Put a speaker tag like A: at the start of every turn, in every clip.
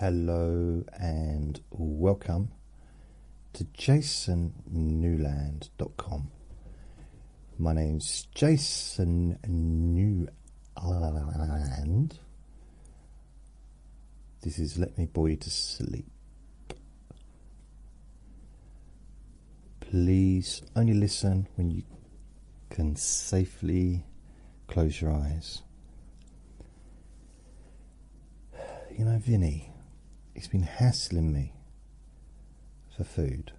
A: Hello and welcome to jasonnewland.com. My name's Jason Newland. This is Let Me Bore You to Sleep. Please only listen when you can safely close your eyes. You know, Vinny, he's been hassling me for food,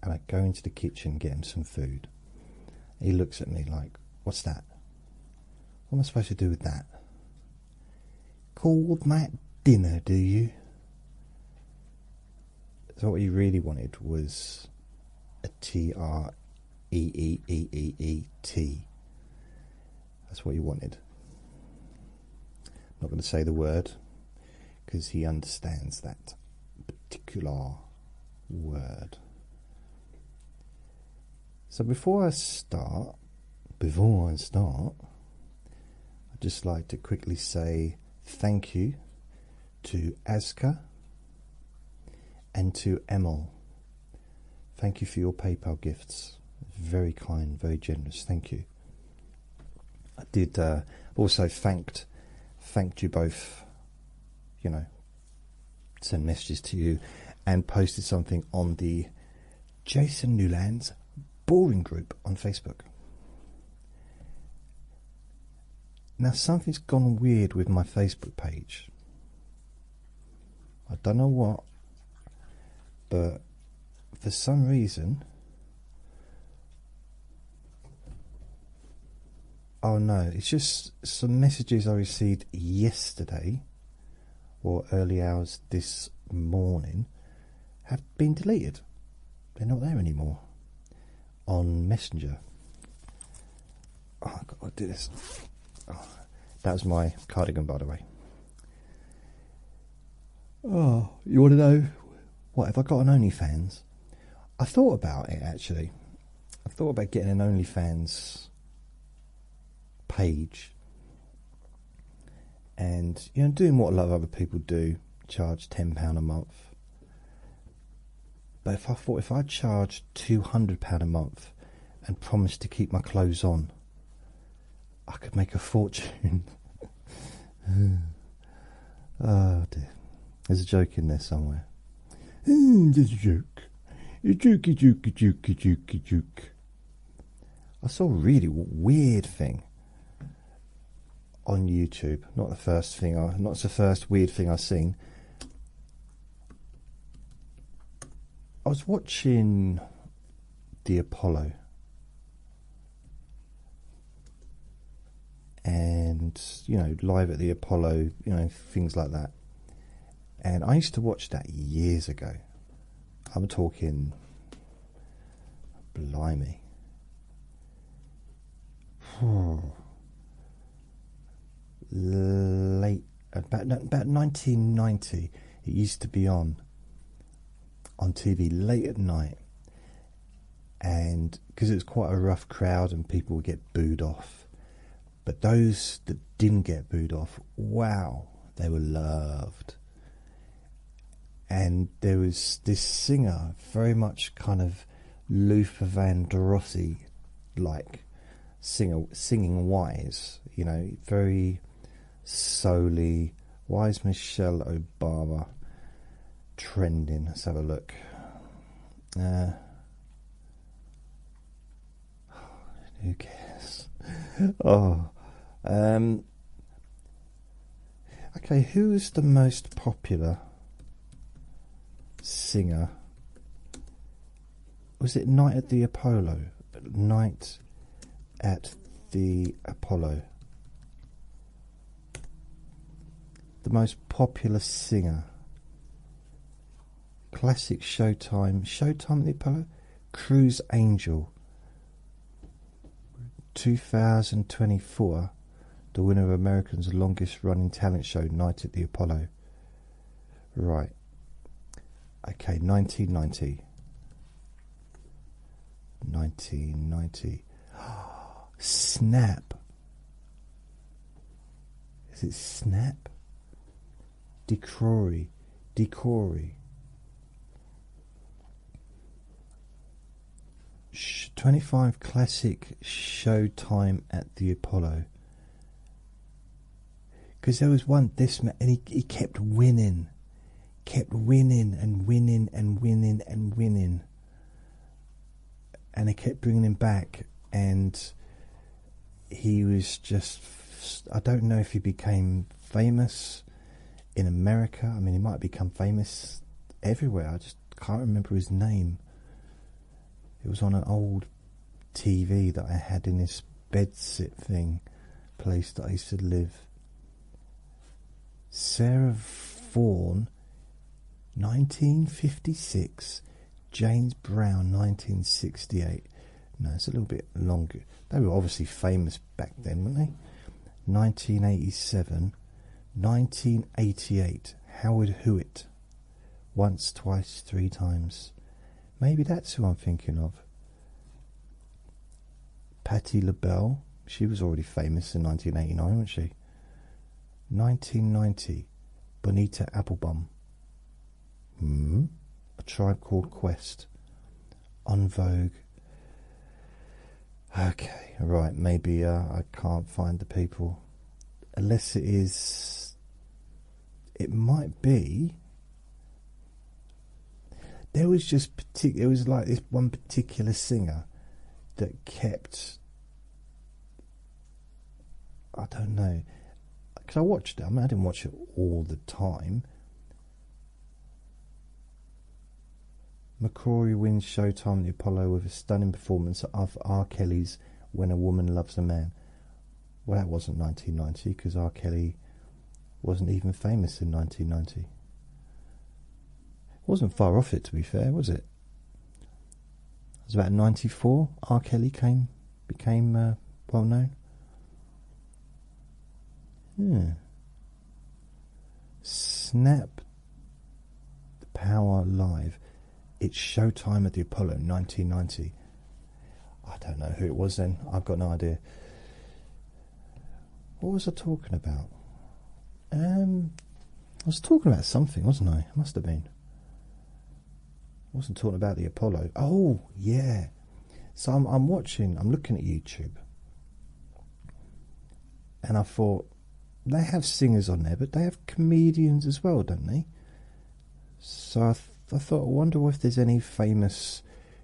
A: and I go into the kitchen and get him some food. He looks at me like, what's that? What am I supposed to do with that? Call that dinner, do you? So what he really wanted was a T-R-E-E-E-E-E-T. That's what he wanted. I'm not going to say the word, because he understands that particular word. So before I start, I'd just like to quickly say thank you to Aska and to Emil. Thank you for your PayPal gifts. Very kind, very generous. Thank you. I did also thanked you both. You know, send messages to you and posted something on the Jason Newland's boring group on Facebook. Now something's gone weird with my Facebook page. I don't know what, but for some reason, oh no, it's just some messages I received yesterday or early hours this morning have been deleted. They're not there anymore on Messenger. Oh, I've got to do this. Oh, that was my cardigan, by the way. Oh, you want to know what? Have I got an OnlyFans? I thought about it actually. I thought about getting an OnlyFans page. And, you know, doing what a lot of other people do, charge £10 a month. But if I charged £200 a month and promised to keep my clothes on, I could make a fortune. Oh dear. There's a joke in there somewhere. There's a joke. A jokey joke. I saw a really weird thing on YouTube. Not the first weird thing I've seen. I was watching the Apollo, and you know, live at the Apollo, you know, things like that. And I used to watch that years ago. I'm talking, blimey. Late about 1990, it used to be on TV late at night, and because it was quite a rough crowd and people would get booed off, but those that didn't get booed off, wow, they were loved. And there was this singer, very much kind of Luther Vandross like singer, singing Wise, you know, very solely. Why is Michelle Obama trending? Let's have a look. Who cares? Okay, who's the most popular singer? Was it Night at the Apollo? Night at the Apollo. The most popular singer. Classic Showtime at the Apollo. Cruise Angel. 2024. The winner of America's longest running talent show, Night at the Apollo. Right. Okay, 1990. 1990. Snap. Is it Snap? DeCrory. Decory. 25 classic showtime at the Apollo. Because there was one, this man, and he kept winning. Kept winning and winning and winning and winning. And they kept bringing him back. And he was just, I don't know if he became famous in America. I mean, he might become famous everywhere. I just can't remember his name. It was on an old TV that I had in this bedsit thing place that I used to live. Sarah Vaughan, 1956. James Brown, 1968. No, it's a little bit longer. They were obviously famous back then, weren't they? 1987. 1988. Howard Hewitt. Once, twice, three times. Maybe that's who I'm thinking of. Patti LaBelle. She was already famous in 1989, wasn't she? 1990. Bonita Applebum. A Tribe Called Quest. On Vogue. Okay, right, maybe I can't find the people. Unless it is... It might be... There was just it was like this one particular singer that kept, I don't know, because I watched it. I mean, I didn't watch it all the time. McCrory wins Showtime at the Apollo with a stunning performance of R. Kelly's "When a Woman Loves a Man." Well, that wasn't 1990 because R. Kelly wasn't even famous in 1990. Wasn't far off it, to be fair, was it? It was about 94. R. Kelly became well known. Snap the Power Live. It's Showtime at the Apollo, 1990. I don't know who it was then. I've got no idea. What was I talking about? I was talking about something, wasn't I? Must have been. I wasn't talking about the Apollo. Oh, yeah. So I'm looking at YouTube. And I thought, they have singers on there, but they have comedians as well, don't they? So I thought, I wonder if there's any famous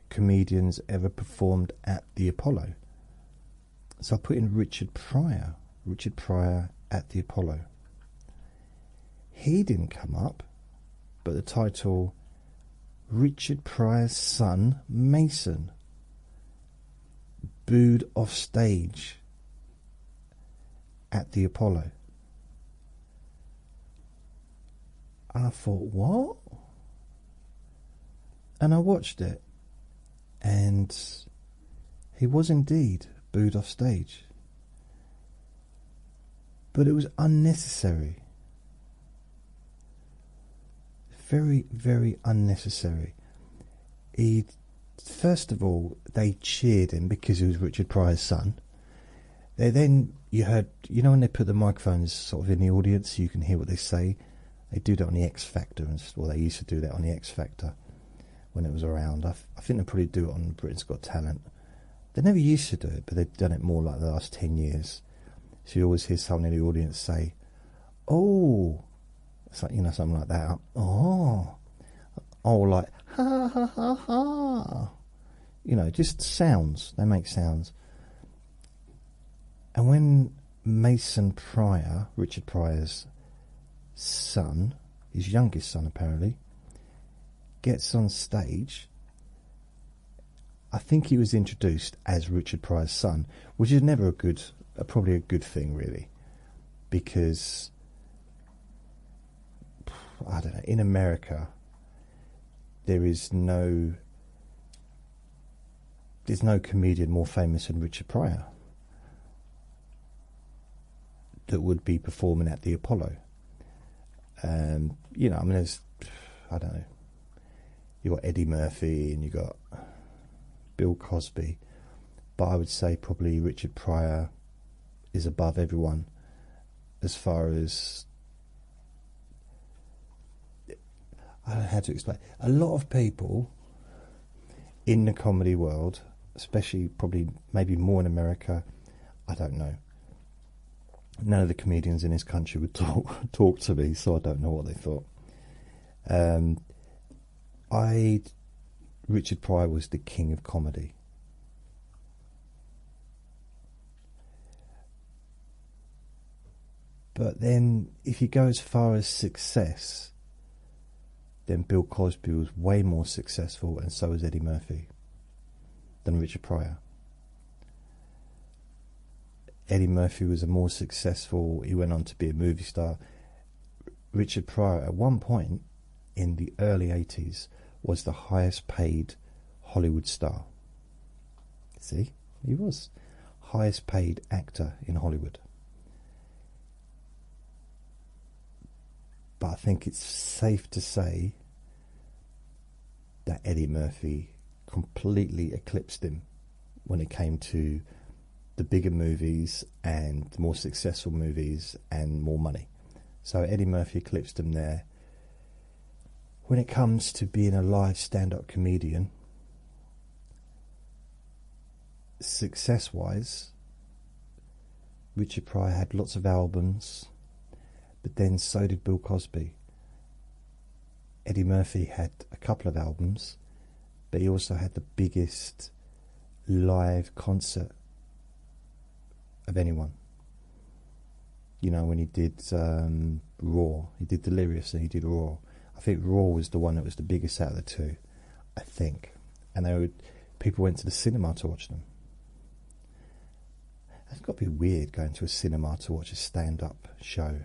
A: comedians ever performed at the Apollo. So I put in Richard Pryor at the Apollo. He didn't come up, but the title... Richard Pryor's son, Mason, booed off stage at the Apollo. And I thought, what? And I watched it, and he was indeed booed off stage. But it was unnecessary. Very, very unnecessary. First of all, they cheered him because he was Richard Pryor's son. Then you heard, when they put the microphones sort of in the audience, you can hear what they say. They do that on the X Factor, well, they used to do that on the X Factor when it was around. I think they probably do it on Britain's Got Talent. They never used to do it, but they've done it more like the last 10 years. So you always hear someone in the audience say, "Oh," so, something like that. Oh, like ha ha ha ha. Just sounds. They make sounds. And when Mason Pryor, Richard Pryor's son, his youngest son apparently, gets on stage, I think he was introduced as Richard Pryor's son, which is never probably a good thing, really, because I don't know, in America there's no comedian more famous than Richard Pryor that would be performing at the Apollo. There's, I don't know, you got Eddie Murphy and you got Bill Cosby, but I would say probably Richard Pryor is above everyone as far as I don't know how to explain. A lot of people in the comedy world, especially probably maybe more in America, I don't know. None of the comedians in this country would talk to me, so I don't know what they thought. Richard Pryor was the king of comedy. But then, if you go as far as success, then Bill Cosby was way more successful, and so was Eddie Murphy, than Richard Pryor. Eddie Murphy was a more successful, he went on to be a movie star. Richard Pryor, at one point in the early 80s, was the highest paid Hollywood star. See, he was highest paid actor in Hollywood. But I think it's safe to say that Eddie Murphy completely eclipsed him when it came to the bigger movies and the more successful movies and more money. So Eddie Murphy eclipsed him there. When it comes to being a live stand-up comedian, success-wise, Richard Pryor had lots of albums, but then so did Bill Cosby. Eddie Murphy had a couple of albums, but he also had the biggest live concert of anyone. You know, when he did Raw, he did Delirious and he did Raw. I think Raw was the one that was the biggest out of the two, I think. And people went to the cinema to watch them. It's got to be weird going to a cinema to watch a stand-up show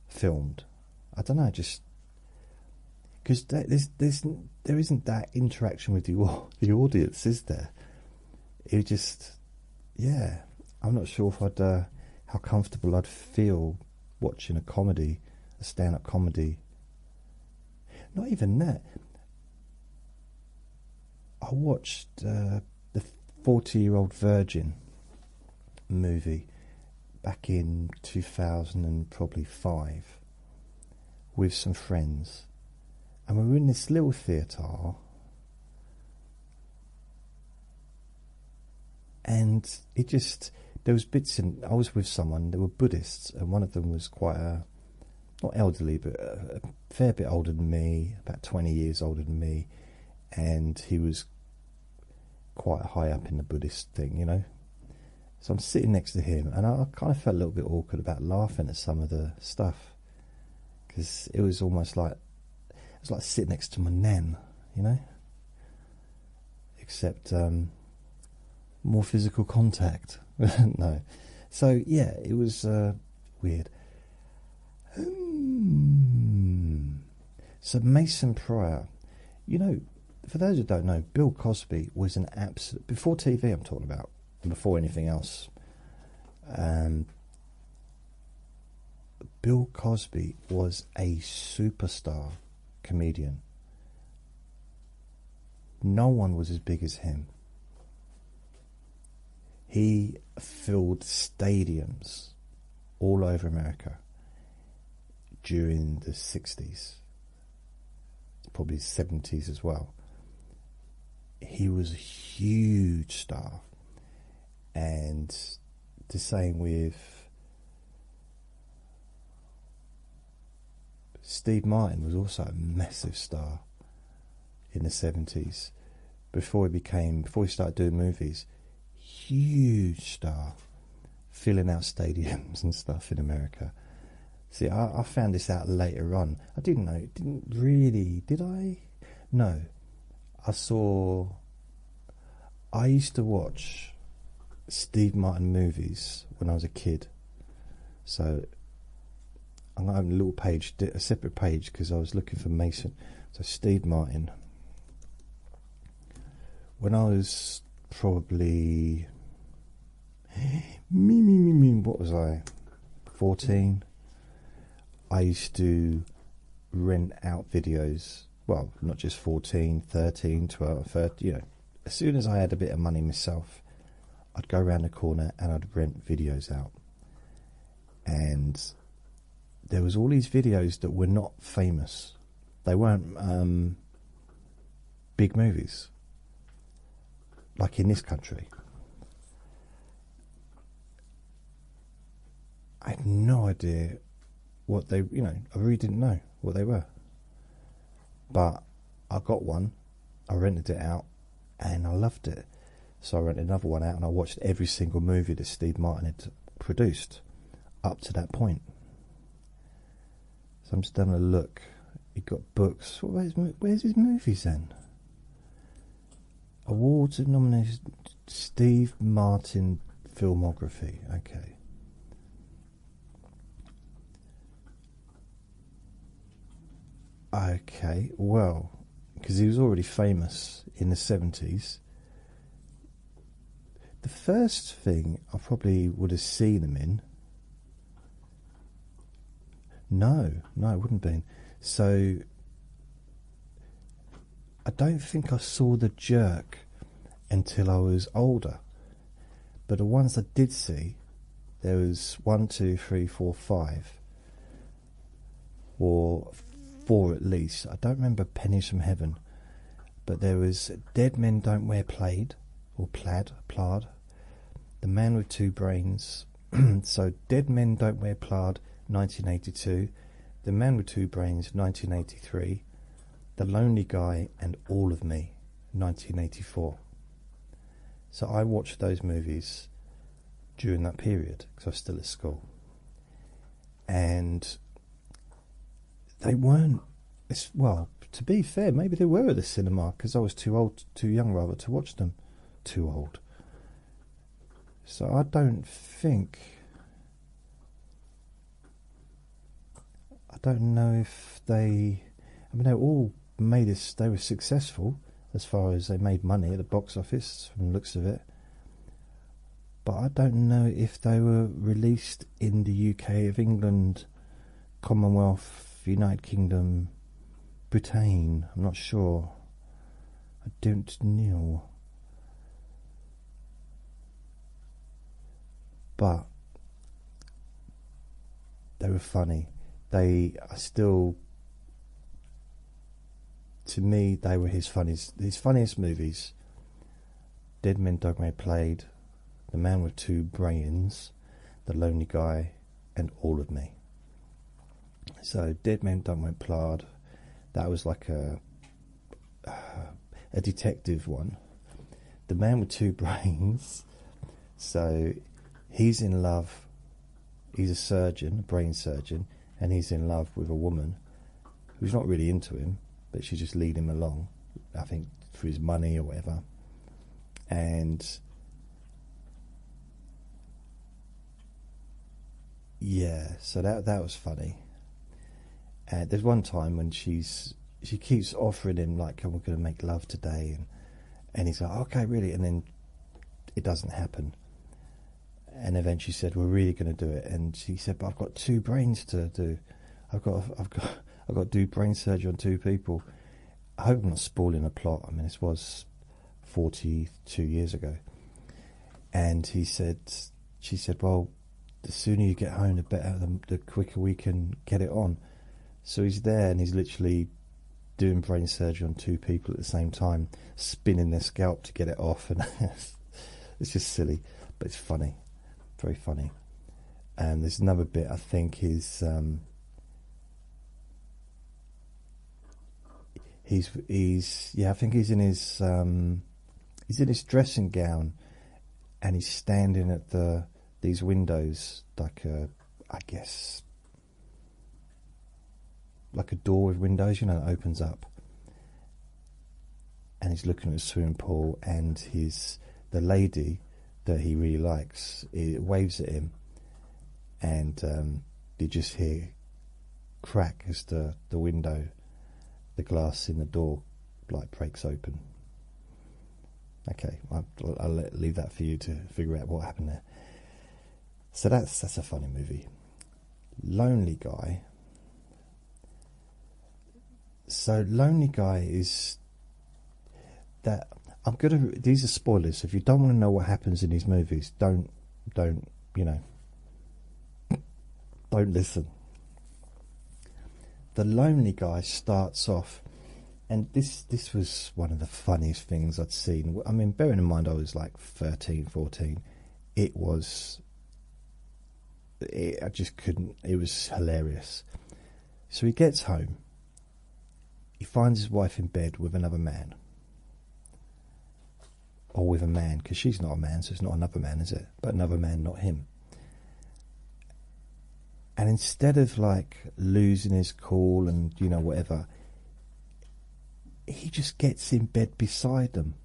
A: filmed. I don't know, just because there isn't that interaction with the audience, is there? It just, yeah, I'm not sure if I'd how comfortable I'd feel watching a stand-up comedy. Not even that. I watched the 40-Year-Old Virgin movie back in 2005 with some friends, and we were in this little theatre, and it just, there was bits in, I was with someone, they were Buddhists, and one of them was quite not elderly, but a fair bit older than me, about 20 years older than me, and he was quite high up in the Buddhist thing, you know. So I'm sitting next to him, and I kind of felt a little bit awkward about laughing at some of the stuff, because it was almost like, it was like sitting next to my nan, you know, except more physical contact. No. So yeah, it was weird. So Mason Pryor, you know, for those who don't know, Bill Cosby was an absolute, before TV I'm talking about, and before anything else, Bill Cosby was a superstar comedian. No one was as big as him. He filled stadiums all over America during the 60s, probably 70s as well. He was a huge star, and the same with Steve Martin, was also a massive star in the 70s before he started doing movies. Huge star, filling out stadiums and stuff in America. See, I found this out later on. I didn't know. Didn't really, did I? No. I used to watch Steve Martin movies when I was a kid. So I'm going to open a little page, a separate page, because I was looking for Mason. So Steve Martin. When I was probably, what was I? 14. I used to rent out videos. Well, not just 14, 13, 12, 13, you know. As soon as I had a bit of money myself, I'd go around the corner and I'd rent videos out. And there was all these videos that were not famous. They weren't big movies like in this country. I had no idea what they, I really didn't know what they were. But I got one, I rented it out, and I loved it. So I rented another one out, and I watched every single movie that Steve Martin had produced up to that point. So I'm just having a look. He got books. Where's his movies then? Awards and nominations. Steve Martin filmography. Okay. Okay, well, because he was already famous in the 70s. The first thing I probably would have seen him in. No, it wouldn't have been. So, I don't think I saw The Jerk until I was older. But the ones I did see, there was 1, 2, 3, 4, 5, or 4 at least. I don't remember Pennies from Heaven, but there was Dead Men Don't Wear Plaid, or Plaid, The Man with Two Brains. So Dead Men Don't Wear Plaid, 1982, The Man with Two Brains, 1983, The Lonely Guy and All of Me, 1984. So I watched those movies during that period because I was still at school, and they weren't, well, to be fair, maybe they were at the cinema because I was too young rather, to watch them. Too old. So I don't know if they, they all they were successful as far as they made money at the box office from the looks of it. But I don't know if they were released in the UK of England, Commonwealth, United Kingdom, Britain. I'm not sure. I don't know. But they were funny. To me, they were his funniest movies. Dead Men Don't Wear Plaid, The Man with Two Brains, The Lonely Guy, and All of Me. So Dead Men Don't Wear Plaid, that was like a detective one. The Man with Two Brains, so he's in love, he's a surgeon, a brain surgeon, and he's in love with a woman who's not really into him, but she just lead him along, I think for his money or whatever. And yeah, so that was funny. And there's one time when she keeps offering him, like, we're going to make love today, and he's like, okay, really, and then it doesn't happen. And eventually she said, we're really going to do it. And she said, but I've got 2 brains to do. I've got to do brain surgery on 2 people. I hope I'm not spoiling the plot. I mean, this was 42 years ago. And she said, well, the sooner you get home, the better, the quicker we can get it on. So he's there, and he's literally doing brain surgery on 2 people at the same time, spinning their scalp to get it off. And it's just silly, but it's funny. Very funny. And there's another bit, I think, is I think he's in his dressing gown, and he's standing at these windows, like I guess like a door with windows, that opens up, and he's looking at the swimming pool, and the lady that he really likes, it waves at him, and you just hear crack as the window, the glass in the door, like, breaks open. Okay, I'll leave that for you to figure out what happened there. So that's a funny movie. Lonely Guy. So Lonely Guy is that. These are spoilers. If you don't want to know what happens in these movies, don't listen. the lonely guy starts off, and this was one of the funniest things I'd seen. I mean, bearing in mind I was like 13, 14, I just couldn't, it was hilarious. So he gets home, he finds his wife in bed with another man. Or with a man, because she's not a man, so it's not another man, is it? But another man, not him. And instead of like losing his cool and, you know, whatever, he just gets in bed beside them.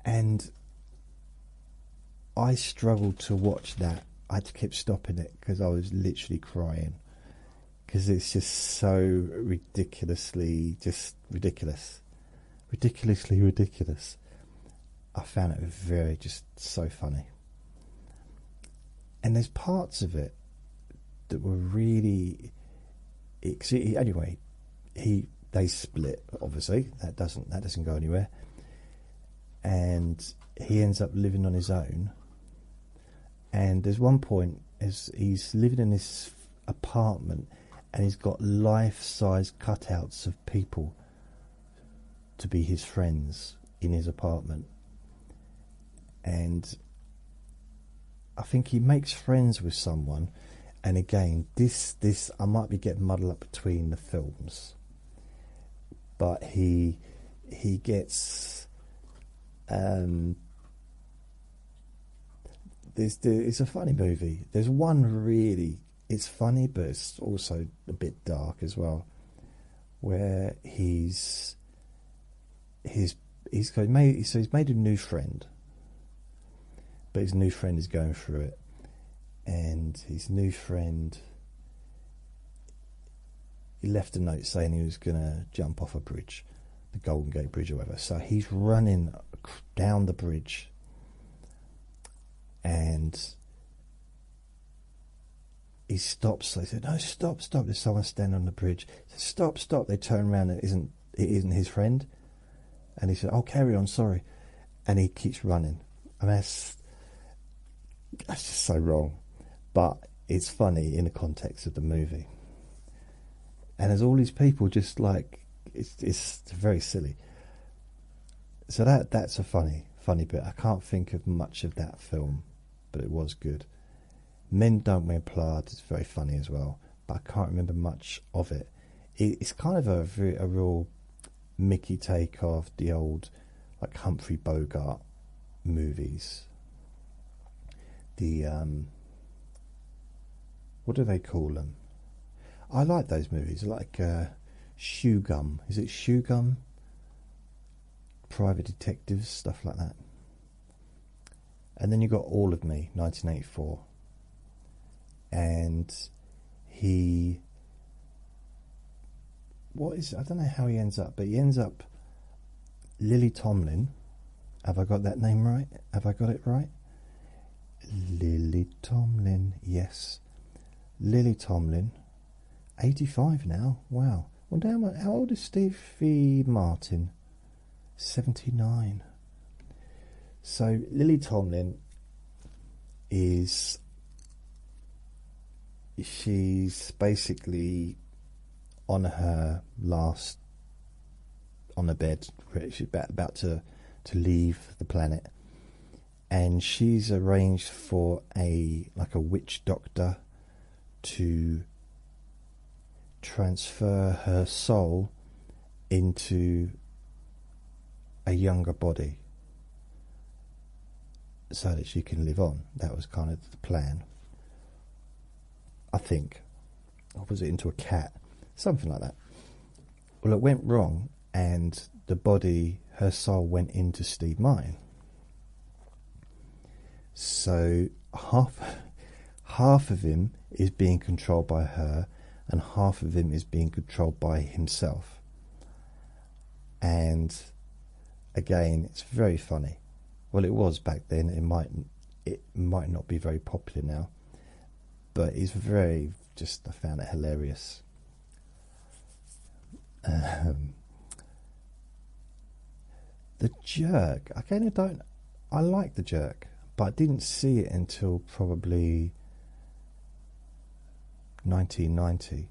A: And I struggled to watch that. I had to keep stopping it because I was literally crying. Because it's just so ridiculously, just ridiculous. Ridiculously ridiculous. I found it very, just so funny. And there's parts of it that were really... Anyway, they split, obviously. That doesn't go anywhere. And he ends up living on his own. And there's one point as he's living in this apartment, and he's got life-size cutouts of people to be his friends in his apartment. And I think he makes friends with someone. And again, this I might be getting muddled up between the films, but he gets it's a funny movie. There's one really, it's funny, but it's also a bit dark as well, where he's made a new friend, but his new friend is going through it, and his new friend, he left a note saying he was gonna jump off a bridge, the Golden Gate Bridge or whatever. So he's running down the bridge, and he stops. They said, "No, stop!" There's someone standing on the bridge. He said, "Stop!" They turn around, and it isn't his friend. And he said, "Oh, carry on, sorry." And he keeps running. And that's just so wrong. But it's funny in the context of the movie. And there's all these people just like, it's very silly. So that's a funny bit. I can't think of much of that film, but it was good. Men Don't Wear Plaid is very funny as well, but I can't remember much of it. It's kind of a real Mickey take of the old like Humphrey Bogart movies. The what do they call them? I like those movies, like Shoe Gum. Is it Shoe Gum? Private Detectives, stuff like that. And then you got All of Me, 1984. And I don't know how he ends up, but he ends up Lily Tomlin. Have I got that name right? Have I got it right? Lily Tomlin, yes. Lily Tomlin, 85 now. Wow. Well, damn, how old is Stevie Martin? 79. So Lily Tomlin she's basically on the bed. She's about to leave the planet, and she's arranged for a witch doctor to transfer her soul into a younger body so that she can live on. That was kind of the plan, I think. Or was it into a cat? Something like that. Well, it went wrong, and the body, her soul, went into Steve Martin. So half of him is being controlled by her, and half of him is being controlled by himself. And again, it's very funny. Well, it was back then. It might not be very popular now, but it's I found it hilarious. The Jerk. Again, I like The Jerk, but I didn't see it until probably 1990.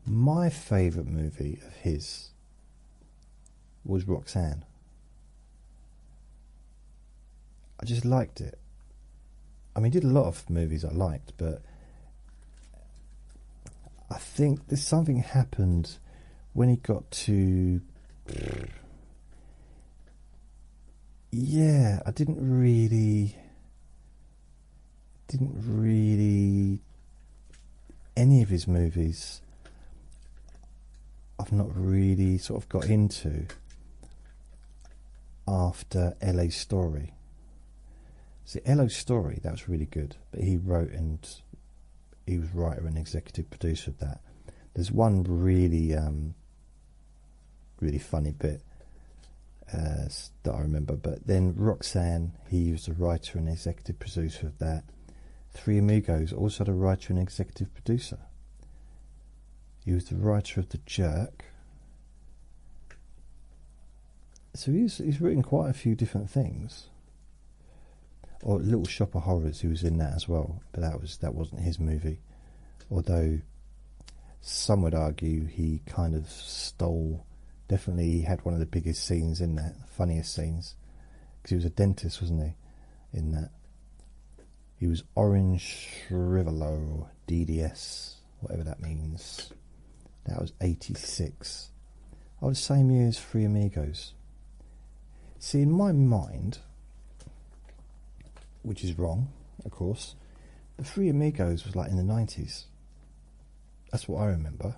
A: My favourite movie of his was Roxanne. I just liked it. I mean, he did a lot of movies I liked, but I think there's something happened when he got to... Yeah, I didn't really... Any of his movies I've not really sort of got into after LA Story. See, LA Story, that was really good, but he wrote and he was writer and executive producer of that. There's one really really funny bit that I remember, but then Roxanne, he was the writer and executive producer of that. Three Amigos, also the writer and executive producer. He was the writer of The Jerk. So he's written quite a few different things. Or Little Shop of Horrors, he was in that as well, but that wasn't his movie. Although some would argue he kind of stole. Definitely, he had one of the biggest scenes in that, funniest scenes, because he was a dentist, wasn't he? In that, he was Orange Shrivelo, DDS, whatever that means. That was 86. Oh, the same year as Three Amigos. See, in my mind, which is wrong, of course, the Three Amigos was like in the 90s. That's what I remember.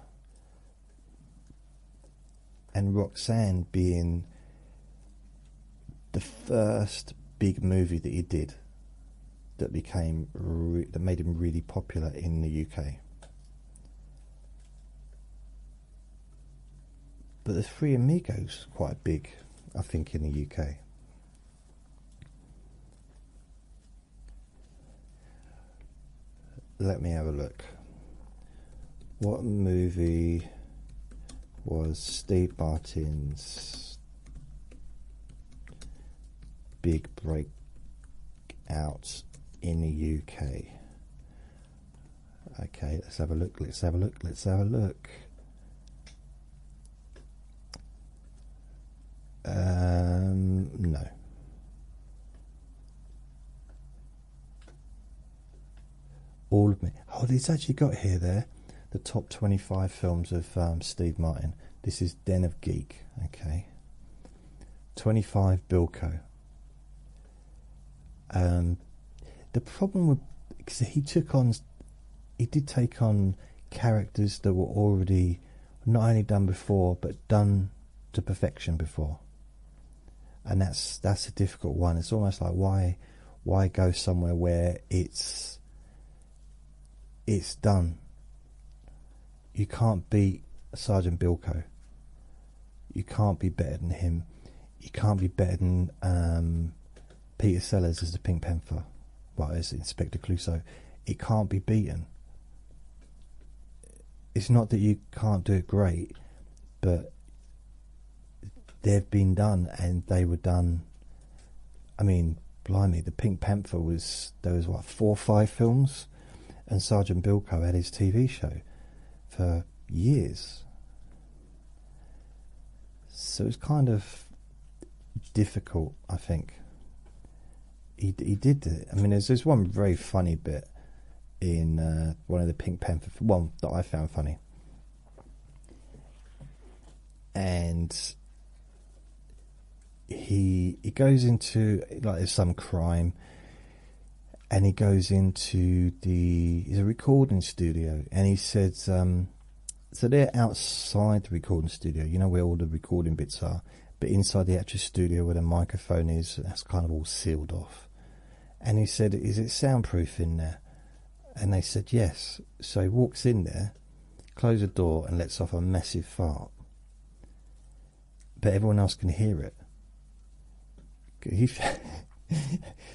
A: And Roxanne being the first big movie that he did that became that made him really popular in the UK. But the Three Amigos quite big, I think, in the UK. Let me have a look. What movie was Steve Martin's big break out in the UK? Okay, let's have a look. No. All of me. Oh, it's actually got here there the top 25 films of Steve Martin. This is Den of Geek. Okay. 25 Bilko. The problem with, because he did take on characters that were already not only done before but done to perfection before, and that's a difficult one. It's almost like why go somewhere where it's done. You can't beat Sergeant Bilko. You can't be better than him. You can't be better than Peter Sellers as the Pink Panther, well, as Inspector Clouseau. It can't be beaten. It's not that you can't do it great, but they've been done, and they were done. I mean, blimey, the Pink Panther there was what, 4 or 5 films, and Sergeant Bilko had his TV show for years. So it's kind of difficult, I think. He did it. I mean, there's one very funny bit in one of the Pink Panther, one that I found funny, and he goes into, like, there's some crime, and he goes into he's a recording studio, and he said, so they're outside the recording studio, you know, where all the recording bits are, but inside the actual studio where the microphone is, that's kind of all sealed off. And he said, is it soundproof in there? And they said yes. So he walks in there, closes the door, and lets off a massive fart, but everyone else can hear it.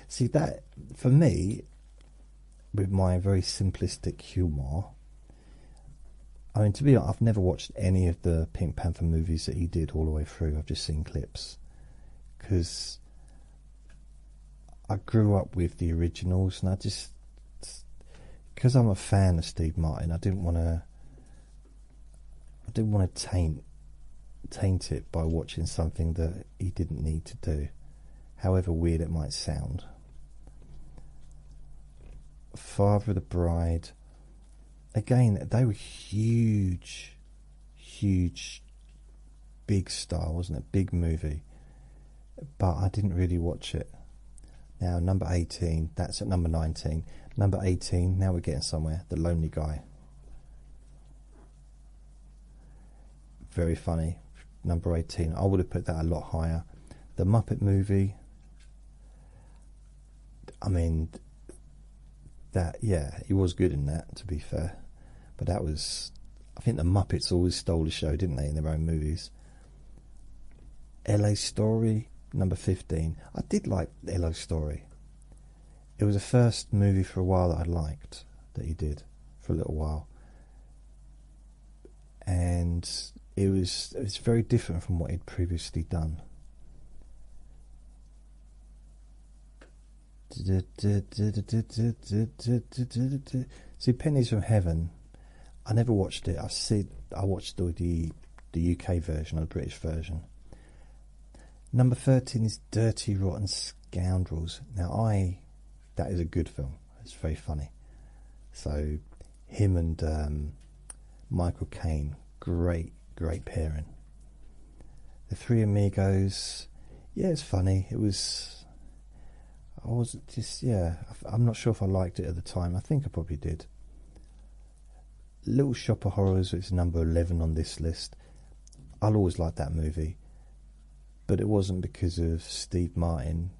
A: See, that, for me, with my very simplistic humour, I mean, to be honest, I've never watched any of the Pink Panther movies that he did all the way through. I've just seen clips, because I grew up with the originals, and because I'm a fan of Steve Martin, I didn't want to taint it by watching something that he didn't need to do, however weird it might sound. Father of the Bride, again, they were huge, big star, wasn't it? Big movie, but I didn't really watch it. Now, number 18, that's at number 19. Number 18, now we're getting somewhere. The Lonely Guy. Very funny. Number 18, I would have put that a lot higher. The Muppet Movie, I mean, that, yeah, he was good in that, to be fair. But that was, I think the Muppets always stole the show, didn't they, in their own movies. LA Story, number 15. I did like LA Story. It was the first movie for a while that I liked, that he did, for a little while. And it was very different from what he'd previously done. See, Pennies from Heaven, I never watched it. I watched the UK version, or the British version. Number 13 is Dirty Rotten Scoundrels. Now, that is a good film. It's very funny. So, him and Michael Caine, great pairing. The Three Amigos, yeah, it's funny. I'm not sure if I liked it at the time. I think I probably did. Little Shop of Horrors is number 11 on this list. I'll always like that movie, but it wasn't because of Steve Martin.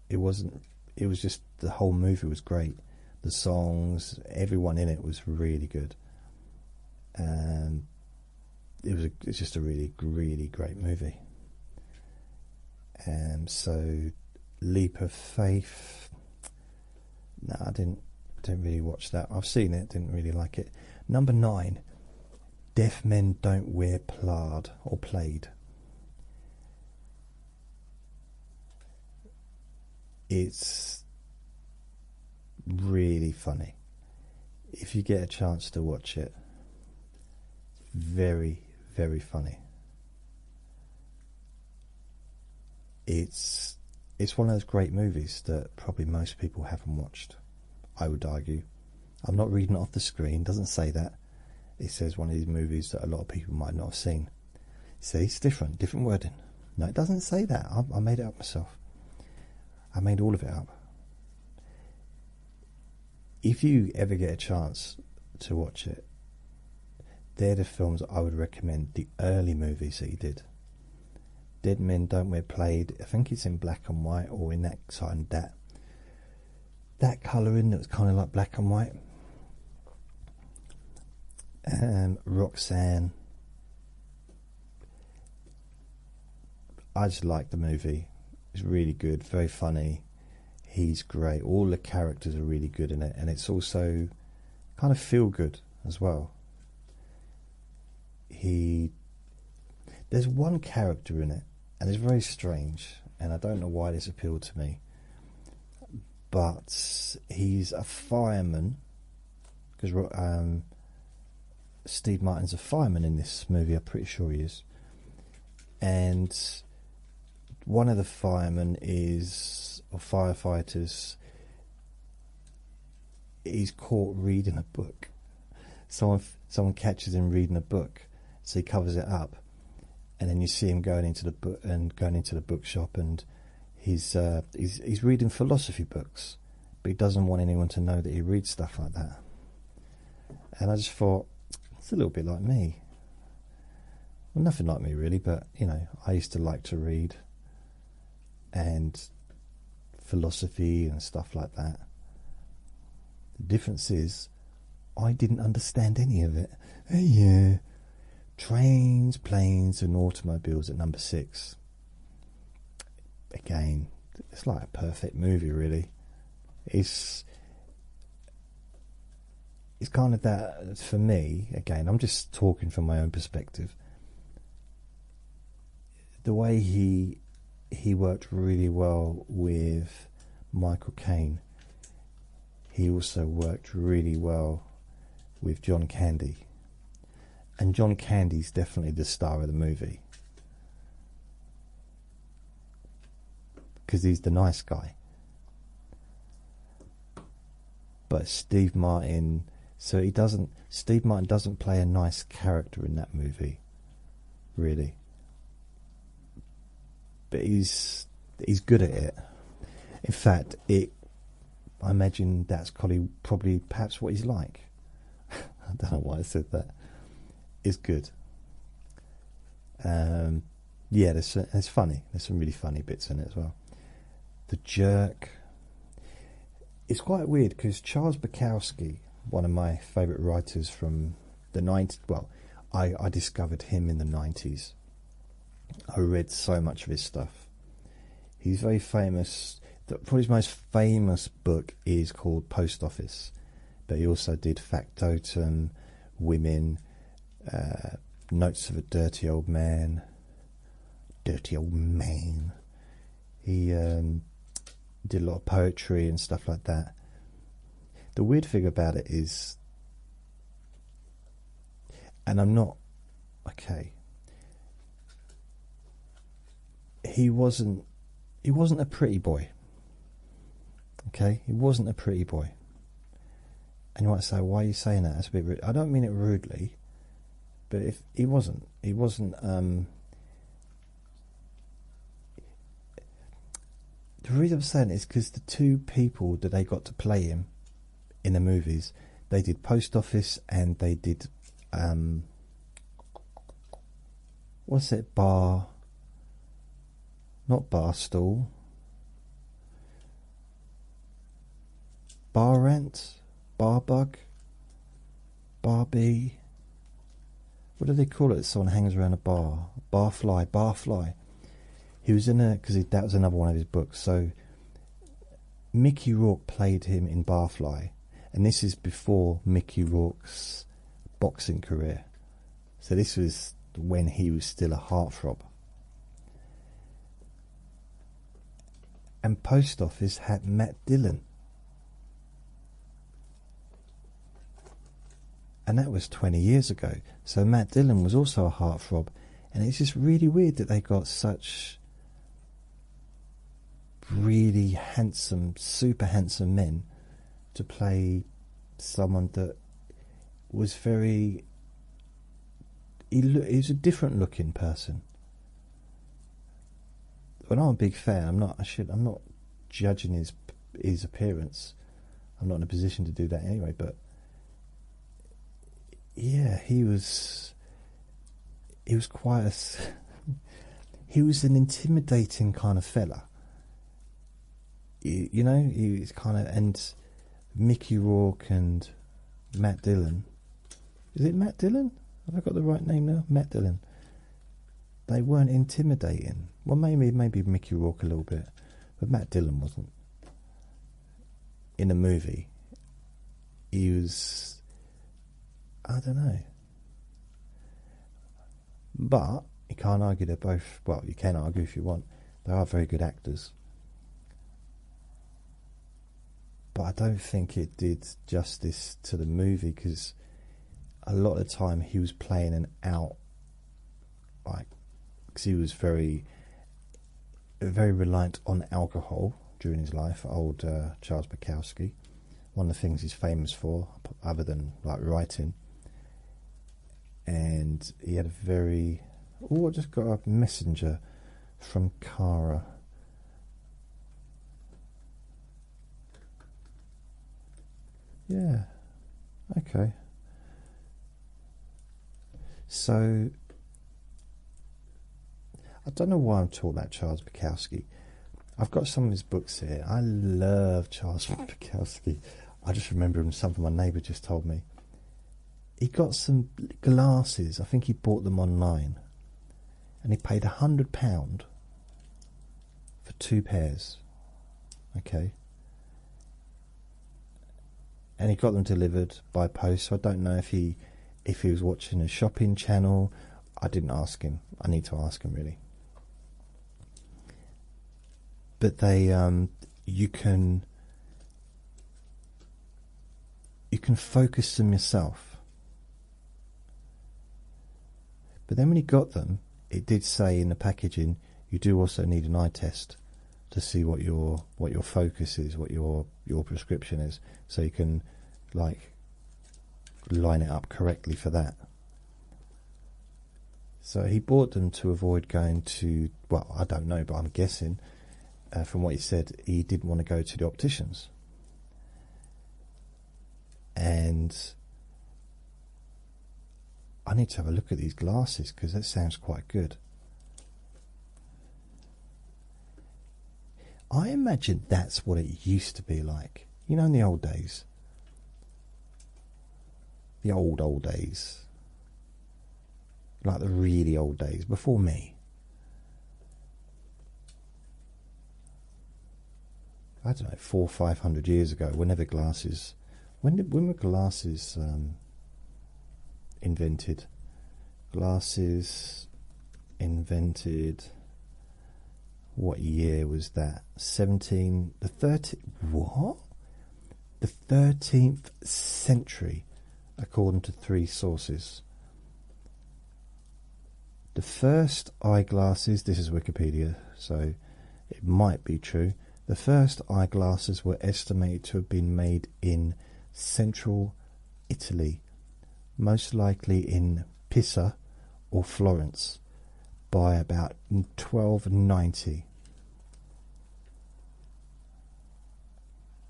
A: It was just, the whole movie was great. The songs, everyone in it was really good. And it's just a really great movie. So Leap of Faith, no, I didn't really watch that. I've seen it, didn't really like it. Number 9, Deaf Men Don't Wear Plaid or Plaid. It's really funny. If you get a chance to watch it, very funny. It's one of those great movies that probably most people haven't watched, I would argue. I'm not reading it off the screen, doesn't say that. It says one of these movies that a lot of people might not have seen. See, it's different wording. No, it doesn't say that. I made it up myself. I made all of it up. If you ever get a chance to watch it, they're the films I would recommend, the early movies that he did. Dead Men Don't Wear Plaid, I think it's in black and white, or in that side, that colouring that was kind of like black and white. Roxanne, I just like the movie. It's really good, very funny. He's great. All the characters are really good in it, and it's also kind of feel good as well. There's one character in it, and it's very strange, and I don't know why this appealed to me, but he's a fireman, because Steve Martin's a fireman in this movie, I'm pretty sure he is, and one of the firemen or firefighters, he's caught reading a book. Someone catches him reading a book, so he covers it up, and then you see him going into the bookshop, and he's reading philosophy books, but he doesn't want anyone to know that he reads stuff like that. And I just thought, it's a little bit like me. Well, nothing like me really, but I used to like to read and philosophy and stuff like that. The difference is, I didn't understand any of it. Yeah. Trains, Planes and Automobiles at number 6. Again, it's like a perfect movie, really. It's kind of that, for me, again, I'm just talking from my own perspective. The way he worked really well with Michael Caine. he also worked really well with John Candy. And John Candy's definitely the star of the movie, because he's the nice guy. But Steve Martin doesn't play a nice character in that movie, really. But he's good at it. In fact, I imagine that's probably perhaps what he's like. I don't know why I said that. It's good. Yeah, it's funny. There's some really funny bits in it as well. The Jerk. It's quite weird because Charles Bukowski, one of my favourite writers from the 90s, well, I discovered him in the 90s. I read so much of his stuff. He's very famous. Probably his most famous book is called Post Office, but he also did Factotum, Women, Notes of a Dirty Old Man. He did a lot of poetry and stuff like that. The weird thing about it is, and I'm not okay, he wasn't a pretty boy. Okay, he wasn't a pretty boy. And you might say, why are you saying that? That's a bit rude. I don't mean it rudely, but if he wasn't the reason I'm saying it is because the two people that they got to play him in the movies, they did Post Office and they did what's it? Not Barstool. Bar Rent, Barbug, Barbie. What do they call it? Someone hangs around a bar. Barfly. He was in because that was another one of his books. So Mickey Rourke played him in Barfly, and this is before Mickey Rourke's boxing career. So this was when he was still a heartthrob. And Post Office had Matt Dillon. And that was 20 years ago. So Matt Dillon was also a heartthrob. And it's just really weird that they got such really handsome, super handsome men to play someone that was very... He was a different looking person. Well, I'm a big fan. I'm not judging his appearance. I'm not in a position to do that anyway, but yeah, he was quite he was an intimidating kind of fella. You know, he was kind of, and Mickey Rourke and Matt Dillon. Is it Matt Dillon? Have I got the right name now? Matt Dillon. They weren't intimidating. Well, maybe Mickey Rourke a little bit, but Matt Dillon wasn't. In the movie, he was, I don't know. But you can't argue they're both, well, you can argue if you want. They are very good actors. But I don't think it did justice to the movie, because a lot of the time he was playing an out, like, because he was very, very reliant on alcohol during his life. Old Charles Bukowski, one of the things he's famous for, other than like writing. And he had a very... Oh, I just got a messenger from Cara. Yeah, okay. So, I don't know why I'm talking about Charles Bukowski. I've got some of his books here. I love Charles Bukowski. I just remember him, something my neighbour just told me. He got some glasses. I think he bought them online. And he paid £100 for 2 pairs. Okay. And he got them delivered by post. So I don't know if he was watching a shopping channel. I didn't ask him. I need to ask him, really. But they, you can you can focus them yourself. But then when you got them, it did say in the packaging you do also need an eye test to see what your focus is, what your prescription is, so you can like line it up correctly for that. So he bought them to avoid going to, well, I don't know, but I'm guessing from what he said, he didn't want to go to the opticians. And I need to have a look at these glasses because that sounds quite good. I imagine that's what it used to be like. You know, in the old days. The old days. Like the really old days, before me. I don't know, 400 or 500 years ago, whenever glasses... When were glasses invented? Glasses invented... What year was that? The 13th century, according to 3 sources. The first eyeglasses, this is Wikipedia, so it might be true. The first eyeglasses were estimated to have been made in central Italy, most likely in Pisa or Florence, by about 1290.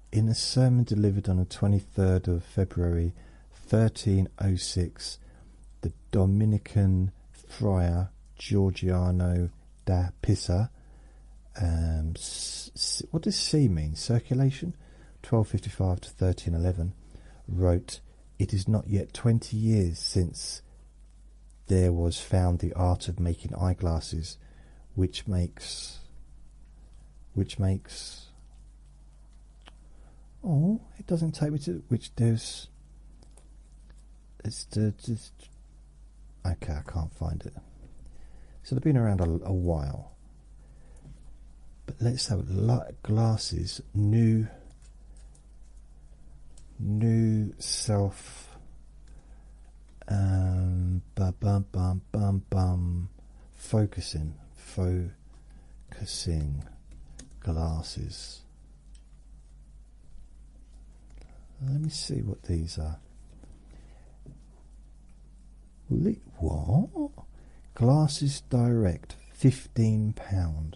A: In a sermon delivered on the 23rd of February 1306, the Dominican friar Giorgiano da Pisa, what does C mean? Circulation? 1255 to 1311, wrote, "It is not yet 20 years since there was found the art of making eyeglasses, which makes oh, it doesn't take me to which there's okay, I can't find it. So they've been around a while, but let's have glasses, new self focusing glasses. Let me see what these are. What? Glasses Direct, £15.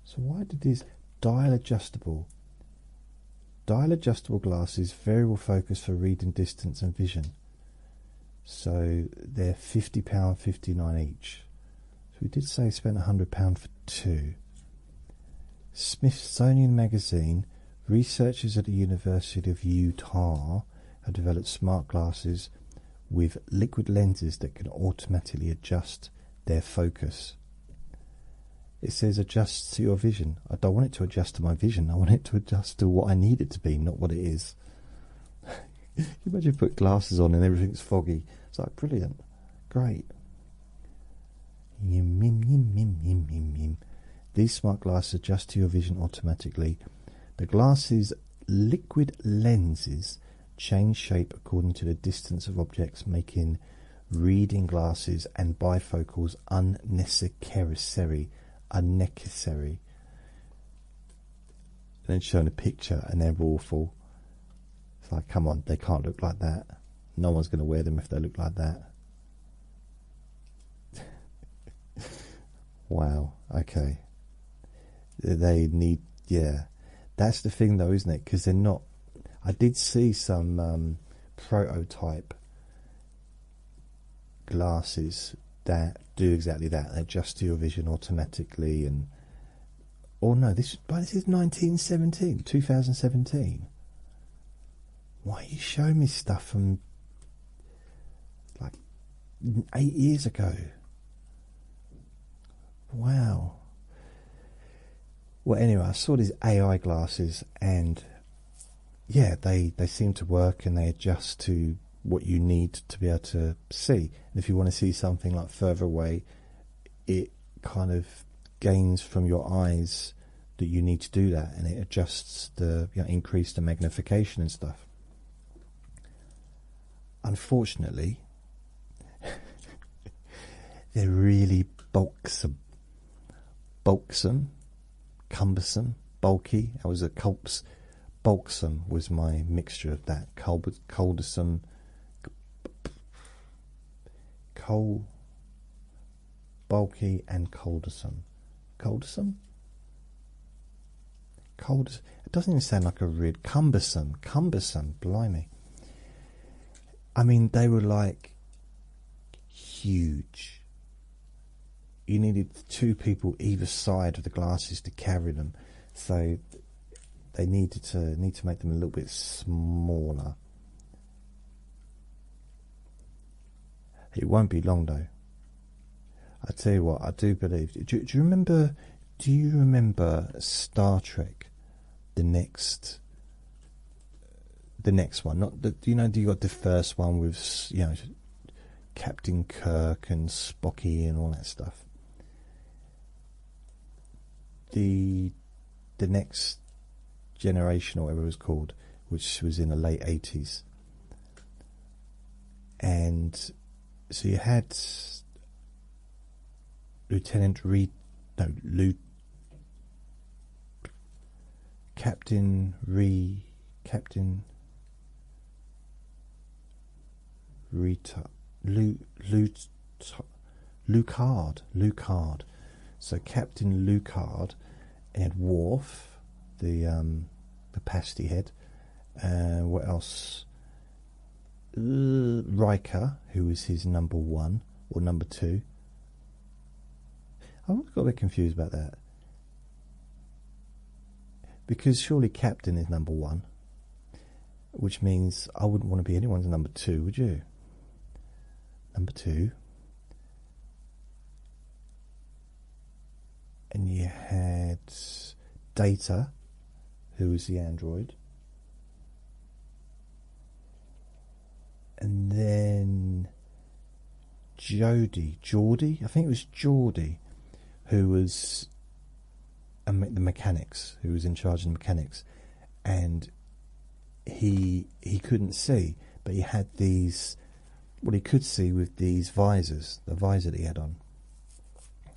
A: So why did these dial adjustable glasses, variable focus for reading distance and vision? So they're £50.59 each. So we did say spent £100 for 2. Smithsonian Magazine. Researchers at the University of Utah have developed smart glasses with liquid lenses that can automatically adjust their focus. It says adjusts to your vision. I don't want it to adjust to my vision. I want it to adjust to what I need it to be, not what it is. You imagine you put glasses on and everything's foggy. It's like, brilliant. Great. Yim, yim, yim, yim, yim, yim, yim. These smart glasses adjust to your vision automatically. The glasses' liquid lenses change shape according to the distance of objects, making reading glasses and bifocals unnecessary. And then showing a picture and they're awful. It's like, come on, they can't look like that. No one's going to wear them if they look like that. Wow, okay. They need, yeah. That's the thing though, isn't it? Because they're not... I did see some prototype glasses that do exactly that. They adjust to your vision automatically and... Oh no, this is 2017. Why are you showing me stuff from like 8 years ago? Wow. Well, anyway, I saw these AI glasses and yeah, they seem to work and they adjust to what you need to be able to see. And if you want to see something like further away, it kind of gains from your eyes that you need to do that, and it adjusts the, increase the magnification and stuff. unfortunately, they're really bulksome, cumbersome, bulky. I was a culps. Bulksome was my mixture of that. Bulky and coldesome. Coldesome? It doesn't even sound like a rid. Cumbersome, blimey. I mean, they were like huge. You needed two people either side of the glasses to carry them, so they need to make them a little bit smaller. It won't be long though. I tell you what, I do believe. Do you remember? Do you remember Star Trek? The next one, not the. You got the first one with Captain Kirk and Spocky and all that stuff. The next generation, or whatever it was called, which was in the late 80s, and so you had Captain Lucard. So Captain Lucard and Worf, the pasty head. What else? Riker, who was his number one or number two. I got a bit confused about that, because surely Captain is number one, which means I wouldn't want to be anyone's number two, would you? Number two. And you had Data, who was the android. And then Geordie, I think it was Geordie, who was the mechanics, who was in charge of the mechanics, and he couldn't see, but he had these, what he could see with these visors, the visor that he had on,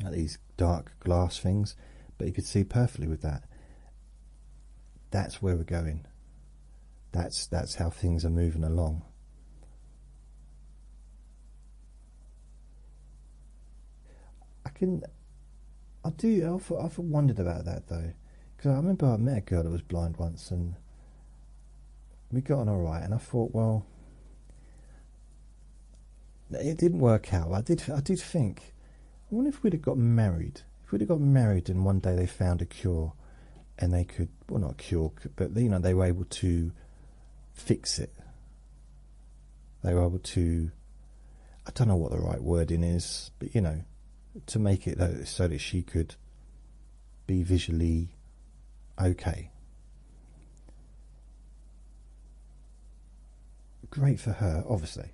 A: like these dark glass things, but he could see perfectly with that. That's where we're going. That's how things are moving along. I've often wondered about that though, because I remember I met a girl that was blind once, and we got on all right, and I thought, well, it didn't work out. I did think, I wonder if we'd have got married. If we'd have got married and one day they found a cure, and they could, well, not a cure, but they were able to fix it. They were able to, I don't know what the right wording is, but to make it so that she could be visually okay. Great for her, obviously.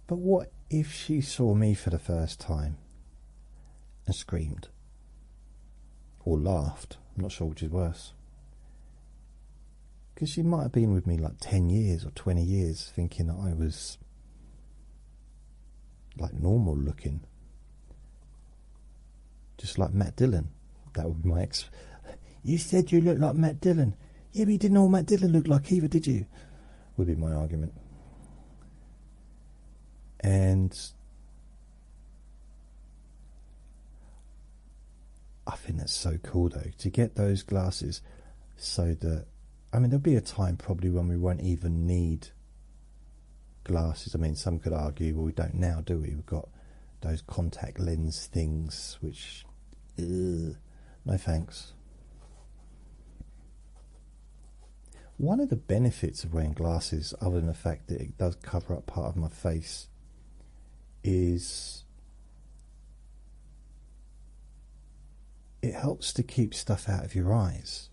A: But what if she saw me for the first time and screamed? Or laughed? I'm not sure which is worse. Because she might have been with me like 10 years or 20 years thinking that I was like normal looking, just like Matt Dillon. That would be my ex. You said you looked like Matt Dillon. Yeah, but you didn't know what Matt Dillon looked like either, did you? Would be my argument. And I think that's so cool though, to get those glasses, so that, I mean, there'll be a time probably when we won't even need glasses. I mean, some could argue, well, we don't now, do we? We've got those contact lens things, which, no thanks. One of the benefits of wearing glasses, other than the fact that it does cover up part of my face, is it helps to keep stuff out of your eyes.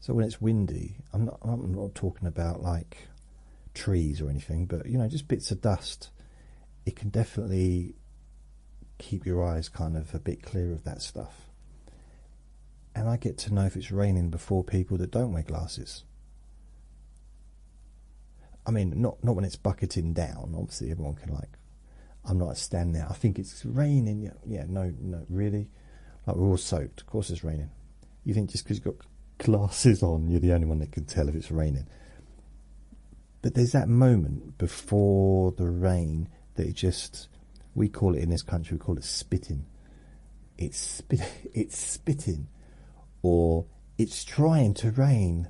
A: So when it's windy, I'm not talking about like trees or anything, but just bits of dust, it can definitely keep your eyes kind of a bit clear of that stuff. And I get to know if it's raining before people that don't wear glasses. I mean, not when it's bucketing down. Obviously, everyone can like. I'm not standing there. I think it's raining. Yeah, yeah. No, really. Like we're all soaked. Of course, it's raining. You think just because you've got glasses on, you're the only one that can tell if it's raining. But there's that moment before the rain that it just. We call it in this country. We call it spitting. It's spitting, or it's trying to rain.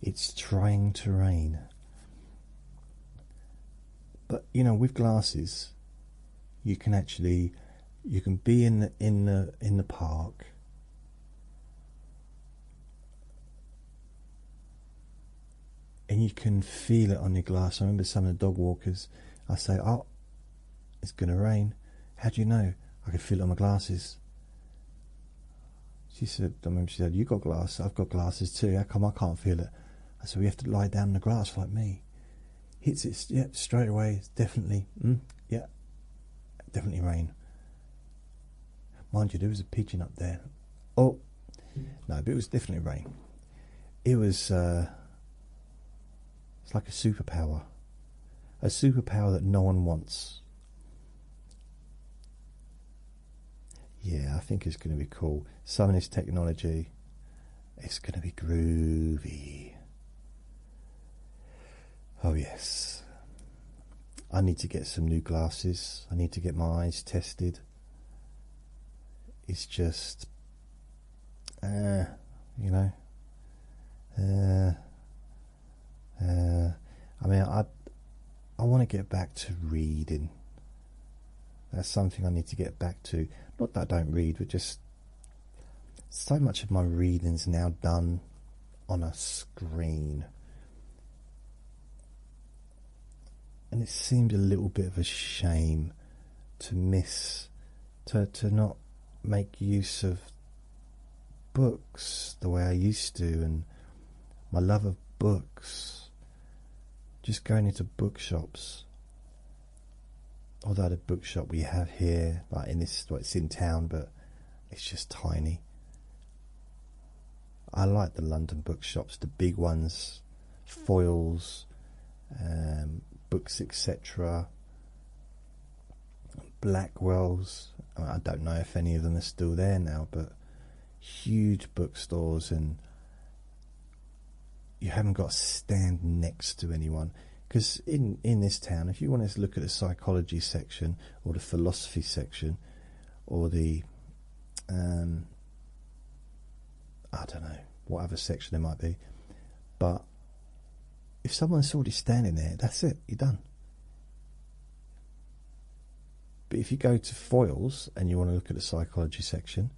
A: It's trying to rain. But you know, with glasses, you can be in the park, and you can feel it on your glass. I remember some of the dog walkers. I say, "Oh, it's going to rain." How do you know? I could feel it on my glasses. She said, I remember she said, "You got glasses? I've got glasses too. How come I can't feel it?" I said, "We have to lie down in the grass like me." Hits it, yeah, straight away. It's definitely, yeah, definitely rain. Mind you, there was a pigeon up there. Oh, no, but it was definitely rain. It was, it's like a superpower that no one wants. Yeah, I think it's going to be cool. Some of this technology, it's going to be groovy. Oh yes. I need to get some new glasses. I need to get my eyes tested. It's just, you know, I mean, I want to get back to reading. That's something I need to get back to. Not that I don't read, but just so much of my reading's now done on a screen. And it seemed a little bit of a shame to not make use of books the way I used to, and my love of books. Just going into bookshops. Although the bookshop we have here, like in this, well, it's in town, but it's just tiny. I like the London bookshops, the big ones, Foyles, Books, etc. Blackwell's. I don't know if any of them are still there now, but huge bookstores, and you haven't got to stand next to anyone. Because in this town, if you want to look at the psychology section or the philosophy section or the I don't know what other section there might be, but if someone's already standing there, that's it, you're done. But if you go to Foyles and you want to look at the psychology section,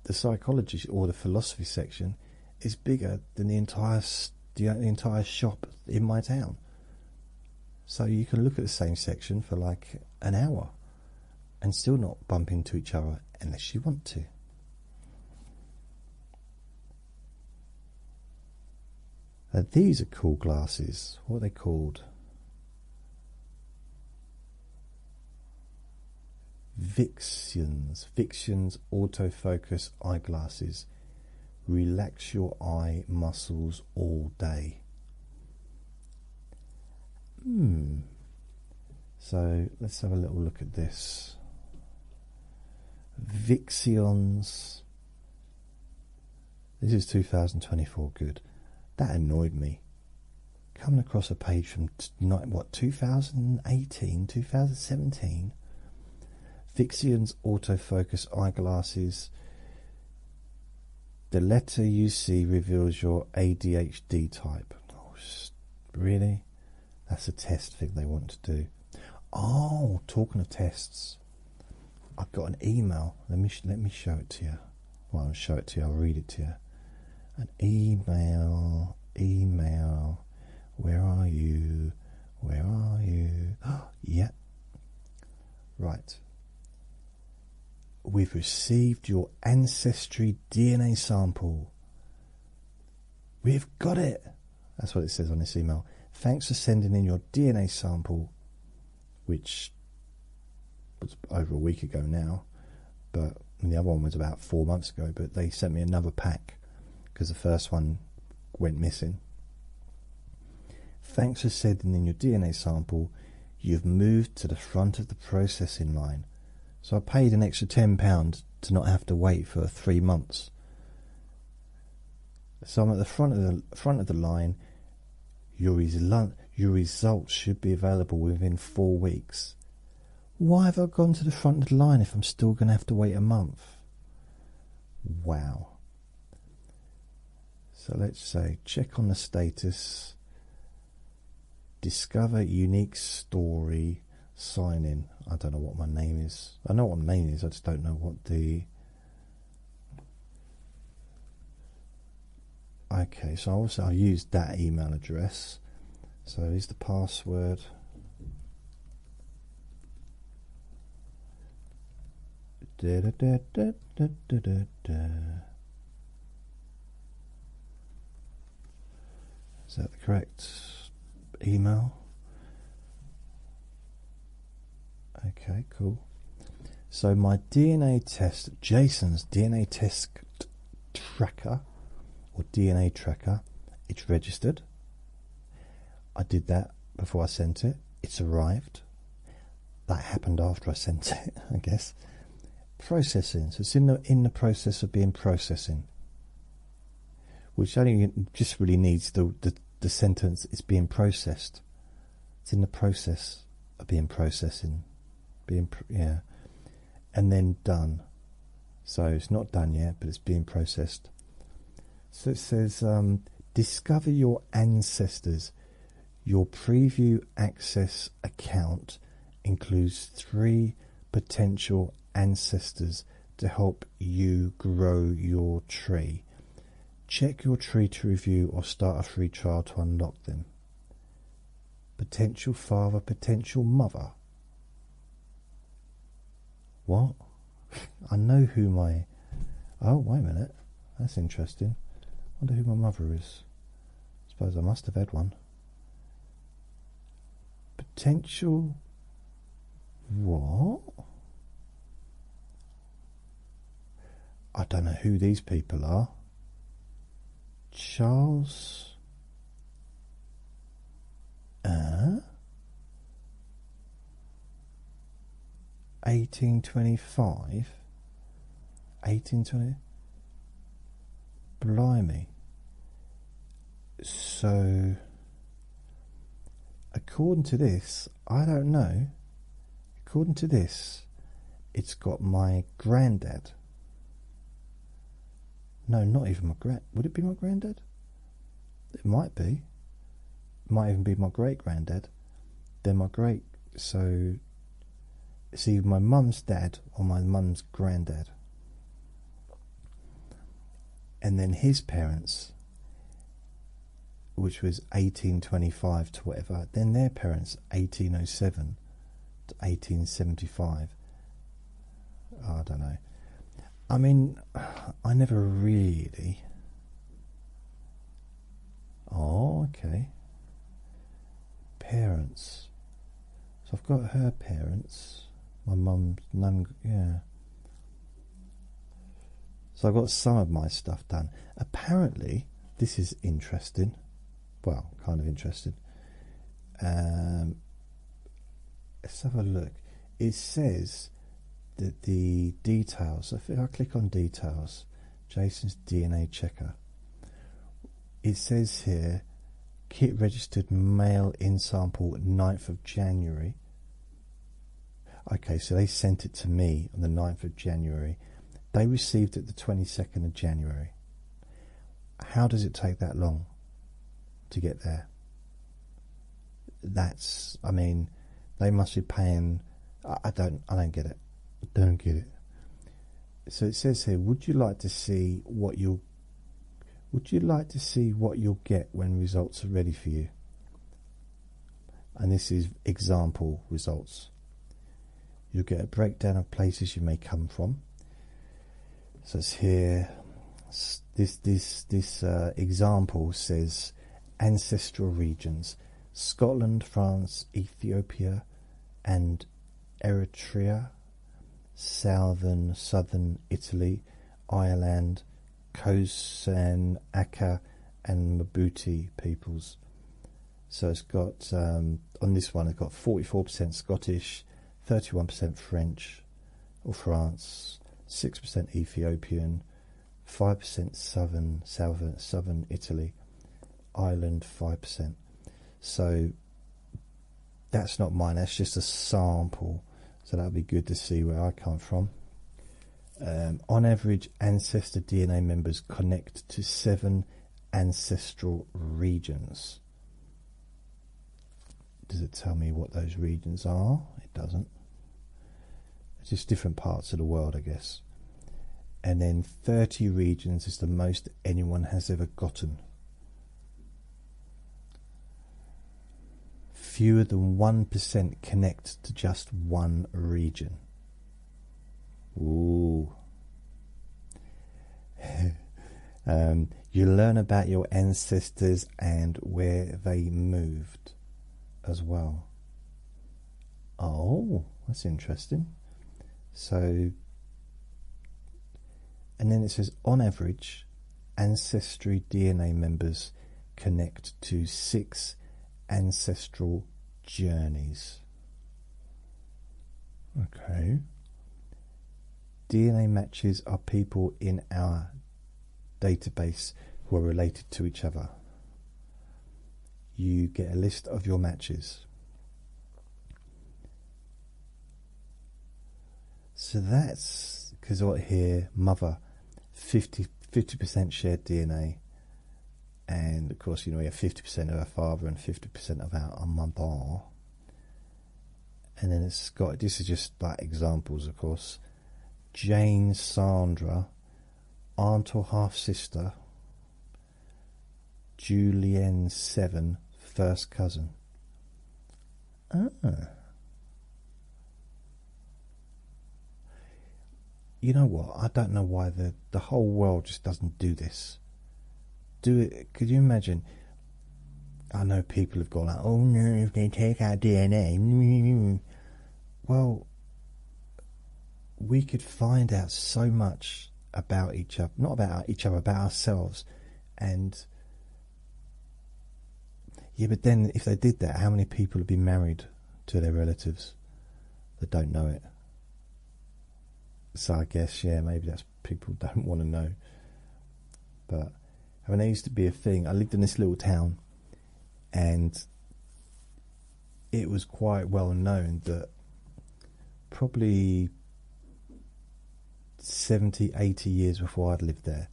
A: the psychology or the philosophy section is bigger than the entire shop in my town. So you can look at the same section for like an hour and still not bump into each other unless you want to. These are cool glasses. What are they called? Vixions autofocus eyeglasses. Relax your eye muscles all day. So let's have a little look at this. Vixions. This is 2024. Good. That annoyed me. Coming across a page from 2018, 2017. Vixions autofocus eyeglasses. The letter you see reveals your ADHD type. Oh, really? That's a test thing they want to do. Oh, talking of tests, I've got an email. Let me show it to you. Well, I'll show it to you. I'll read it to you. An email. Where are you? Yeah. Right. We've received your ancestry DNA sample. We've got it. That's what it says on this email. Thanks for sending in your DNA sample, which was over a week ago now, but the other one was about 4 months ago. But they sent me another pack because the first one went missing. Thanks for sending in your DNA sample. You've moved to the front of the processing line. So I paid an extra £10 to not have to wait for 3 months. So I'm at the front of the line. Your results should be available within 4 weeks. Why have I gone to the front of the line if I'm still going to have to wait a month? Wow. So let's say check on the status. Discover unique story. Sign in. I don't know what my name is. I know what my name is. I just don't know what the... Okay, so also I'll use that email address. So here's the password. Da, da, da, da, da, da, da, da. Is that the correct email? Okay, cool. So my DNA test, Jason's DNA test tracker, or DNA tracker, it's registered. I did that before I sent it. It's arrived. That happened after I sent it, I guess. Processing. So it's in the process of being processing. Which only just really needs the sentence, it's being processed. It's in the process of being processing. Yeah. And then done. So it's not done yet, but it's being processed. So it says, discover your ancestors. Your preview access account includes 3 potential ancestors to help you grow your tree. Check your tree to review or start a free trial to unlock them. Potential father, potential mother. What? I know who my... Oh, wait a minute. That's interesting. I wonder who my mother is. I suppose I must have had one. Potential... What? I don't know who these people are. Charles... 1825? 1820? Blimey. So, according to this, I don't know. According to this, it's got my granddad. No, not even my grand. Would it be my granddad? It might be. It might even be my great granddad. Then my great. So it's either my mum's dad or my mum's granddad. And then his parents, which was 1825 to whatever, then their parents 1807 to 1875. I don't know. I mean, I never really... Oh, okay. Parents. So I've got her parents. My mum's none, yeah. So I've got some of my stuff done. Apparently, this is interesting. Well, kind of interesting. Let's have a look. It says that the details, if I click on details, Jason's DNA checker, it says here, kit registered mail in sample 9th of January. Okay, so they sent it to me on the 9th of January. They received it the 22nd of January. How does it take that long to get there? That's, I mean, they must be paying. I don't get it. Don't get it. So it says here, would you like to see what you'll get when results are ready for you? And this is example results. You'll get a breakdown of places you may come from. So it's here. This example says ancestral regions: Scotland, France, Ethiopia, and Eritrea, southern Italy, Ireland, Khoisan, Aka, and Mabuti peoples. So it's got, on this one, it's got 44% Scottish, 31% French or France, 6% Ethiopian, 5% southern Italy, Ireland 5%. So that's not mine, that's just a sample. So that'll be good to see where I come from. On average, ancestor DNA members connect to 7 ancestral regions. Does it tell me what those regions are? It doesn't. It's just different parts of the world, I guess. And then 30 regions is the most anyone has ever gotten. Fewer than 1% connect to just one region. Ooh. You learn about your ancestors and where they moved as well. Oh, that's interesting. So, and then it says, on average, ancestry DNA members connect to 6 ancestral journeys. Okay. DNA matches are people in our database who are related to each other. You get a list of your matches. So that's because what here, mother, 50% shared DNA, and of course, you know, we have 50% of our father and 50% of our mother. And then it's got, this is just like examples, of course. Jane, Sandra, aunt or half sister. Julienne, 7, first cousin. You know what? I don't know why the whole world just doesn't do this. Do it? Could you imagine? I know people have gone like, oh no, if they take our DNA. Well, we could find out so much about each other, not about each other, about ourselves. And yeah, but then if they did that, how many people would be married to their relatives that don't know it? So I guess, yeah, maybe that's people don't want to know. But I mean, there used to be a thing. I lived in this little town, and it was quite well known that probably 70, 80 years before I'd lived there,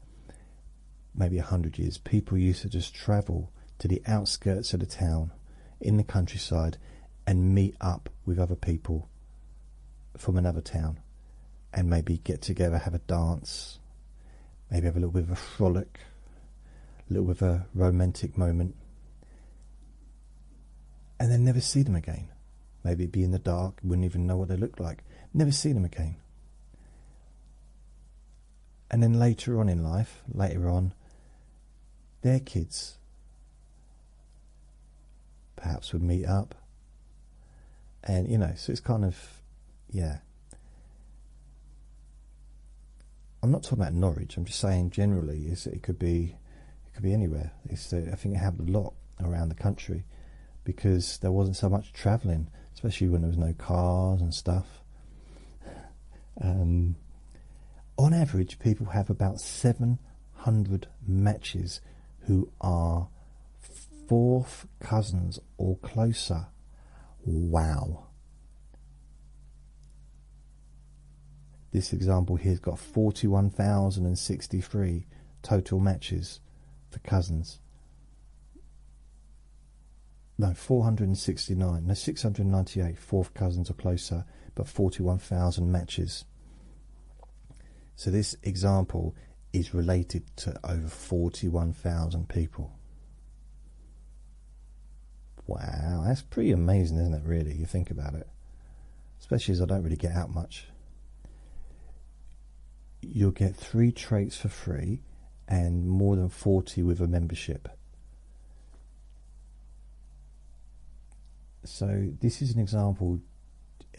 A: maybe 100 years, people used to just travel to the outskirts of the town in the countryside and meet up with other people from another town and maybe get together, have a dance, maybe have a little bit of a frolic, a little bit of a romantic moment, and then never see them again. Maybe it'd be in the dark, wouldn't even know what they looked like, never see them again. And then later on in life, their kids perhaps would meet up. And, you know, so it's kind of, yeah. I'm not talking about Norwich, I'm just saying generally it could be anywhere. I think it happened a lot around the country because there wasn't so much travelling, especially when there was no cars and stuff. On average, people have about 700 matches who are fourth cousins or closer. Wow. This example here's got 41,063 total matches for cousins. No, 469. No, 698 fourth cousins or closer, but 41,000 matches. So this example is related to over 41,000 people. Wow, that's pretty amazing, isn't it, really? You think about it. Especially as I don't really get out much. You'll get 3 traits for free and more than 40 with a membership. So this is an example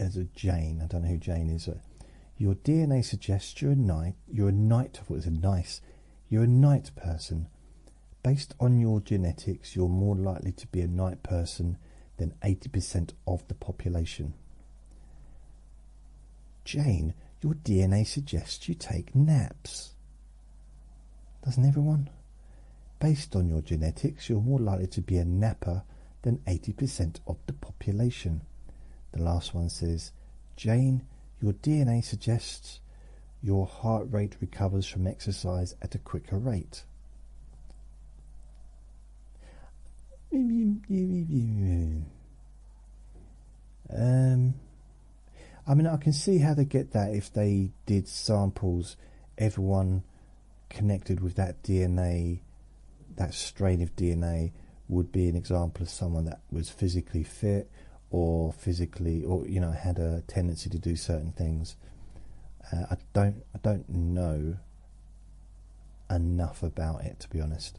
A: as a Jane. I don't know who Jane is. Your DNA suggests you're a night person, Based on your genetics, you're more likely to be a night person than 80% of the population. Jane, your DNA suggests you take naps. Doesn't everyone? Based on your genetics, you're more likely to be a napper than 80% of the population. The last one says, Jane, your DNA suggests your heart rate recovers from exercise at a quicker rate. I mean, I can see how they get that if they did samples, everyone connected with that DNA, that strain of DNA would be an example of someone that was physically fit or had a tendency to do certain things. I don't know enough about it, to be honest.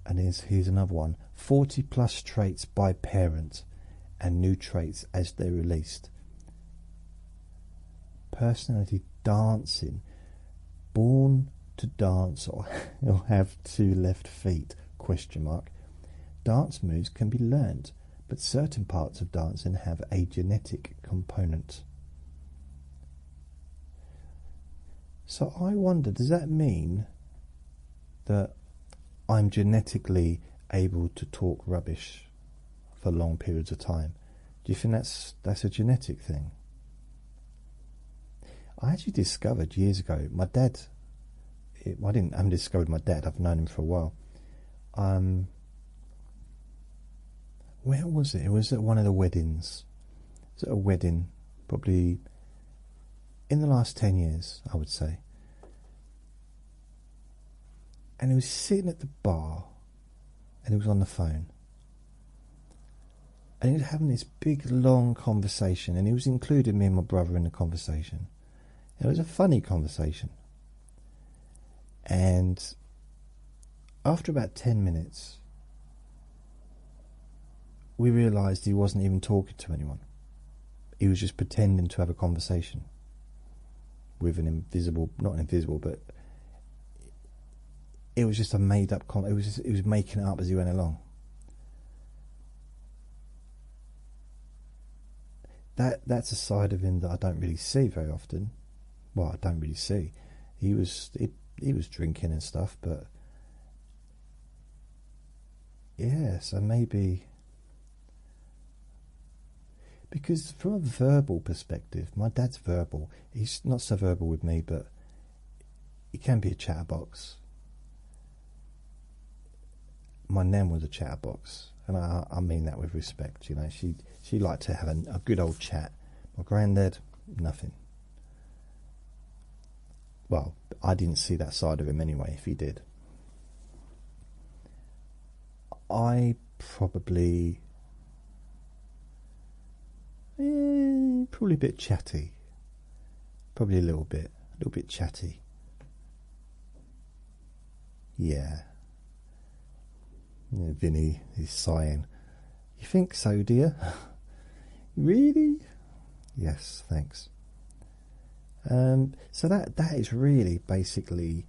A: And here's another one: 40 plus traits by parent and new traits as they're released. Personality: dancing, born to dance or have 2 left feet, ? Dance moves can be learnt, but certain parts of dancing have a genetic component. So I wonder, does that mean that I'm genetically able to talk rubbish for long periods of time? Do you think that's a genetic thing? I actually discovered years ago, my dad, I haven't discovered my dad, I've known him for a while. Where was it? It was at one of the weddings. It was at a wedding, probably in the last 10 years, I would say. And he was sitting at the bar and he was on the phone. And he was having this big, long conversation, and he was including me and my brother in the conversation. It was a funny conversation. And after about 10 minutes, we realised he wasn't even talking to anyone. He was just pretending to have a conversation with an invisible, not invisible, but it was just a made-up it was making it up as he went along. That's a side of him that I don't really see very often. Well, I don't really see. He was drinking and stuff, but yeah, so maybe, because from a verbal perspective, my dad's verbal. He's not so verbal with me, but he can be a chatterbox. My nan was a chatterbox, and I mean that with respect. You know, she liked to have a good old chat. My granddad, nothing. Well, I didn't see that side of him anyway, if he did. I probably a bit chatty. Probably a little bit chatty. Yeah. Vinny is sighing. You think so, dear? Really? Yes, thanks. So that is really basically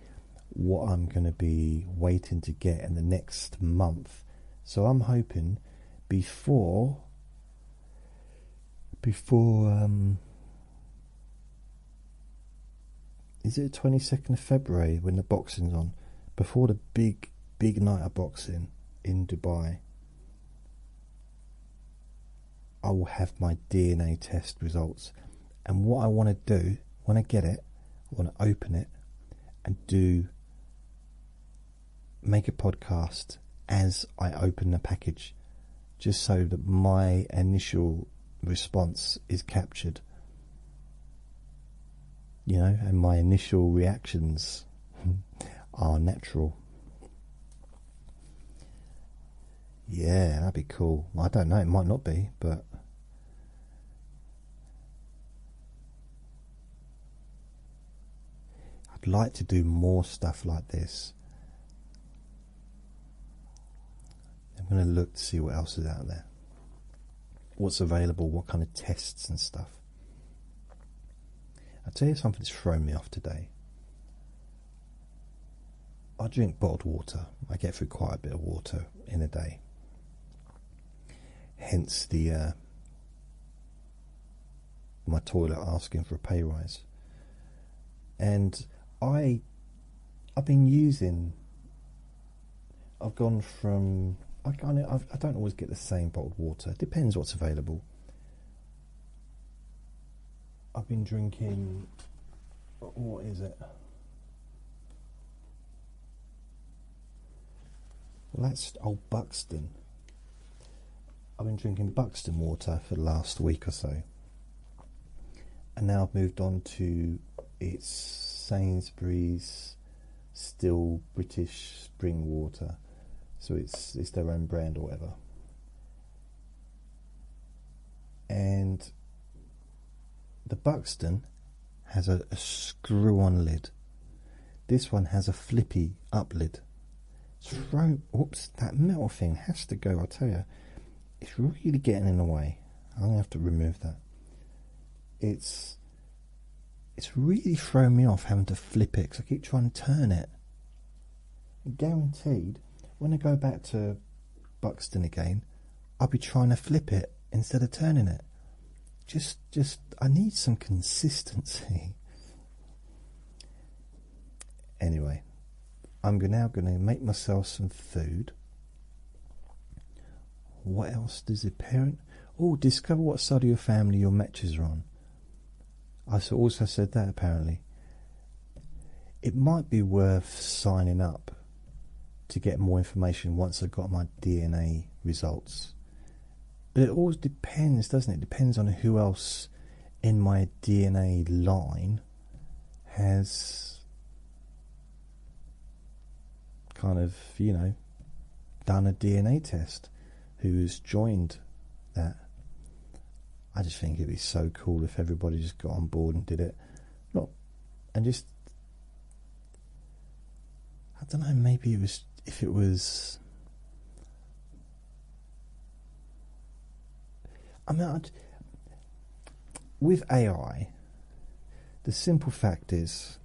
A: what I'm going to be waiting to get in the next month. So I'm hoping before is it the 22nd of February when the boxing's on? Before the big night of boxing in Dubai, I will have my DNA test results. And what I want to do, when I get it, I want to open it and make a podcast as I open the package, just so that my initial response is captured, you know, and my initial reactions are natural. Yeah, that'd be cool. I don't know, it might not be, but I'd like to do more stuff like this. I'm going to look to see what else is out there, what's available, what kind of tests and stuff. I'll tell you something that's thrown me off today. I drink bottled water. I get through quite a bit of water in a day. Hence the my toilet asking for a pay rise. And I've been using. I've gone from. I don't always get the same bottled water. It depends what's available. I've been drinking. What is it? Well, that's old Buxton. I've been drinking Buxton water for the last week or so. And now I've moved on to it's Sainsbury's still British spring water. So it's their own brand or whatever. And the Buxton has a screw-on lid. This one has a flippy up lid. Oops, that metal thing has to go, I tell you. It's really getting in the way. I'm going to have to remove that. It's really throwing me off having to flip it because I keep trying to turn it. Guaranteed, when I go back to Buxton again, I'll be trying to flip it instead of turning it. Just I need some consistency. Anyway, I'm now going to make myself some food. What else does a parent? Oh, discover what side of your family your matches are on. I also said that apparently. It might be worth signing up to get more information once I've got my DNA results. But it always depends, doesn't it? It depends on who else in my DNA line has kind of, done a DNA test, who's joined that. I just think it'd be so cool if everybody just got on board and did it. I don't know, maybe if it was. I mean, with AI, the simple fact is,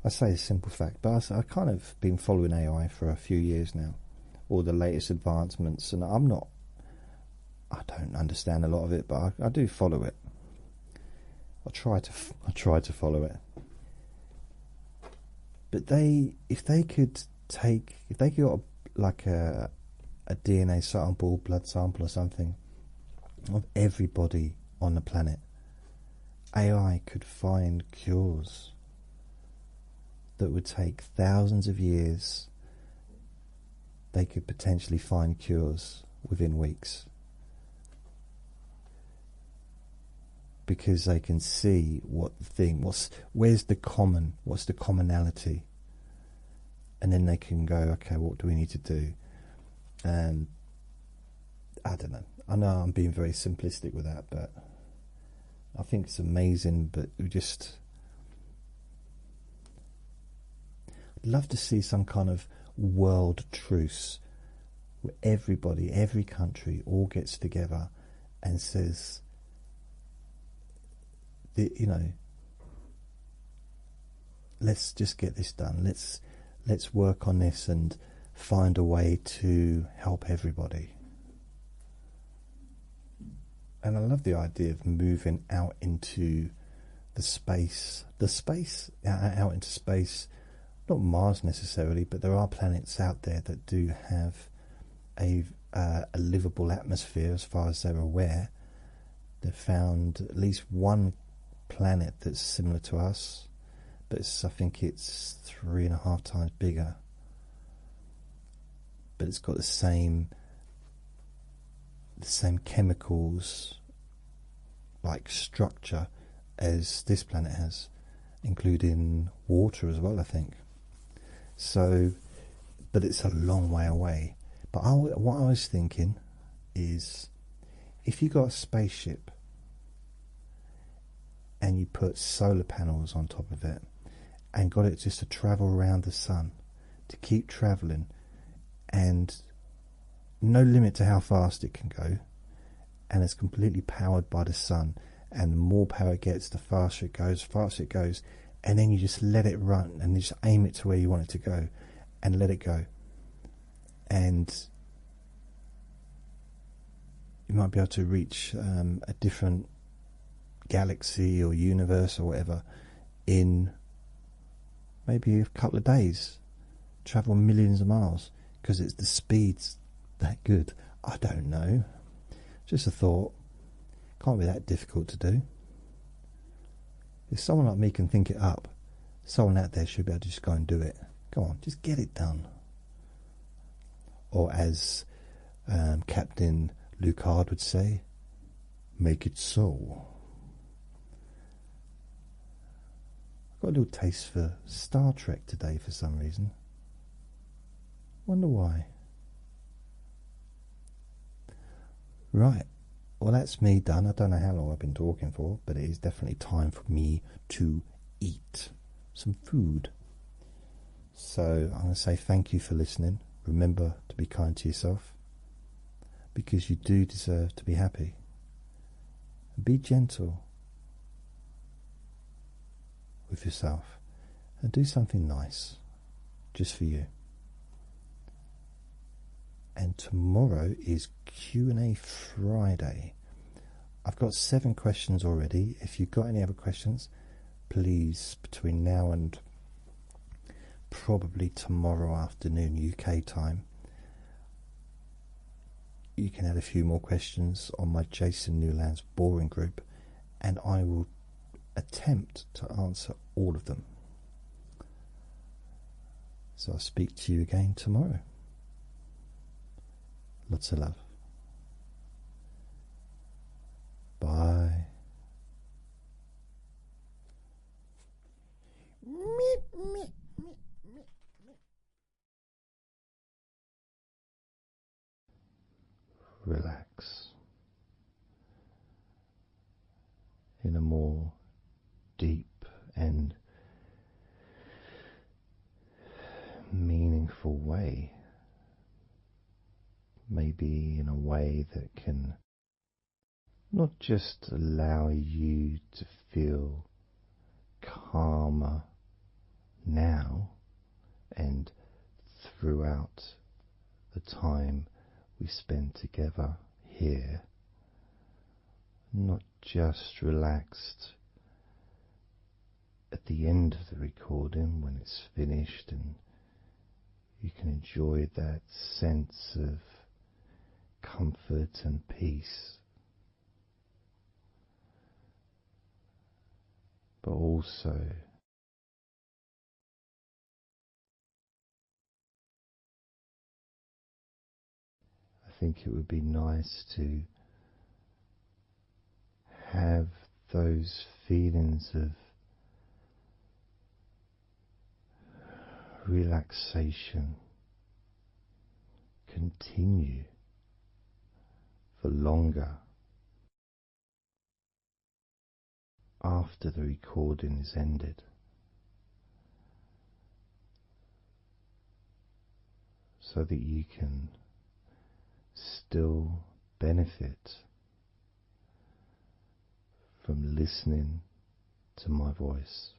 A: I say a simple fact, but I've kind of been following AI for a few years now, all the latest advancements, and I don't understand a lot of it, but I do follow it. I try to follow it. But if they got like a DNA sample, blood sample or something of everybody on the planet, AI could find cures that would take thousands of years. They could potentially find cures within weeks, because they can see where's the commonality, and then they can go, okay, what do we need to do? And I don't know. I know I'm being very simplistic with that, but I think it's amazing. But I'd love to see some kind of world truce where everybody, every country, all gets together and says, let's just get this done. Let's work on this and find a way to help everybody. And I love the idea of moving out into out into space. Not Mars necessarily, but there are planets out there that do have a livable atmosphere as far as they're aware. They've found at least one planet that's similar to us, but I think it's 3.5 times bigger. But it's got the same chemicals, like structure, as this planet has, including water as well, I think. So, but it's a long way away. But what I was thinking is, if you got a spaceship and you put solar panels on top of it and got it just to travel around the sun, to keep travelling, and no limit to how fast it can go, and it's completely powered by the sun, and the more power it gets, the faster it goes, and then you just let it run and you just aim it to where you want it to go, and let it go. And you might be able to reach a different galaxy or universe or whatever in maybe a couple of days. Travel millions of miles because it's the speed's that good. I don't know. Just a thought. Can't be that difficult to do. If someone like me can think it up, someone out there should be able to just go and do it. Go on, just get it done. Or as Captain Lucard would say, make it so. I've got a little taste for Star Trek today for some reason. Wonder why. Right, well that's me done. I don't know how long I've been talking for, but it is definitely time for me to eat some food. So I'm going to say thank you for listening. Remember to be kind to yourself, because you do deserve to be happy. And be gentle with yourself and do something nice just for you. And tomorrow is Q&A Friday. I've got 7 questions already. If you've got any other questions, please, between now and probably tomorrow afternoon UK time, you can add a few more questions on my Jason Newland's boring group, and I will attempt to answer all of them. So I'll speak to you again tomorrow. Lots of love. Bye. Relax in a more deep and meaningful way. Maybe in a way that can not just allow you to feel calmer now and throughout the time we spend together here, not just relaxed at the end of the recording when it's finished and you can enjoy that sense of comfort and peace, but also I think it would be nice to have those feelings of relaxation continue for longer after the recording is ended, so that you can still benefit from listening to my voice,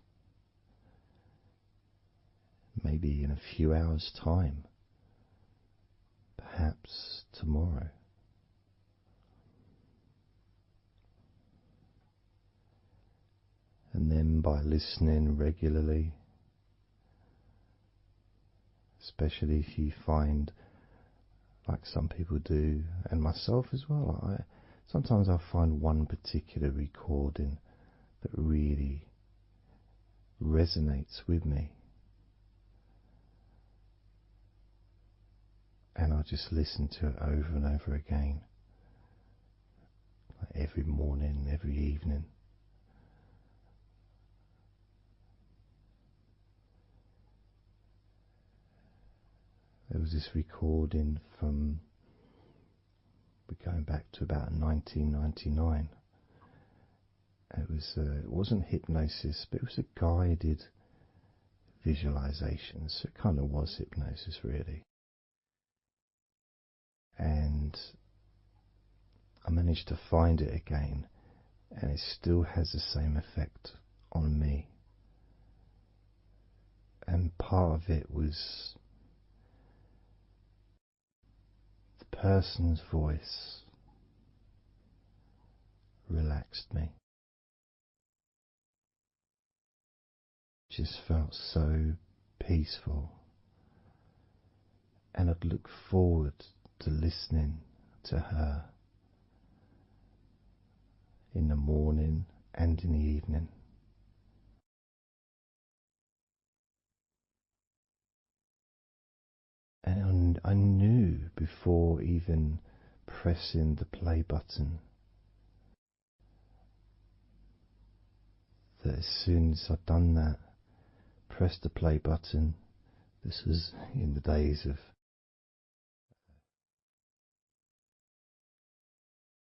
A: maybe in a few hours' time, perhaps tomorrow. And then by listening regularly, especially if you find, like some people do, and myself as well, sometimes I find one particular recording that really resonates with me, and I just listen to it over and over again, like every morning, every evening. There was this recording from, we're going back to about 1999. It wasn't hypnosis, but it was a guided visualization, so it kind of was hypnosis really. And I managed to find it again, and it still has the same effect on me. And part of it was person's voice relaxed me. Just felt so peaceful, and I'd look forward to listening to her in the morning and in the evening. And I knew before even pressing the play button that as soon as I'd done that, pressed the play button, this was in the days of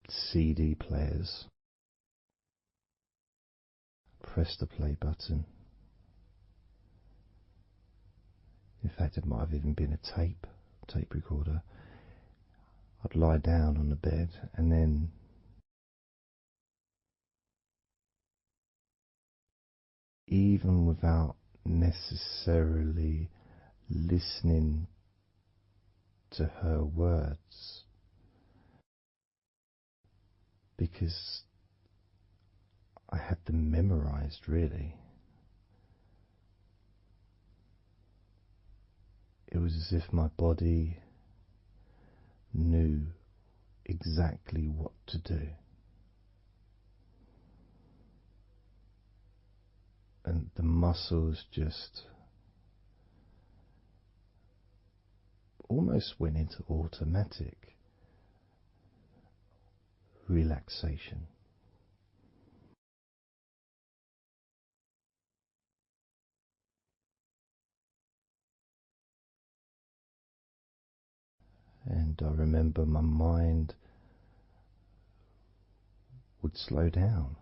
A: CD players, pressed the play button. In fact, it might have even been a tape recorder. I'd lie down on the bed, and then even without necessarily listening to her words, because I had them memorized, really. It was as if my body knew exactly what to do. And the muscles just almost went into automatic relaxation. And I remember my mind would slow down.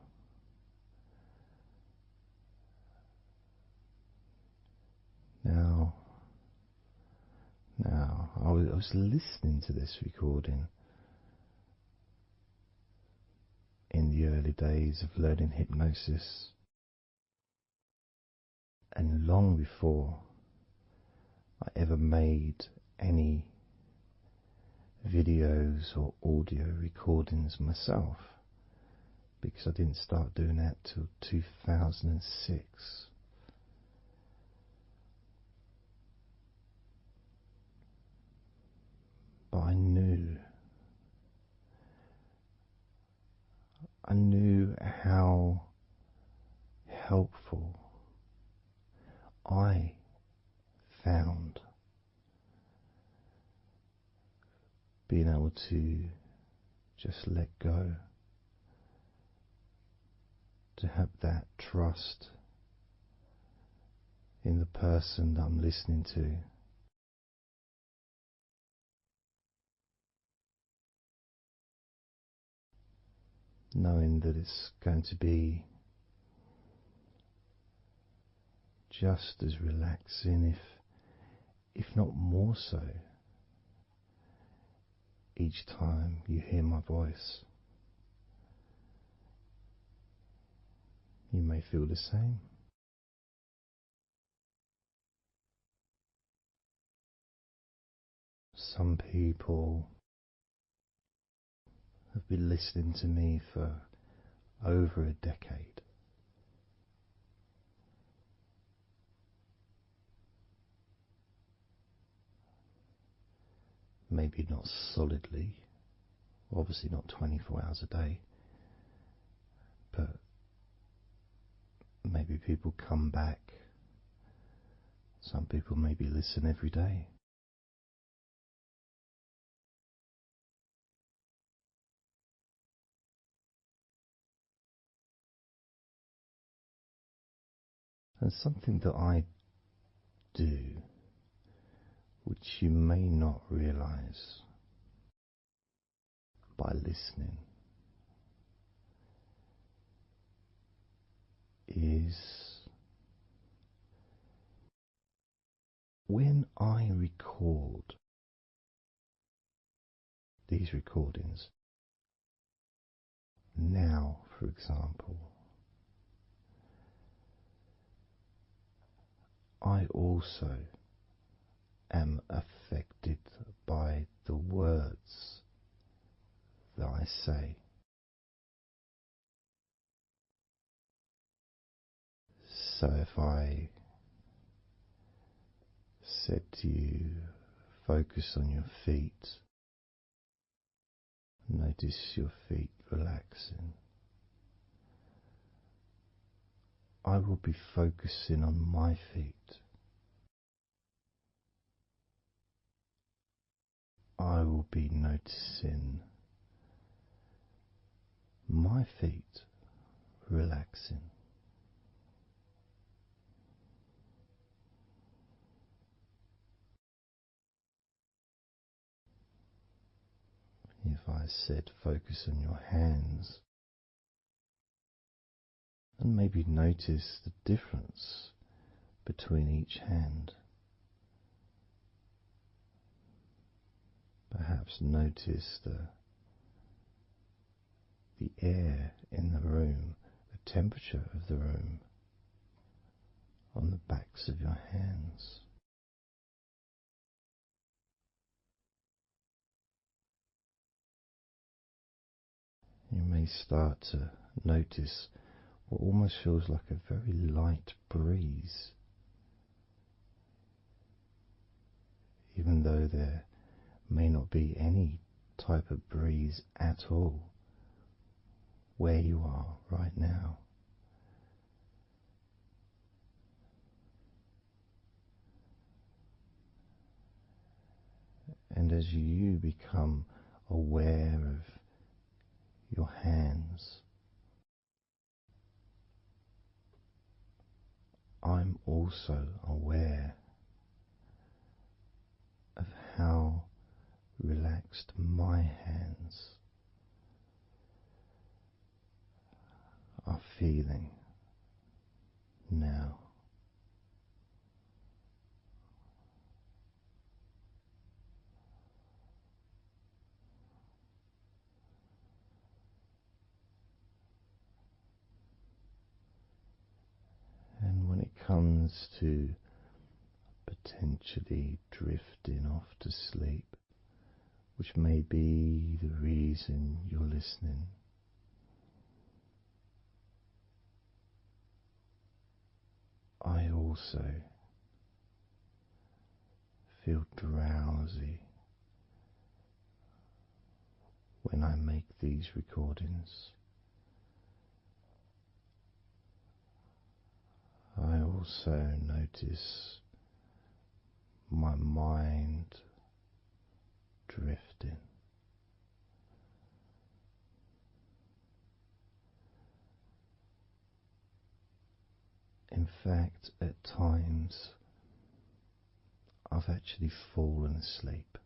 A: Now, I was listening to this recording in the early days of learning hypnosis, and long before I ever made any videos or audio recordings myself, because I didn't start doing that till 2006. But I knew how helpful I found being able to just let go, to have that trust in the person that I'm listening to. Knowing that it's going to be just as relaxing, if not more so, each time you hear my voice. You may feel the same. Some people have been listening to me for over a decade. Maybe not solidly, obviously not 24 hours a day, but maybe people come back. Some people maybe listen every day. And something that I do, which you may not realize by listening, is when I record these recordings, now for example, I also am affected by the words that I say. So if I said to you, focus on your feet, notice your feet relaxing, I will be focusing on my feet. I will be noticing my feet relaxing. If I said focus on your hands, and maybe notice the difference between each hand. Perhaps notice the air in the room, the temperature of the room on the backs of your hands. You may start to notice what almost feels like a very light breeze, even though there may not be any type of breeze at all where you are right now. And as you become aware of your hands, I'm also aware of how relaxed my hands are feeling now. And when it comes to potentially drifting off to sleep, which may be the reason you're listening, I also feel drowsy when I make these recordings. I also notice my mind drifting. In fact, at times I've actually fallen asleep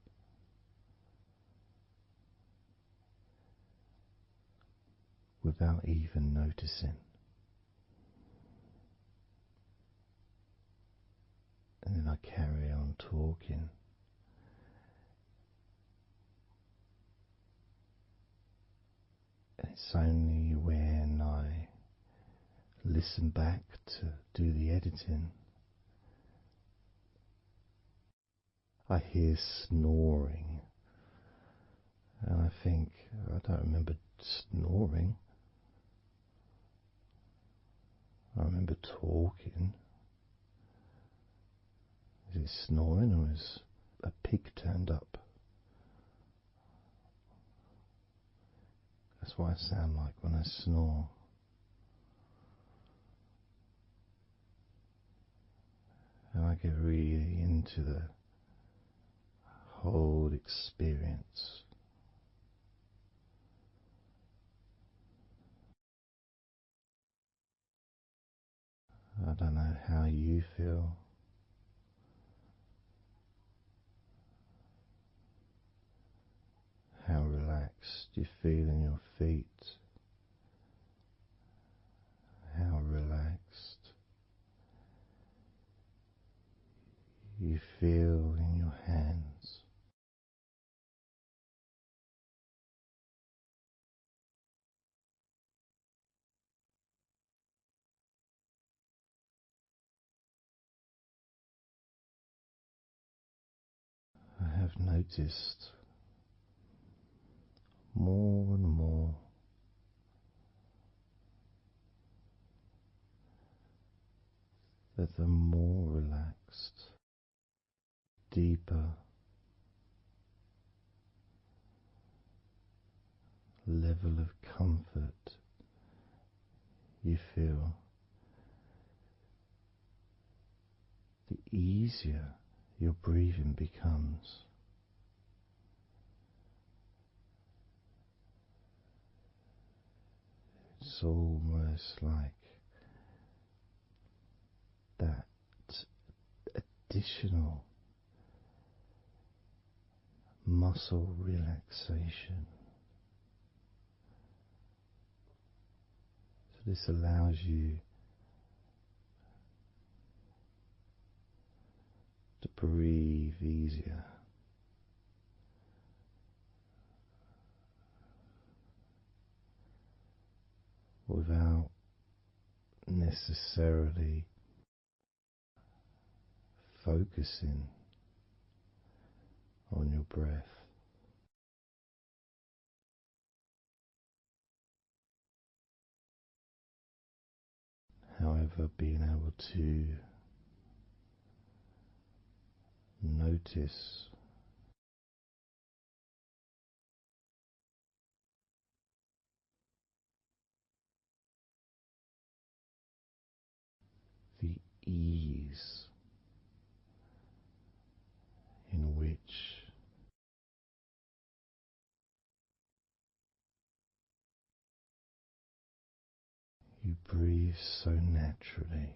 A: without even noticing. And then I carry on talking. And it's only when I listen back to do the editing, I hear snoring. And I think, I don't remember snoring. I remember talking. Is it snoring or is a pig turned up? That's what I sound like when I snore. And I get really into the whole experience. I don't know how you feel. How relaxed you feel in your feet. How relaxed you feel in your hands. I have noticed more and more, that the more relaxed, deeper level of comfort you feel, the easier your breathing becomes. It's almost like that additional muscle relaxation. So this allows you to breathe easier, without necessarily focusing on your breath. However, being able to notice the ease in which you breathe so naturally.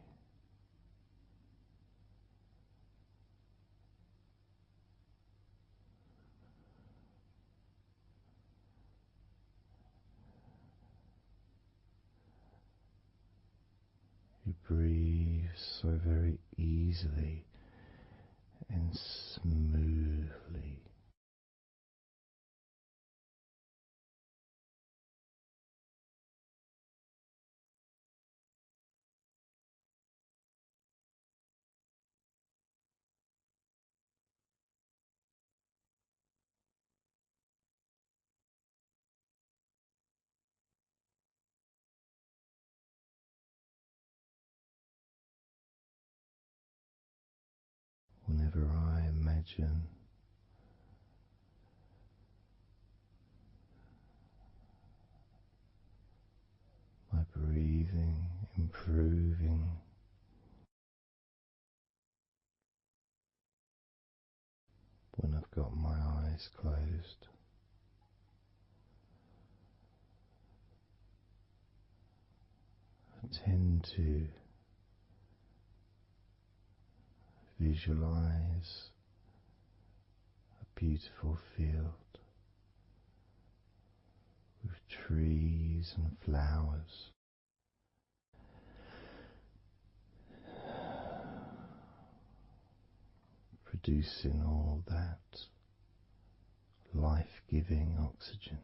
A: You breathe so very easily and smoothly. Whenever I imagine my breathing improving, when I've got my eyes closed, I tend to visualize a beautiful field with trees and flowers, producing all that life-giving oxygen.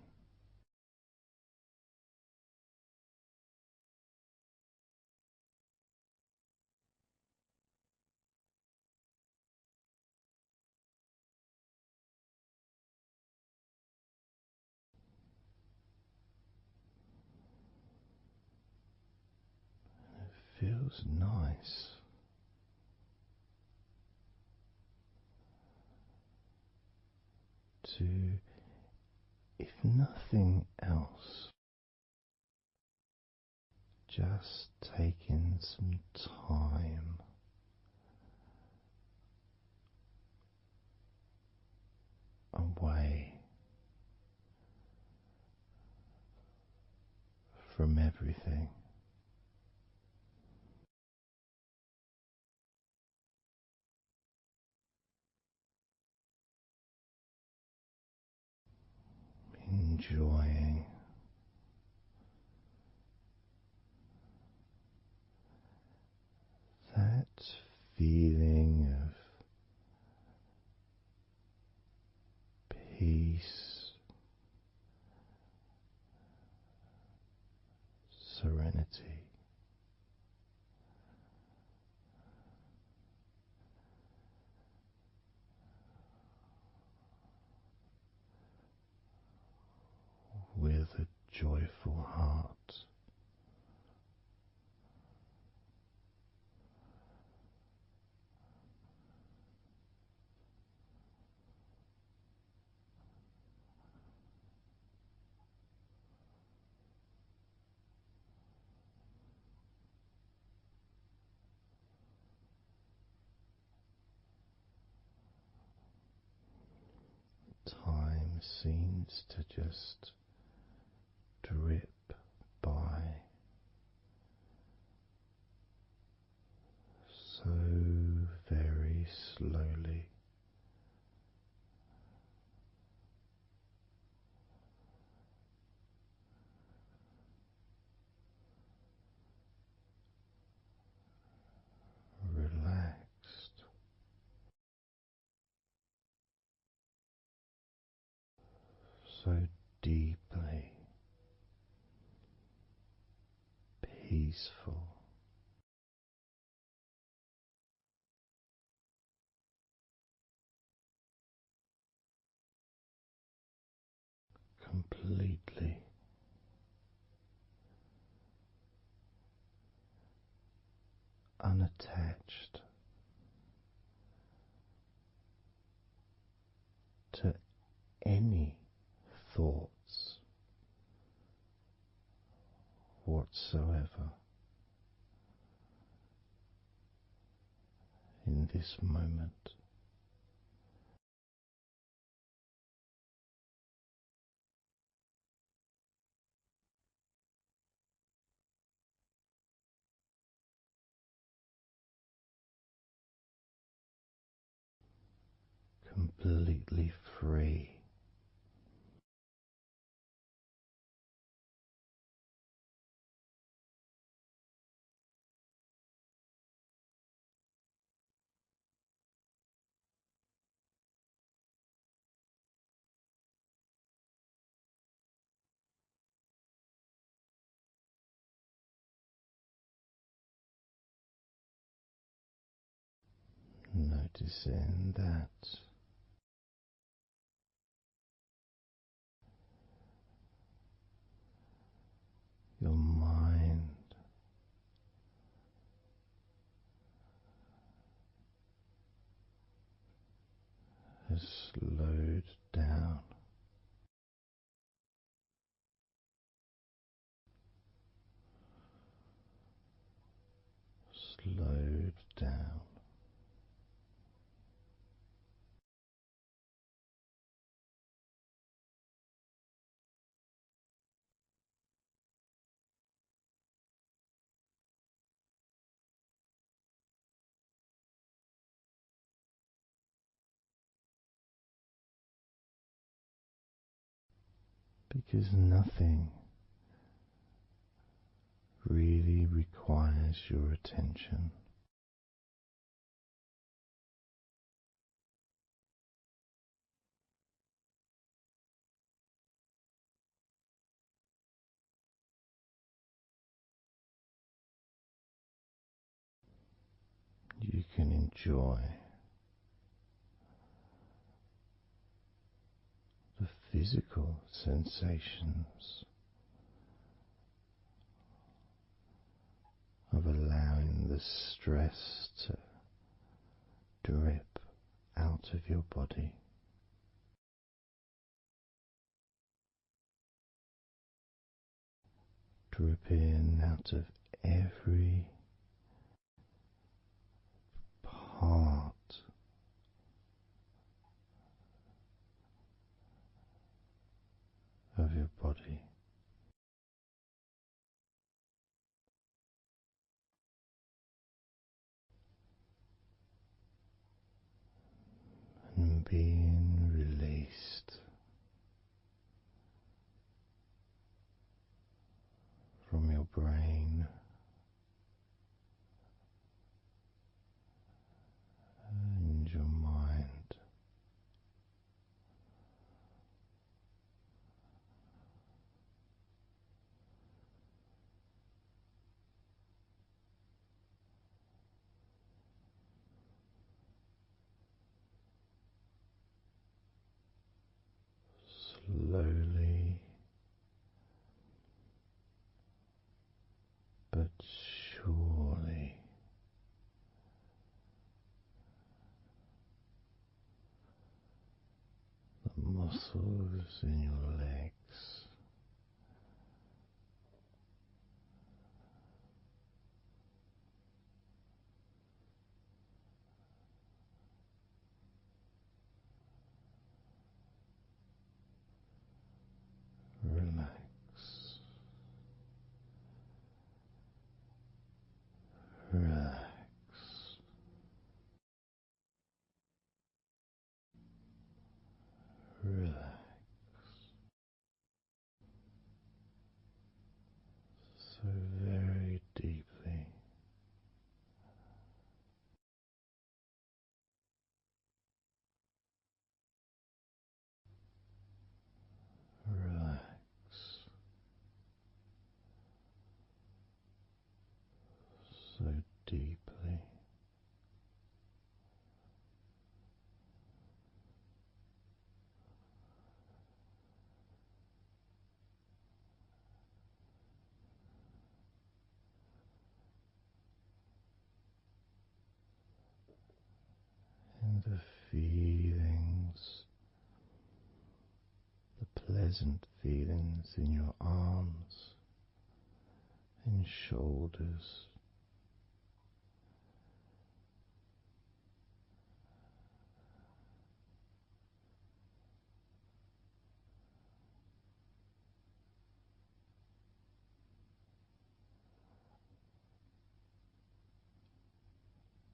A: It feels nice to, if nothing else, just taking some time away from everything. Enjoying that feeling of peace, serenity, joyful heart. Time seems to just drip by so very slowly. Relaxed, so deeply peaceful, completely unattached to any thoughts whatsoever in this moment. Completely free. Noticing that your mind has slowed down, slowed down, because nothing really requires your attention. You can enjoy the physical sensations of allowing the stress to drip out of your body, dripping out of every part of your body. And being released from your brain and your mind, slowly muscles in your legs. Relax, relax, relax, so very deeply. Relax so deeply. And the feelings, the pleasant feelings in your arms and shoulders,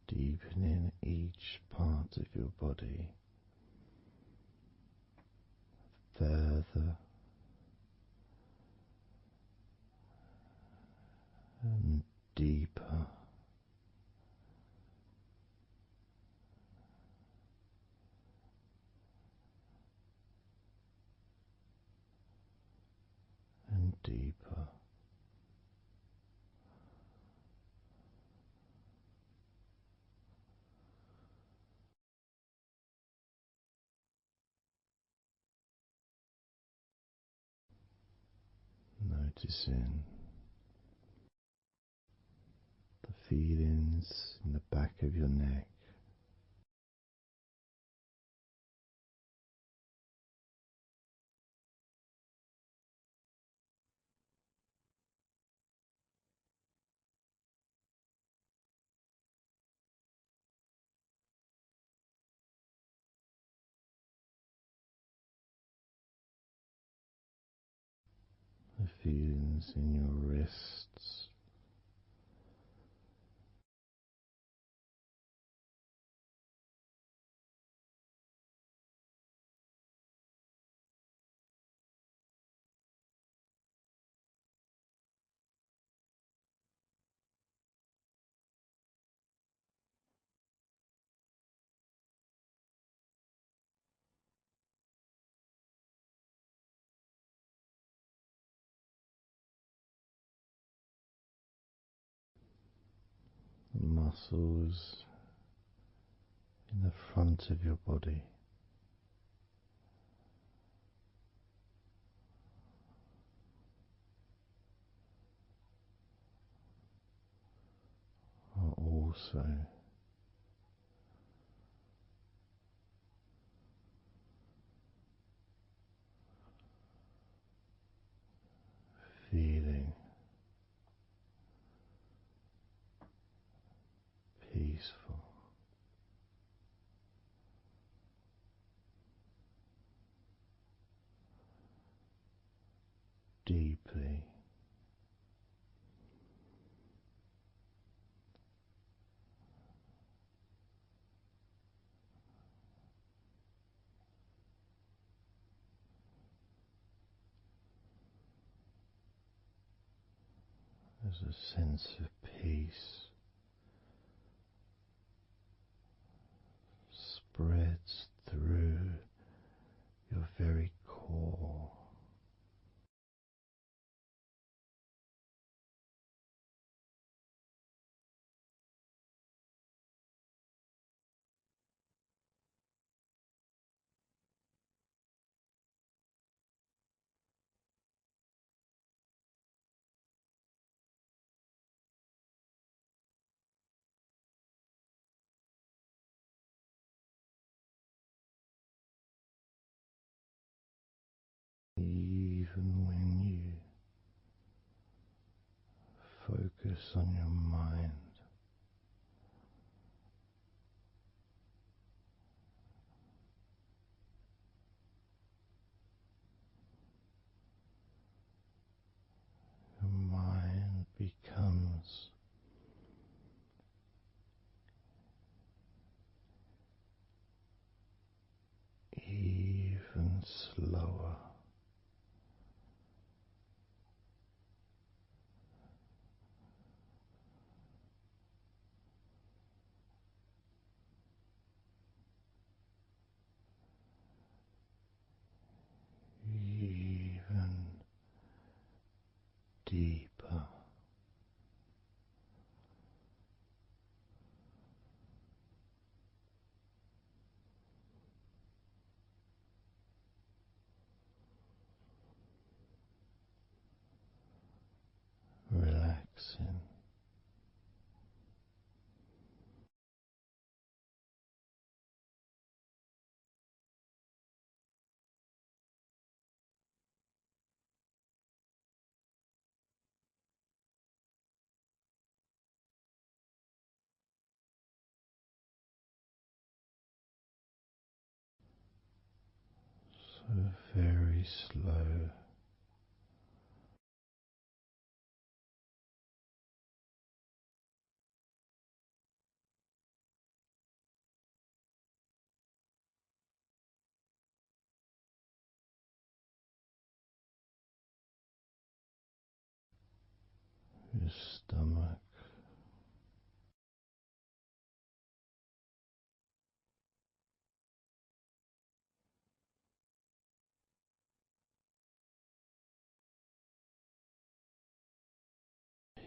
A: deepening each part of your body further and deeper and deeper. Noticing the feelings in the back of your neck, the feelings in your wrists, the muscles in the front of your body are also feeling peaceful, deeply as a sense of peace spreads through your very core. Even when you focus on your mind, your mind becomes even slower. Even deeper. Relaxing. So very slow. Your stomach.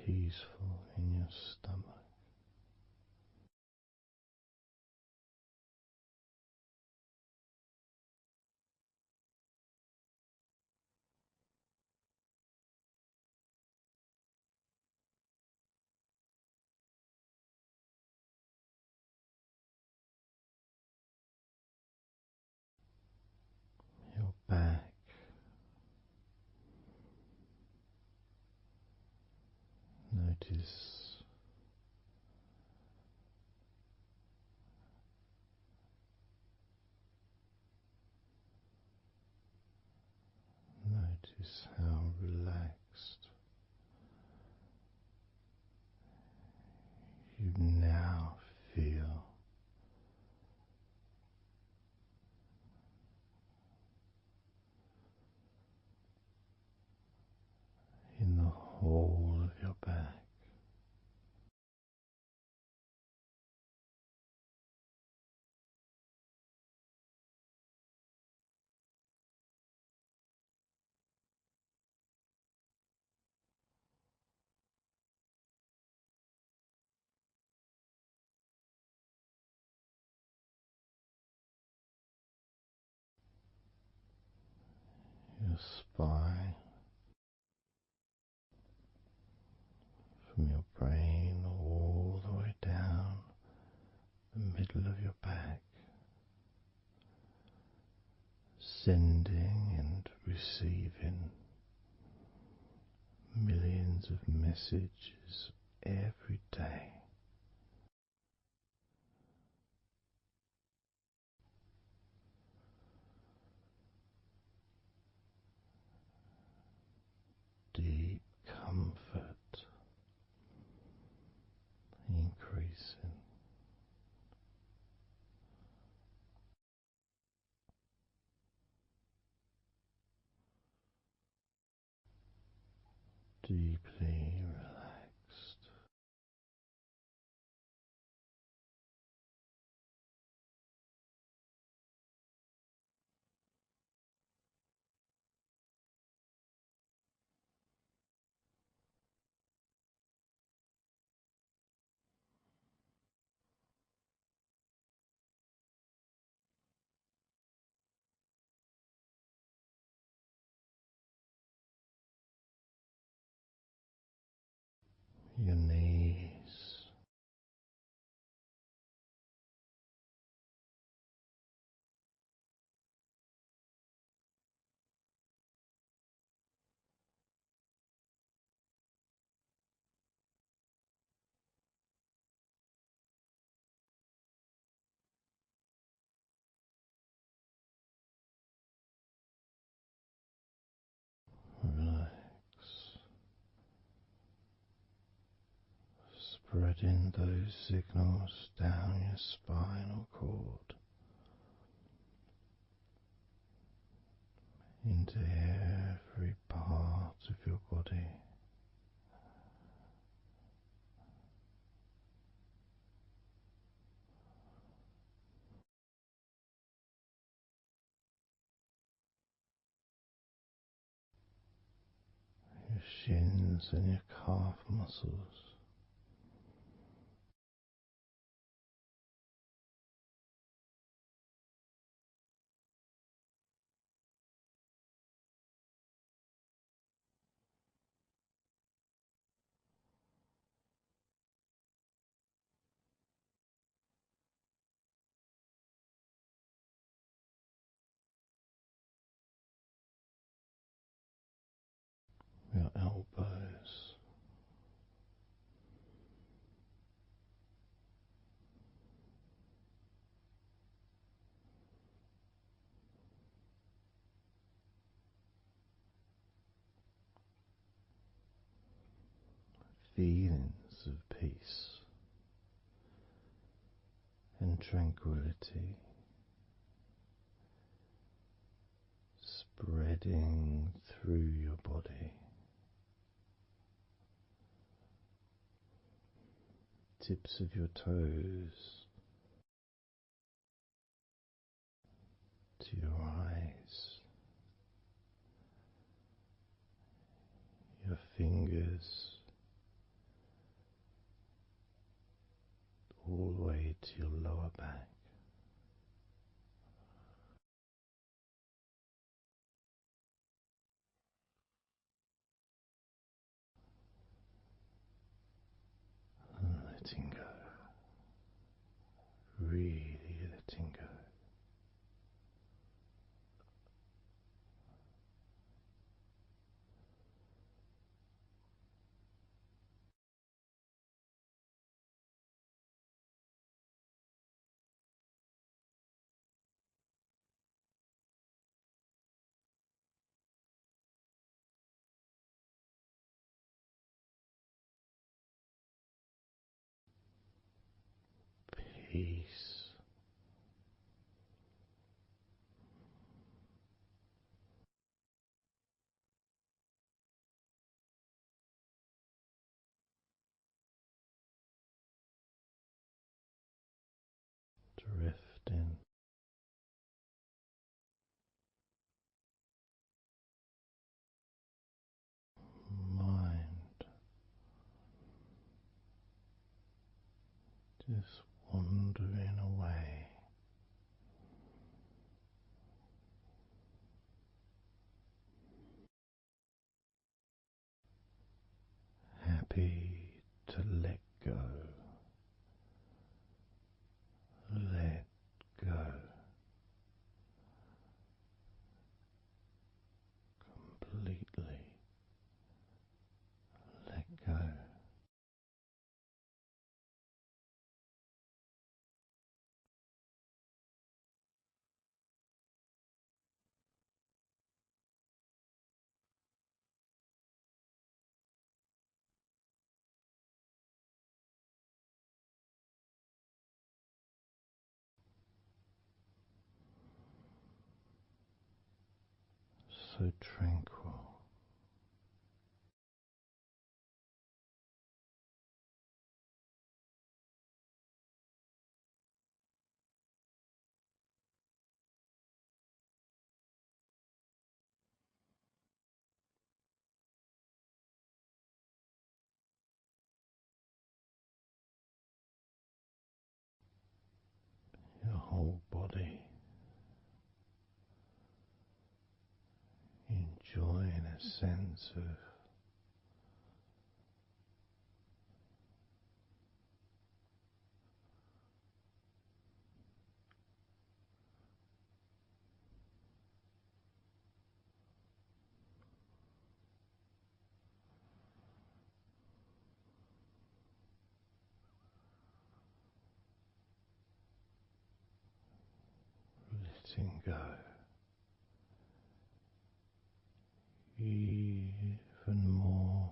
A: Peaceful in your stomach. Your back. Notice Notice how relaxed you now feel in the whole of your back. Your spine, from your brain all the way down the middle of your back, sending and receiving millions of messages every day. Deep comfort increasing. Deeply relaxed. spreading those signals down your spinal cord into every part of your body. Your shins and your calf muscles, your elbows, feelings of peace and tranquility spreading through your body, tips of your toes to your eyes, your fingers all the way to your lower back. And letting go, really letting go. Peace. Drifting, mind just wandering away, happy to let go, let go, completely let go. So tranquil, your whole body enjoying a sense of letting go, even more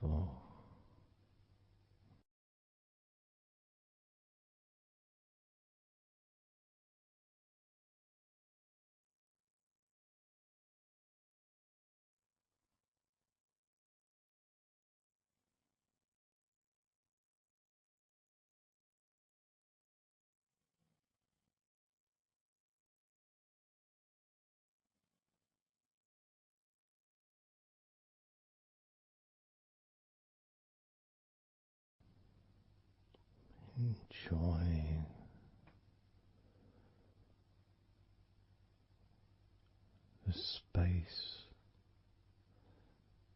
A: peaceful. Enjoying the space,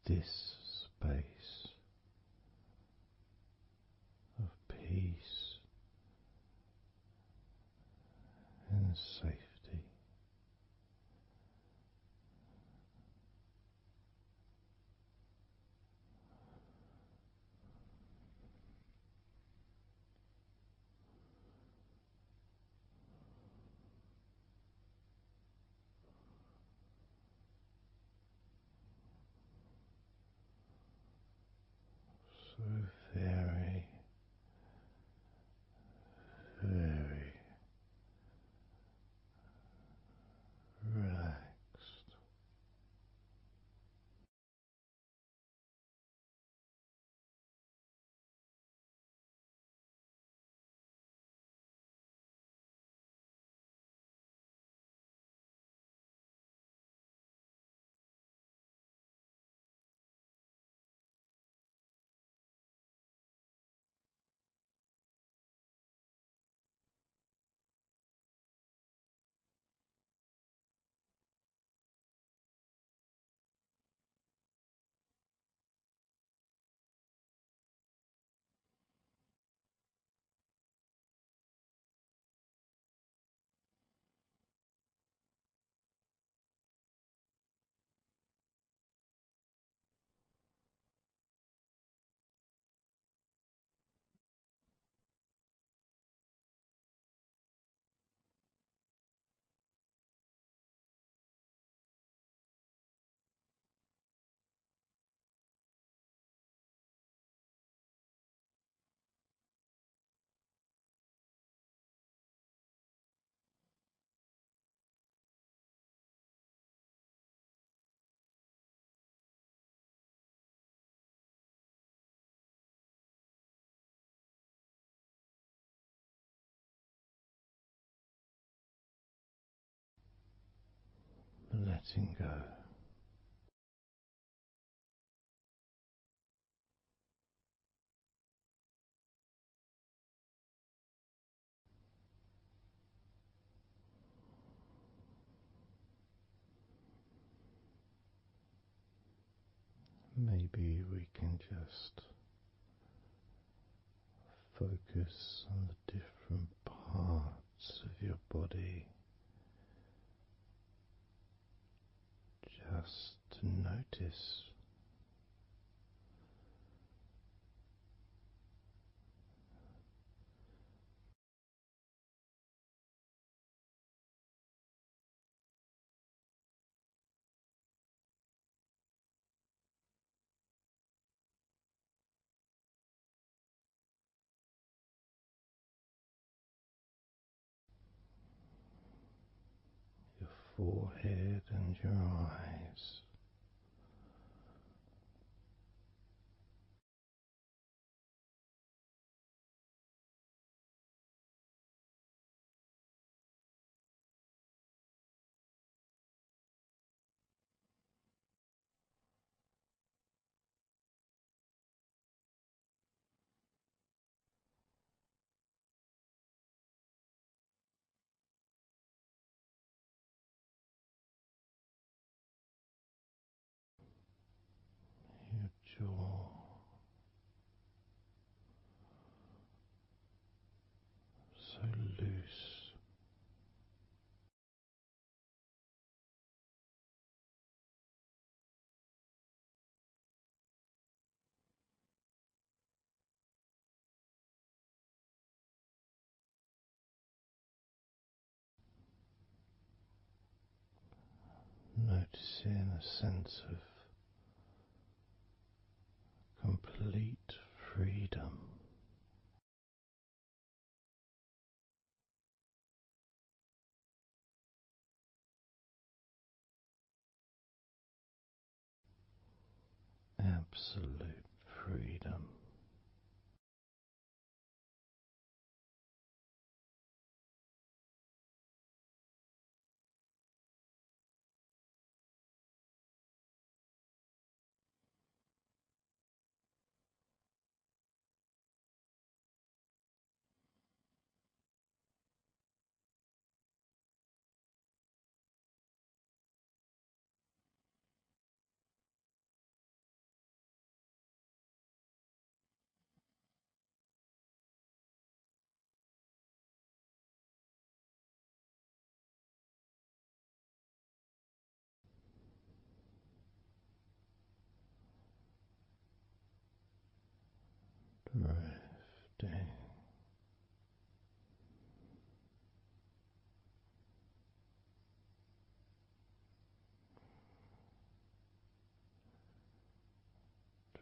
A: this space of peace and safety. So very, very relaxed. Letting go. Maybe we can just focus on the different parts of your body, just to notice your forehead and your eyes. Your jaw, so loose. Noticing a sense of complete freedom. Absolute freedom. Drifting,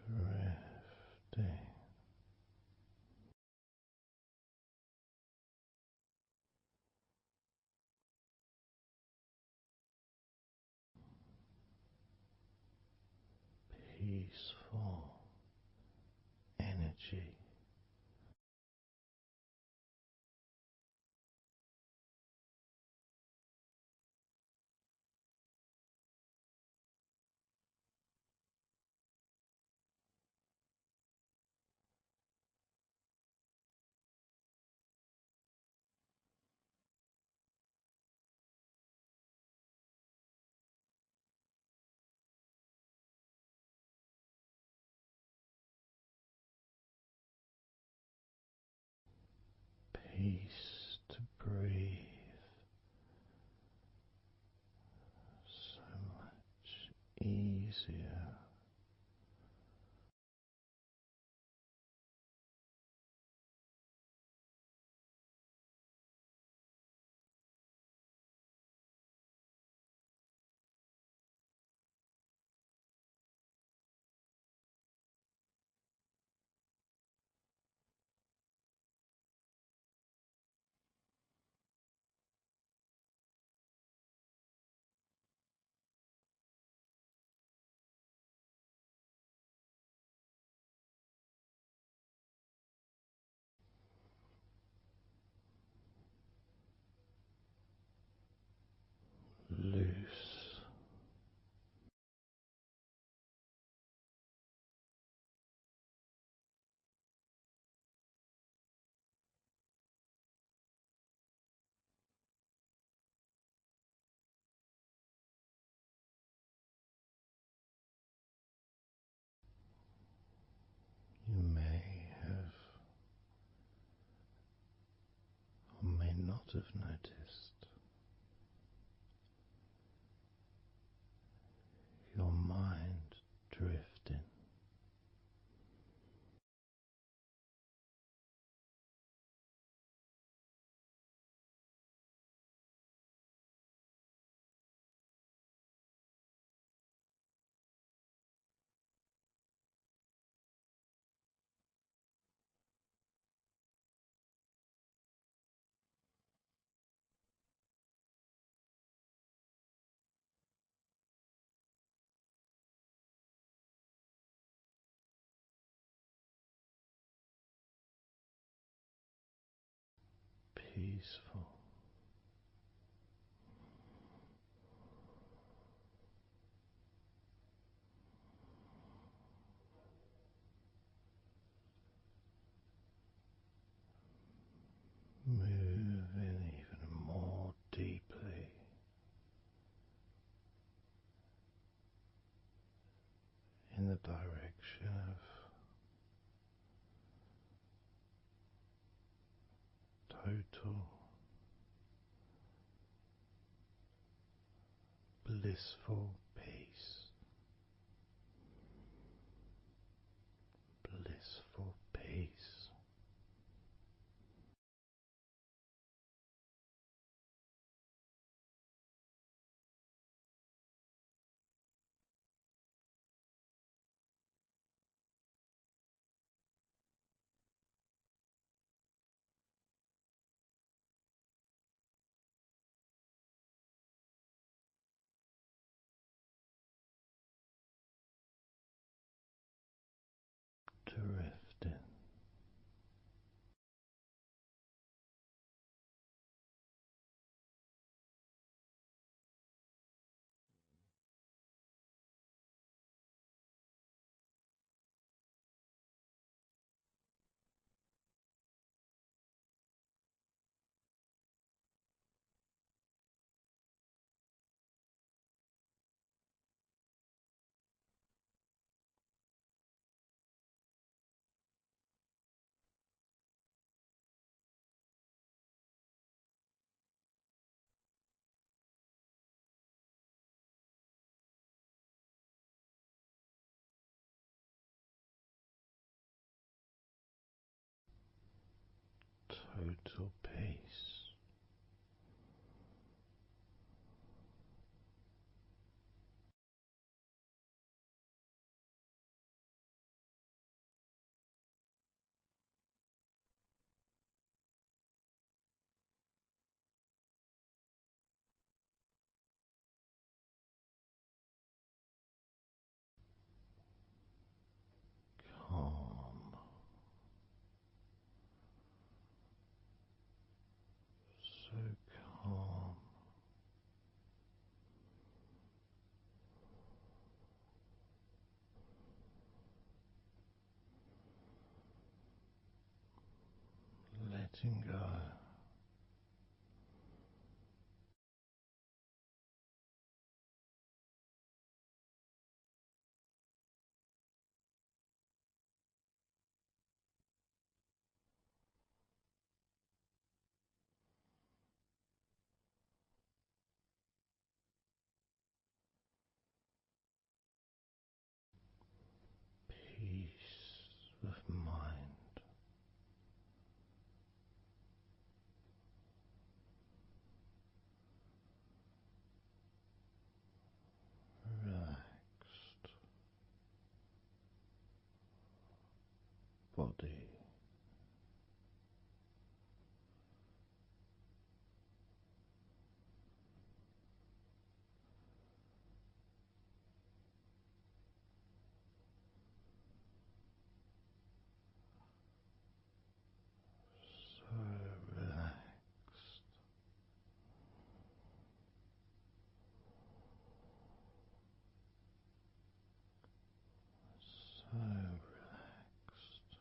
A: drifting, peaceful energy. Peace to breathe so much easier. Loose. You may have or may not have noticed your mind drifting. Peaceful. Moving even more deeply in the direction of total blissful peace. Blissful peace.
B: total peace. Calm, so calm, letting go. Peace of mind, relaxed body, so relaxed, so relaxed.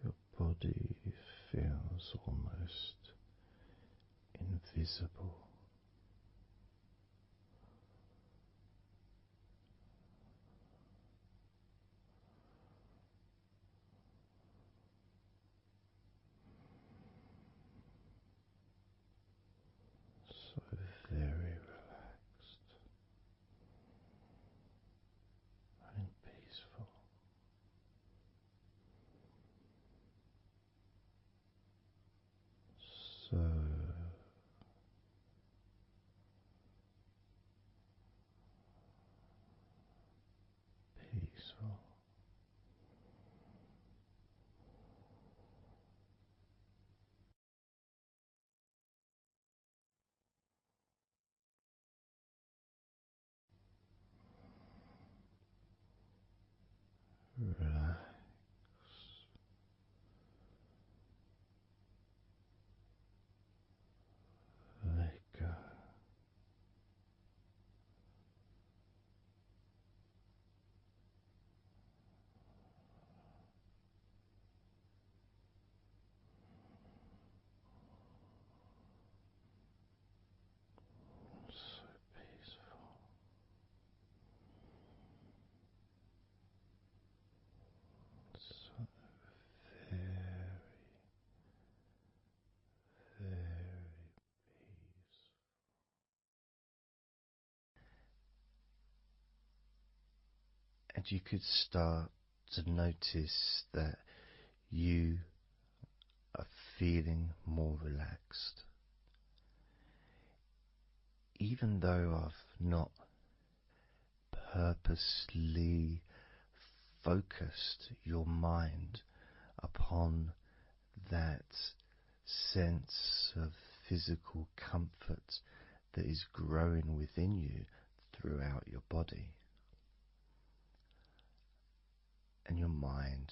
B: Your body feels almost invisible. So very relaxed and peaceful. So peaceful. Relax. Let go. So peaceful. So very, very peaceful. And you could start to notice that you are feeling more relaxed. Even though I've not purposely focused your mind upon that sense of physical comfort that is growing within you throughout your body, and your mind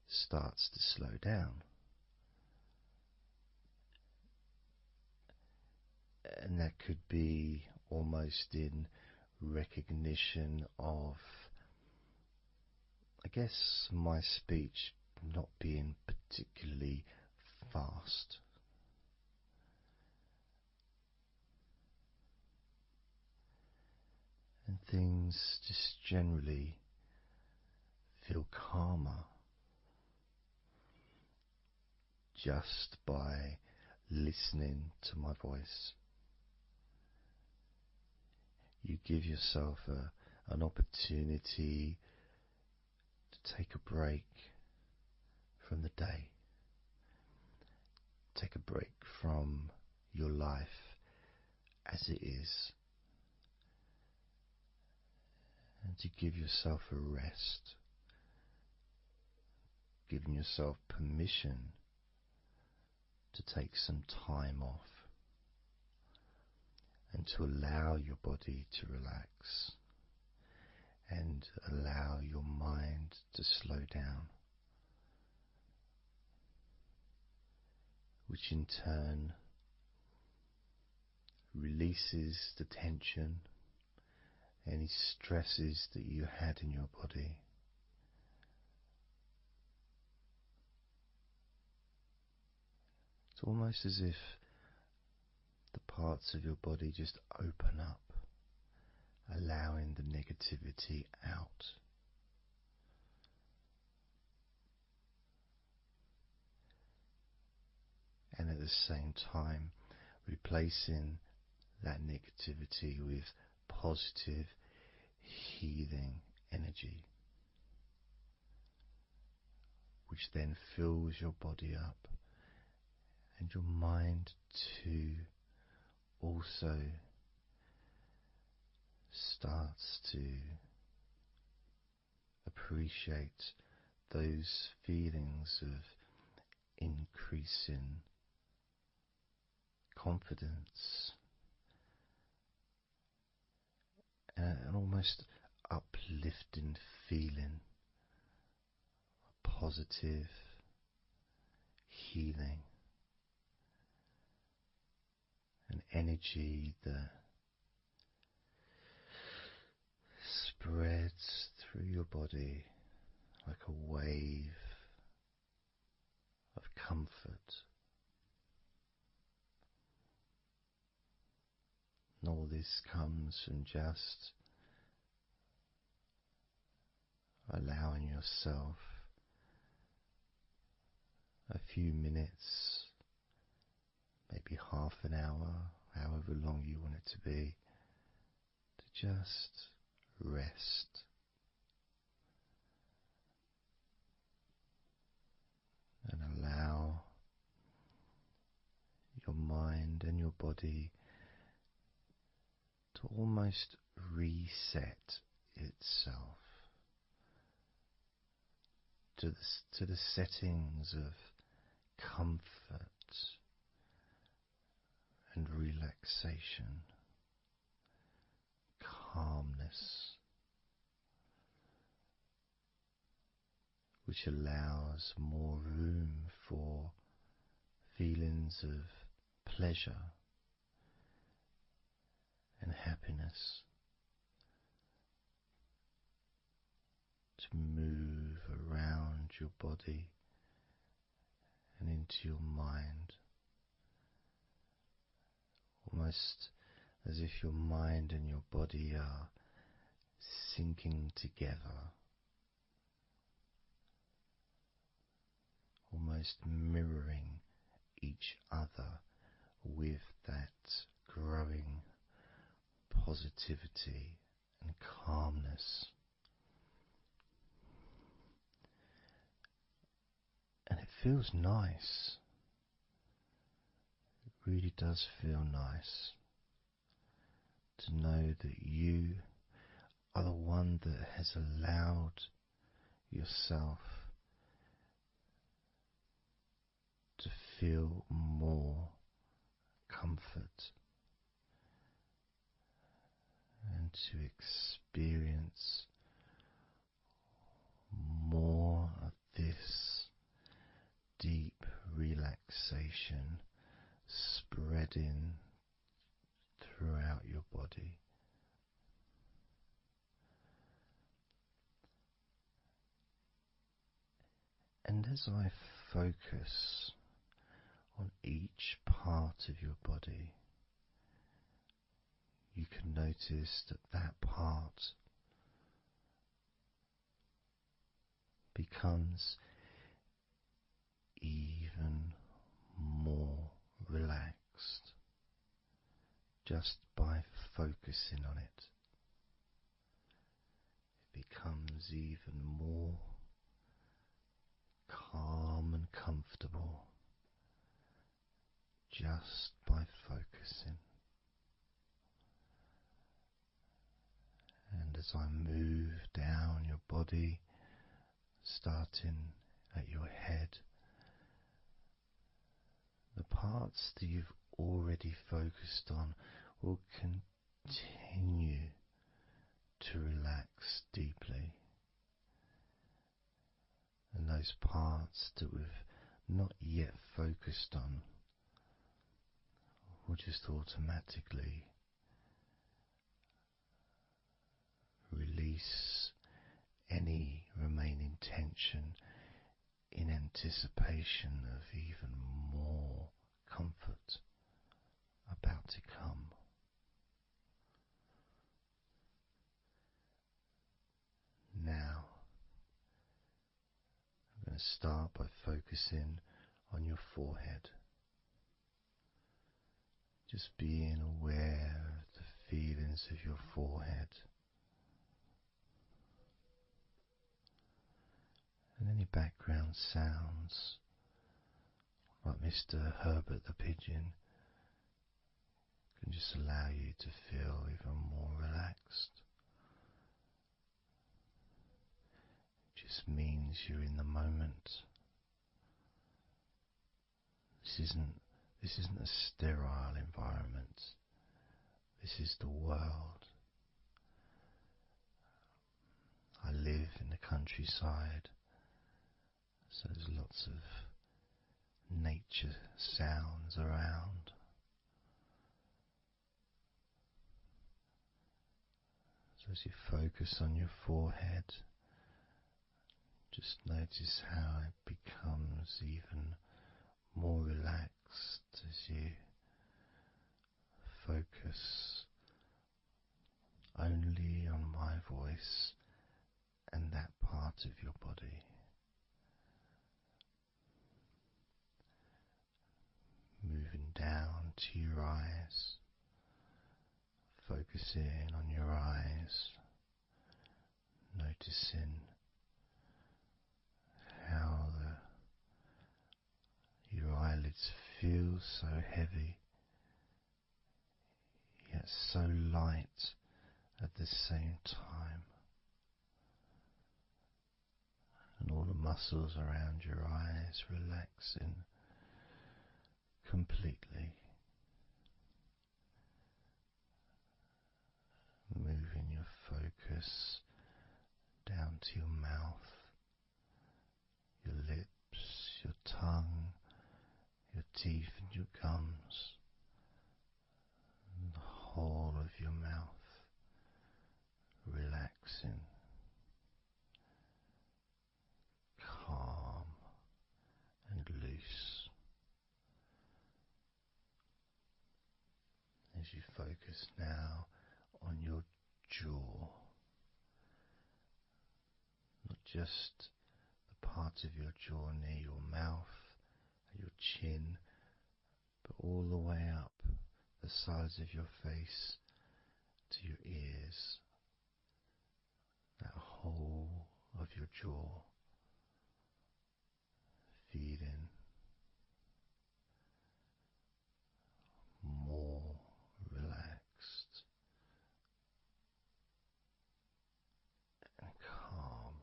B: starts to slow down. And that could be almost in recognition of, I guess, my speech not being particularly fast. and things just generally feel calmer just by listening to my voice. You give yourself an opportunity to take a break from the day, take a break from your life as it is, and to give yourself a rest, giving yourself permission to take some time off and to allow your body to relax and allow your mind to slow down, which in turn releases the tension, any stresses that you had in your body. It's almost as if the parts of your body just open up, allowing the negativity out. And at the same time, replacing that negativity with positive, healing energy, which then fills your body up and your mind too also starts to appreciate those feelings of increasing confidence and an almost uplifting feeling, a positive healing, an energy that spreads through your body like a wave of comfort. And all this comes from just allowing yourself a few minutes, maybe half an hour, however long you want it to be, to just rest and allow your mind and your body to almost reset itself to the settings of comfort and relaxation, calmness, which allows more room for feelings of pleasure and happiness to move around your body and into your mind, almost as if your mind and your body are sinking together, almost mirroring each other with that growing positivity and calmness. And it feels nice. It really does feel nice to know that you are the one that has allowed yourself to feel more comfort and to experience more of this deep relaxation spreading throughout your body. And as I focus on each part of your body, you can notice that that part becomes even more relaxed just by focusing on it. It becomes even more calm and comfortable just by focusing. And as I move down your body, starting at your head, the parts that you've already focused on will continue to relax deeply. And those parts that we've not yet focused on will just automatically release any remaining tension in anticipation of even more comfort about to come. Now, I'm going to start by focusing on your forehead. Just being aware of the feelings of your forehead. And any background sounds, like Mr. Herbert the pigeon, can just allow you to feel even more relaxed. It just means you're in the moment. This isn't a sterile environment. This is the world. I live in the countryside, so there's lots of nature sounds around. So as you focus on your forehead, just notice how it becomes even more relaxed as you focus only on my voice and that part of your body. Moving down to your eyes, focusing on your eyes, noticing how your eyelids feel so heavy, yet so light at the same time. And all the muscles around your eyes relaxing completely. Moving your focus down to your mouth, your lips, your tongue, your teeth and your gums, and the whole of your mouth relaxing, calm and loose. As you focus now on your jaw, not just the part of your jaw near your mouth, your chin, but all the way up the sides of your face to your ears, that whole of your jaw, feeling more relaxed and calm.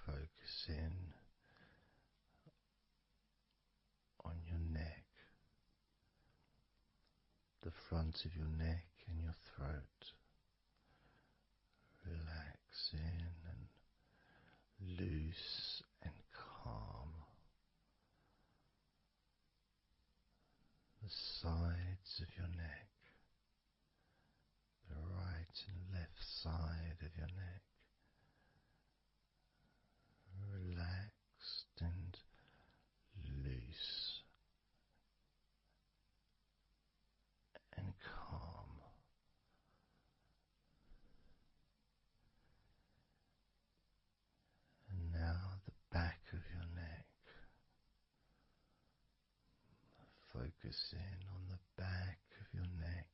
B: Focusing on your neck, the front of your neck and your throat, relaxing and loose and calm. The sides of your neck, the right and left side of your neck, relaxed and focusing on the back of your neck,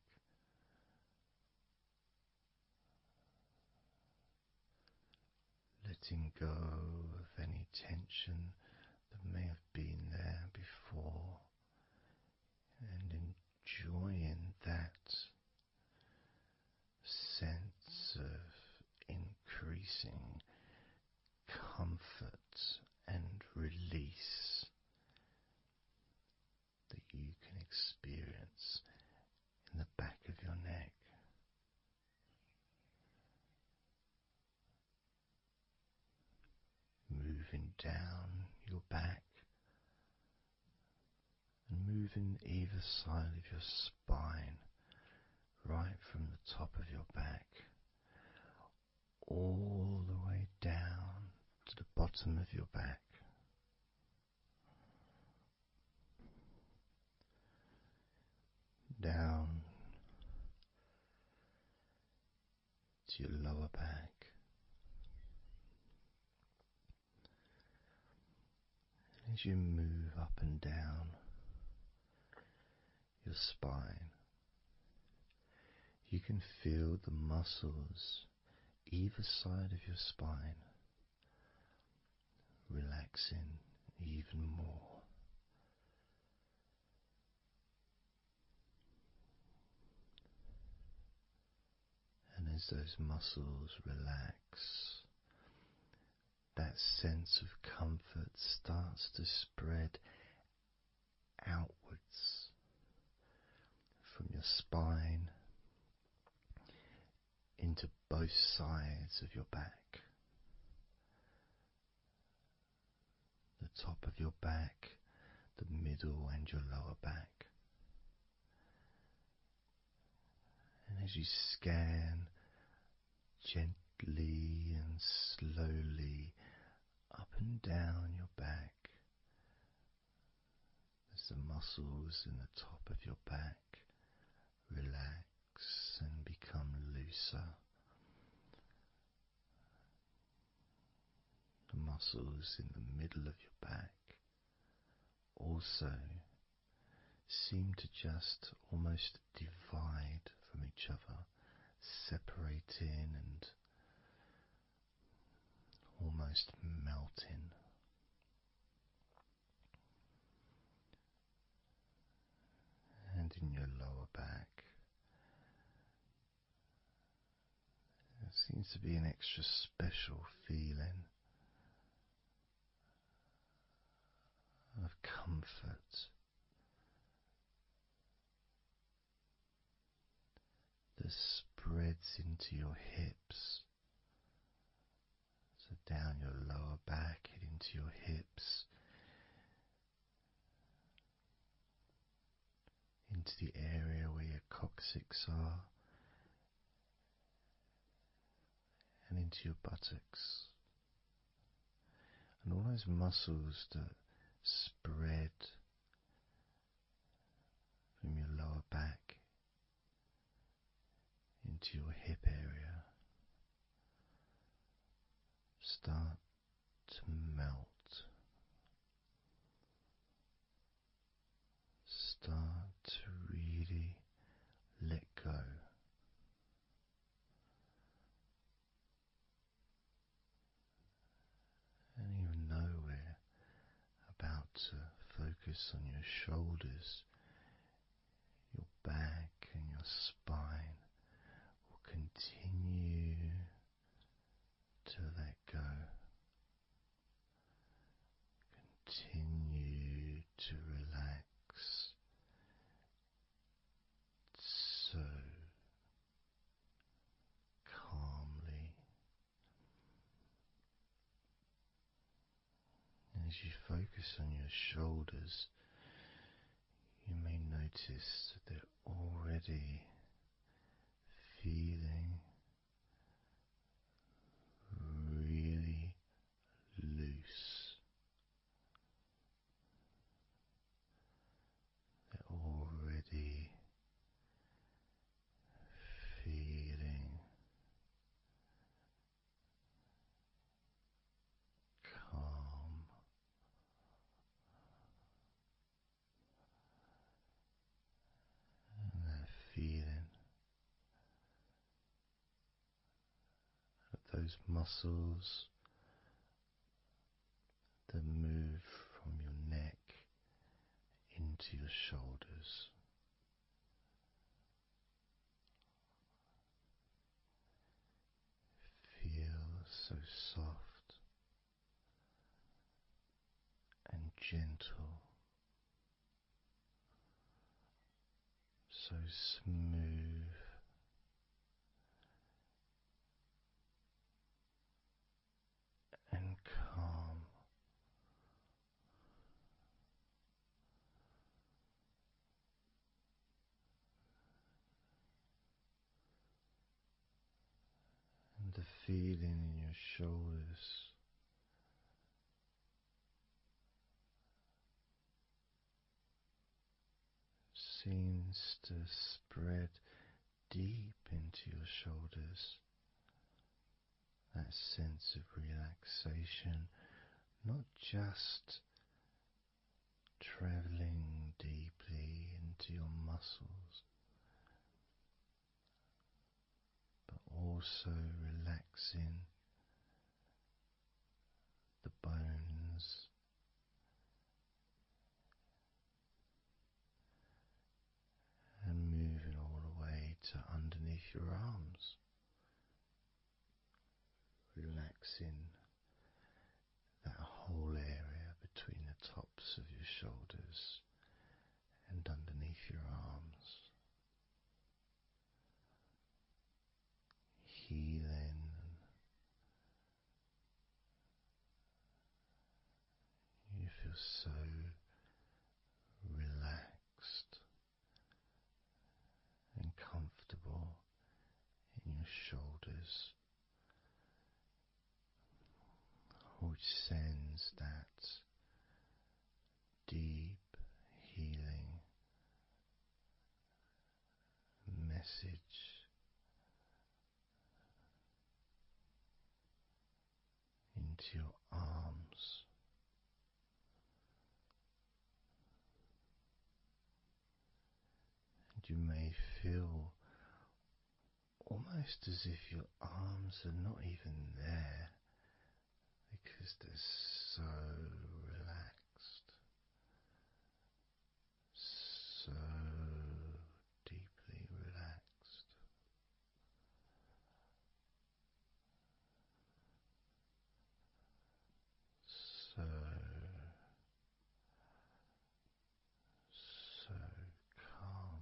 B: letting go of any tension that may have been there before, and enjoying that sense of increasing comfort and release that you can experience in the back of your neck. Moving down your back and moving either side of your spine, right from the top of your back all the way down to the bottom of your back. Down to your lower back. As you move up and down your spine, you can feel the muscles either side of your spine relaxing even more. And as those muscles relax, that sense of comfort starts to spread outwards from your spine into both sides of your back. The top of your back, the middle and your lower back. And as you scan gently and slowly up and down your back, as the muscles in the top of your back relax and become looser, the muscles in the middle of your back also seem to just almost divide from each other, separating and almost melting. And in your lower back, there seems to be an extra special feeling of comfort that spreads into your hips. So down your lower back and into your hips, into the area where your coccyx are, and into your buttocks. And all those muscles that spread from your lower back into your hip area start to melt, start to really let go. And even though we're about to focus on your shoulders, your back and your spine will continue to let go. Continue to relax so calmly. And as you focus on your shoulders, you may notice that they're already feeling really loose. They're already feeling calm. those muscles that move from your neck into your shoulders. Feel so soft and gentle, so smooth and calm. And the feeling in your shoulders seems to spread deep into your shoulders. That sense of relaxation, not just traveling deeply into your muscles, but also relaxing the bones and moving all the way to underneath your arms, relaxing that whole area between the tops of your shoulders and underneath your arms, healing. You feel so relaxed and comfortable in your shoulders, which sends that deep healing message into your arms. And you may feel almost as if your arms are not even there because they're so relaxed, so deeply relaxed. So, so calm.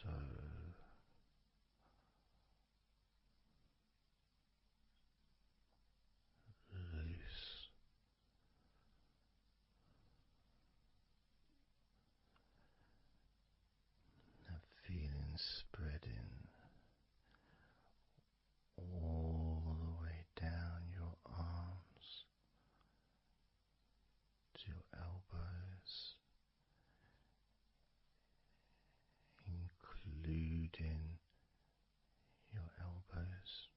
B: So loose. That feeling spreading all the way down your arms to your elbows, including your elbows.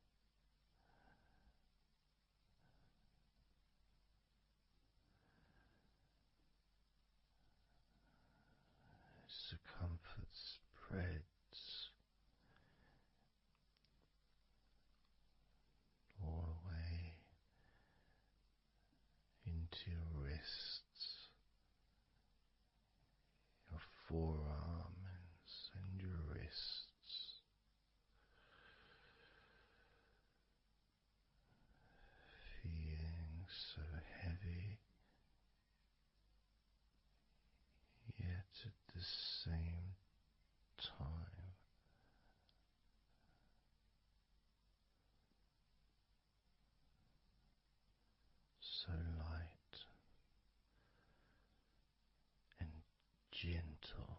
B: As the comfort spreads all the way into your wrists, your forearms and your wrists, feeling so heavy, yet at the same time so light and gentle.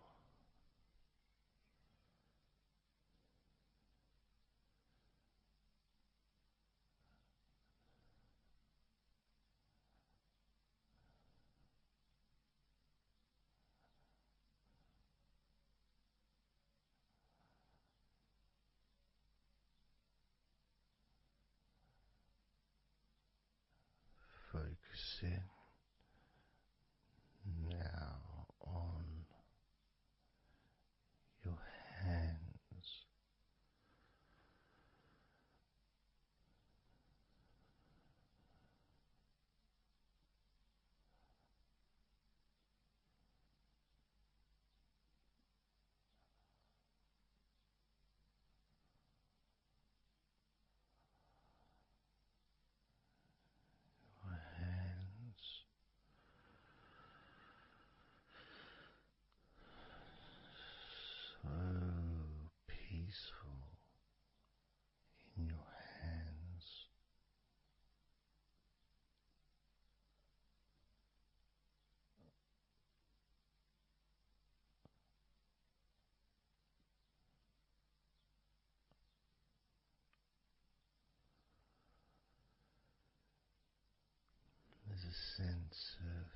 B: sense of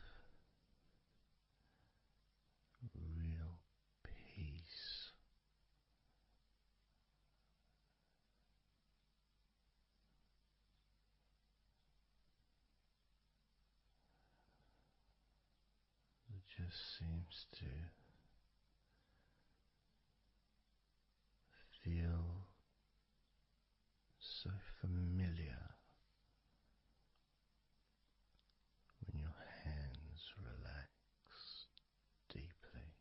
B: real peace that just seems to feel so familiar when your hands relax deeply.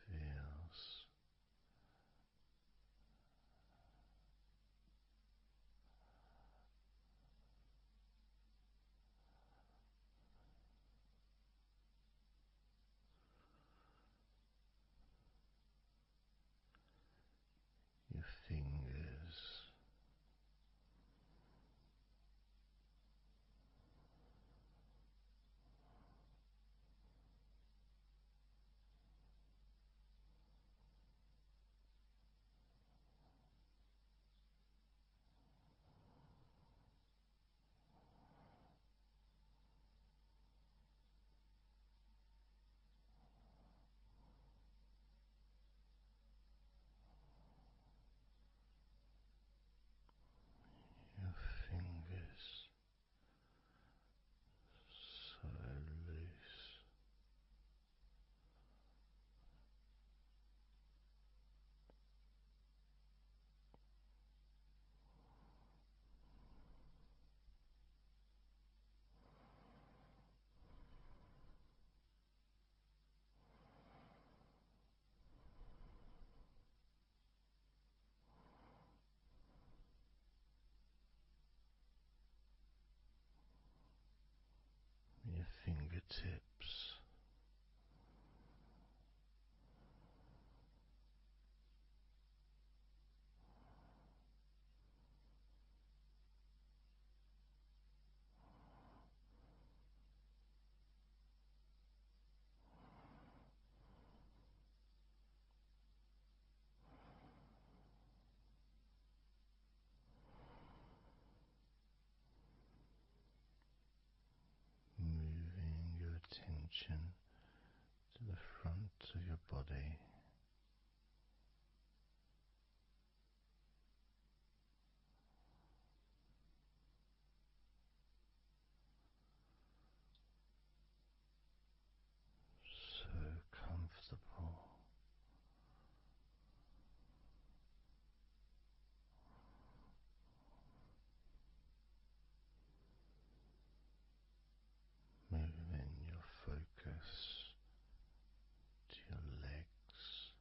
B: Feels your fingers your fingers so loose, your fingertips moving your attention to the front of your body, so comfortable, moving your focus to your legs,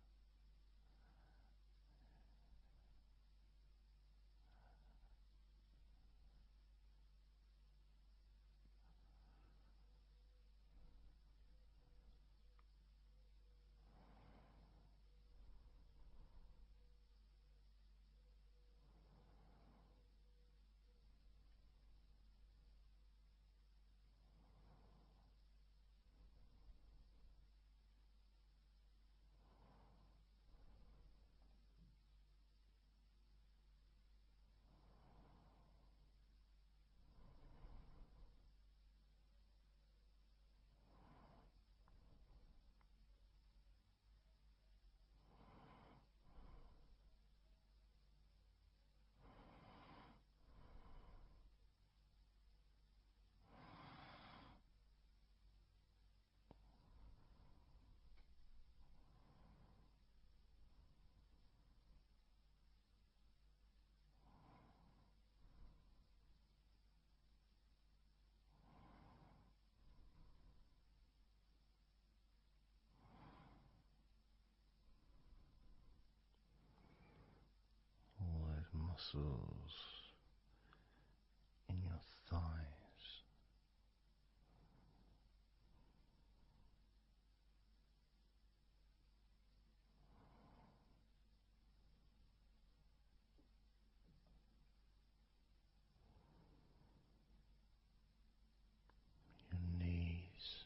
B: all those muscles in your thighs, your knees,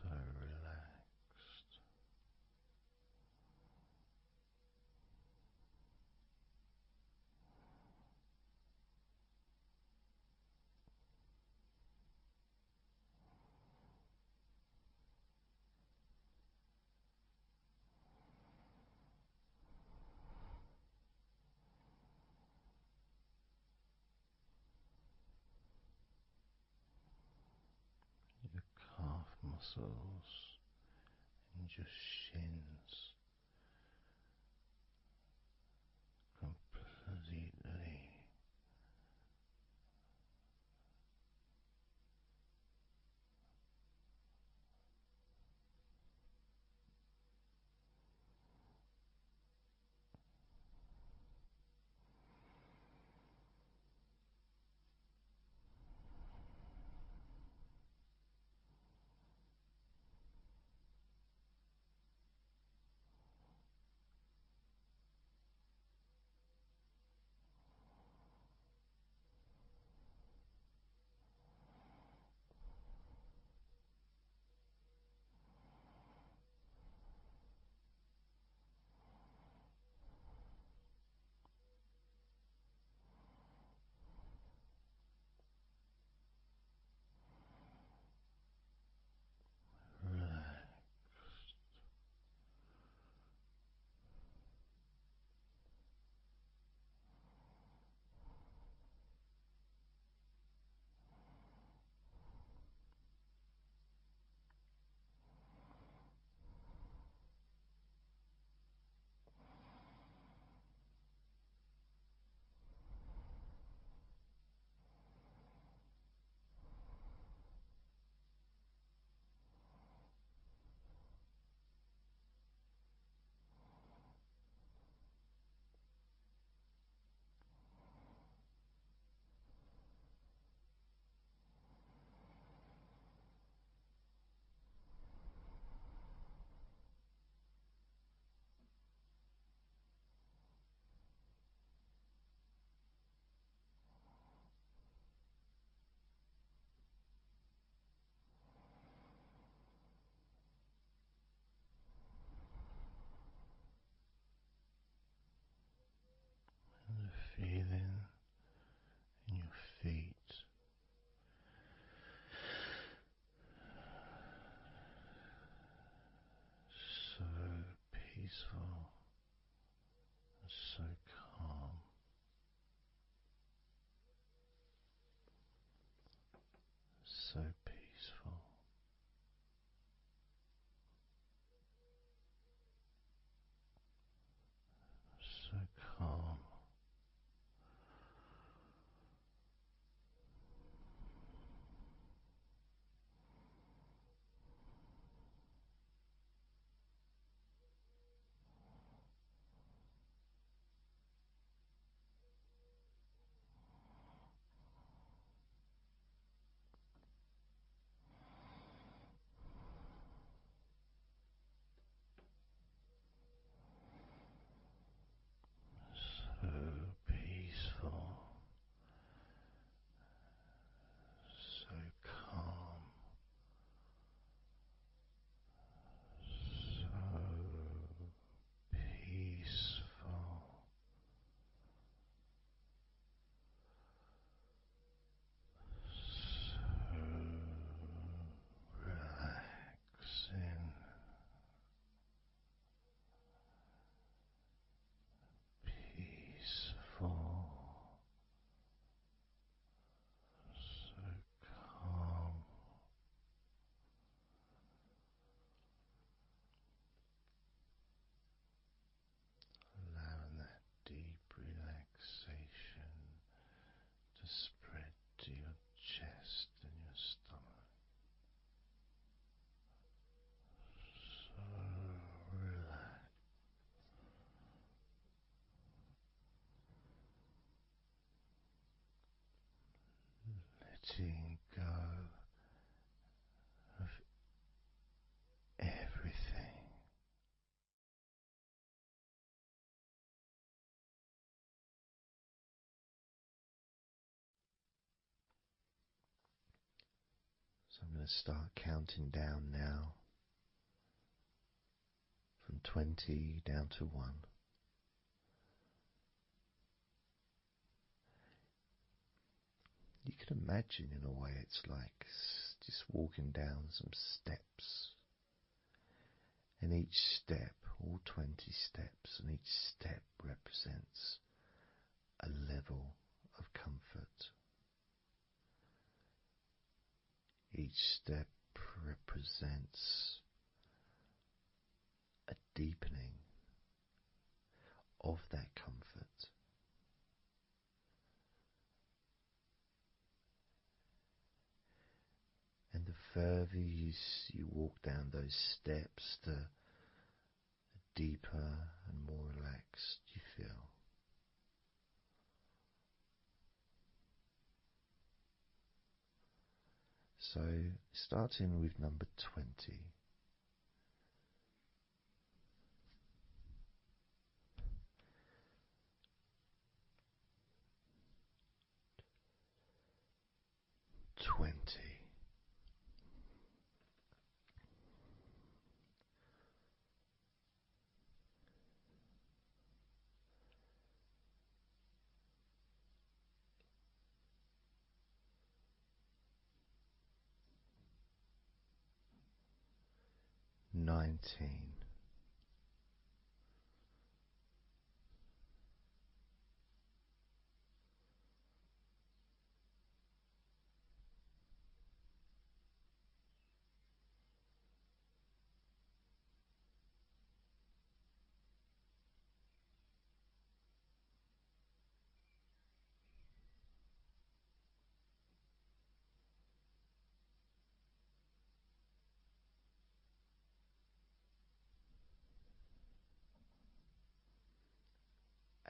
B: so relaxed. muscles and your shins completely relaxed. And the feeling in your feet, so peaceful and so calm, so peaceful, so calm. So peaceful, so calm, so peaceful, so relaxing, peaceful, so calm. Allowing that deep relaxation to spread to your chest and your stomach. So relaxed, letting go of everything. So I'm going to start counting down now from 20 down to 1. You can imagine, in a way, it's like just walking down some steps, and each step, all 20 steps, and each step represents a level of comfort. Each step presents a deepening of that comfort. And the further you walk down those steps, the deeper and more relaxed you feel. So, starting with number 20. Twenty. 19.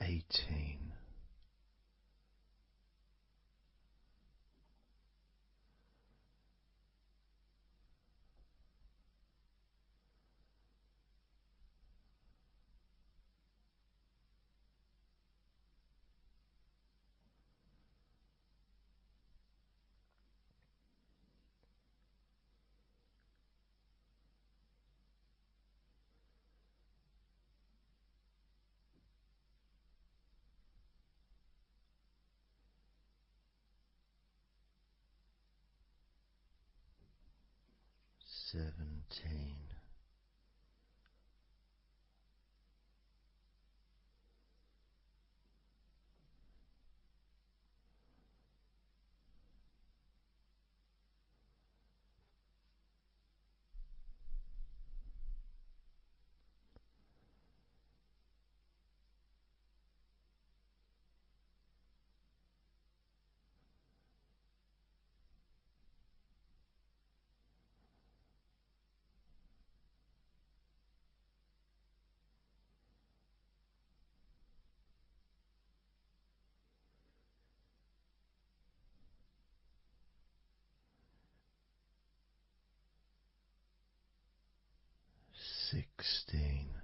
B: 18. 17. 16.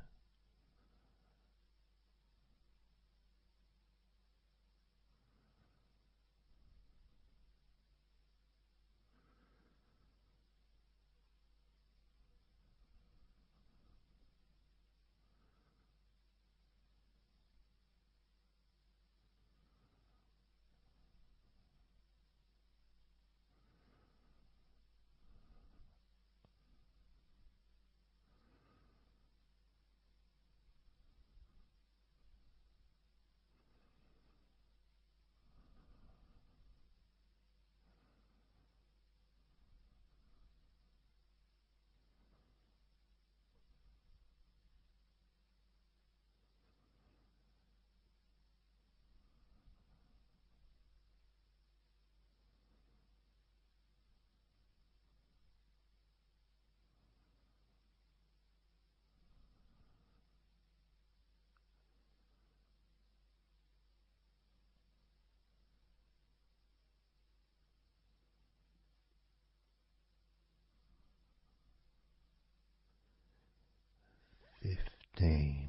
B: 15.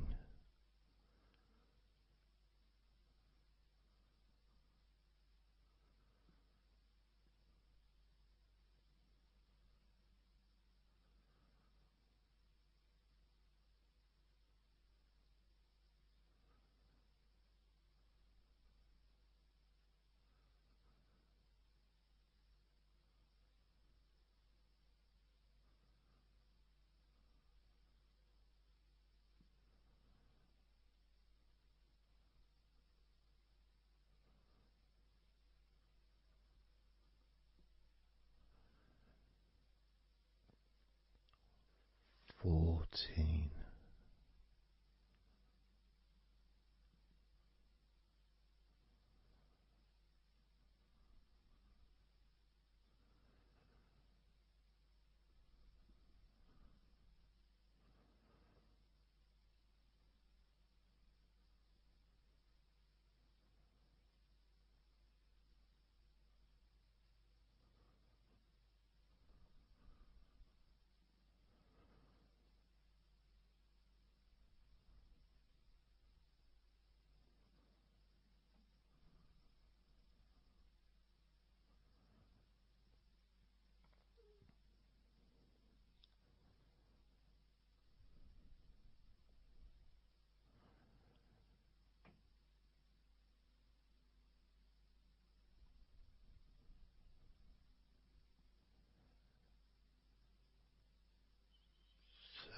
B: 14.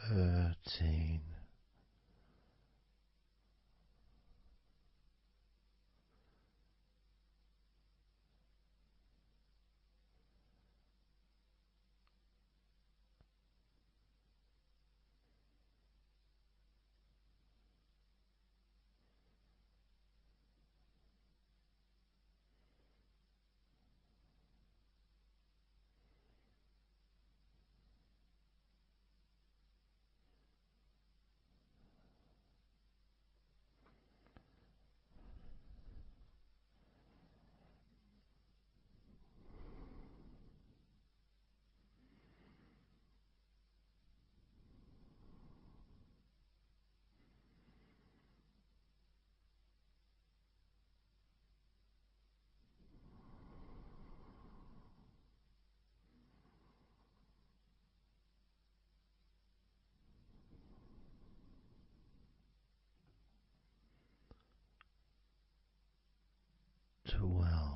B: 13. 12. 11.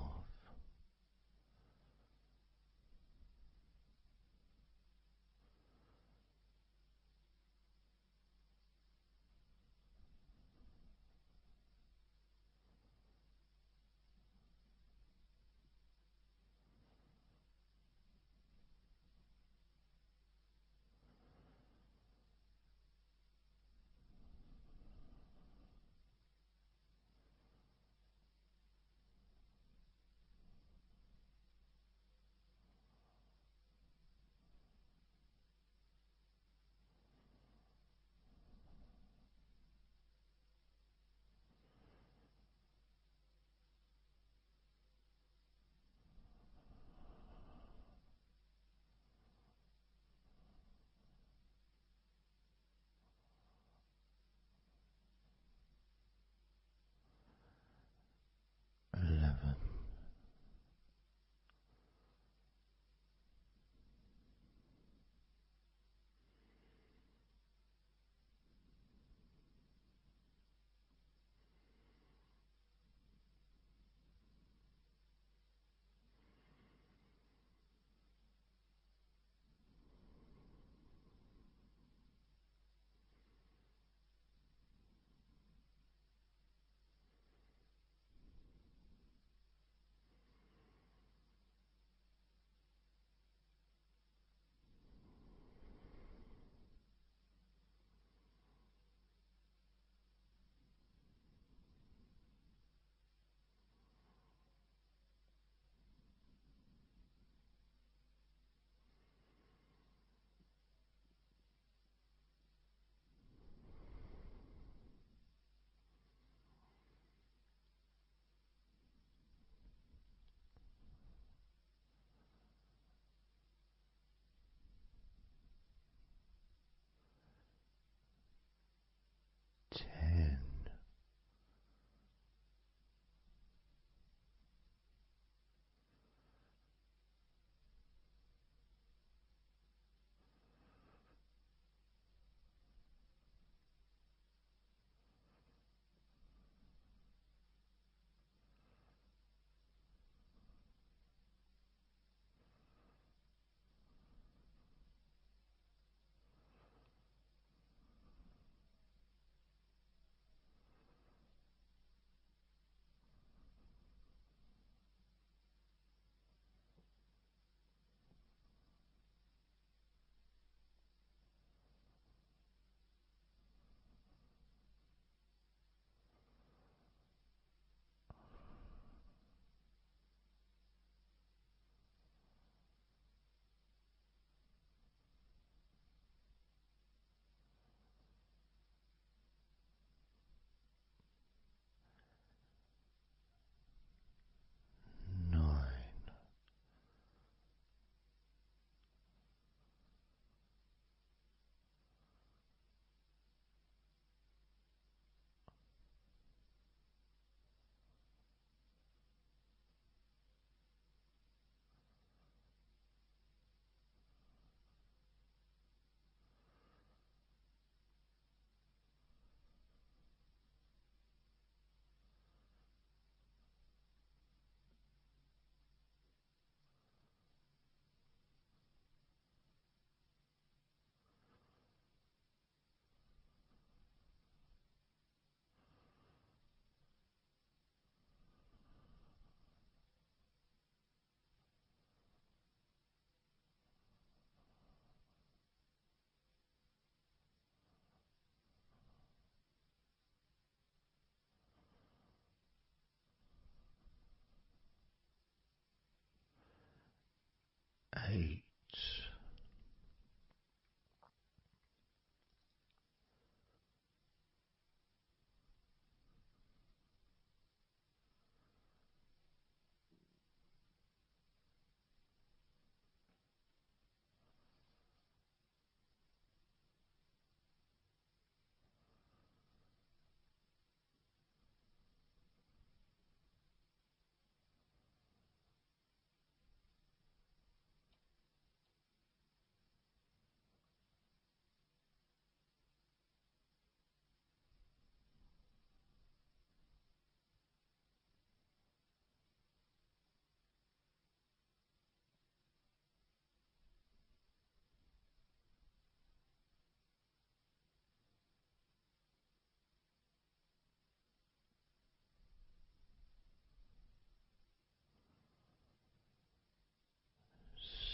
B: 8.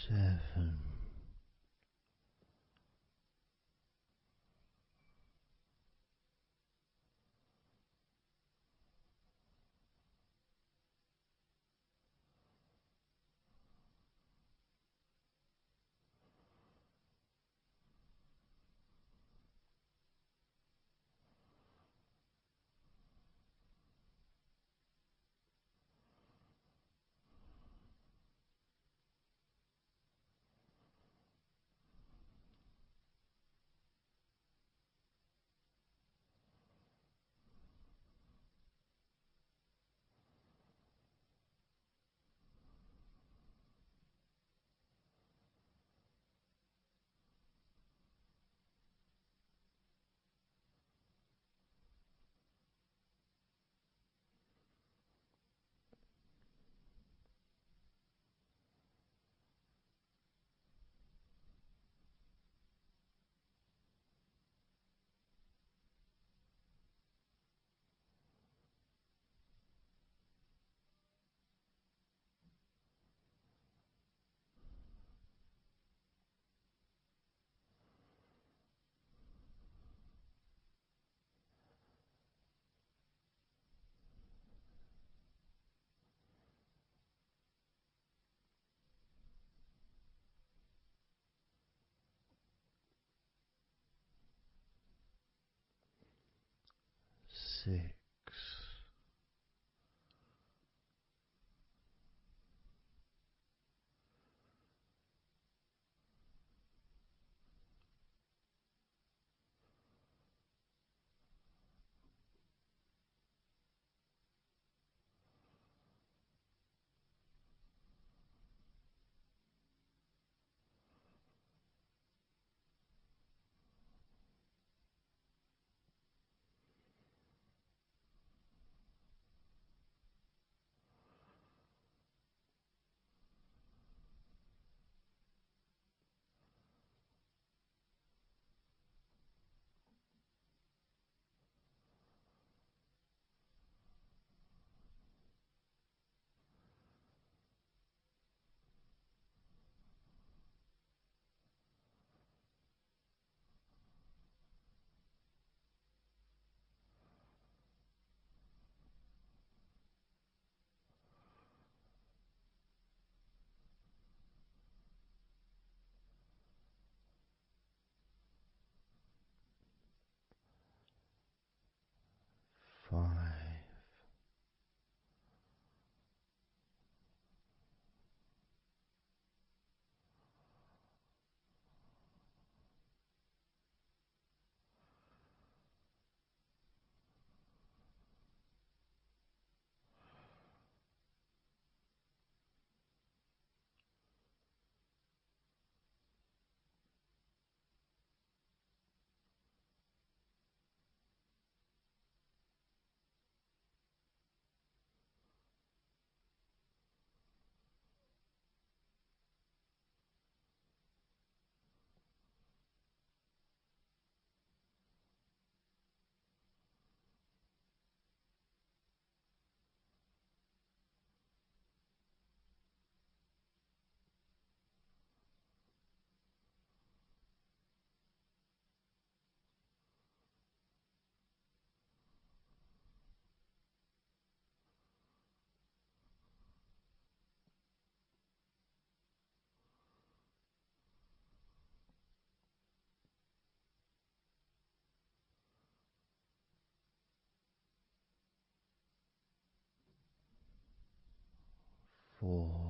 B: 7. 6. 4.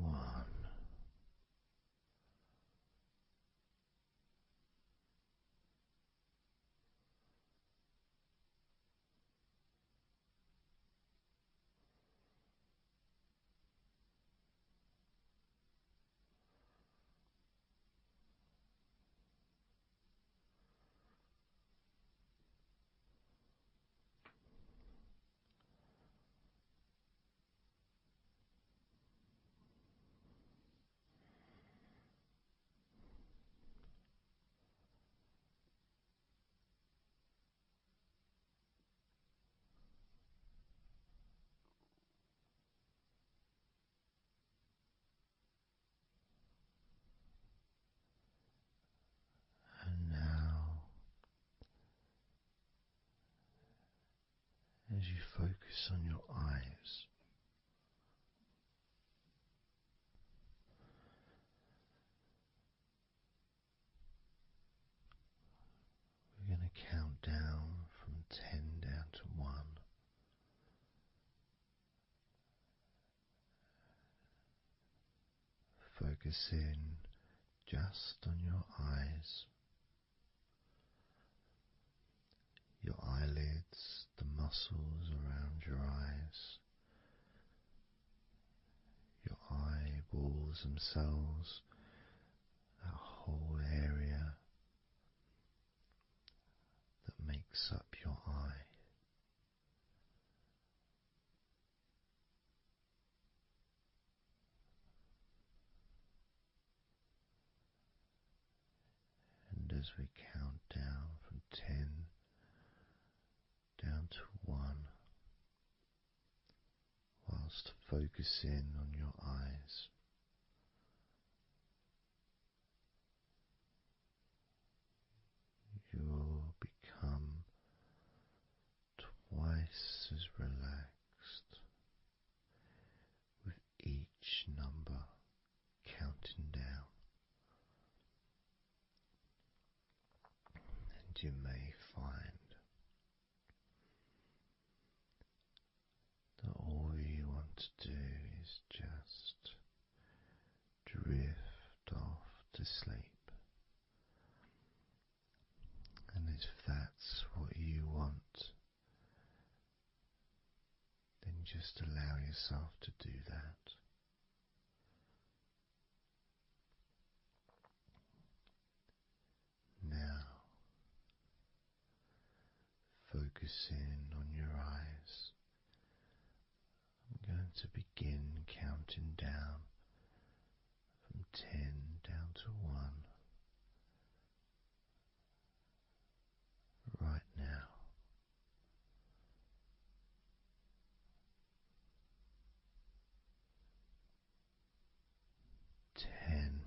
B: One. And now, as you focus on your eyes, we're going to count down from 10 down to 1. Focus in just on your eyes. muscles around your eyes, your eyeballs themselves, that whole area that makes up your eye. And as we count down from 10 down to 1, whilst focusing on your eyes, you will become twice as relaxed with each number counting down, and you may find that all you want to do is just drift off to sleep. And if that's what you want, then just allow yourself to do that. Now, focusing on your eyes, I'm going to begin counting down from 10 down to 1 right now. 10.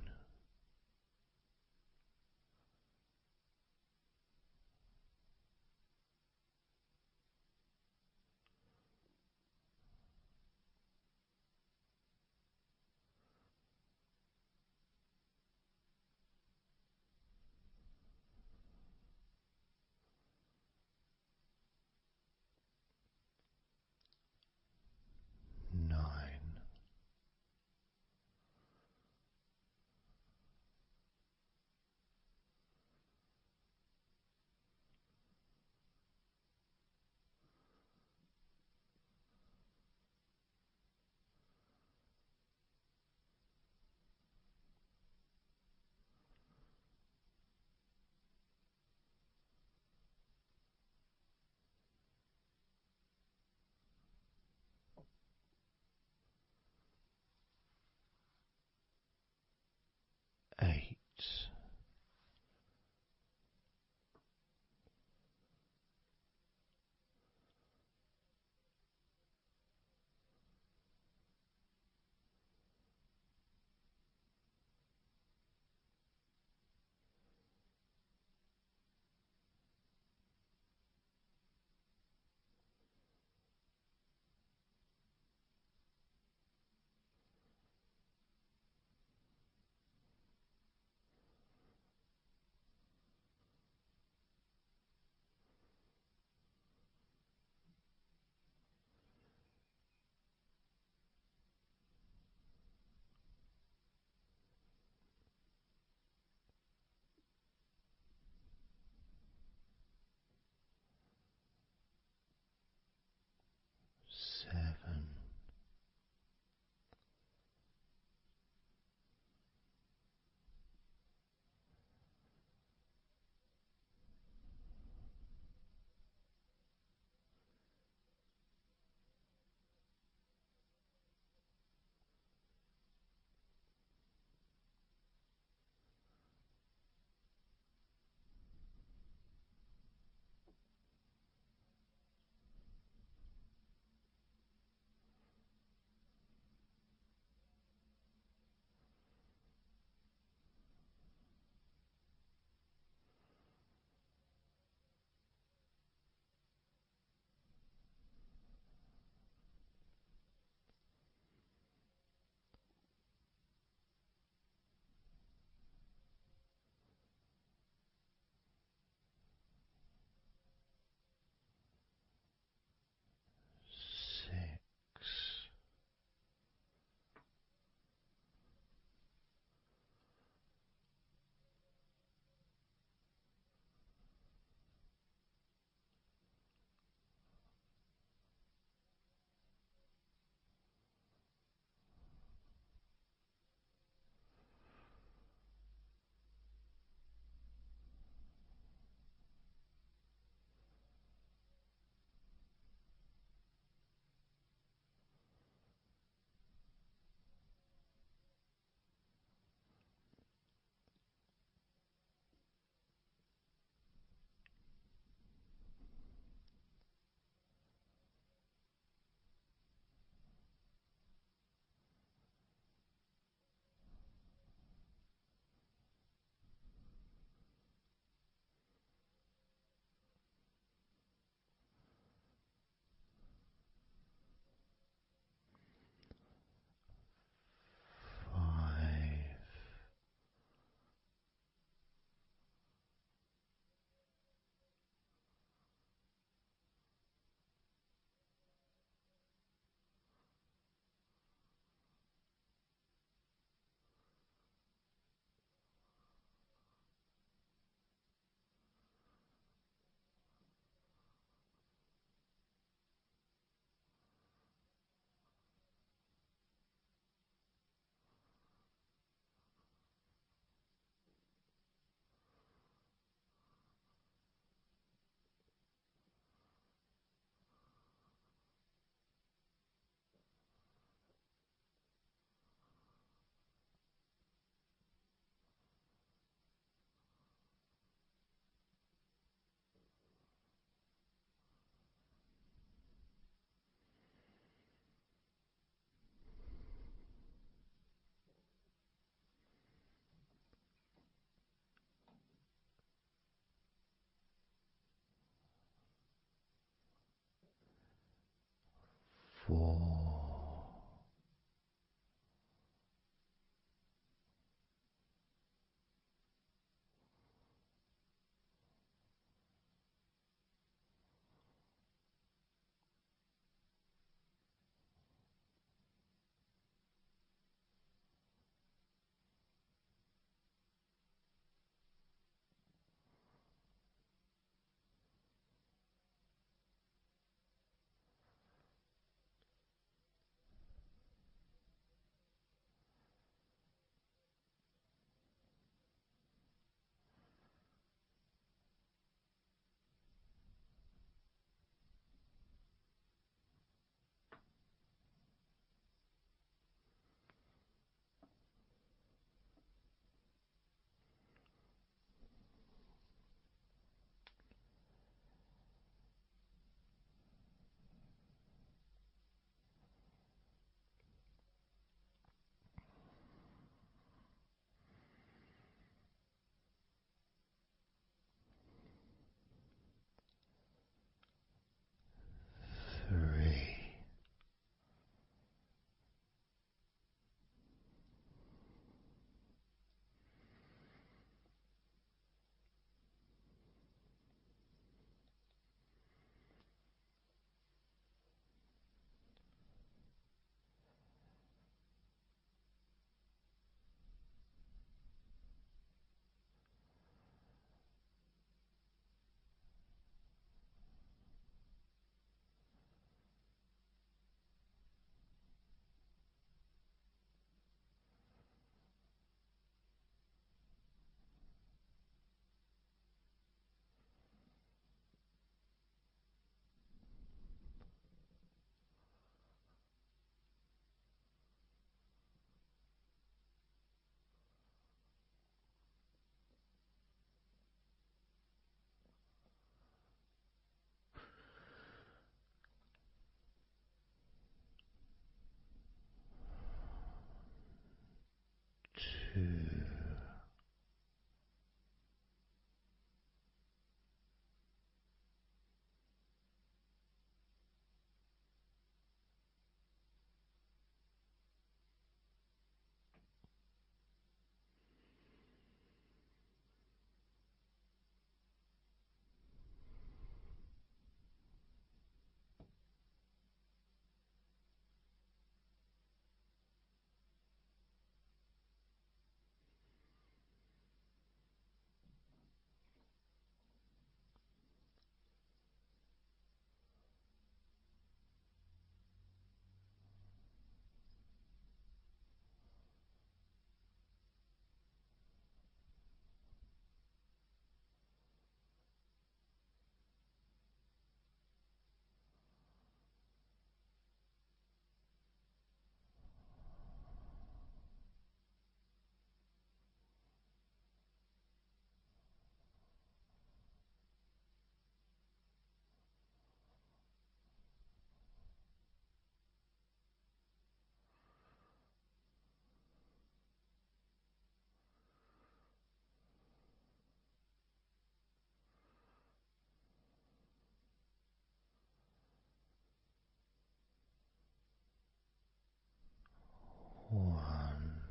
B: One.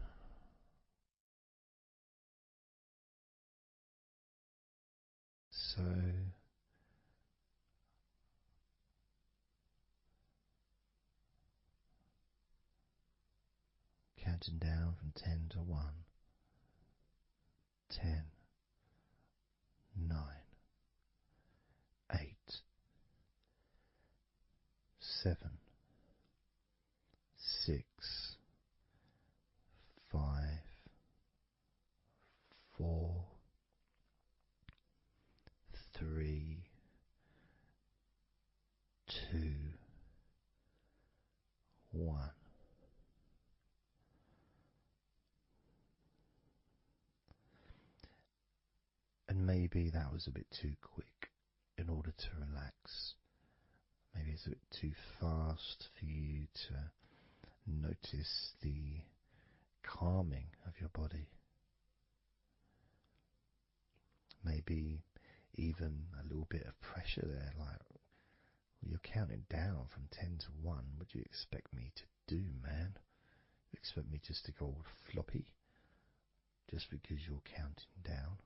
B: So counting down from 10 to 1. 10, 9, 8, 7, 6, 5, 4, 3, 2, 1. And maybe that was a bit too quick in order to relax. Maybe it's a bit too fast for you to notice the calming of your body. Maybe even a little bit of pressure there, like you're counting down from 10 to 1. What do you expect me to do, man? You expect me just to go all floppy just because you're counting down?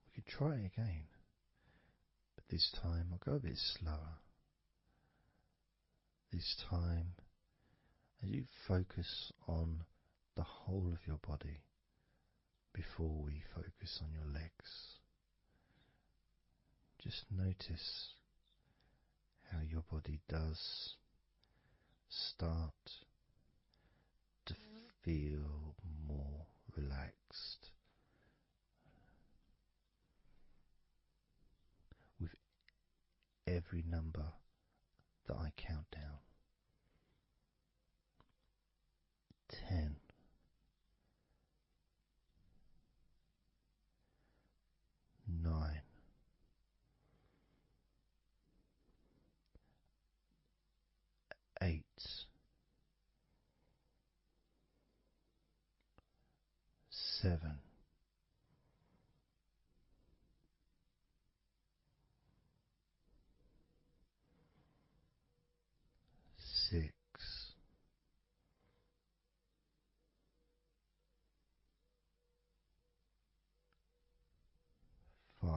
B: We could try again, but this time I'll go a bit slower. This time, as you focus on the whole of your body before we focus on your legs, just notice how your body does start to feel more relaxed with every number that I count down. 10, 9, 8, 7, 6, 5,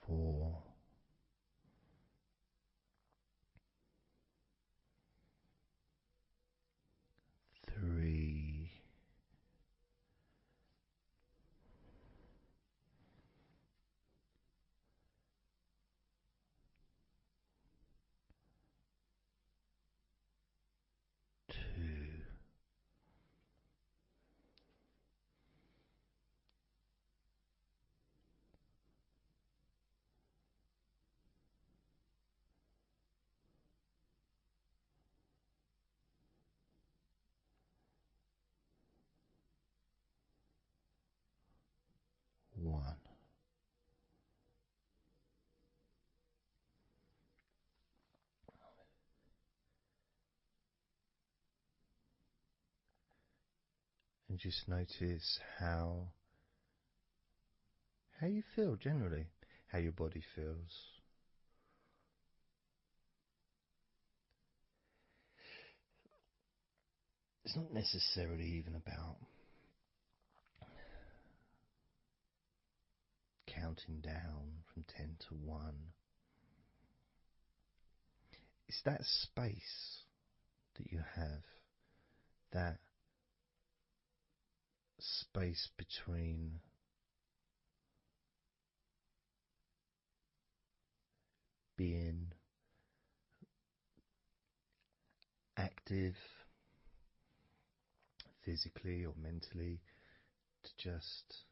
B: 4, And just notice how you feel generally, how your body feels. It's not necessarily even about counting down from 10 to 1. It's that space that you have, that space between being active physically or mentally to just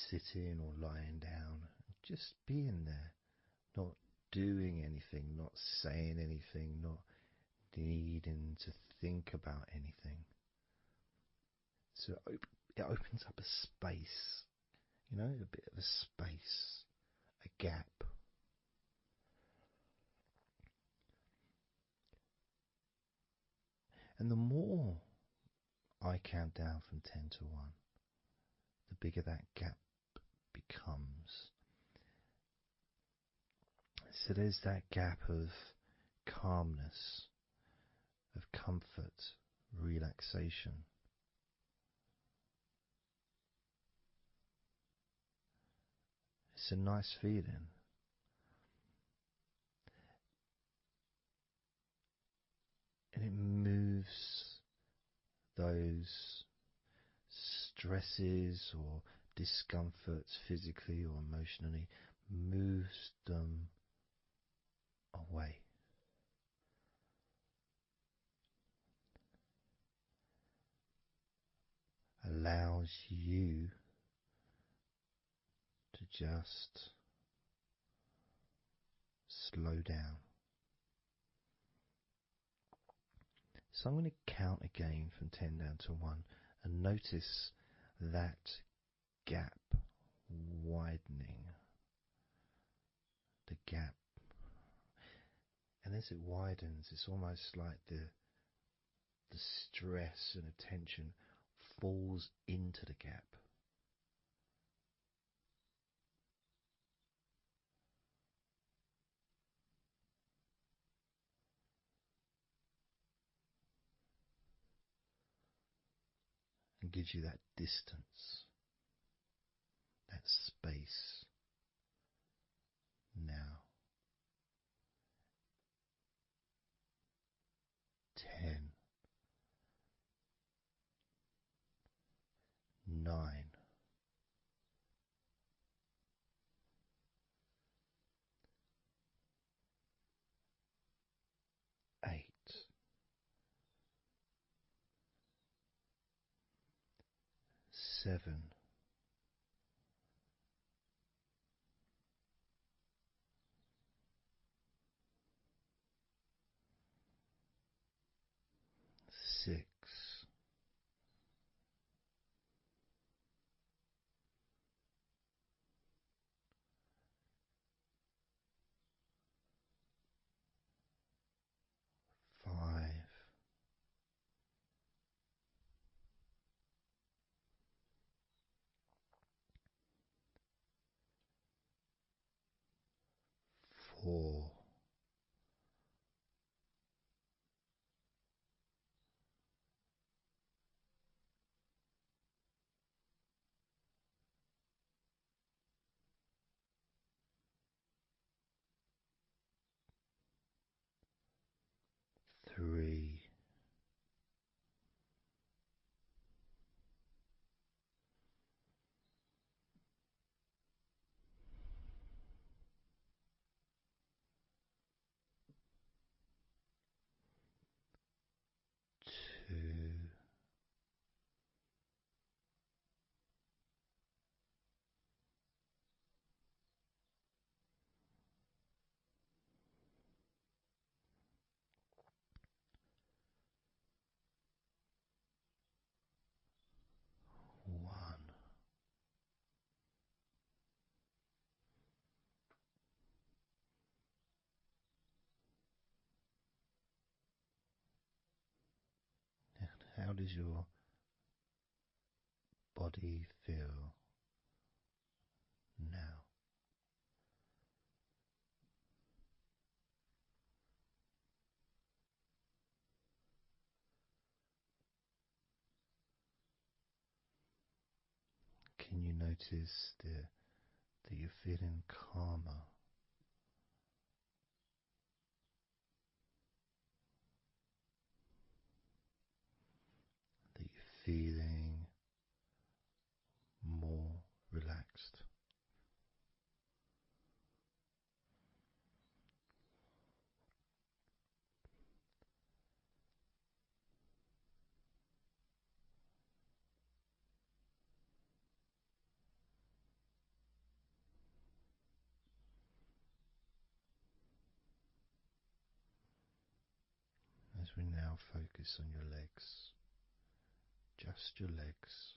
B: sitting or lying down, just being there, not doing anything, not saying anything, not needing to think about anything. So it opens up a space, a bit of a space, a gap. And the more I count down from 10 to 1, the bigger that gap becomes. So there's that gap of calmness, of comfort, relaxation. It's a nice feeling. And it moves those stresses or discomforts physically or emotionally, moves them away. Allows you to just slow down. So I'm going to count again from 10 down to 1 and notice that gap widening. The gap. And as it widens, it's almost like the stress and attention falls into the gap. And gives you that distance, that space. Now, 10, 9, 8, 7, 6, 5, 4, 3, 2, does your body feel now? Can you notice that you're feeling calmer, that you're feeling more relaxed? As we now focus on your legs, just your legs.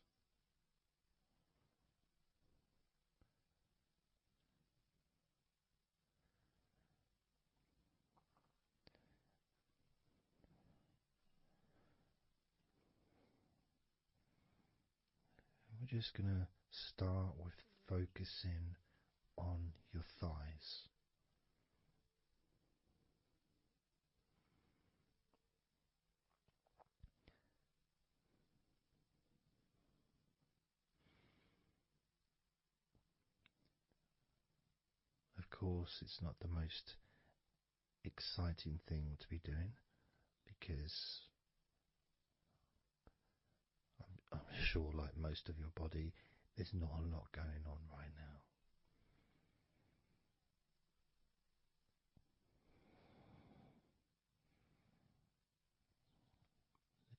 B: We're just going to start with focusing on your thighs. Of course, it's not the most exciting thing to be doing because I'm sure, like most of your body, there's not a lot going on right now.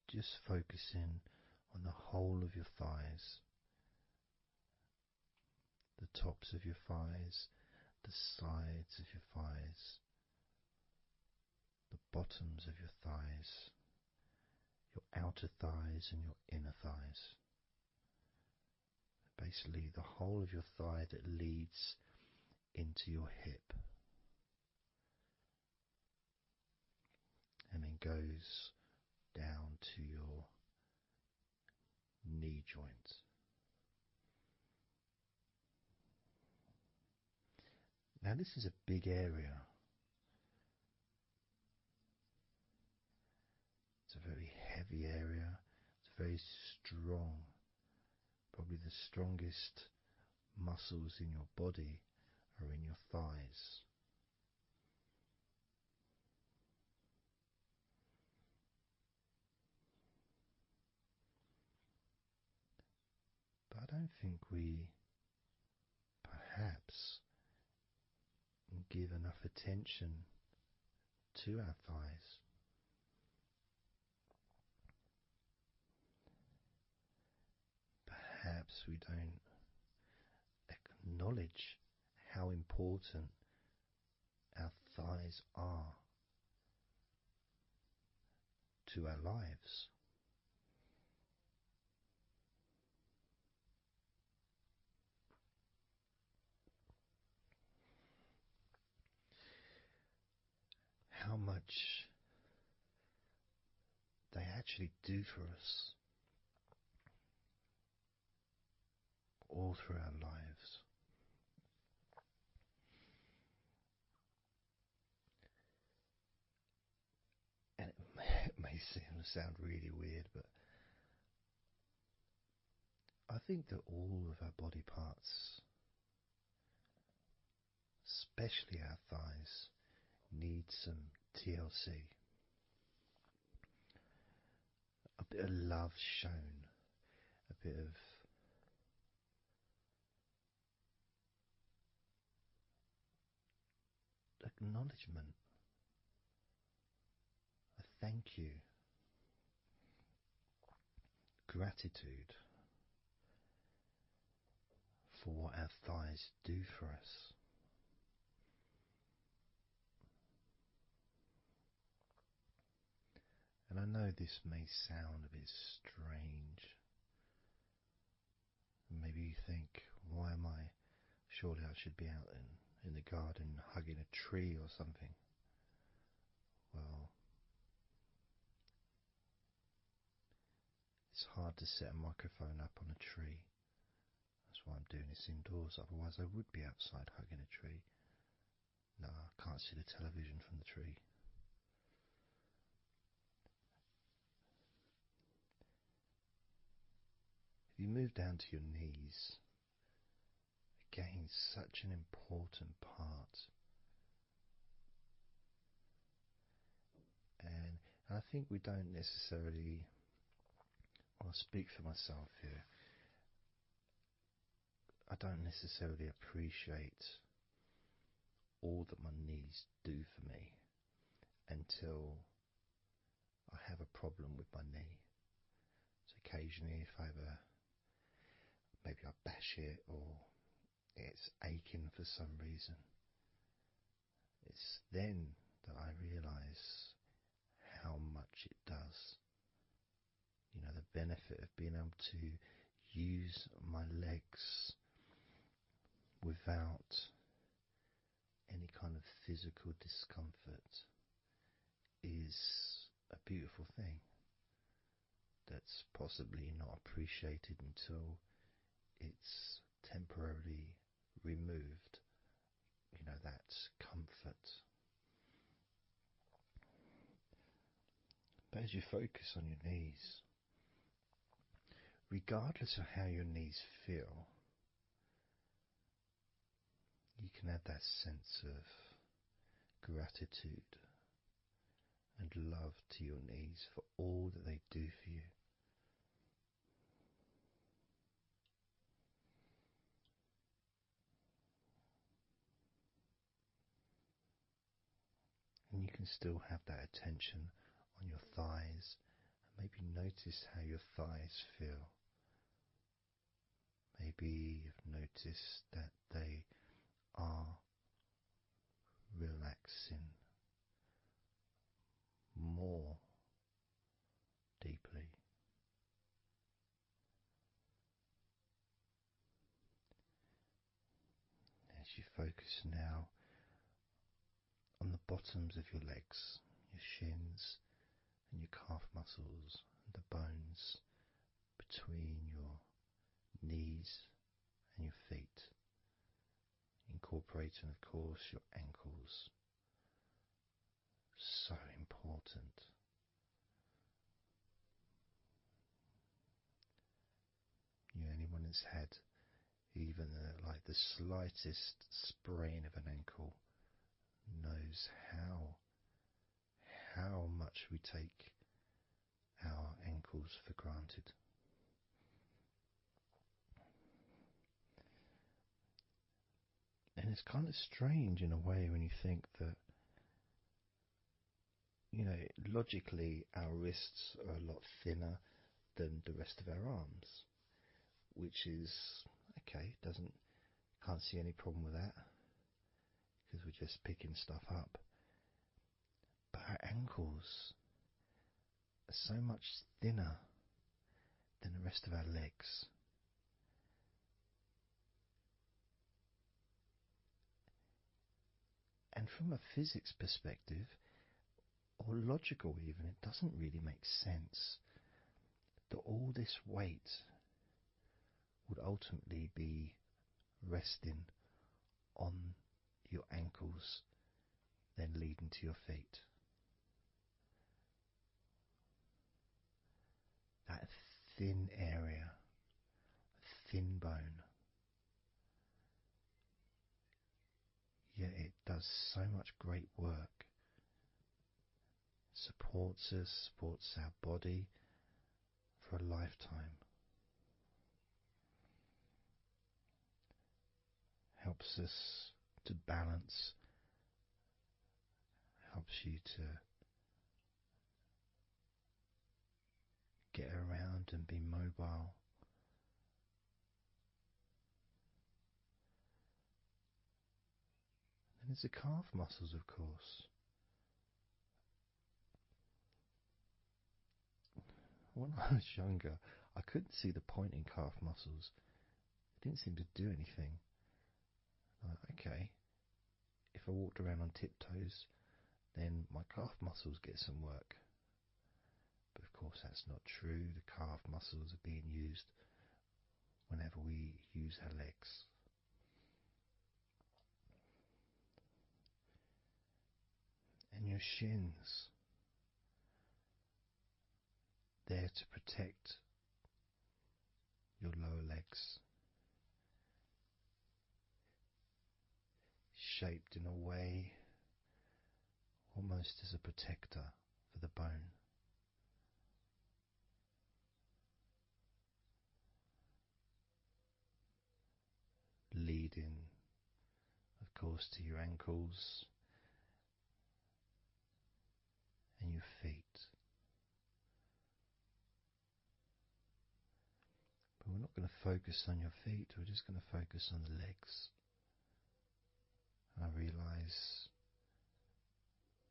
B: Just focusing on the whole of your thighs, the tops of your thighs, the sides of your thighs, the bottoms of your thighs, your outer thighs and your inner thighs. Basically, the whole of your thigh that leads into your hip and then goes down to your knee joint. Now, this is a big area. It's a very heavy area. It's very strong. Probably the strongest muscles in your body are in your thighs. But I don't think we perhaps give enough attention to our thighs. Perhaps we don't acknowledge how important our thighs are to our lives. How much they actually do for us all through our lives. And it may sound really weird, but I think that all of our body parts, especially our thighs, need some TLC. A bit of love shown, a bit of acknowledgement, a thank you, gratitude for what our thighs do for us. And I know this may sound a bit strange. Maybe you think, why am I? Surely I should be out in the garden hugging a tree or something. Well, It's hard to set a microphone up on a tree. That's why I'm doing this indoors, otherwise I would be outside hugging a tree. No, I can't see the television from the tree. If you move down to your knees, again, such an important part. And I think we don't necessarily, I'll speak for myself here, I don't necessarily appreciate all that my knees do for me until I have a problem with my knee. So occasionally if I maybe I bash it or it's aching for some reason, it's then that I realise how much it does. You know, the benefit of being able to use my legs without any kind of physical discomfort is a beautiful thing that's possibly not appreciated until it's temporarily removed, you know, that comfort. But as you focus on your knees, regardless of how your knees feel, you can have that sense of gratitude and love to your knees for all that they do for you. And you can still have that attention on your thighs, and maybe notice how your thighs feel. Maybe you've noticed that they are relaxing more deeply. As you focus now on the bottoms of your legs, your shins and your calf muscles, and the bones between your knees and your feet, incorporating of course your ankles. So important. Anyone that's had even like the slightest sprain of an ankle knows how much we take our ankles for granted. And it's kind of strange in a way when you think that, you know, logically our wrists are a lot thinner than the rest of our arms, which is okay, can't see any problem with that because we're just picking stuff up. But our ankles are so much thinner than the rest of our legs. And from a physics perspective, or logical even, it doesn't really make sense that all this weight would ultimately be resting on your ankles, then leading to your feet. That thin area, thin bone, yet it does so much great work. Supports us, supports our body for a lifetime. Helps us to balance, helps you to get around and be mobile. And there's the calf muscles, of course. When I was younger, I couldn't see the point in calf muscles. It didn't seem to do anything. Okay, if I walked around on tiptoes, then my calf muscles get some work. But of course, that's not true. The calf muscles are being used whenever we use our legs. And your shins, there to protect your lower legs, shaped in a way almost as a protector for the bone. Leading, of course, to your ankles and your feet. But we're not going to focus on your feet, we're just going to focus on the legs. And I realise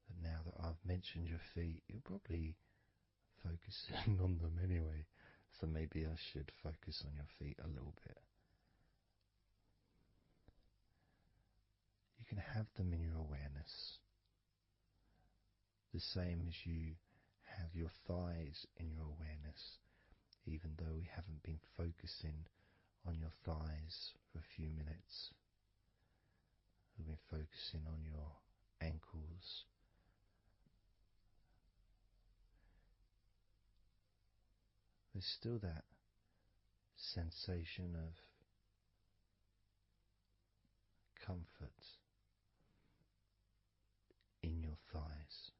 B: that now that I've mentioned your feet, you're probably focusing on them anyway. So maybe I should focus on your feet a little bit. You can have them in your awareness, the same as you have your thighs in your awareness, even though we haven't been focusing on your thighs for a few minutes. We've been focusing on your ankles, there's still that sensation of comfort in your thighs.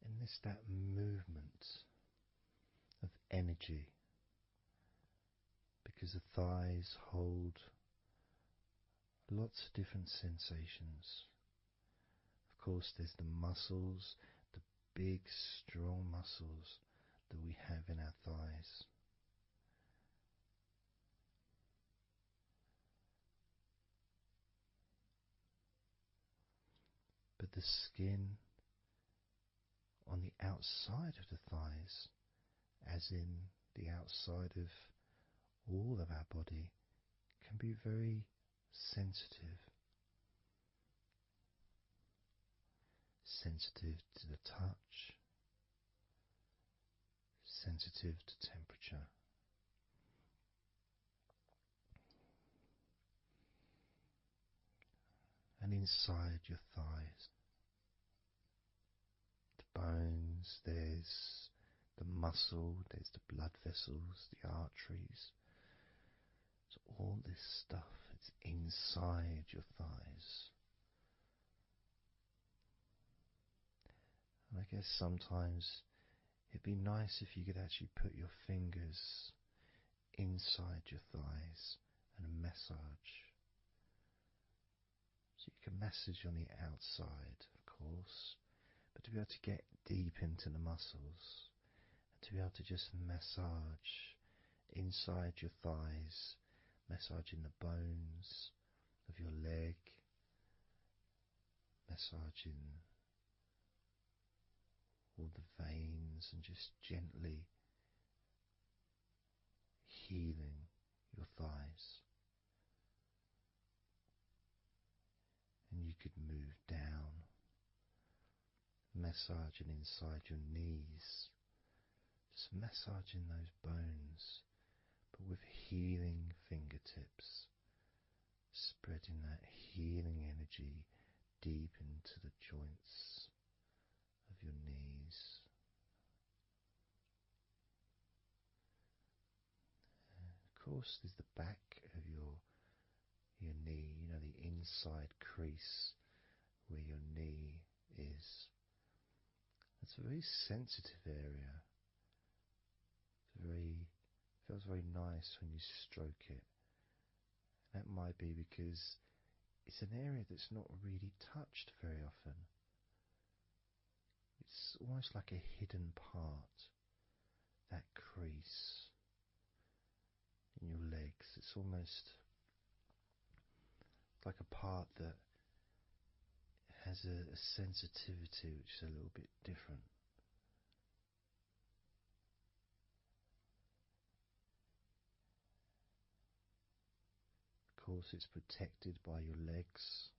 B: And there's that movement of energy, because the thighs hold lots of different sensations. Of course, there's the muscles, the big, strong muscles that we have in our thighs. But the skin on the outside of the thighs, as in the outside of all of our body, can be very sensitive. Sensitive to the touch, sensitive to temperature. And inside your thighs, the bones, there's the muscle, there's the blood vessels, the arteries. So all this stuff, it's inside your thighs. And I guess sometimes it'd be nice if you could actually put your fingers inside your thighs and massage. So you can massage on the outside, of course, but to be able to get deep into the muscles, and to be able to just massage inside your thighs, massaging the bones of your leg, massaging all the veins, and just gently healing your thighs. And you could move down, massaging inside your knees, just massaging those bones, but with healing fingertips, spreading that healing energy deep into the joints of your knees. And of course, there's the back of your knee, you know, the inside crease where your knee is. It's a very sensitive area. Feels very nice when you stroke it. That might be because it's an area that's not really touched very often. It's almost like a hidden part, that crease in your legs. It's almost like a part that has a sensitivity which is a little bit different. Of course, it's protected by your legs.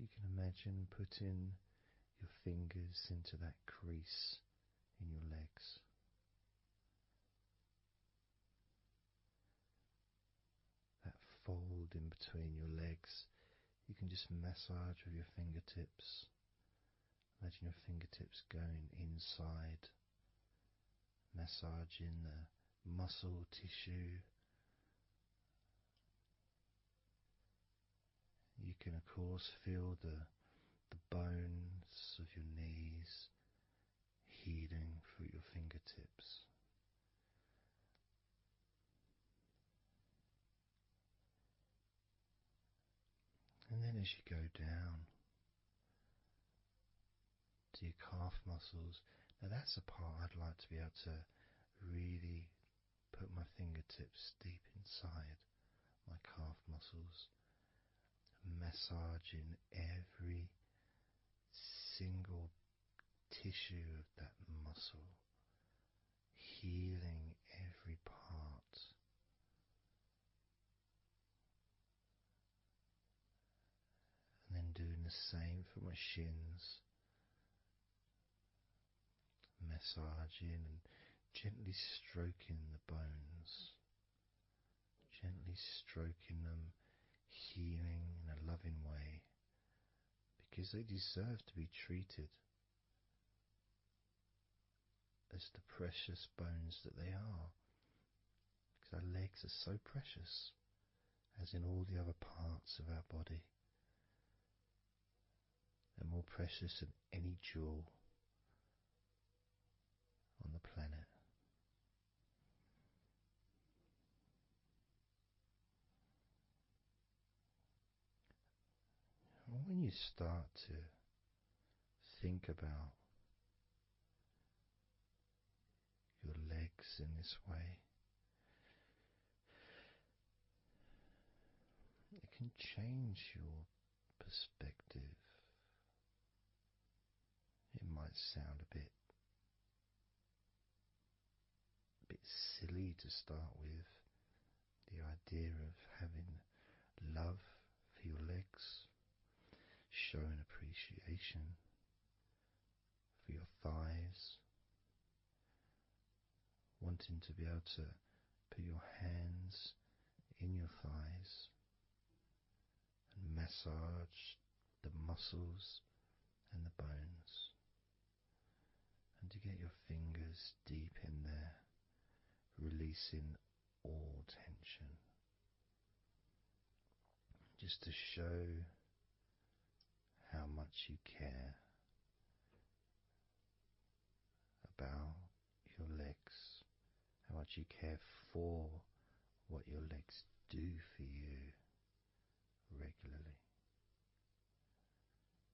B: You can imagine putting your fingers into that crease in your legs. That fold in between your legs, you can just massage with your fingertips. Imagine your fingertips going inside, massaging the muscle tissue. You can of course feel the bones of your knees healing through your fingertips. And then as you go down to your calf muscles, now that's a part I'd like to be able to really put my fingertips deep inside my calf muscles, massaging every single tissue of that muscle, healing every part. And then doing the same for my shins, massaging and gently stroking the bones, gently stroking them, healing in a loving way, because they deserve to be treated as the precious bones that they are, because our legs are so precious, as in all the other parts of our body. They're more precious than any jewel on the planet. And when you start to think about your legs in this way, it can change your perspective. It might sound a bit silly to start with, the idea of having love for your legs, showing appreciation for your thighs, wanting to be able to put your hands in your thighs and massage the muscles and the bones, and to get your fingers deep in there, releasing all tension, just to show how much you care about your legs, how much you care for what your legs do for you regularly.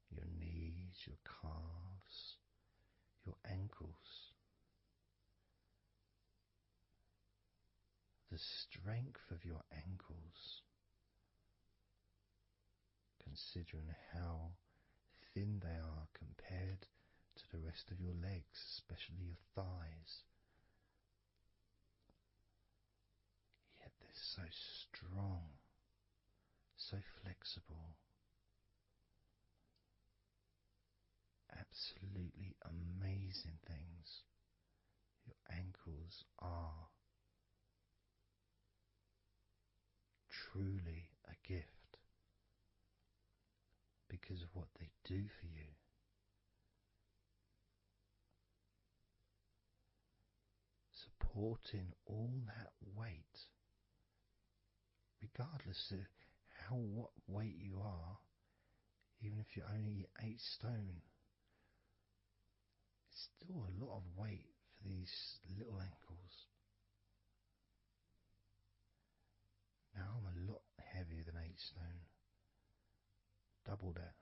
B: Your knees, your calves, your ankles, the strength of your ankles, considering how thin they are compared to the rest of your legs, especially your thighs. Yet they're so strong, so flexible. Absolutely amazing things your ankles are. Truly a gift because of what they do for you. Supporting all that weight, regardless of what weight you are, even if you're only 8 stone, it's still a lot of weight for these little ankles. Now I'm a lot heavier than 8 stone, double that.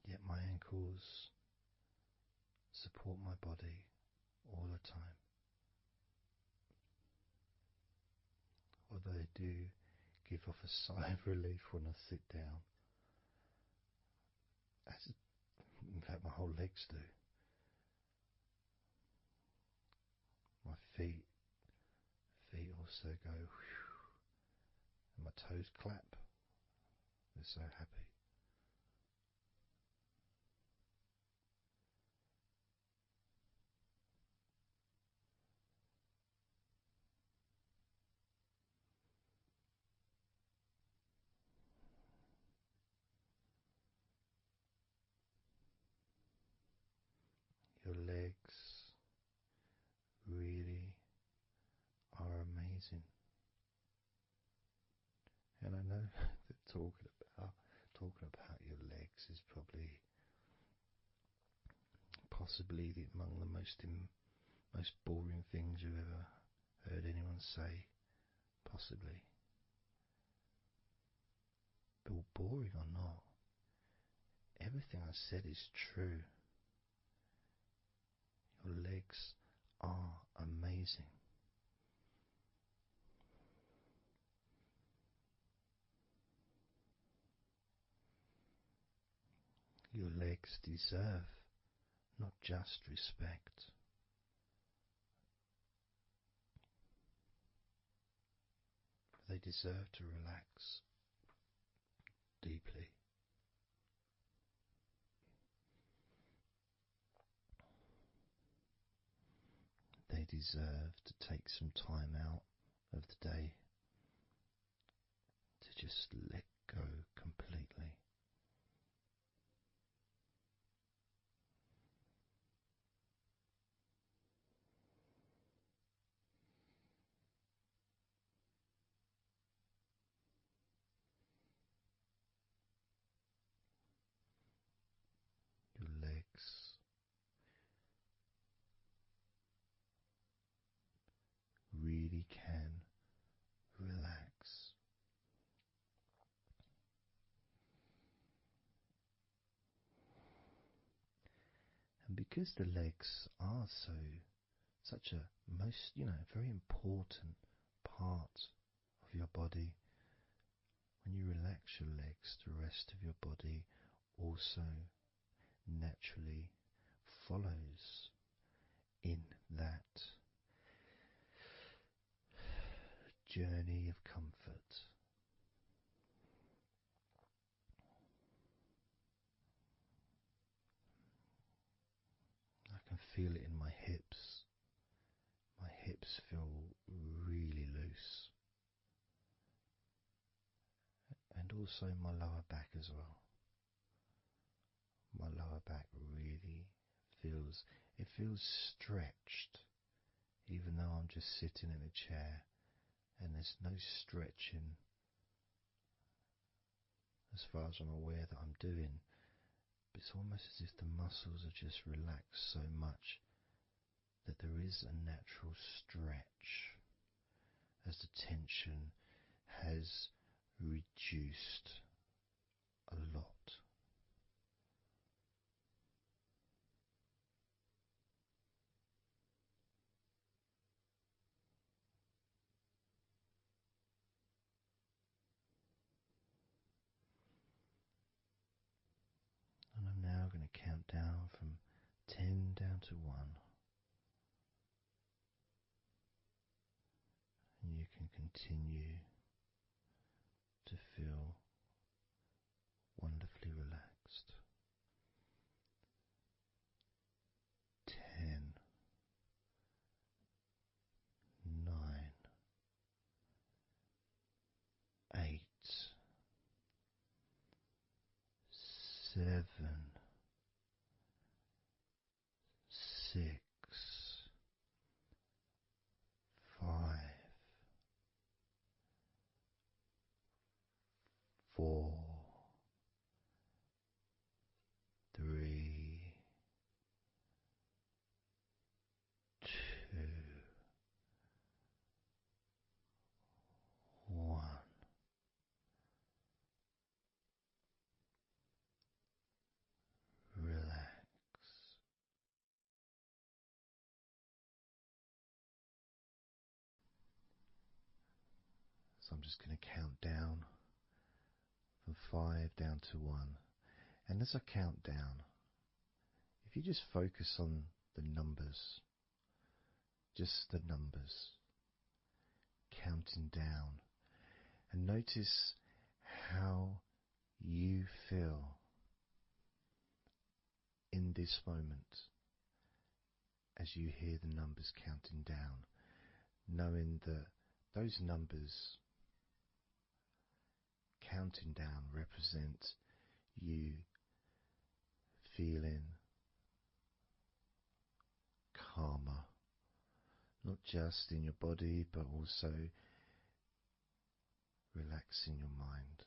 B: Yet my ankles support my body all the time. Although they do give off a sigh of relief when I sit down. As in fact my whole legs do. My feet also go whew, and my toes clap They're so happy. Your legs really are amazing. And I know that talking about your legs is probably possibly among the most boring things you've ever heard anyone say, possibly. But boring or not, everything I said is true. Your legs are amazing. Your legs deserve not just respect, they deserve to relax deeply. They deserve to take some time out of the day to just let go completely. Your legs really can relax. And because the legs are such a very important part of your body, when you relax your legs, the rest of your body also naturally follows in that journey of comfort. I can feel it in my hips. My hips feel really loose. And also my lower back as well. My lower back really feels stretched, even though I'm just sitting in a chair and there's no stretching as far as I'm aware that I'm doing. But it's almost as if the muscles are just relaxed so much that there is a natural stretch as the tension has reduced a lot. And I'm now going to count down from 10 down to 1. And you can continue to feel wonderfully relaxed. 10, 9, 8, 7, 6, 5, 4, 3, 2, 1. Relax. So I'm just going to count down from 5 down to 1. And as I count down, if you just focus on the numbers, just the numbers, counting down, and notice how you feel in this moment as you hear the numbers counting down, knowing that those numbers counting down represent you feeling calmer, not just in your body but also relaxing your mind.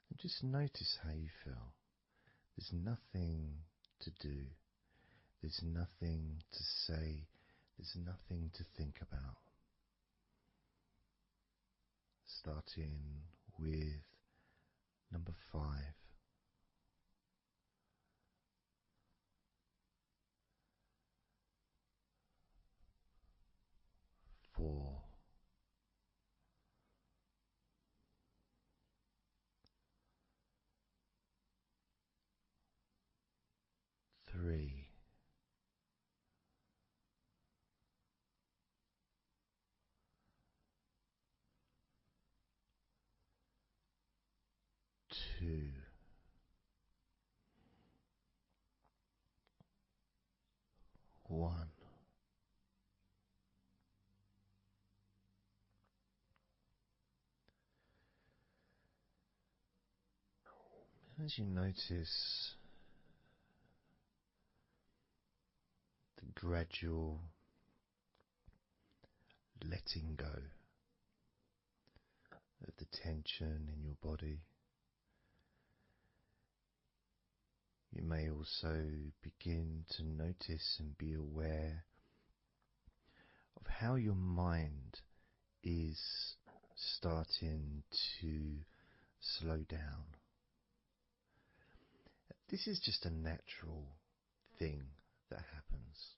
B: And just notice how you feel. There's nothing to do, there's nothing to say, there's nothing to think about. Starting with number 5. 4. 3. 2. 1. As you notice the gradual letting go of the tension in your body, you may also begin to notice and be aware of how your mind is starting to slow down. This is just a natural thing that happens.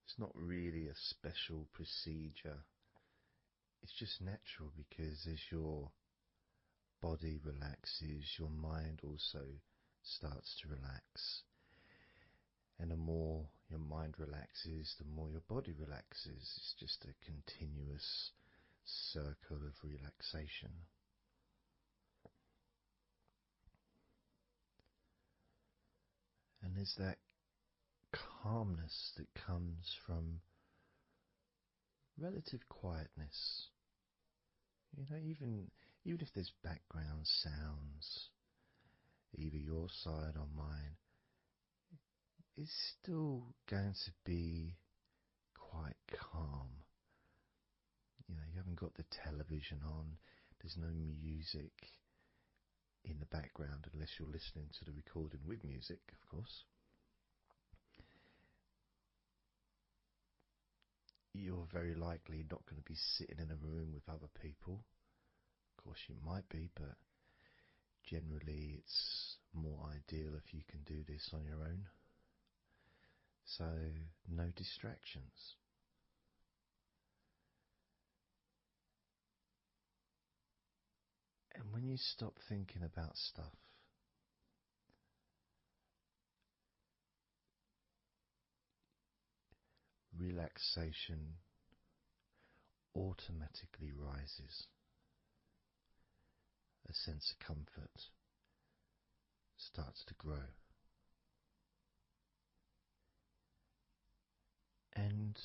B: It's not really a special procedure. It's just natural because as your body relaxes, your mind also starts to relax. And the more your mind relaxes, the more your body relaxes. It's just a continuous circle of relaxation. And there's that calmness that comes from relative quietness. You know, even if there's background sounds, either your side or mine, it's still going to be quite calm. You know, you haven't got the television on, there's no music in the background unless you're listening to the recording with music, of course. You're very likely not going to be sitting in a room with other people. Of course you might be, but generally it's more ideal if you can do this on your own. So no distractions. And when you stop thinking about stuff, relaxation automatically rises. A sense of comfort starts to grow. And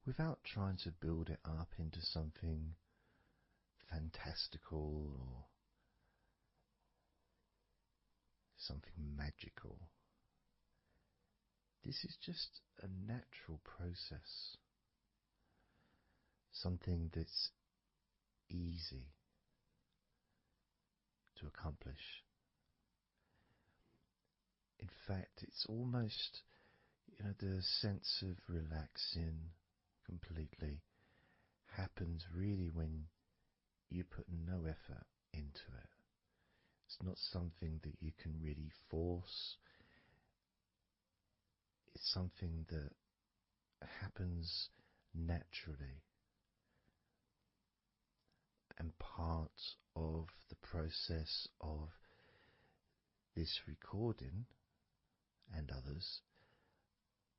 B: without trying to build it up into something fantastical or something magical, this is just a natural process. Something that's easy to accomplish. In fact, it's almost, the sense of relaxing completely happens really when you put no effort into it. It's not something that you can really force. It's something that happens naturally. And part of the process of this recording and others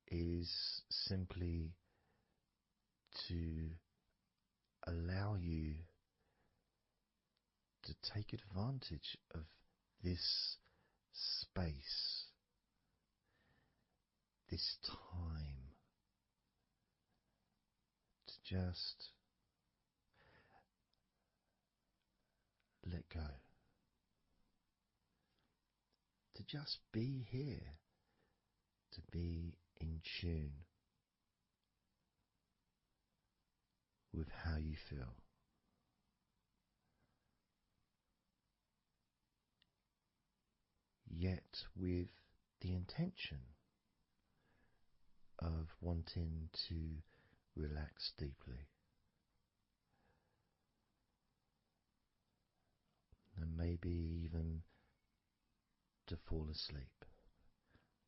B: is simply to allow you to take advantage of this space, this time, to just let go, to just be here, to be in tune with how you feel. Yet with the intention of wanting to relax deeply, and maybe even to fall asleep,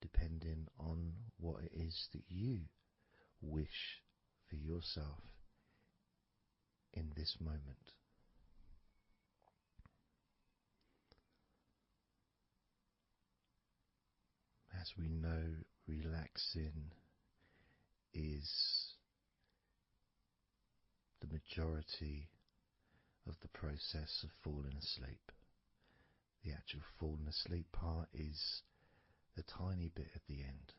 B: depending on what it is that you wish for yourself in this moment. As we know, relaxing is the majority of the process of falling asleep. The actual falling asleep part is the tiny bit at the end.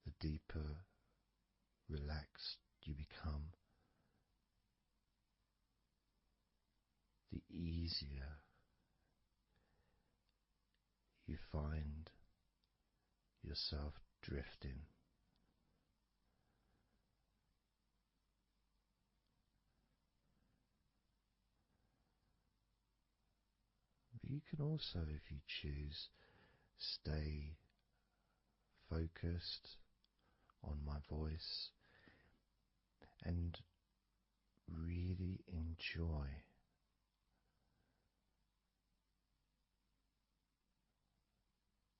B: The deeper relaxed you become, the easier you find yourself drifting. But you can also, if you choose, stay focused on my voice and really enjoy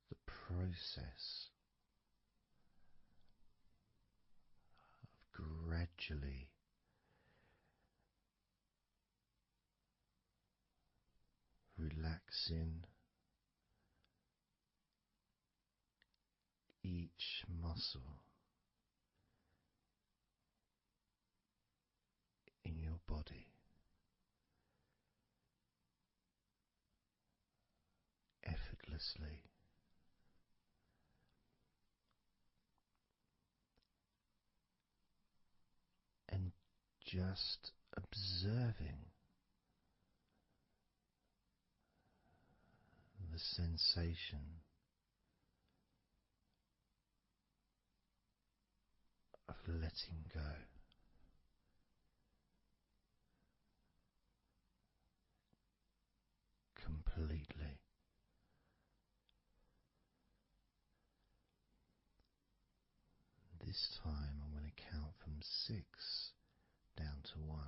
B: the process of gradually relaxing each muscle in your body effortlessly, and just observing the sensation of letting go, completely. This time I'm going to count from 6 down to 1,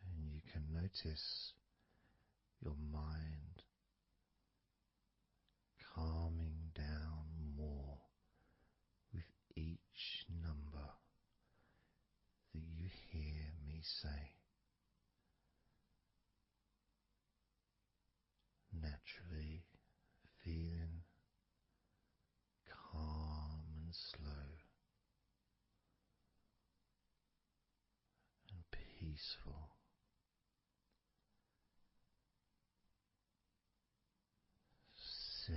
B: and you can notice your mind calming down more with each number that you hear me say. Naturally feeling calm and slow and peaceful. 6.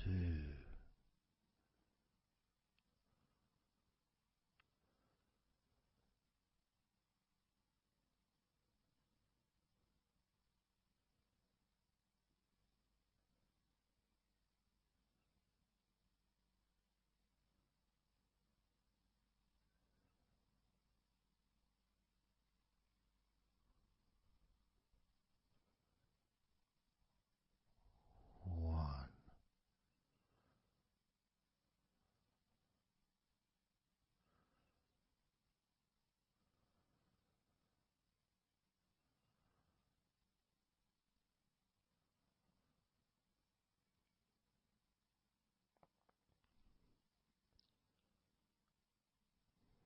B: 2. 1.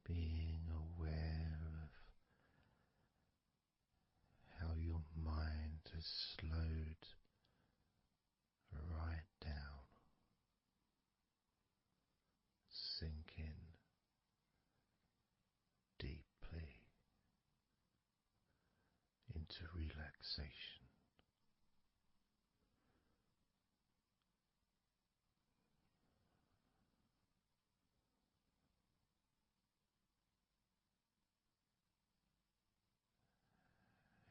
B: Being aware of how your mind has slowed right down, sink in deeply into relaxation.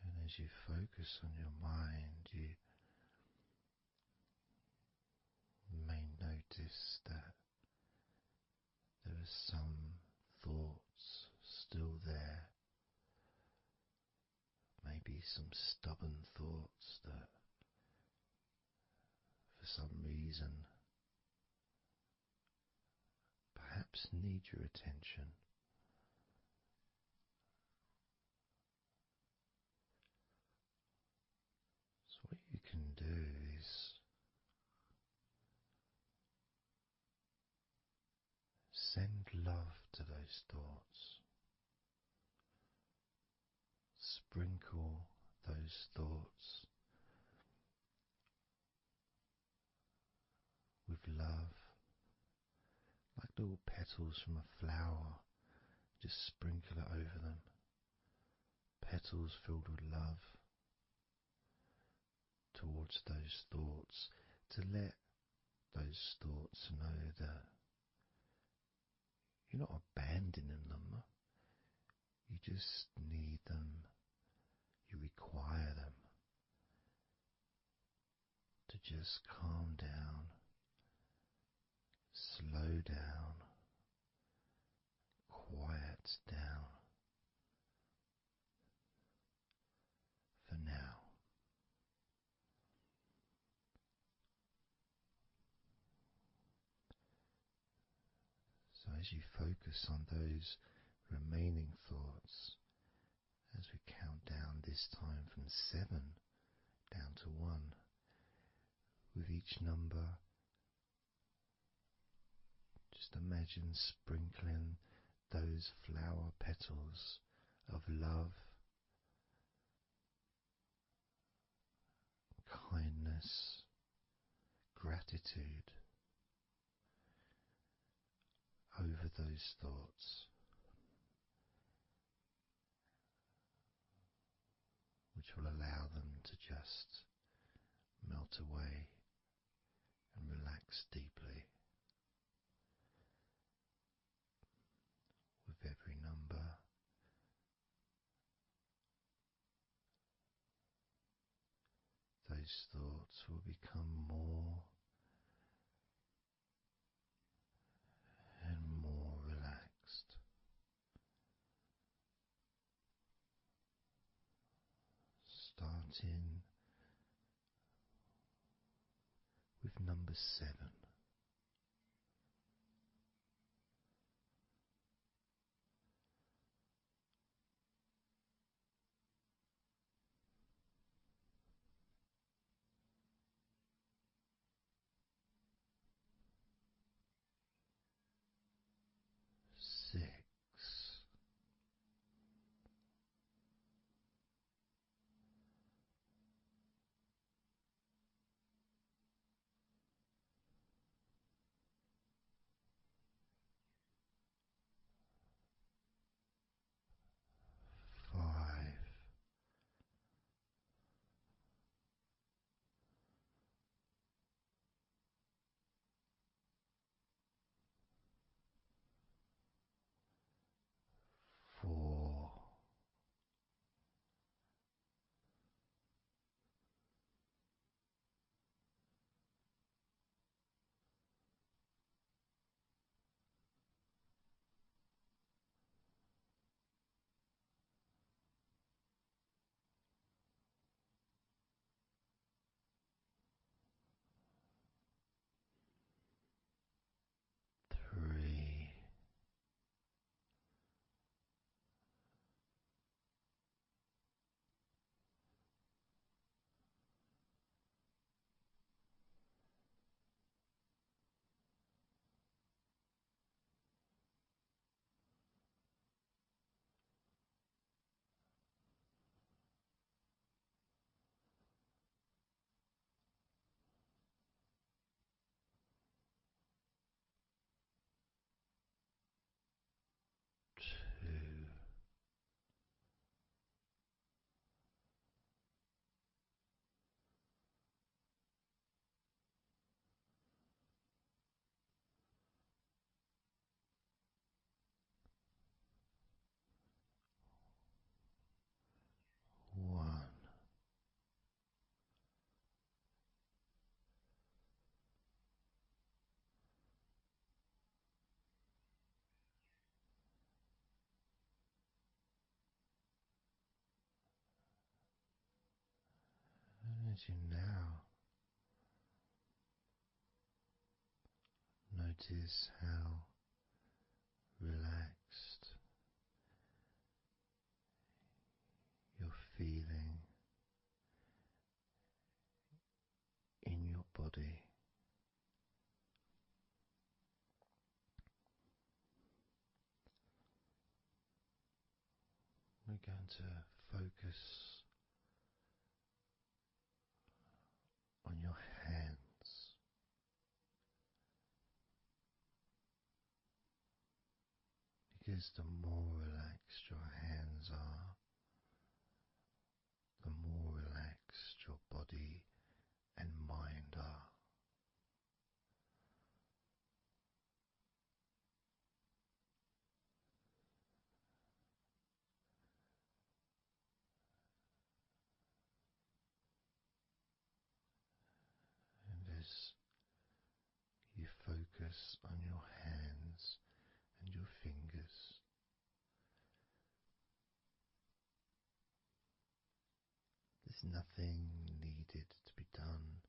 B: And as you focus on your mind, you may notice that there are some thoughts still there, maybe some stubborn thoughts that for some reason perhaps need your attention. So what you can do is send love to those thoughts. Sprinkle those thoughts with love, like little petals from a flower. Just sprinkle it over them. Petals filled with love towards those thoughts, to let those thoughts know that you're not abandoning them. You just need them. You require them to just calm down, slow down, quiet down for now. So as you focus on those remaining thoughts, as we count down this time from 7 down to 1, with each number, just imagine sprinkling those flower petals of love, kindness, gratitude over those thoughts, which will allow them to just melt away and relax deeply. With every number, those thoughts will become more and more relaxed. Starting with number 7. 6. 5. As you now notice how relaxed you're feeling in your body, we're going to focus on your hands, because the more relaxed your hands are, the more relaxed your body and mind are. And as you focus on your hands and your fingers, there's nothing needed to be done.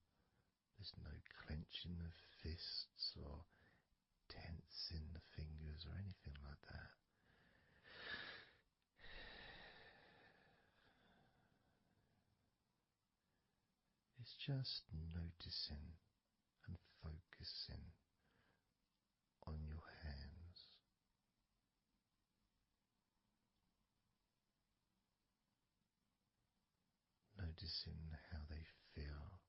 B: There's no clenching of fists or tensing the fingers or anything like that. It's just noticing and focusing on your hands. Noticing how they feel.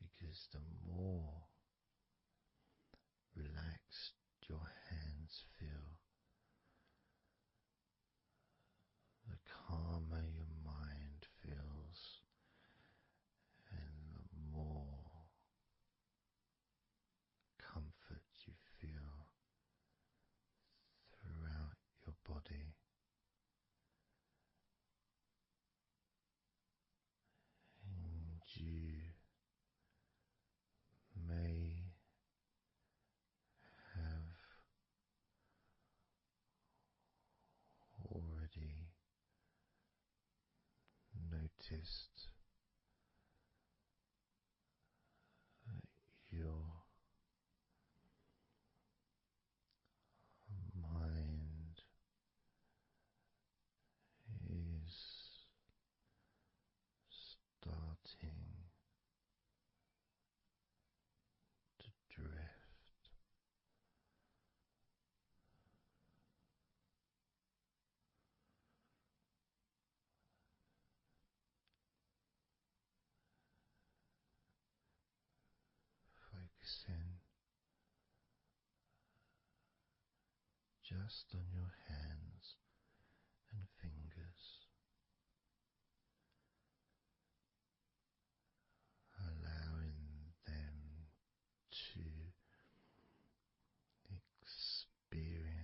B: Because the more relaxed your hands feel, the calmer your mind feels, and the more comfort you feel throughout your body. And you may have already noticed that your mind is starting to drift. Focusing just on your hands and fingers, allowing them to experience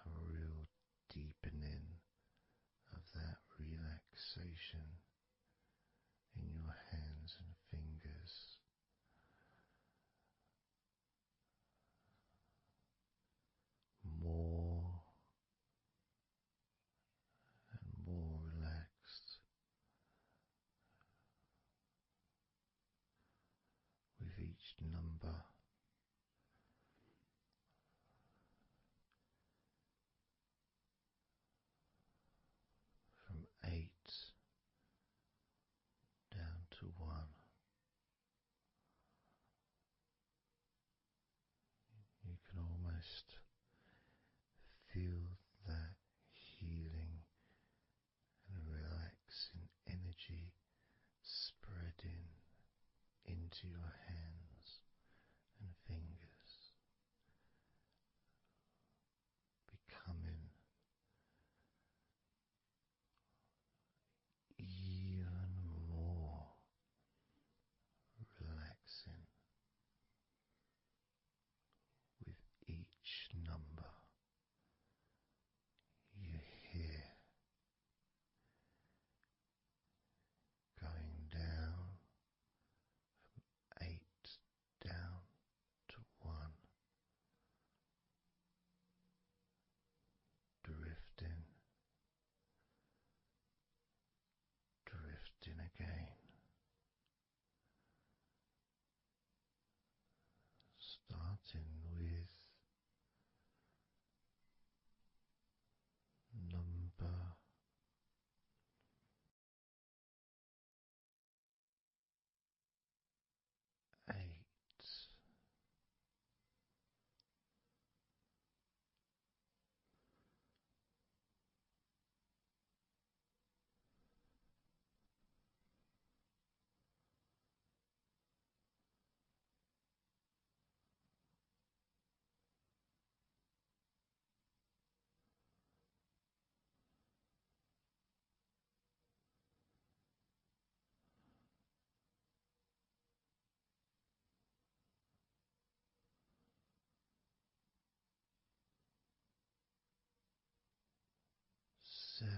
B: a real deepening of that relaxation in your hands and fingers. More and more relaxed with each number. From 8 down to 1, you can almost feel that healing and relaxing energy spreading into your hands and fingers, becoming even more relaxing with each number you hear going down with number 8. 7.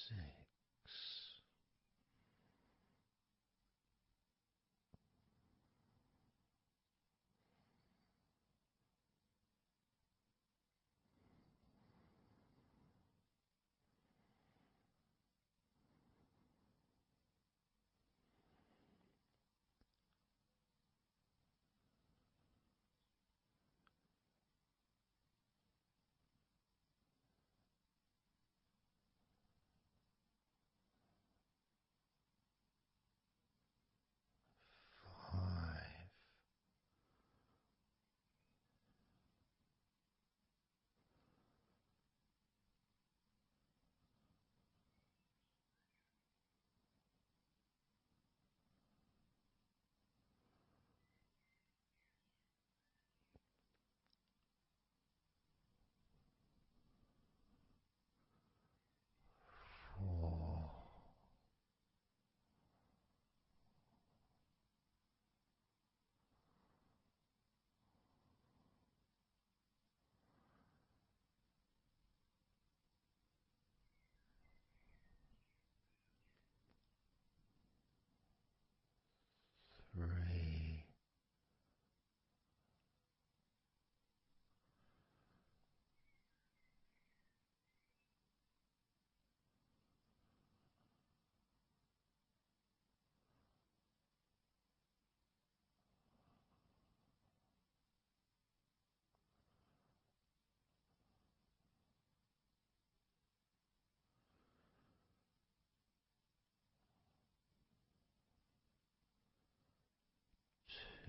B: 6. 5. 4. 3.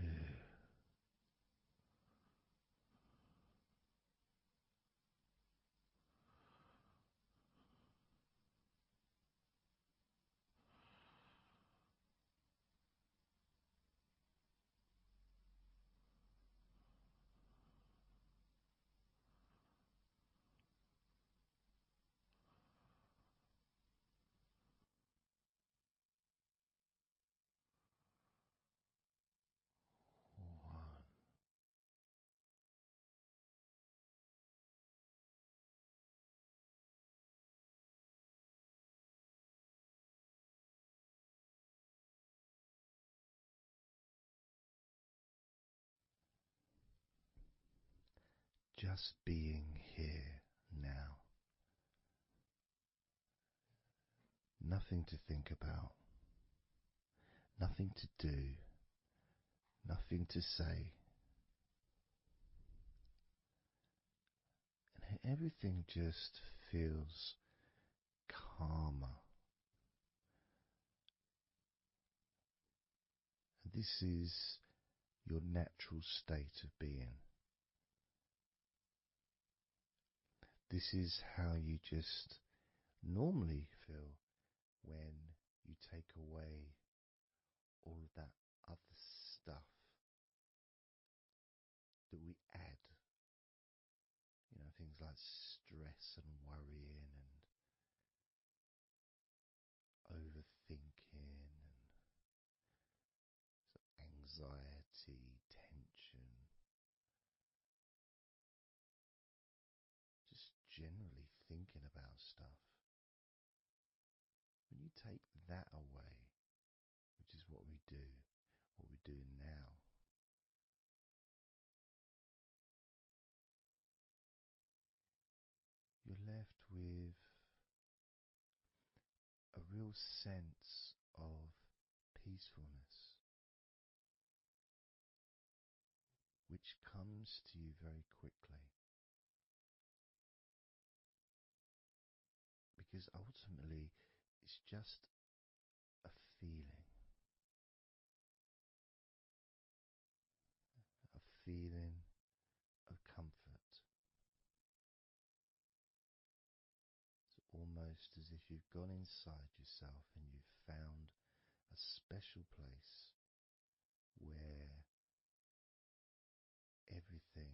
B: 2. 1. Just being here now. Nothing to think about, nothing to do, nothing to say. And everything just feels calmer. And this is your natural state of being. This is how you just normally feel when you take away all of that other stuff that we add. You know, things like stress and worrying and overthinking and anxiety, tension. take that away, which is what we're doing now, you're left with a real sense of peacefulness, which comes to you very quickly. Because ultimately, it's just a feeling. A feeling of comfort. It's almost as if you've gone inside yourself and you've found a special place where everything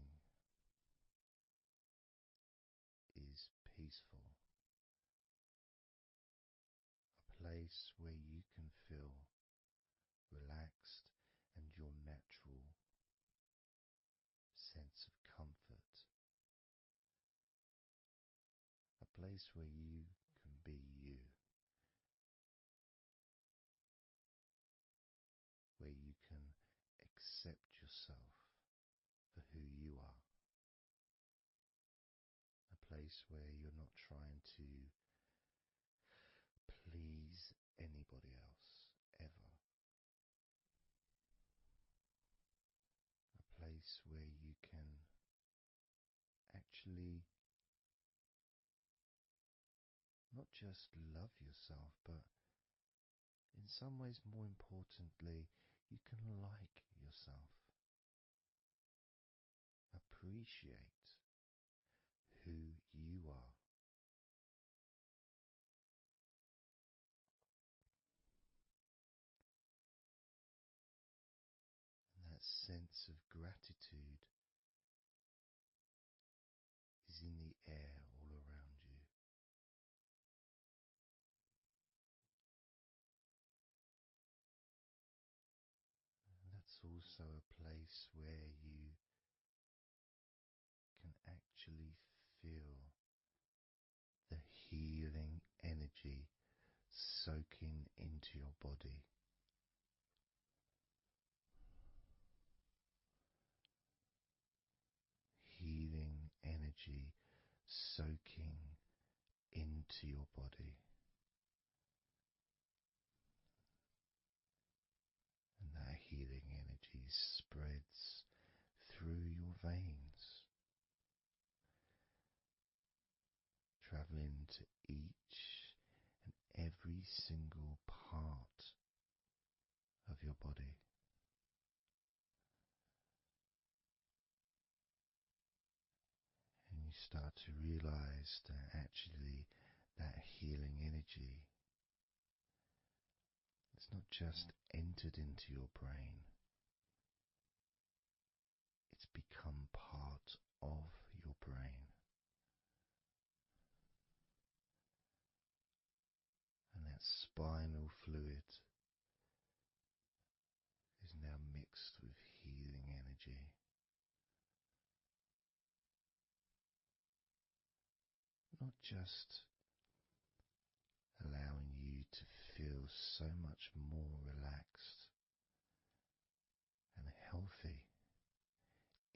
B: is peaceful. A place where you can feel relaxed and your natural sense of comfort. A place where you can be you. Where you can accept yourself for who you are. A place where you're not trying to please anybody else, ever. A place where you can actually not just love yourself, but in some ways, more importantly, you can like yourself. Appreciate who you are. And that sense of gratitude is in the air all around you. And that's also a place where you can actually feel the healing energy soaking into your body. Healing energy soaking into your body. And that healing energy spreads through your veins, traveling to each and every single part of your body. And you start to realize that actually that healing energy has not just entered into your brain, it's become part of your brain. And that spinal fluid is now mixed with healing energy. Not just allowing you to feel so much more relaxed and healthy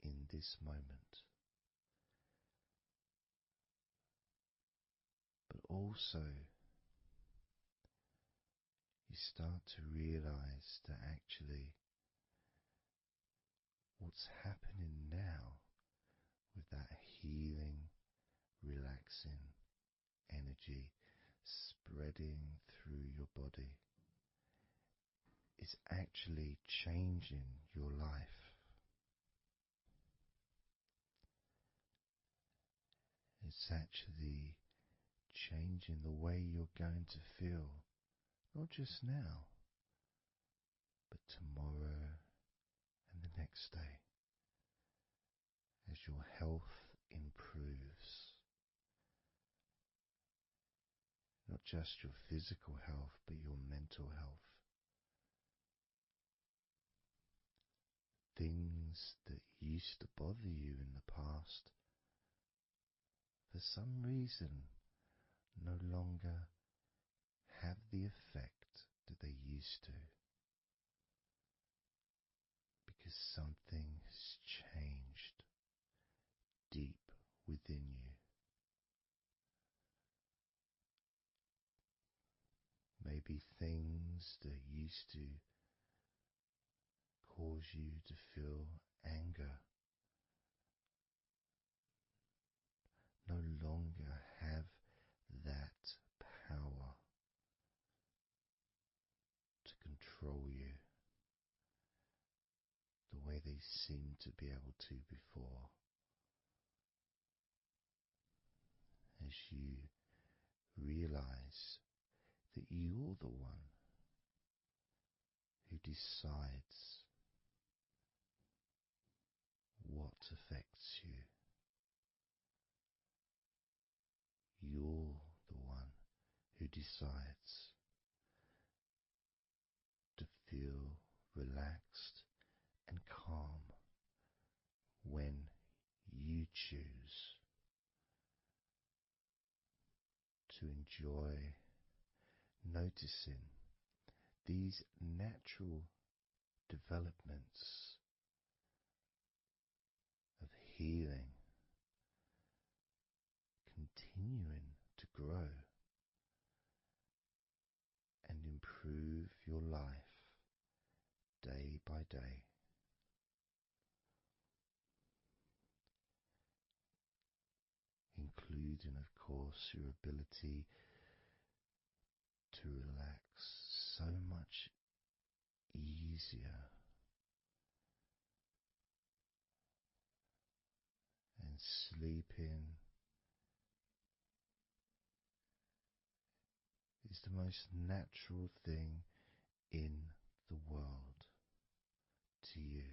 B: in this moment, but also you start to realize that actually what's happening now with that healing, relaxing energy spreading through your body is actually changing your life. It's actually changing the way you're going to feel, not just now, but tomorrow and the next day, as your health improves. Not just your physical health, but your mental health. Things that used to bother you in the past, for some reason, no longer have the effect that they used to, because something has changed deep within you. Maybe things that used to cause you to feel anger no longer have that power to control you the way they seemed to be able to before. As you realize that you're the one who decides what affects you. You're the one who decides to feel relaxed and calm when you choose to enjoy noticing these natural developments of healing continuing to grow and improve your life day by day. Including, of course, your ability to relax so much easier and sleeping is the most natural thing in the world to you,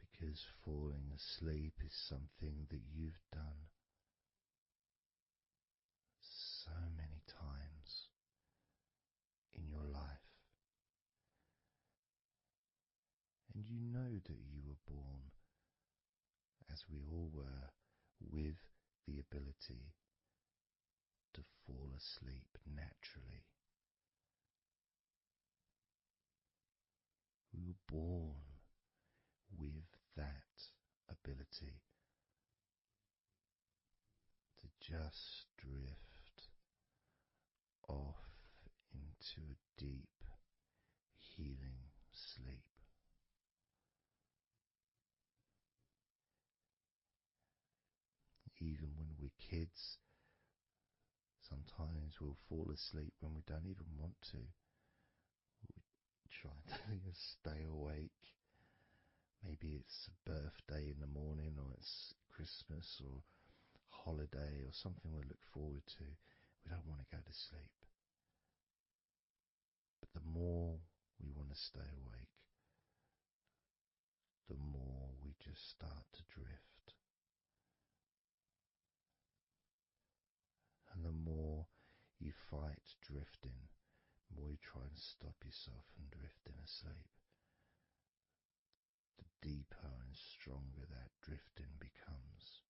B: because falling asleep is something that you've done so many times in your life, and you know that you were born, as we all were, with the ability to fall asleep naturally. We were born with that ability to just drift off into a deep, healing sleep. Even when we're kids, sometimes we'll fall asleep when we don't even want to. We try to stay awake. Maybe it's a birthday in the morning, or it's Christmas or holiday or something we look forward to. We don't want to go to sleep. But the more we want to stay awake, the more we just start to drift. And the more you fight drifting, the more you try and stop yourself from drifting asleep, the deeper and stronger that drifting becomes.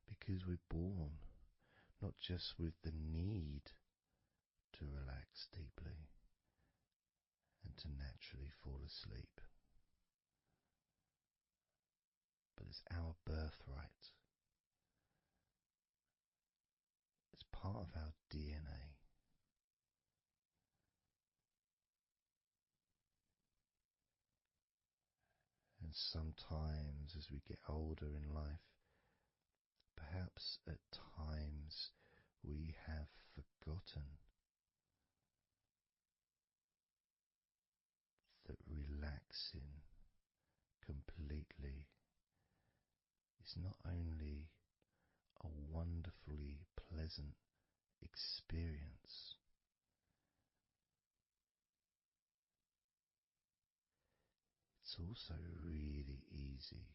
B: Because we're born not just with the need to relax deeply and to naturally fall asleep, but it's our birthright. It's part of our DNA. And sometimes as we get older in life, perhaps at times we have forgotten that relaxing completely is not only a wonderfully pleasant experience, it's also really easy.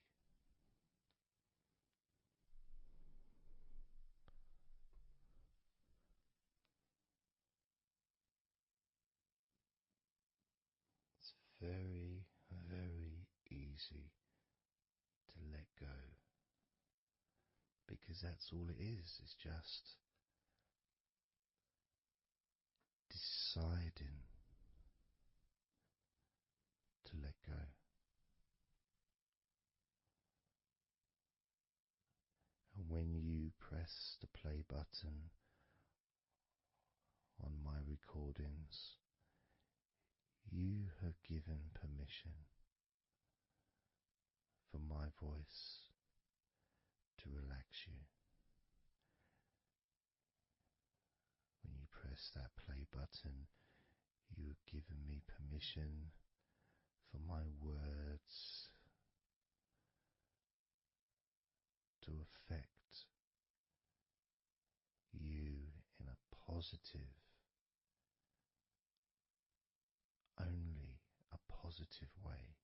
B: It's very, very easy easy to let go, because that's all it is. It's just deciding to let go. And when you press the play button on my recordings, you have given permission for my voice to relax you. When you press that play button, you have given me permission for my words to affect you in a positive, only a positive way,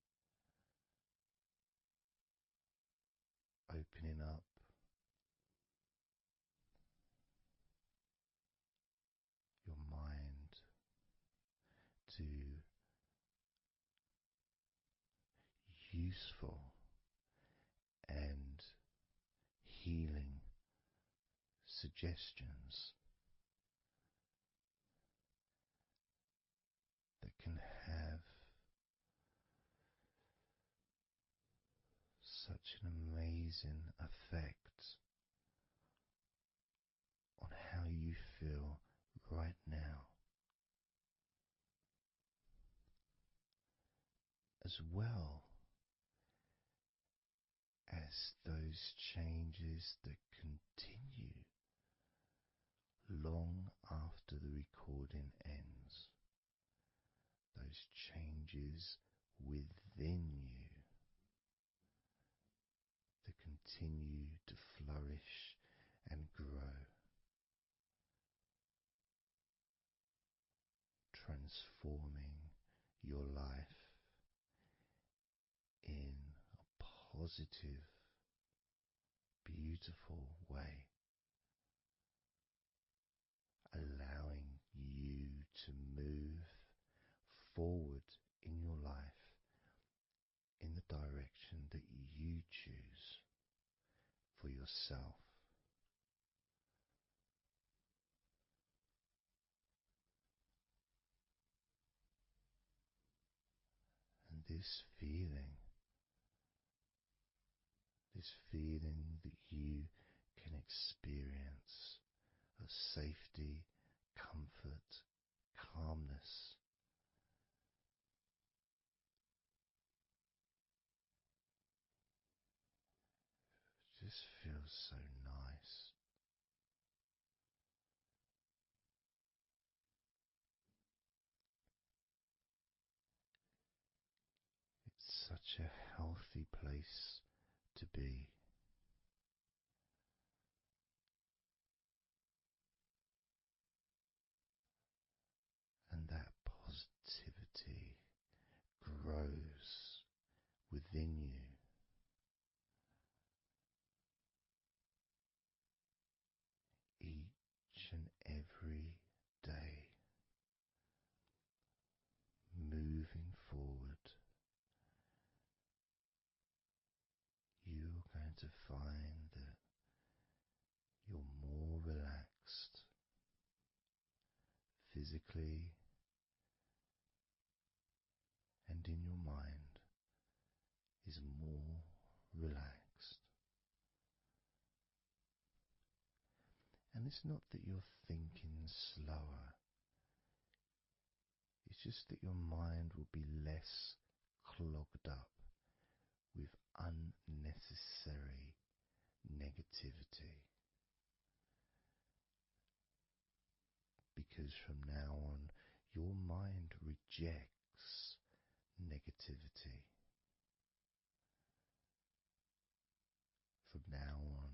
B: opening up your mind to useful and healing suggestions that can have such an amazing effect on how you feel right now, as well as those changes that continue long after the recording ends, those changes within you that continue to flourish and grow, transforming your life in a positive, beautiful way, allowing you to move forward in your life in the direction that you choose for yourself. And this feeling that you can experience of safety, comfort, calmness, just feels so nice. It's such a healthy place to be. And that positivity grows within you. Each and every day, moving forward, you're going to find that you're more relaxed physically and in your mind is more relaxed. And it's not that you're thinking slower, it's just that your mind will be less clogged up with unnecessary negativity. Because from now on, your mind rejects negativity. From now on,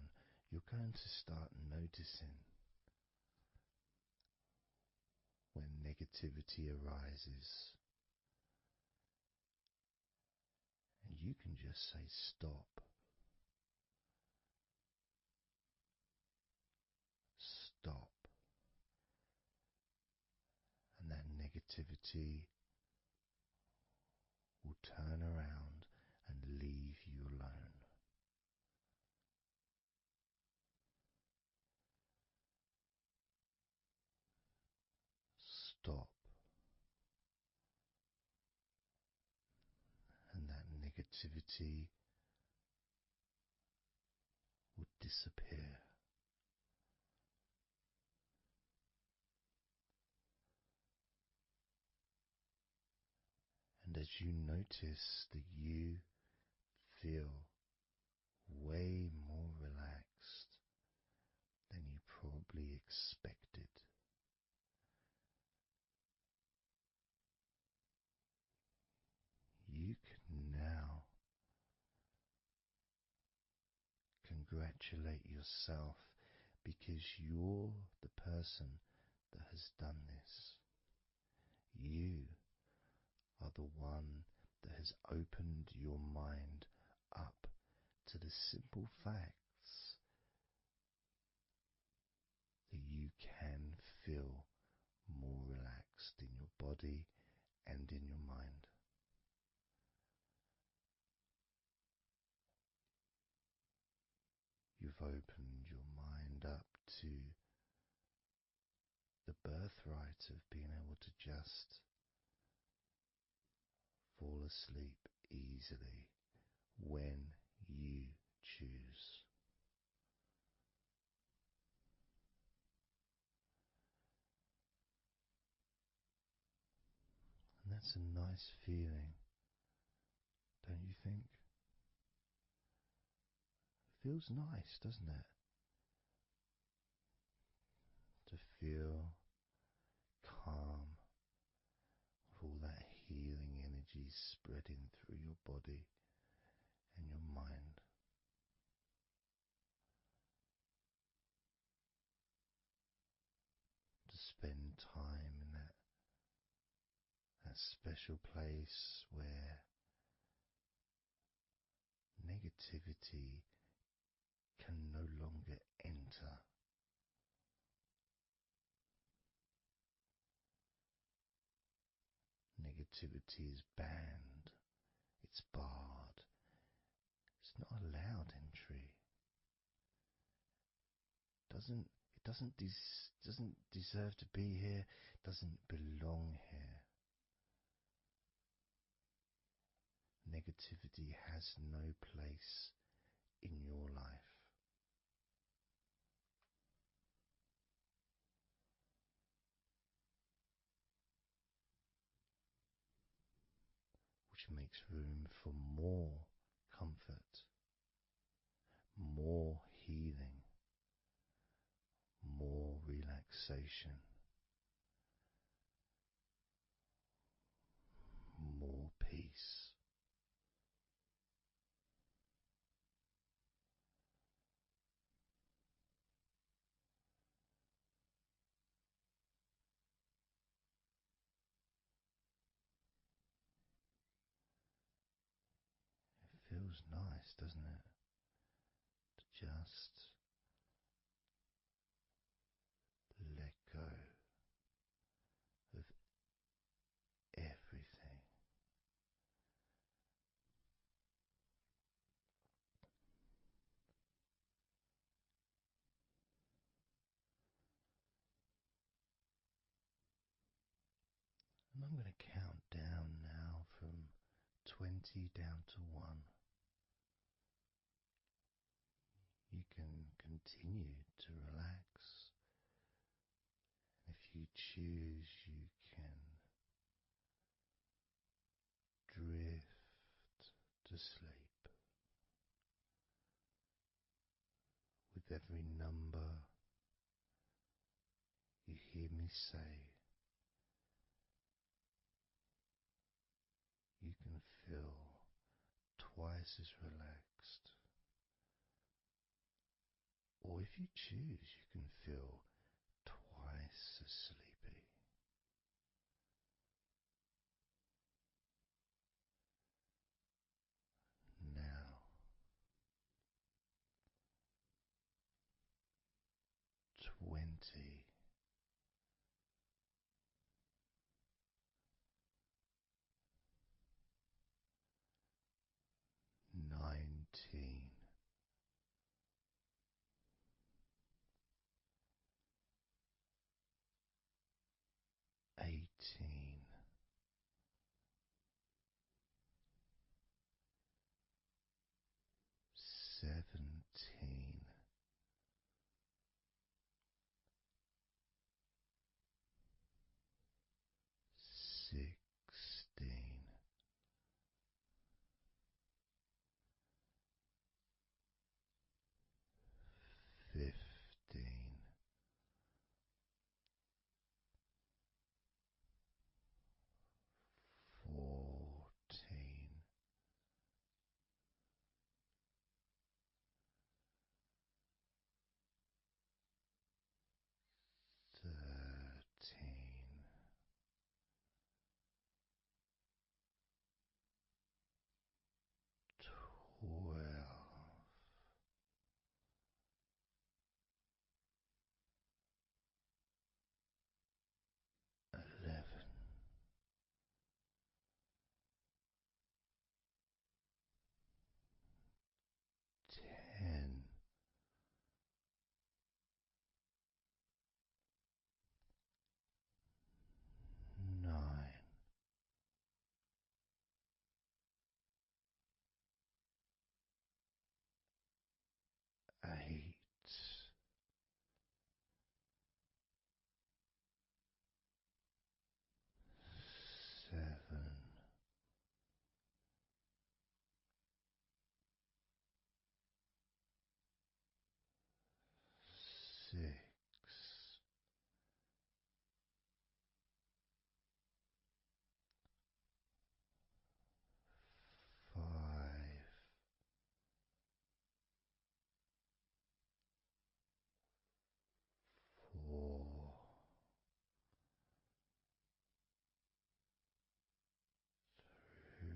B: you're going to start noticing when negativity arises, and you can just say stop. Stop. And that negativity will turn around and stop, and that negativity would disappear. And as you notice that you feel way more relaxed than you probably expected, you can now congratulate yourself because you're the person that has done this. You are the one that has opened your mind up to the simple facts that you can feel more relaxed in your body and in your mind. You've opened your mind up to the birthright of being able to just fall asleep easily when you choose. And that's a nice feeling, don't you think? It feels nice, doesn't it? To feel calm with all that healing energy spreading through your body and your mind. To spend time in that special place where negativity can no longer enter. Negativity is banned, it's barred, it's not allowed entry. It doesn't deserve to be here, doesn't belong here. Negativity has no place in your life. Which makes room for more comfort, more healing, more relaxation, more peace. It feels nice, doesn't it? To just let go of everything. And I'm going to count down now from 20 down to 1. You can continue to relax. If you choose, you can drift to sleep. With every number you hear me say, you can feel twice as relaxed. Or if you choose, you can feel twice as sleepy. Now, 20. 19. 18. 17, 16, 15, 14, 13, 12, 11, 10, 9, 8, 7, 6, 5, 4, 3,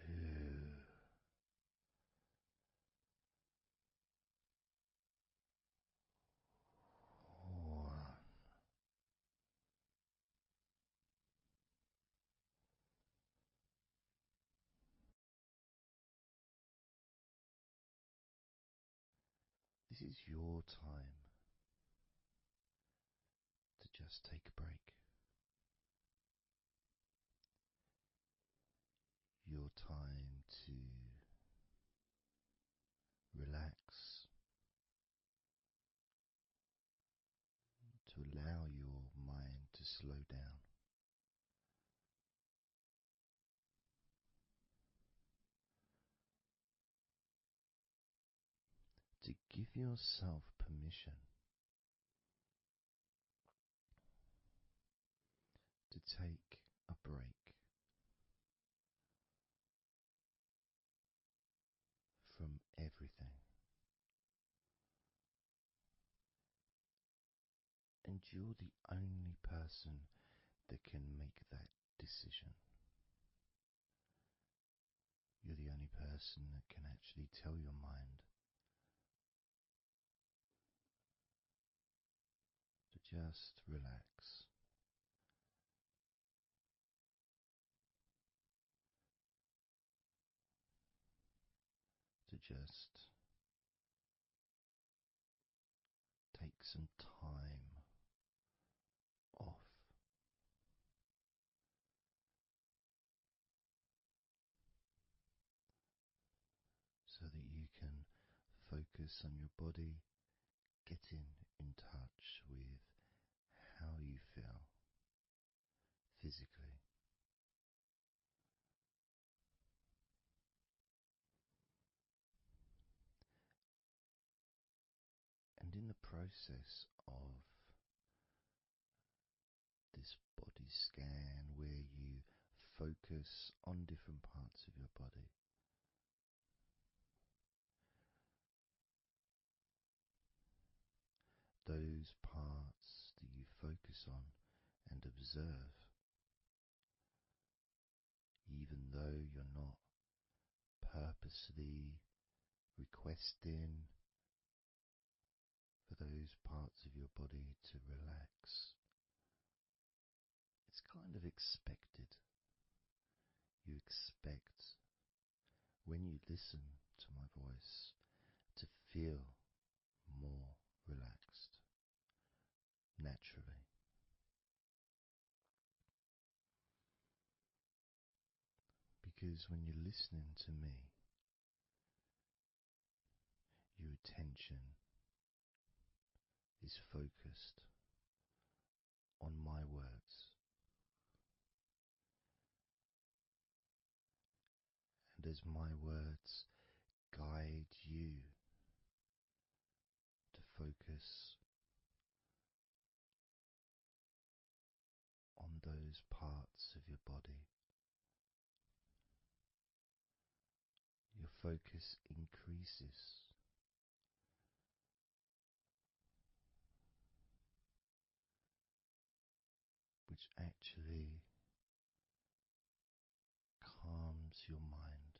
B: 2, 1. This is your time to just take a break. Your time to relax, to allow your mind to slow down. To give yourself permission to take a break from everything. And you're the only person that can make that decision. You're the only person that can actually tell your mind to just relax. To just take some time off. So that you can focus on your body, getting in touch with how you feel physically. And in the process of this body scan, where you focus on different parts of your body, those parts that you focus on and observe, even though you're not purposely requesting for those parts of your body to relax, it's kind of expected. You expect, when you listen to my voice, to feel more relaxed naturally. Because when you're listening to me, your attention is focused on my words, and as my words guide you to focus on those parts of your body, your focus increases. Which actually calms your mind.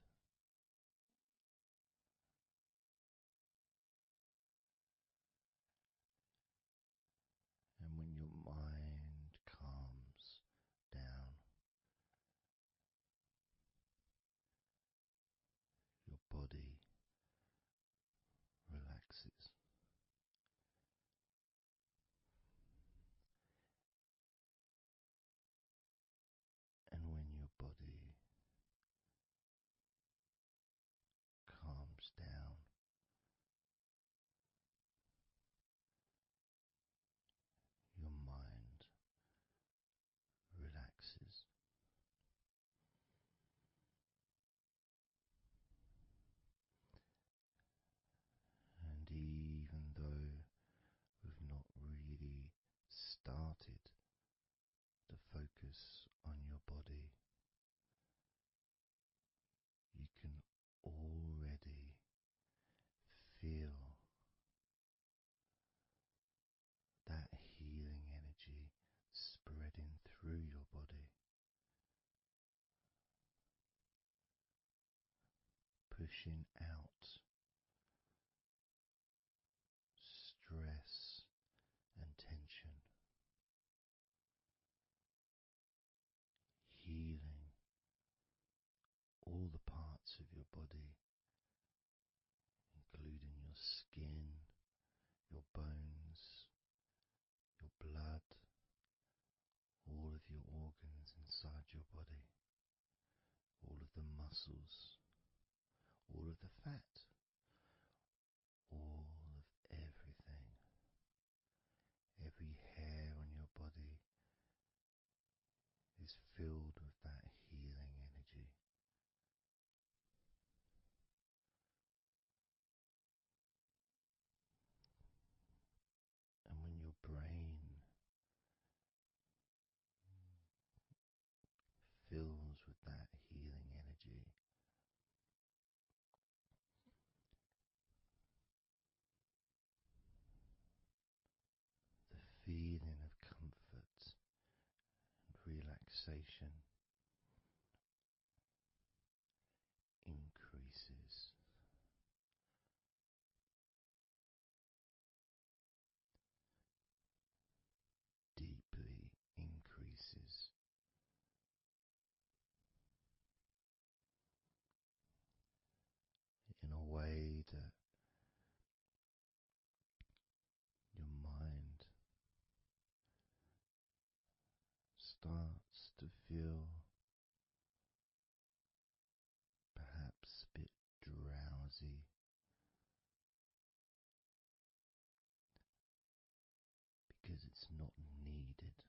B: And when your mind calms down, your body relaxes. And when your body calms down, your mind relaxes. And even though we've not really started to focus on your body, you can already feel that healing energy spreading through your body, pushing out stress and tension, healing all the parts of your body, including your skin, your bones, your blood, all of your organs inside your body, all of the muscles, all of the fat, all of everything. Every hair on your body is filled with that healing energy. And when your brain fills with that healing energy, the feeling of comfort and relaxation increases. Deeply increases. In a way that your mind starts to feel perhaps a bit drowsy, because it's not needed,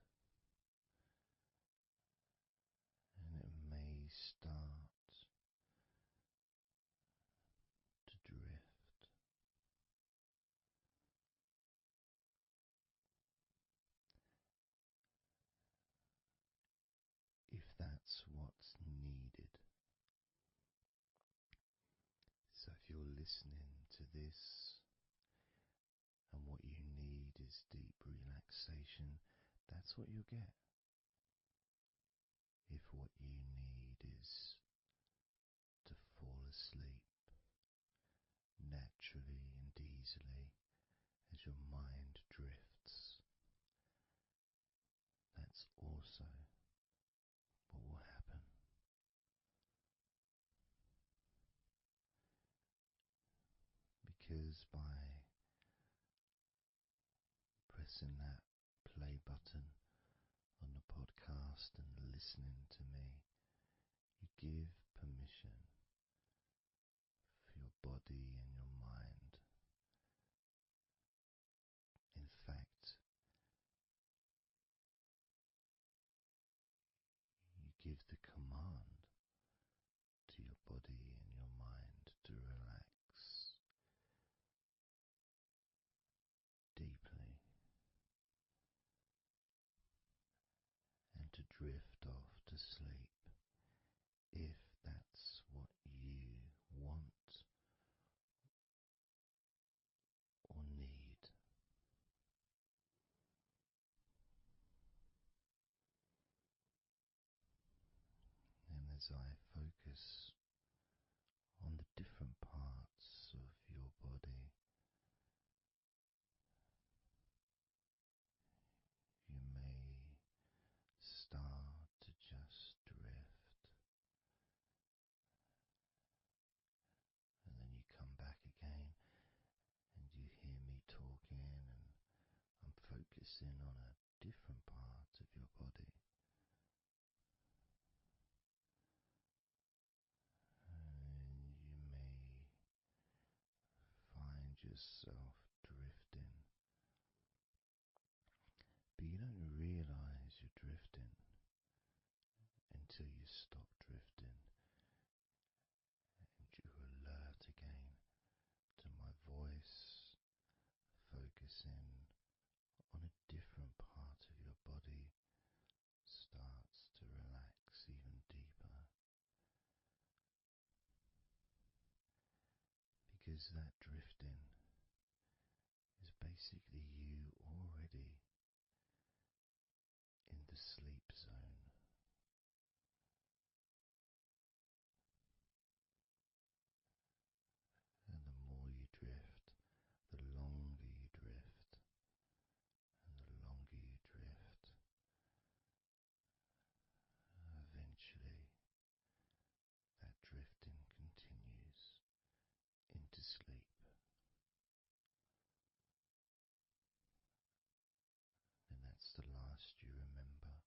B: and it may start to drift. If that's what's needed. So if you're listening to this and what you need is deep relaxation, that's what you'll get. If what you need is to fall asleep naturally and easily as your mind drifts, that's also what will happen. Because by pressing that play button on the podcast and listening to me, you give permission for your body and your mind. In fact, you give the command to your body and your mind to relax deeply and to drift off to sleep if that's what you want or need. And as I focus on the different parts of your body, you may start to just drift, and then you come back again and you hear me talking, and I'm focusing on a different part of your body. And you may find yourself drifting, but you don't realize you're drifting until you stop drifting and you're alert again to my voice, focusing on a different part of your body starts to relax even deeper, because that drifting is basically you already in the sleep zone. And the more you drift, the longer you drift, and the longer you drift, eventually that drifting continues into sleep. And that's the last you remember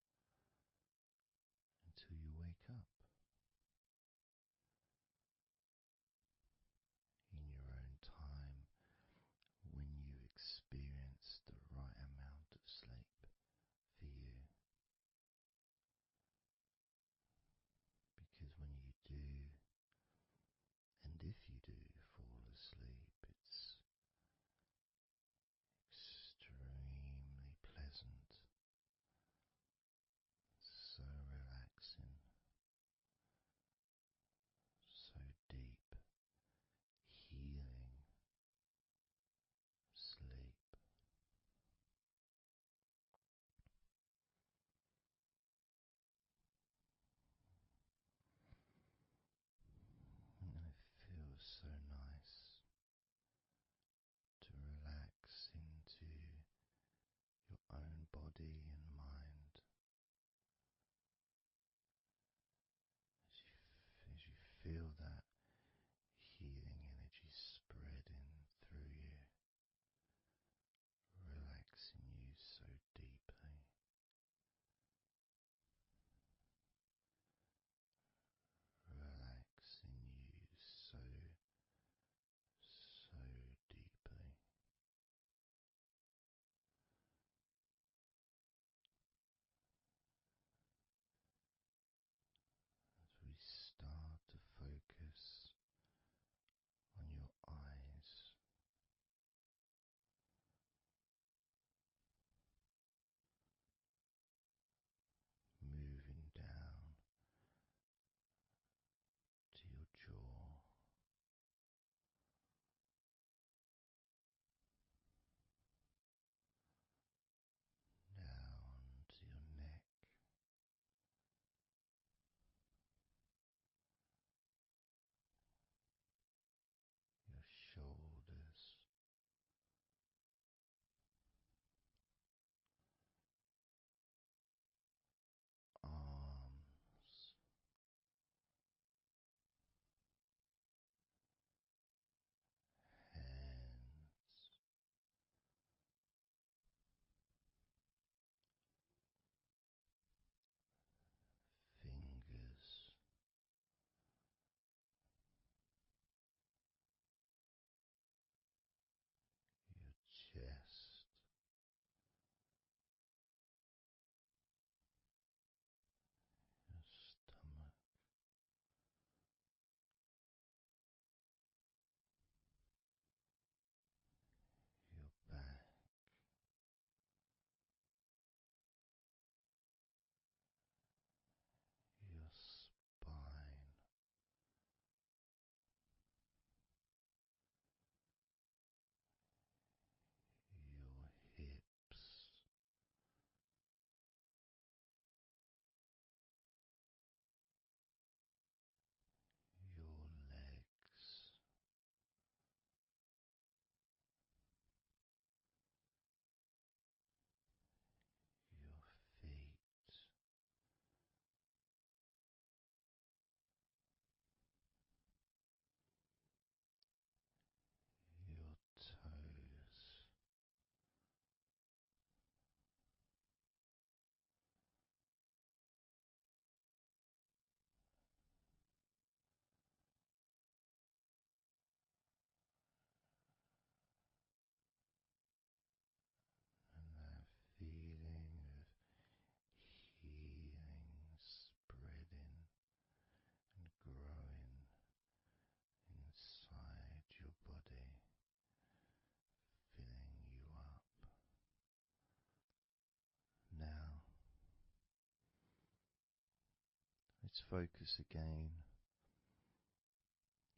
B: Let's focus again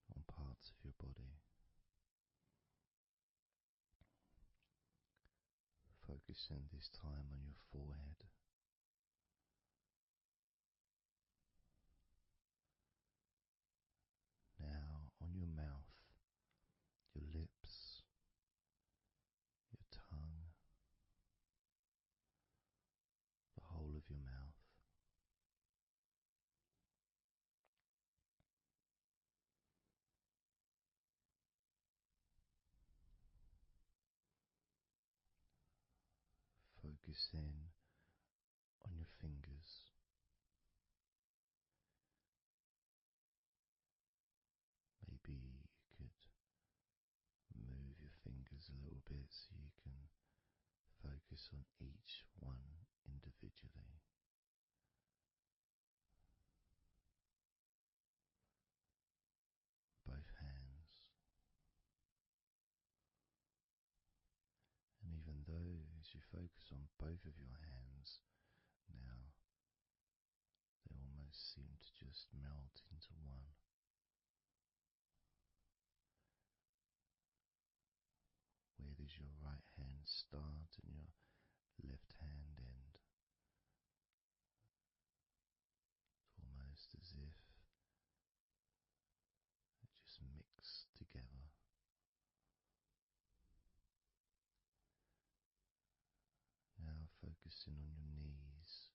B: on parts of your body. Focusing this time on your forehead. Now on your mouth, your lips, your tongue, the whole of your mouth. Focus in on your fingers. Maybe you could move your fingers a little bit so you can focus on each one individually. Both hands. And even though as you focus on both of your hands now, they almost seem to just melt into one. Where does your right hand start and your left hand end? It's almost as if it just mix together. Now focusing on your knees.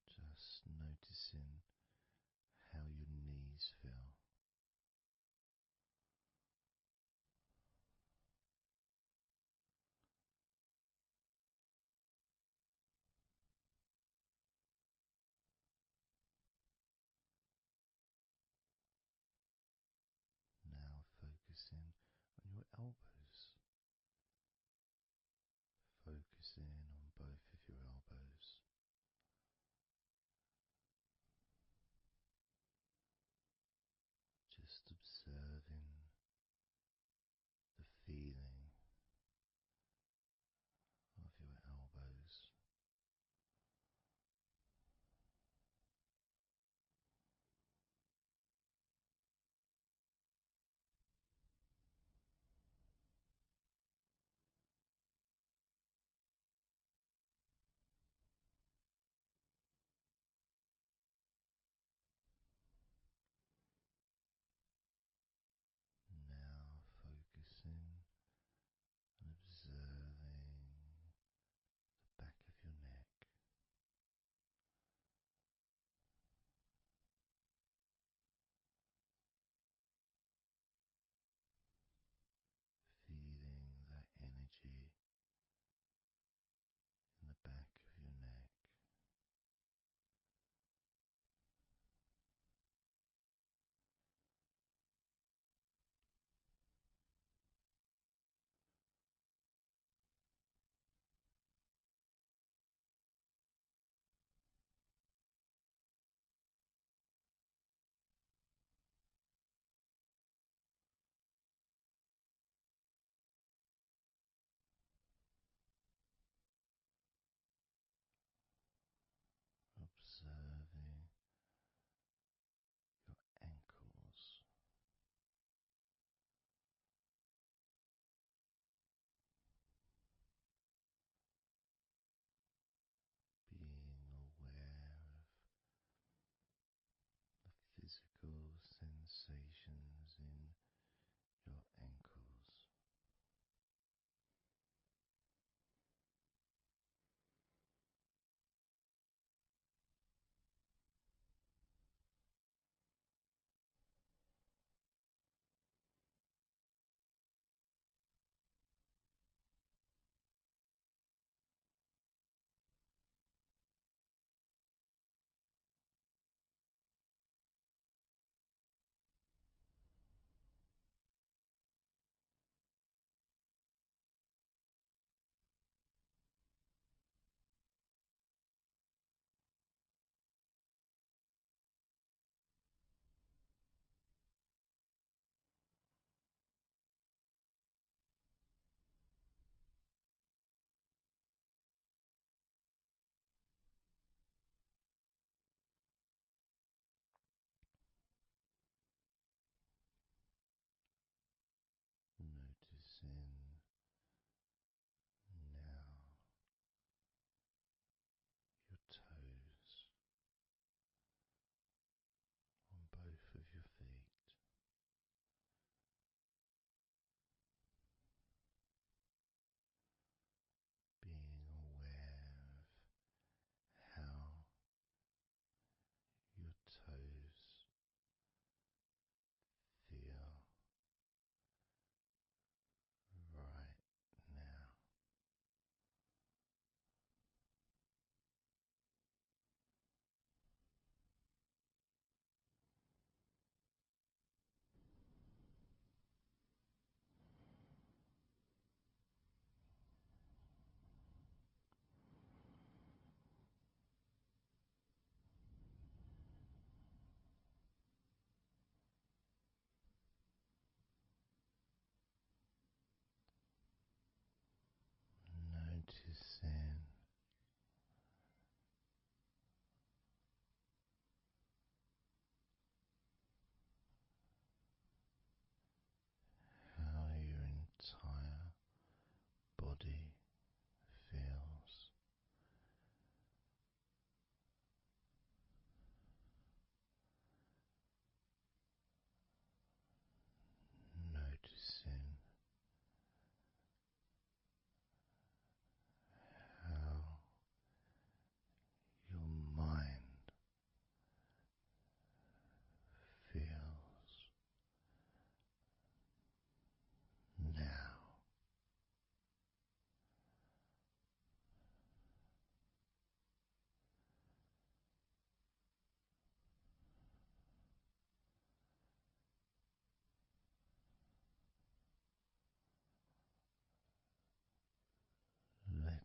B: Just noticing how your knees feel.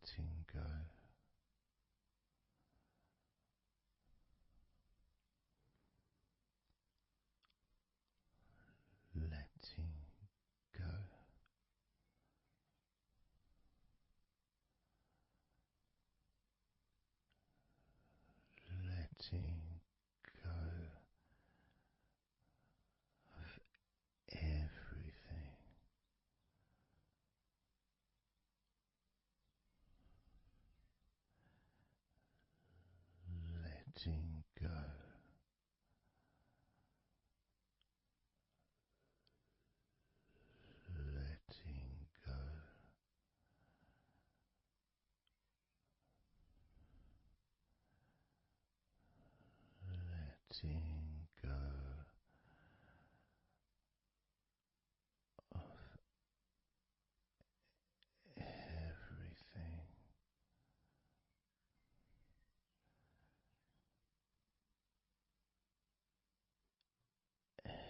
B: letting go. Letting go. Letting go of everything. Letting go. Letting go. Letting go of everything. Everything.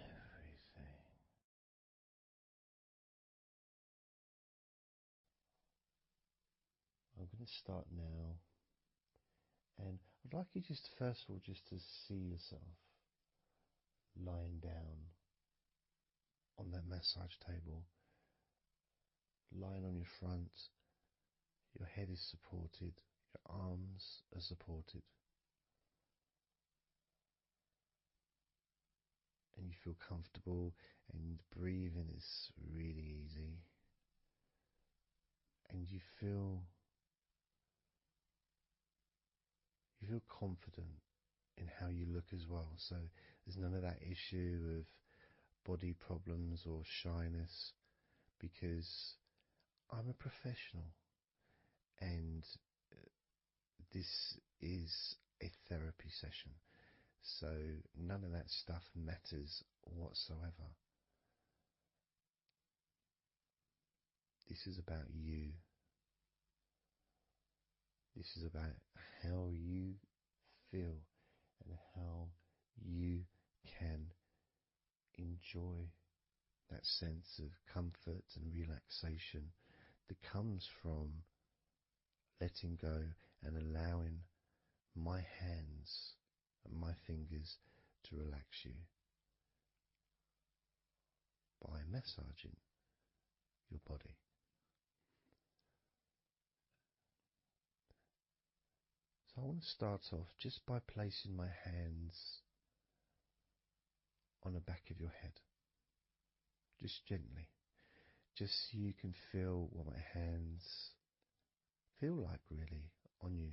B: I'm going to start now, and I'd like you just first of all just to see yourself lying down on that massage table, lying on your front, your head is supported, your arms are supported, and you feel comfortable, and breathing is really easy, and you feel confident in how you look as well. So there's none of that issue of body problems or shyness, because I'm a professional, and this is a therapy session. So none of that stuff matters whatsoever. This is about you. This is about how you feel and how you can enjoy that sense of comfort and relaxation that comes from letting go and allowing my hands and my fingers to relax you by massaging your body. So I want to start off just by placing my hands on the back of your head, just gently, just so you can feel what my hands feel like really on you.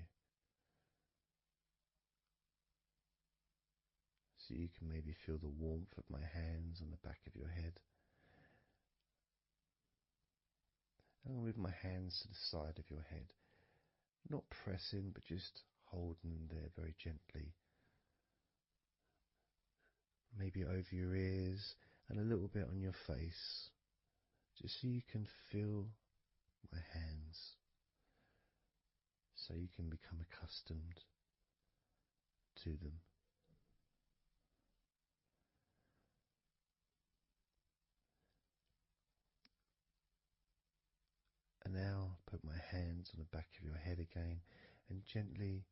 B: So you can maybe feel the warmth of my hands on the back of your head. And I'll move my hands to the side of your head, not pressing, but just holding them there very gently. Maybe over your ears and a little bit on your face, just so you can feel my hands, so you can become accustomed to them. And now put my hands on the back of your head again and gently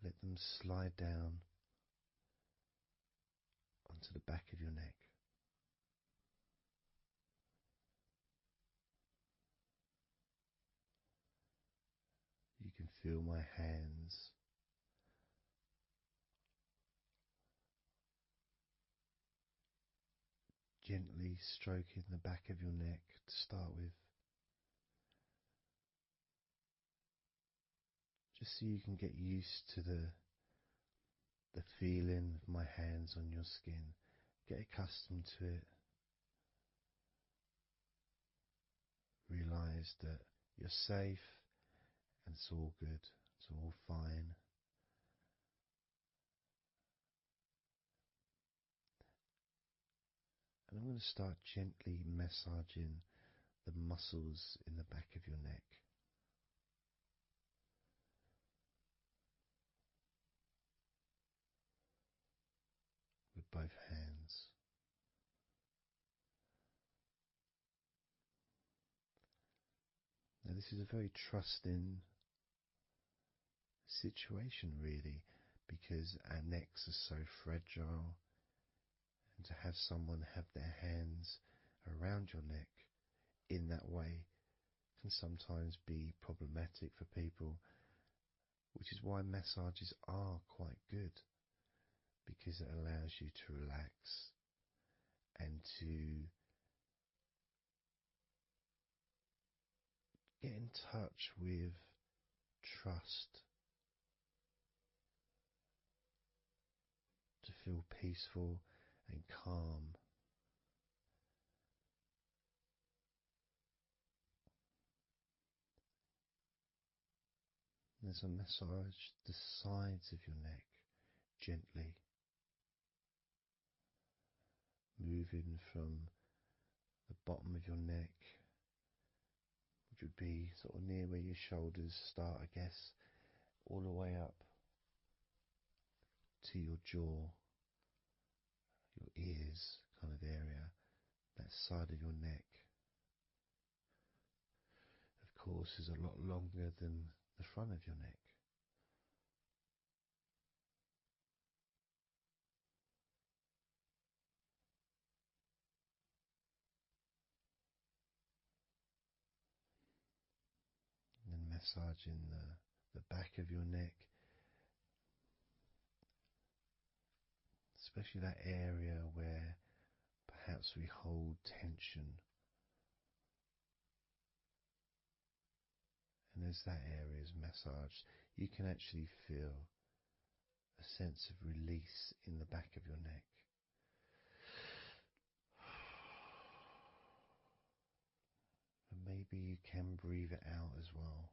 B: let them slide down onto the back of your neck. You can feel my hands gently stroking the back of your neck to start with, just so you can get used to the feeling of my hands on your skin. Get accustomed to it. Realize that you're safe and it's all good. It's all fine. And I'm going to start gently massaging the muscles in the back of your neck. With both hands. this is a very trusting situation, really, because our necks are so fragile, and to have someone have their hands around your neck in that way can sometimes be problematic for people, which is why massages are quite good, because it allows you to relax and to get in touch with trust, to feel peaceful and calm. There's a massage the sides of your neck gently, moving from the bottom of your neck, which would be sort of near where your shoulders start, I guess, all the way up to your jaw, your ears kind of area, that side of your neck, of course, is a lot longer than the front of your neck. And then massaging the back of your neck, especially that area where perhaps we hold tension. And as that area is massaged, you can actually feel a sense of release in the back of your neck. And maybe you can breathe it out as well.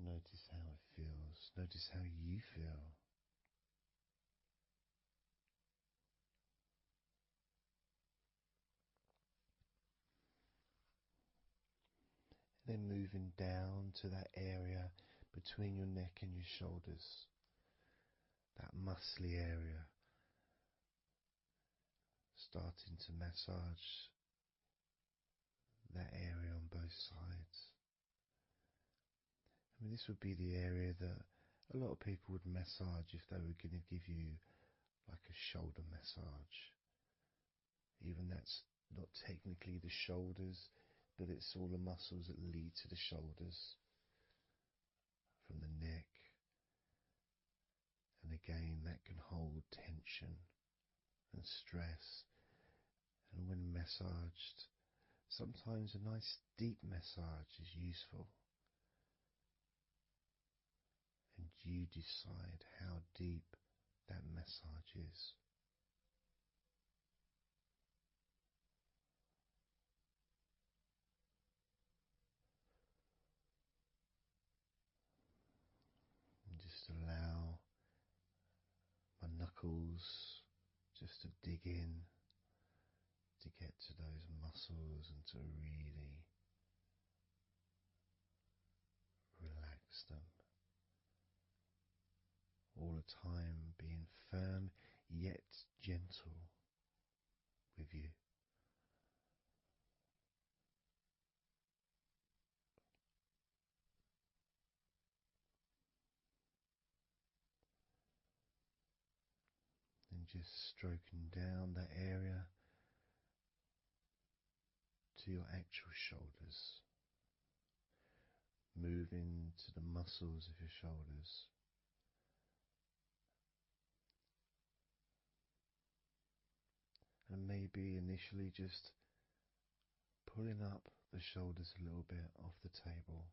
B: Notice how it feels. Notice how you feel. Then moving down to that area between your neck and your shoulders, that muscly area, starting to massage that area on both sides. I mean, this would be the area that a lot of people would massage if they were going to give you like a shoulder massage. Even that's not technically the shoulders, but it's all the muscles that lead to the shoulders, from the neck. And again, that can hold tension and stress. And when massaged, sometimes a nice deep massage is useful. And you decide how deep that massage is. And just allow my knuckles just to dig in, to get to those muscles and to really relax them. All the time being firm yet gentle with you. And just stroking down that area to your actual shoulders, moving to the muscles of your shoulders. And maybe initially just pulling up the shoulders a little bit off the table,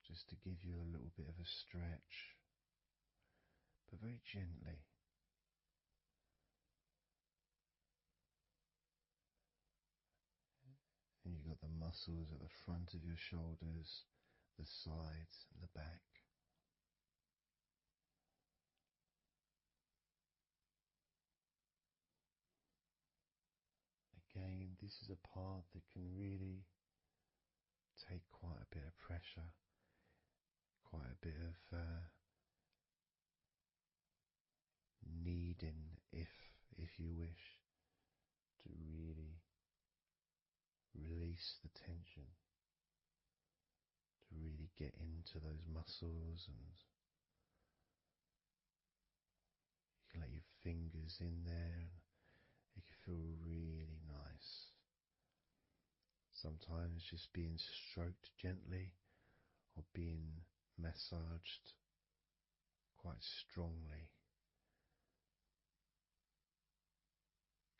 B: just to give you a little bit of a stretch, but very gently. And you've got the muscles at the front of your shoulders, the sides and the back. Again, this is a part that can really take quite a bit of pressure, quite a bit of kneading, if you wish, to really release release the tension, to really get into those muscles, and you can let your fingers in there and it can feel really nice. Sometimes just being stroked gently or being massaged quite strongly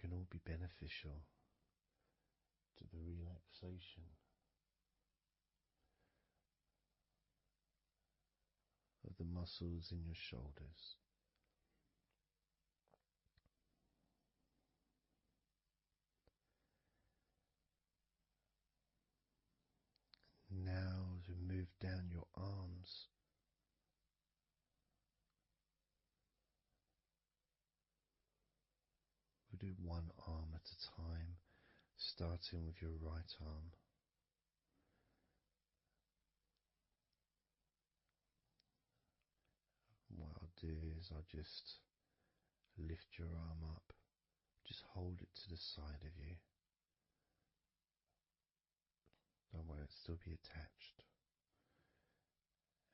B: can all be beneficial to the relaxation of the muscles in your shoulders. Now, as we move down your arms, we'll do one arm at a time, starting with your right arm. What I'll do is I'll just lift your arm up, just hold it to the side of you. Don't worry, it'll still be attached.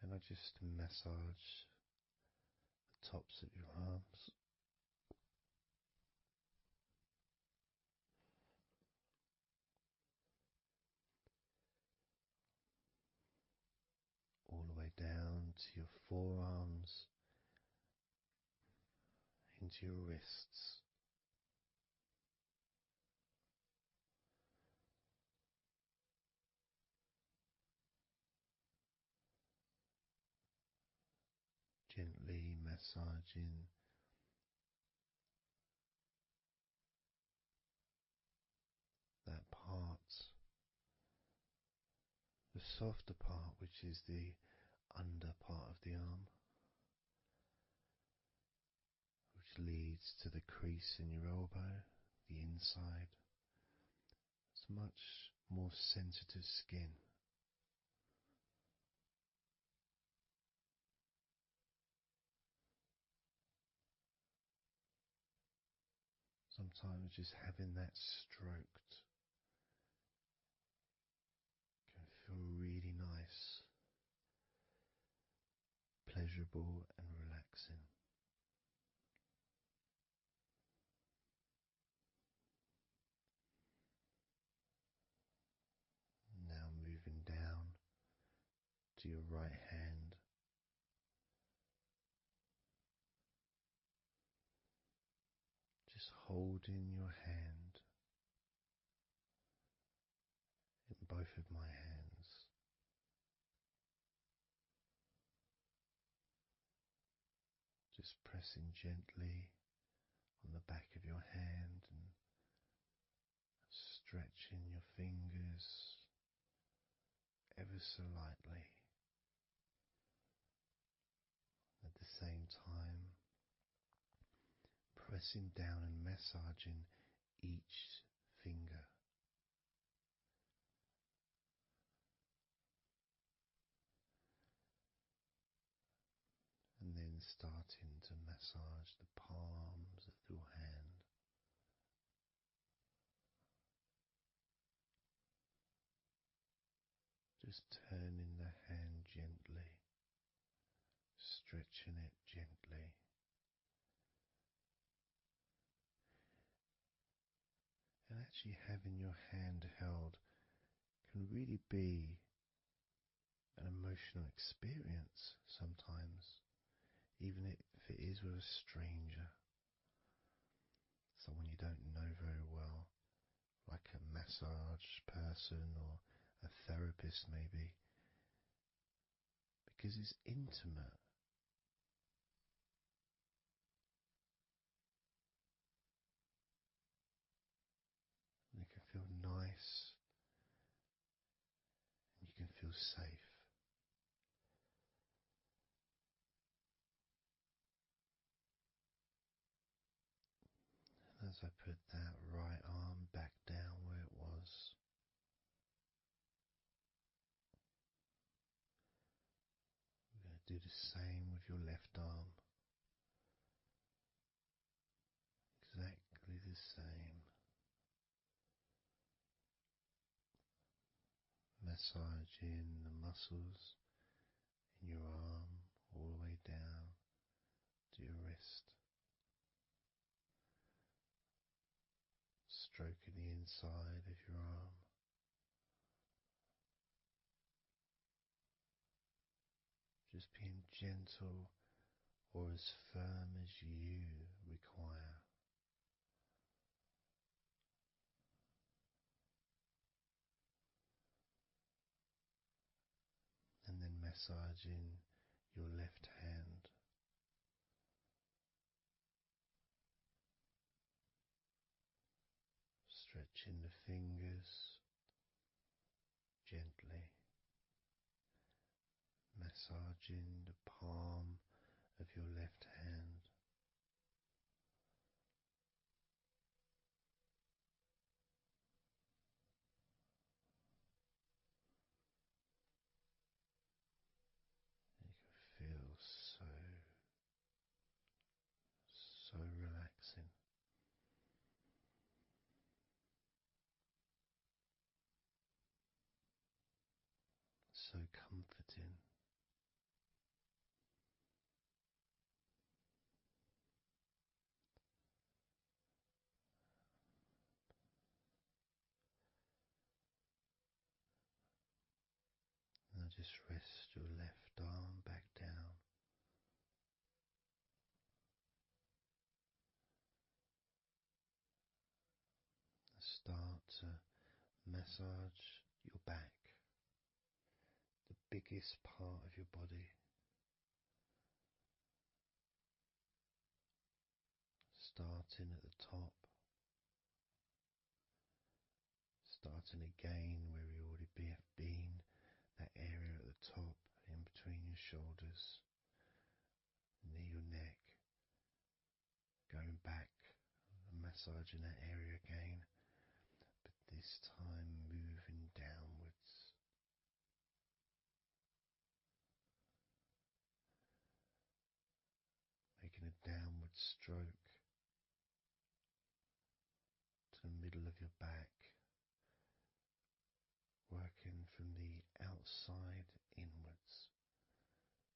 B: And I just massage the tops of your arms. All the way down to your forearms, into your wrists. Gently massaging that part, the softer part, which is the under part of the arm, which leads to the crease in your elbow, the inside. It's much more sensitive skin. Sometimes just having that stroked can feel really nice, pleasurable and relaxing. Now moving down to your right hand. Just holding your hand in both of my hands. Just pressing gently on the back of your hand and stretching your fingers ever so lightly. At the same time, pressing down and massaging each finger. And then starting to massage the palms of your hand. Just turning the hand gently, stretching it gently. And actually having your hand held can really be an emotional experience sometimes, even if it is with a stranger, someone you don't know very well, like a massage person or a therapist maybe, because it's intimate. And it can feel nice and you can feel safe. And as I put that right arm back down where it was, we're going to do the same with your left arm. Exactly the same. massaging the muscles in your arm all the way down to your wrist, stroking the inside of your arm. Just being gentle or as firm as you require. And then massaging your left hand, stretching the fingers gently, massaging the palm of your left hand. You can feel so relaxing. So comforting. Now just rest your left arm back down. Start to massage your back, the biggest part of your body. Starting at the top, starting again where we already have been, that area at the top in between your shoulders, near your neck, going back and massaging that area again, but this time moving downwards. Making a downward stroke to the middle of your back, working from the outside inwards.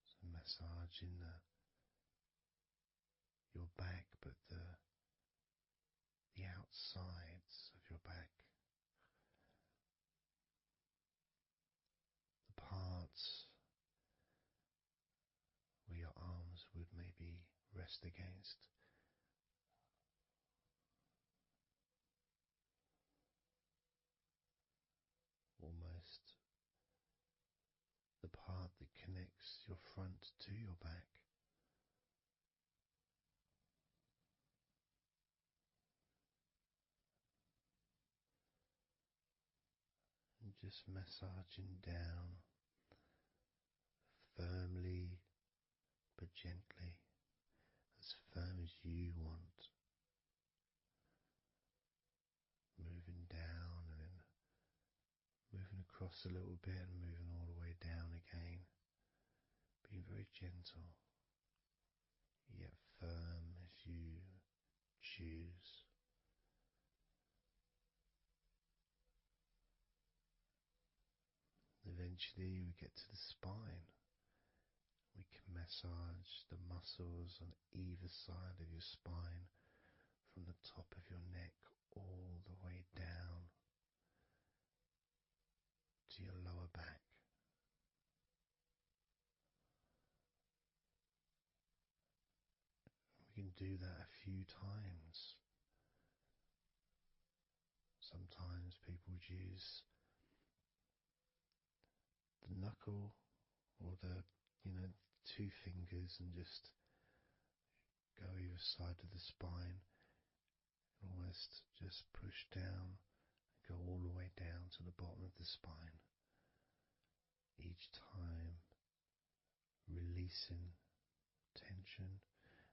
B: So massaging your back, but the outsides of your back, the parts where your arms would maybe rest against. Almost the part that connects your front to your back. And just massaging down firmly but gently, as firm as you want. Moving down and then moving across a little bit and moving all the way down again. Being very gentle, yet firm as you choose. Eventually we get to the spine. We can massage the muscles on either side of your spine from the top of your neck all the way down to your lower back. We can do that a few times. Sometimes people would use the knuckle or the two fingers and just go either side of the spine and almost just push down and go all the way down to the bottom of the spine. Each time releasing tension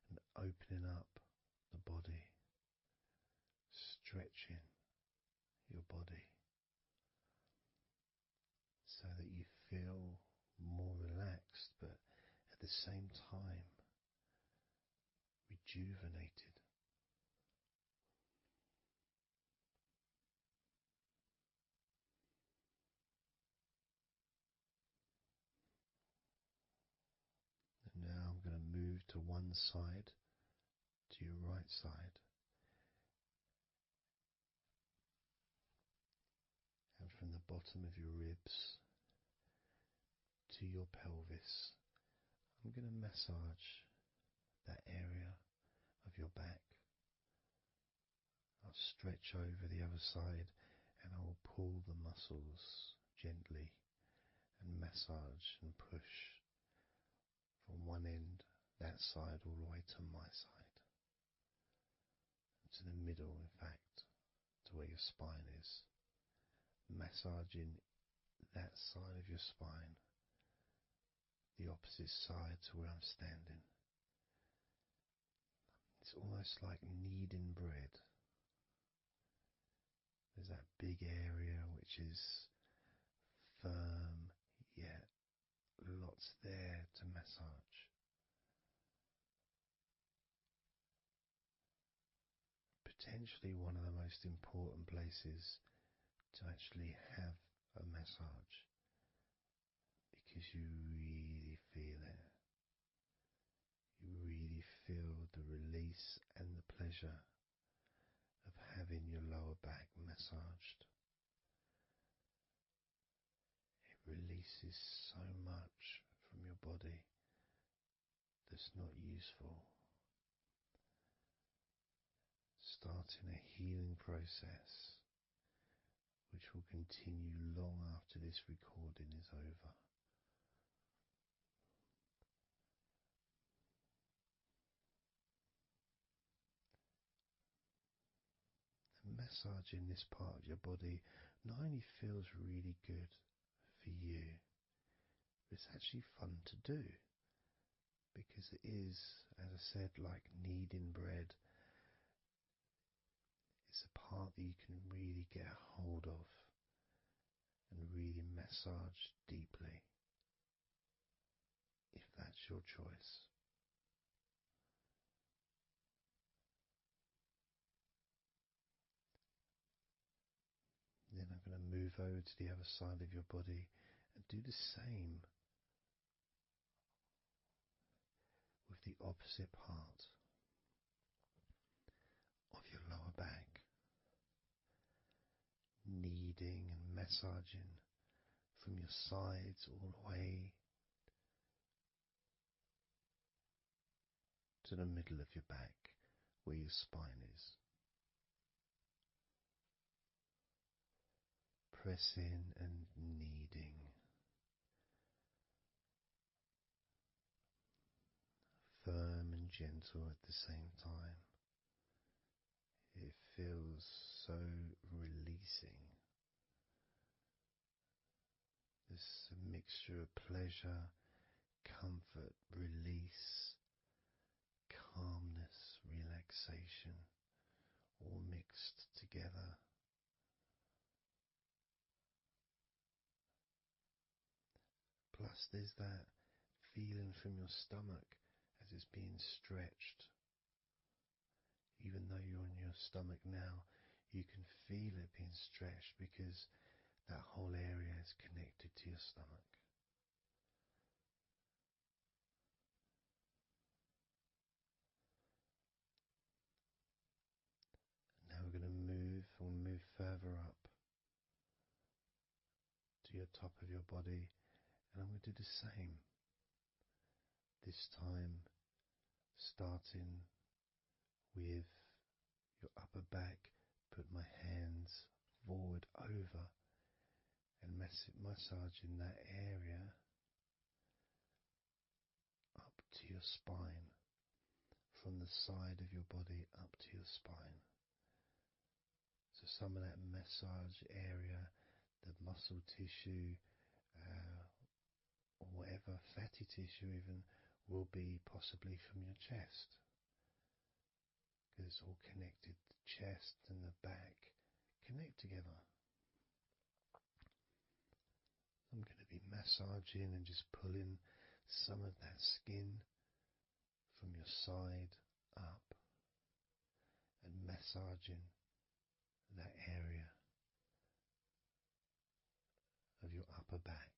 B: and opening up the body, stretching your body so that you feel more relaxed, but at the same time rejuvenated. one side to your right side, and from the bottom of your ribs to your pelvis. I'm going to massage that area of your back. I'll stretch over the other side and I will pull the muscles gently and massage and push from one end, that side, all the way to my side, to the middle, in fact, to where your spine is. Massaging that side of your spine, the opposite side to where I'm standing. It's almost like kneading bread. There's that big area which is firm, yet lots there to massage. Potentially one of the most important places to actually have a massage, because you really feel it. You really feel the release and the pleasure of having your lower back massaged. It releases so much from your body that's not useful, starting a healing process which will continue long after this recording is over. And massaging this part of your body not only feels really good for you, but it's actually fun to do, because it is, as I said, like kneading bread. It's a part that you can really get a hold of and really massage deeply, if that's your choice. Then I'm going to move over to the other side of your body and do the same with the opposite part of your lower back, kneading and massaging from your sides all the way to the middle of your back where your spine is. Pressing and kneading, firm and gentle at the same time. It feels so releasing. There's a mixture of pleasure, comfort, release, calmness, relaxation, all mixed together. Plus there's that feeling from your stomach as it's being stretched. Even though you're on your stomach now, you can feel it being stretched because that whole area is connected to your stomach. Now we're going to move further up to your top of your body, and I'm going to do the same. This time starting with your upper back, put my hands forward over and massaging that area up to your spine, from the side of your body up to your spine. So some of that massage area, the muscle tissue, or whatever, fatty tissue even, will be possibly from your chest, because it's all connected. The chest and the back connect together. I'm going to be massaging and just pulling some of that skin from your side up and massaging that area of your upper back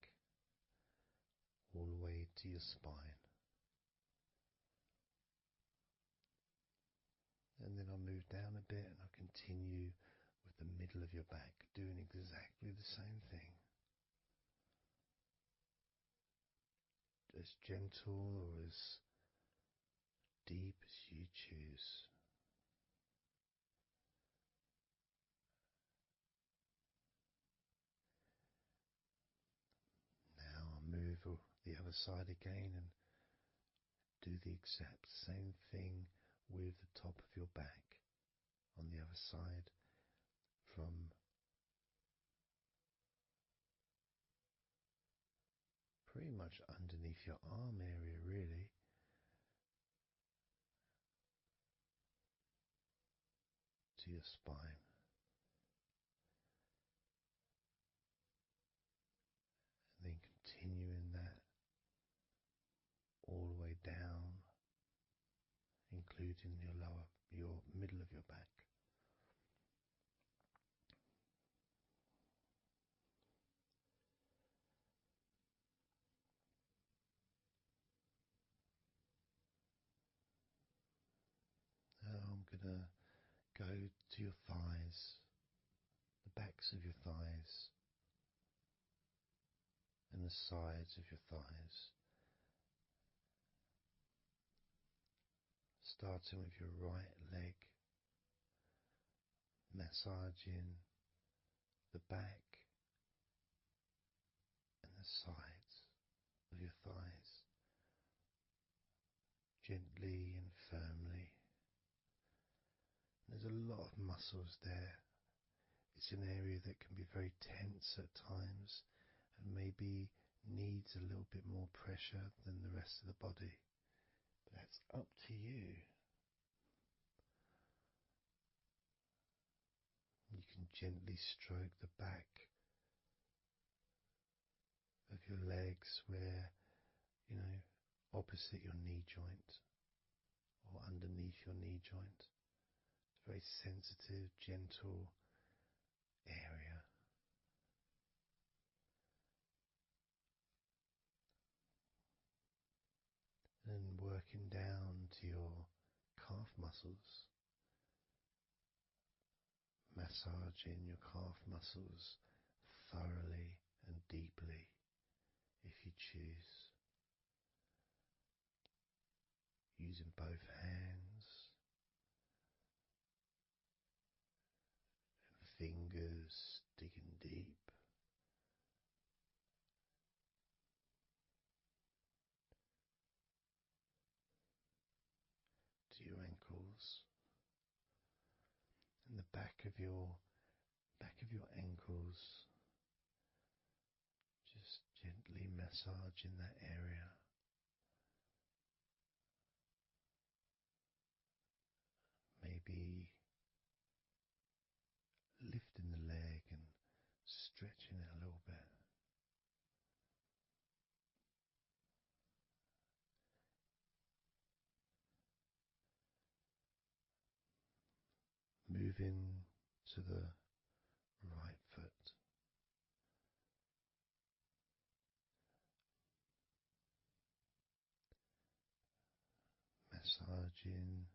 B: all the way to your spine. move down a bit and I'll continue with the middle of your back, doing exactly the same thing. As gentle or as deep as you choose. Now I'll move the other side again and do the exact same thing with the top of your back on the other side, from pretty much underneath your arm area, really, to your spine. And then continuing that all the way down, including your middle of your back. Now I'm gonna go to your thighs, the backs of your thighs, and the sides of your thighs. Starting with your right leg, massaging the back and the sides of your thighs, gently and firmly. There's a lot of muscles there. It's an area that can be very tense at times and maybe needs a little bit more pressure than the rest of the body. But that's up to you. You can gently stroke the back of your legs where, opposite your knee joint or underneath your knee joint. It's a very sensitive, gentle area. And working down to your calf muscles, massaging your calf muscles thoroughly and deeply if you choose, using both hands and fingers, digging deep. To your ankles and the back of your ankles, just gently massaging that area. Maybe lifting the leg and stretching it a little bit. Moving to the right foot. Massaging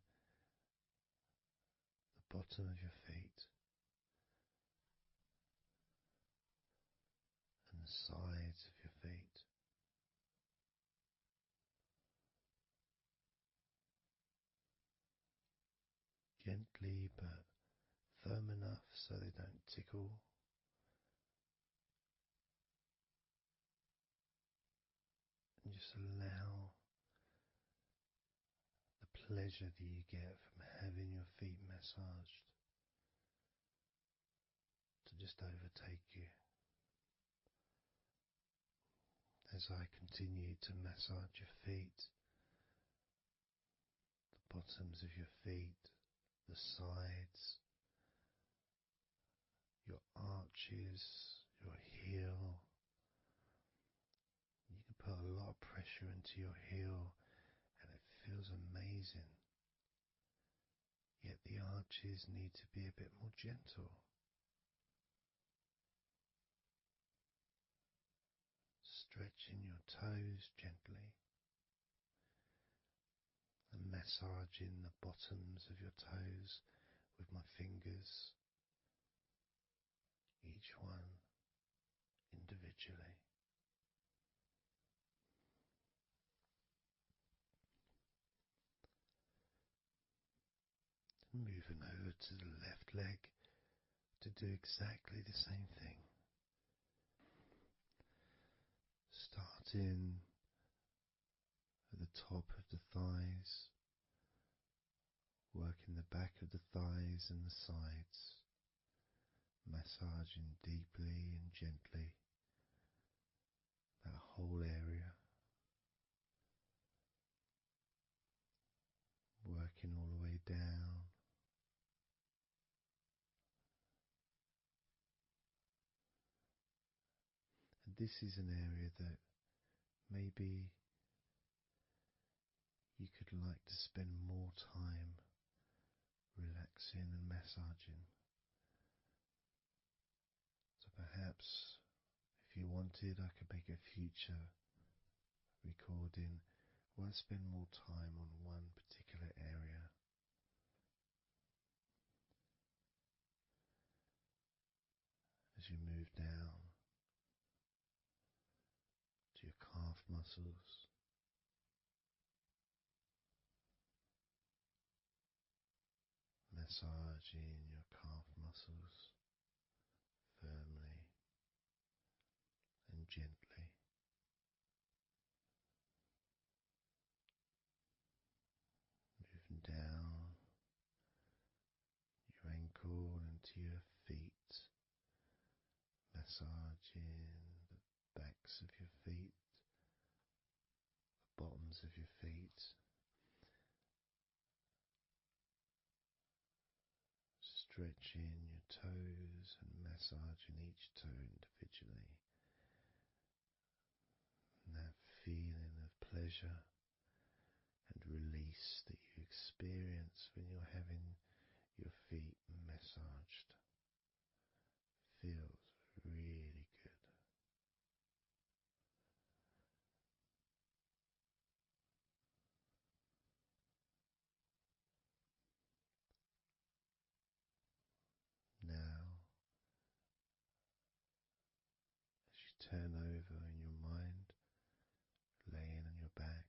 B: the bottom of your feet and the sides of your feet. Gently but firm enough so they don't tickle. And just allow the pleasure that you get from having your feet massaged to just overtake you. As I continue to massage your feet, the bottoms of your feet, the sides, your arches, your heel. You can put a lot of pressure into your heel and it feels amazing. Yet the arches need to be a bit more gentle. Stretching your toes gently and massaging the bottoms of your toes with my fingers, each one individually. Moving over to the left leg to do exactly the same thing. Starting at the top of the thighs, working the back of the thighs and the sides, massaging deeply and gently that whole area, working all the way down. And this is an area that maybe you could like to spend more time relaxing and massaging. So perhaps if you wanted, I could make a future recording where I spend more time on one particular area. As you move down to your calf muscles, massaging your calf muscles firmly and gently. Moving down your ankle and to your feet, massaging the backs of your feet, the bottoms of your feet, stretching your toes and massaging each toe individually. And that feeling of pleasure and release that you experience when you're having your feet massaged feels really good. Now, as you turn over in your mind, laying on your back,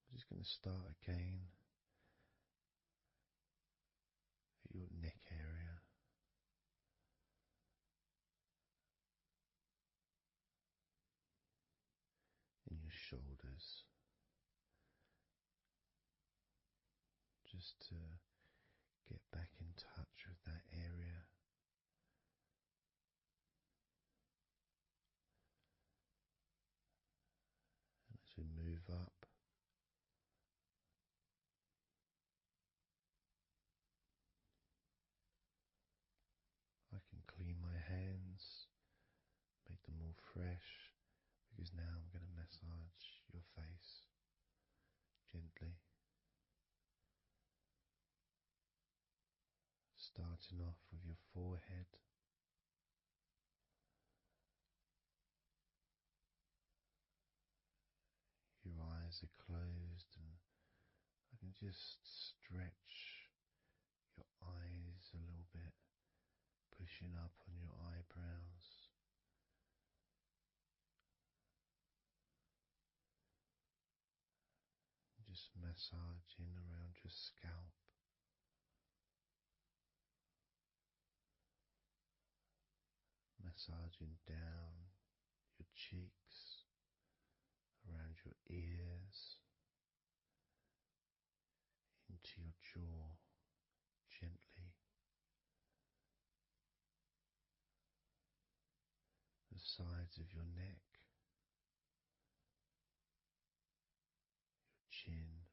B: I'm just going to start again at your neck area, in your shoulders, just to get back in touch with that area. And as we move up, I can clean my hands, make them all fresh, because now I'm going to massage your face gently. Starting off with your forehead, your eyes are closed, and I can just stretch your eyes a little bit, pushing up on your eyebrows. Just massaging around your scalp, massaging down your cheeks, around your ears, into your jaw, gently, the sides of your neck, your chin,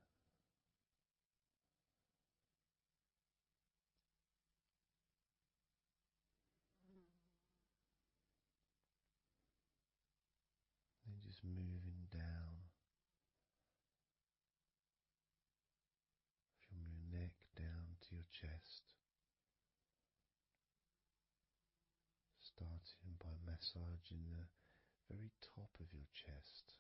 B: then just moving down from your neck down to your chest, starting by massaging the very top of your chest,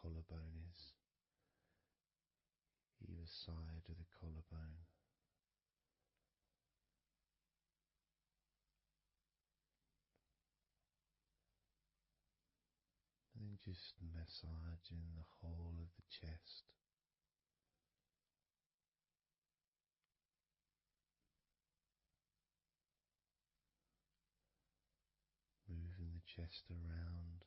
B: collarbone is, either side of the collarbone. And then just massaging the whole of the chest. Moving the chest around.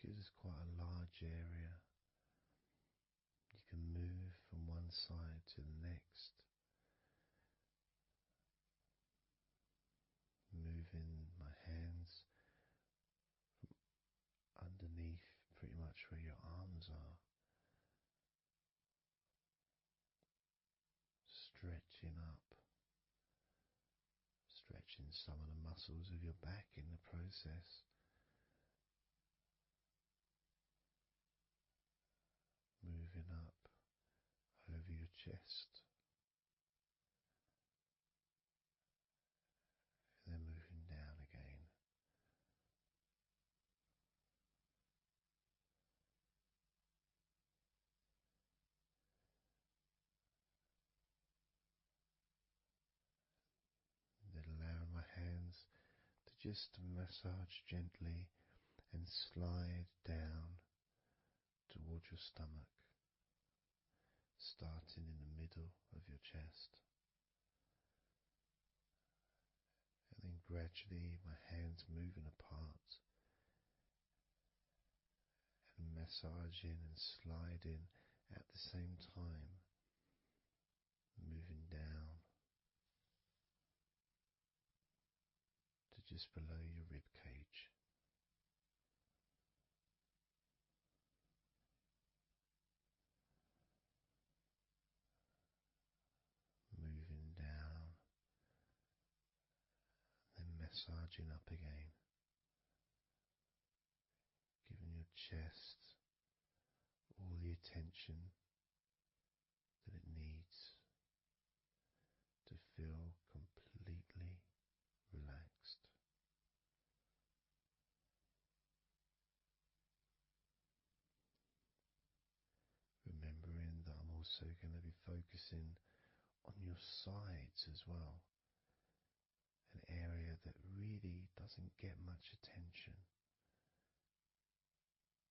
B: Because it's quite a large area, you can move from one side to the next, moving my hands underneath pretty much where your arms are, stretching up, stretching some of the muscles of your back in the process. Moving up over your chest, and then moving down again. And then allowing my hands to just massage gently and slide down towards your stomach, starting in the middle of your chest. And then gradually my hands moving apart and massaging and sliding at the same time, moving down to just below your rib cage. Moving down, then massaging up again, giving your chest all the attention that it needs to feel completely relaxed. Remembering that I'm also going to be focusing on your sides as well, an area that really doesn't get much attention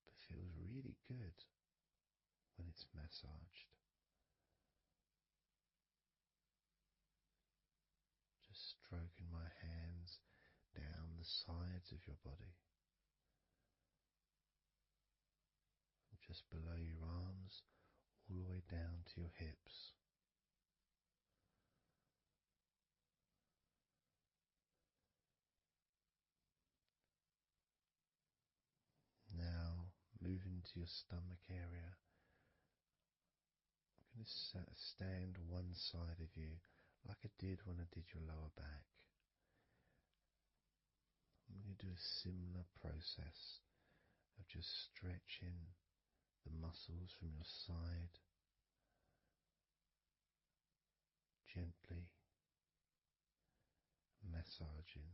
B: but feels really good when it's massaged. Just stroking my hands down the sides of your body, from just below your arms all the way down to your hips. Now, moving to your stomach area, I'm going to stand one side of you like I did when I did your lower back. I'm going to do a similar process of just stretching the muscles from your side gently, massaging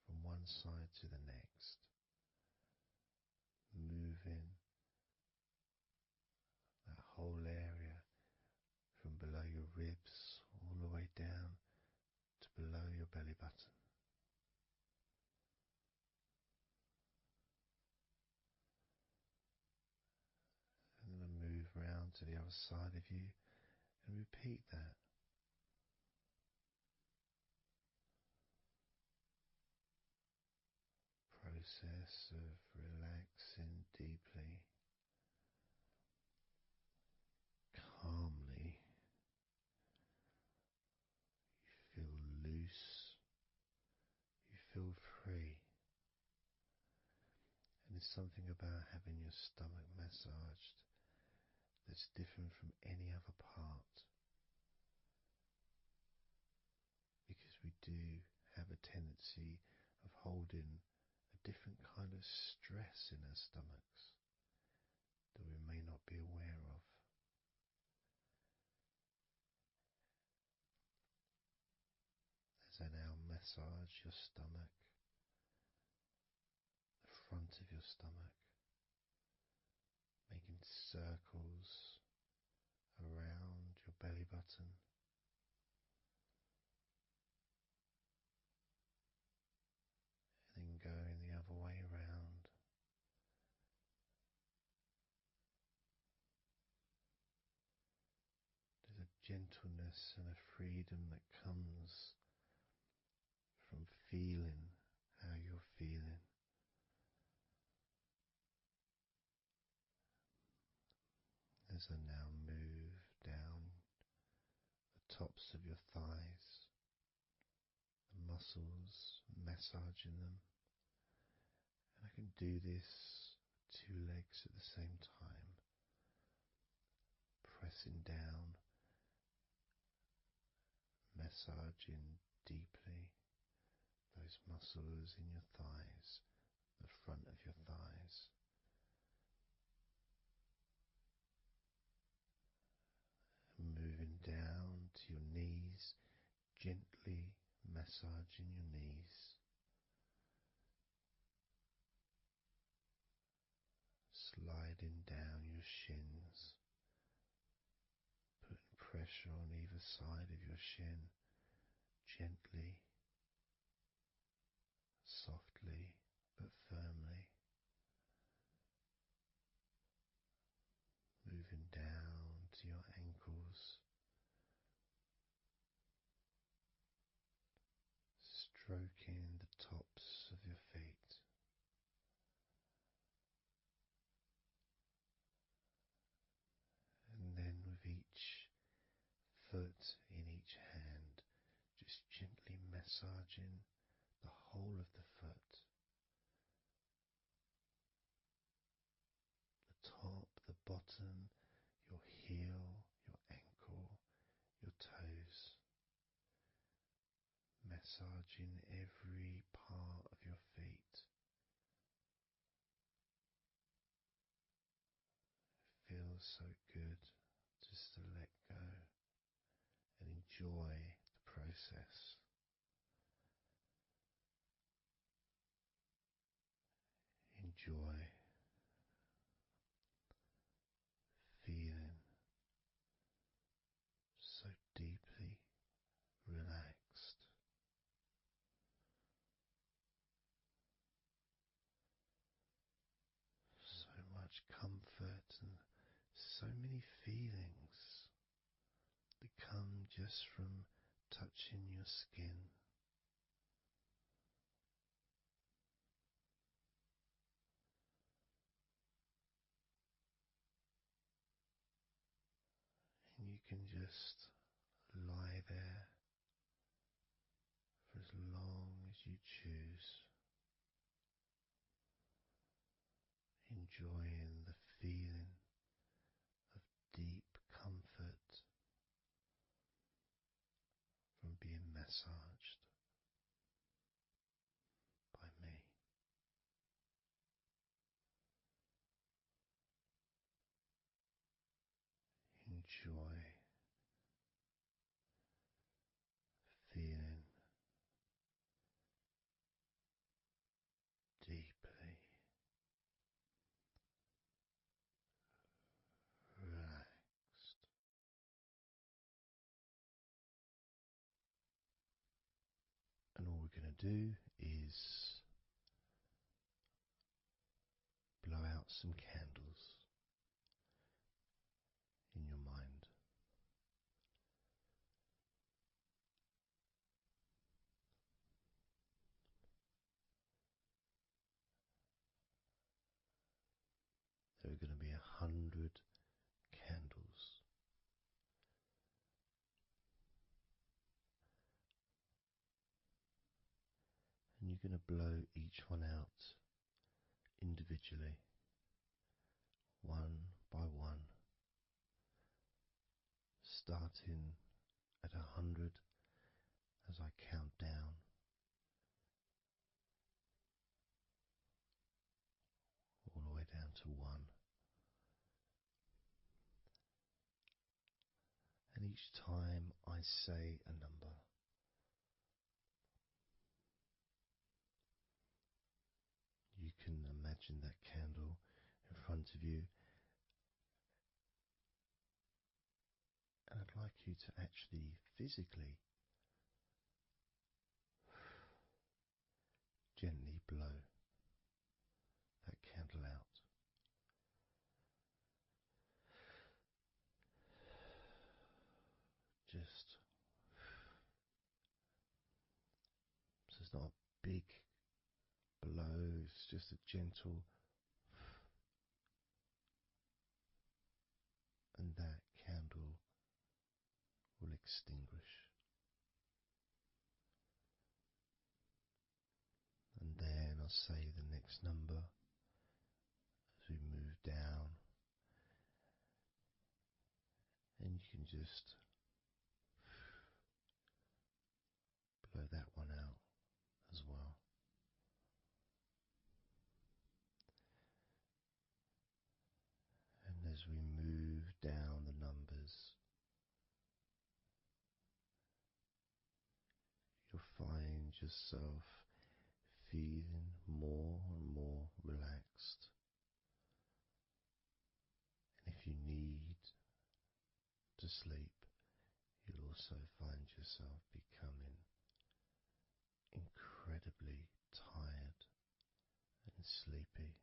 B: from one side to the next, moving that whole area from below your ribs all the way down to below your belly button. And then move round to the other side of you and repeat that. Process of relaxing deeply, calmly. You feel loose, you feel free. And there's something about having your stomach massaged that's different from any other part, because we do have a tendency of holding a different kind of stress in our stomachs that we may not be aware of. massage your stomach, the front of your stomach, making circles around your belly button. And then going the other way around. There's a gentleness and a freedom that comes from feeling how you're feeling. As I now move down the tops of your thighs, the muscles, massaging them. And I can do this with two legs at the same time, pressing down, massaging deeply those muscles in your thighs, the front of your thighs. And moving down to your knees, gently massaging your knees. Sliding down your shins, putting pressure on either side of your shin, gently, softly but firmly. Moving down to your ankles, stroking the tops of your feet. And then with each foot in each hand, just gently massaging the whole of the foot. The top, the bottom, your heel, your ankle, your toes. Massaging every part of your feet. It feels so good just to let go and enjoy the process. Enjoy feeling so deeply relaxed. So much comfort and so many feelings that come just from touching your skin. And you can just lie there for as long as you choose, enjoying the feeling of deep comfort from being massaged by me. Enjoy feeling deeply relaxed. And all we're going to do is blow out some candles in your mind. There are going to be 100 candles. And you're going to blow each one out individually, one by one, starting at 100 as I count down, all the way down to 1. And each time I say a number, imagine that candle in front of you, and I'd like you to actually physically gently blow that candle out. Just so it's not a big blow, it's just a gentle, and that candle will extinguish. And then I'll say the next number as we move down, and you can just blow that one out as well. And as we move down the numbers, you'll find yourself feeling more and more relaxed. And if you need to sleep, you'll also find yourself becoming incredibly tired and sleepy.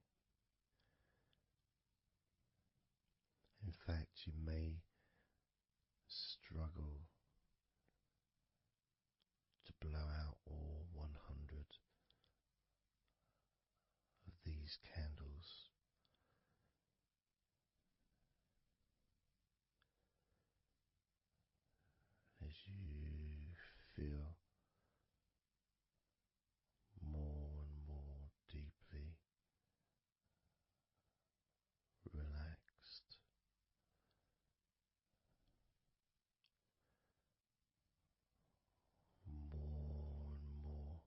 B: In fact, you may struggle to blow out all 100 of these candles. As you feel more and more deeply relaxed, more and more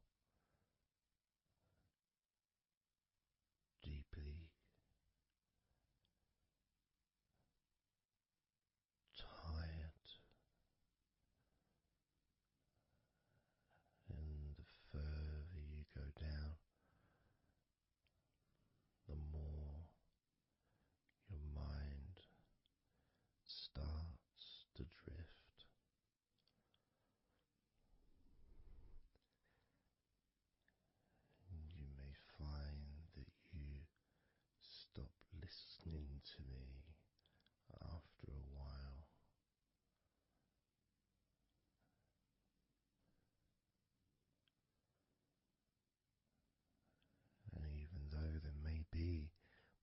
B: deeply tired, and the further you go down, the more your mind starts to drift. You may find that you stop listening to me after a while. And even though there may be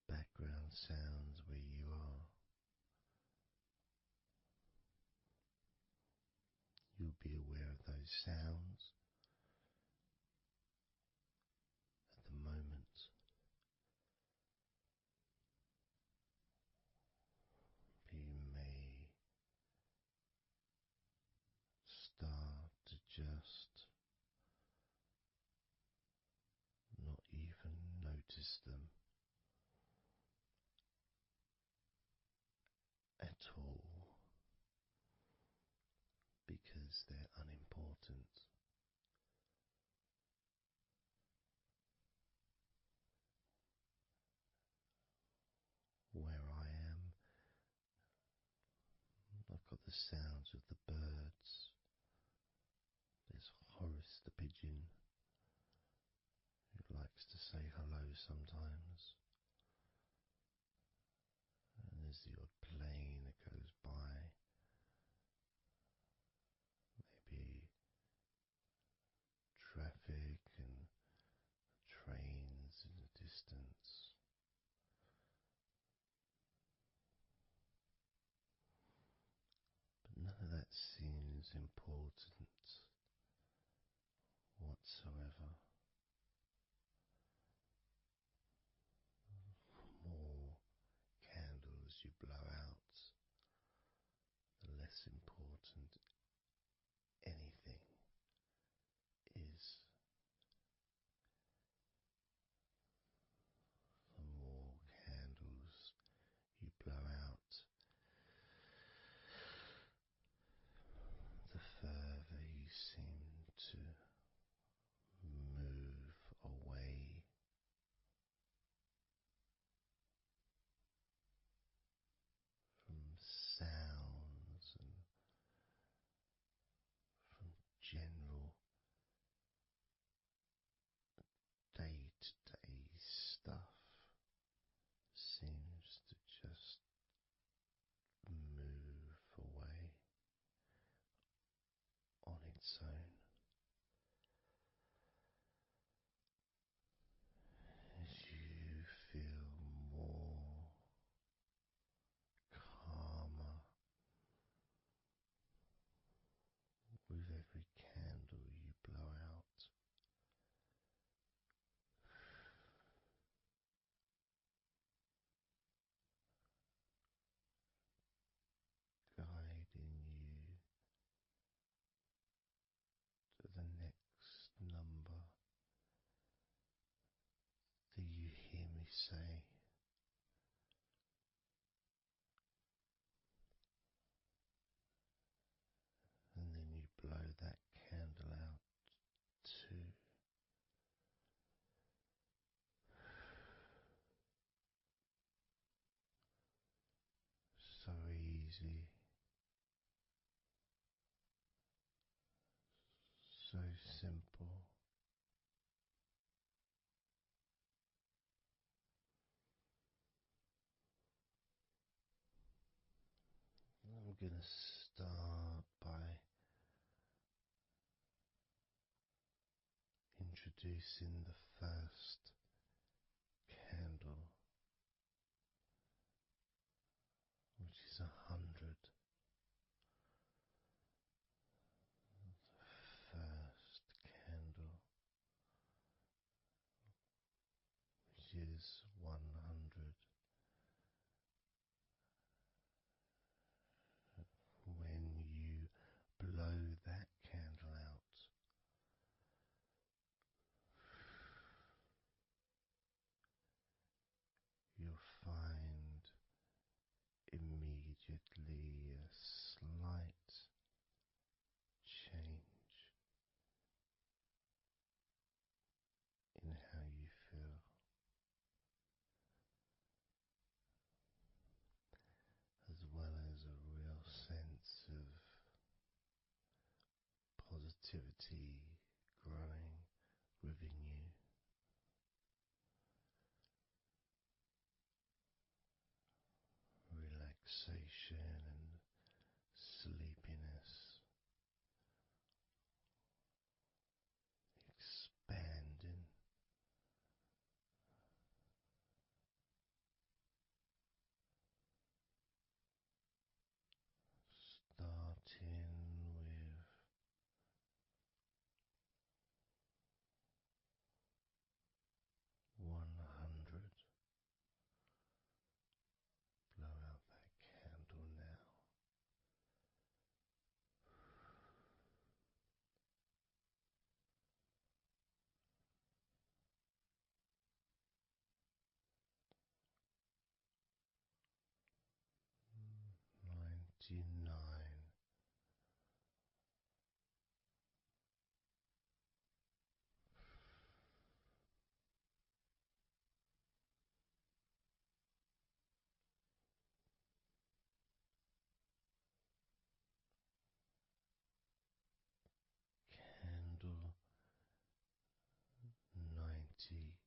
B: background sounds where you are, you'll be aware of those sounds at the moment. You may start to just not even notice them at all because they're unimportant. Where I am, I've got the sounds of the birds. There's Horace the pigeon, who likes to say hello sometimes. And there's the odd plane that goes by, maybe traffic and trains in the distance. But none of that seems important whatsoever. The more candles you blow out, the less important anything is. The more candles you blow out, the further you seem to move easy, so simple. I'm going to start by introducing the first candle, which is 100. First candle, which is 100. When you blow that candle out, you'll find immediately a slight change in how you feel, as well as a real sense of positivity growing within you. Relaxation and sleepiness expanding, starting with 100. Blow out that candle now. 99. Candle 98.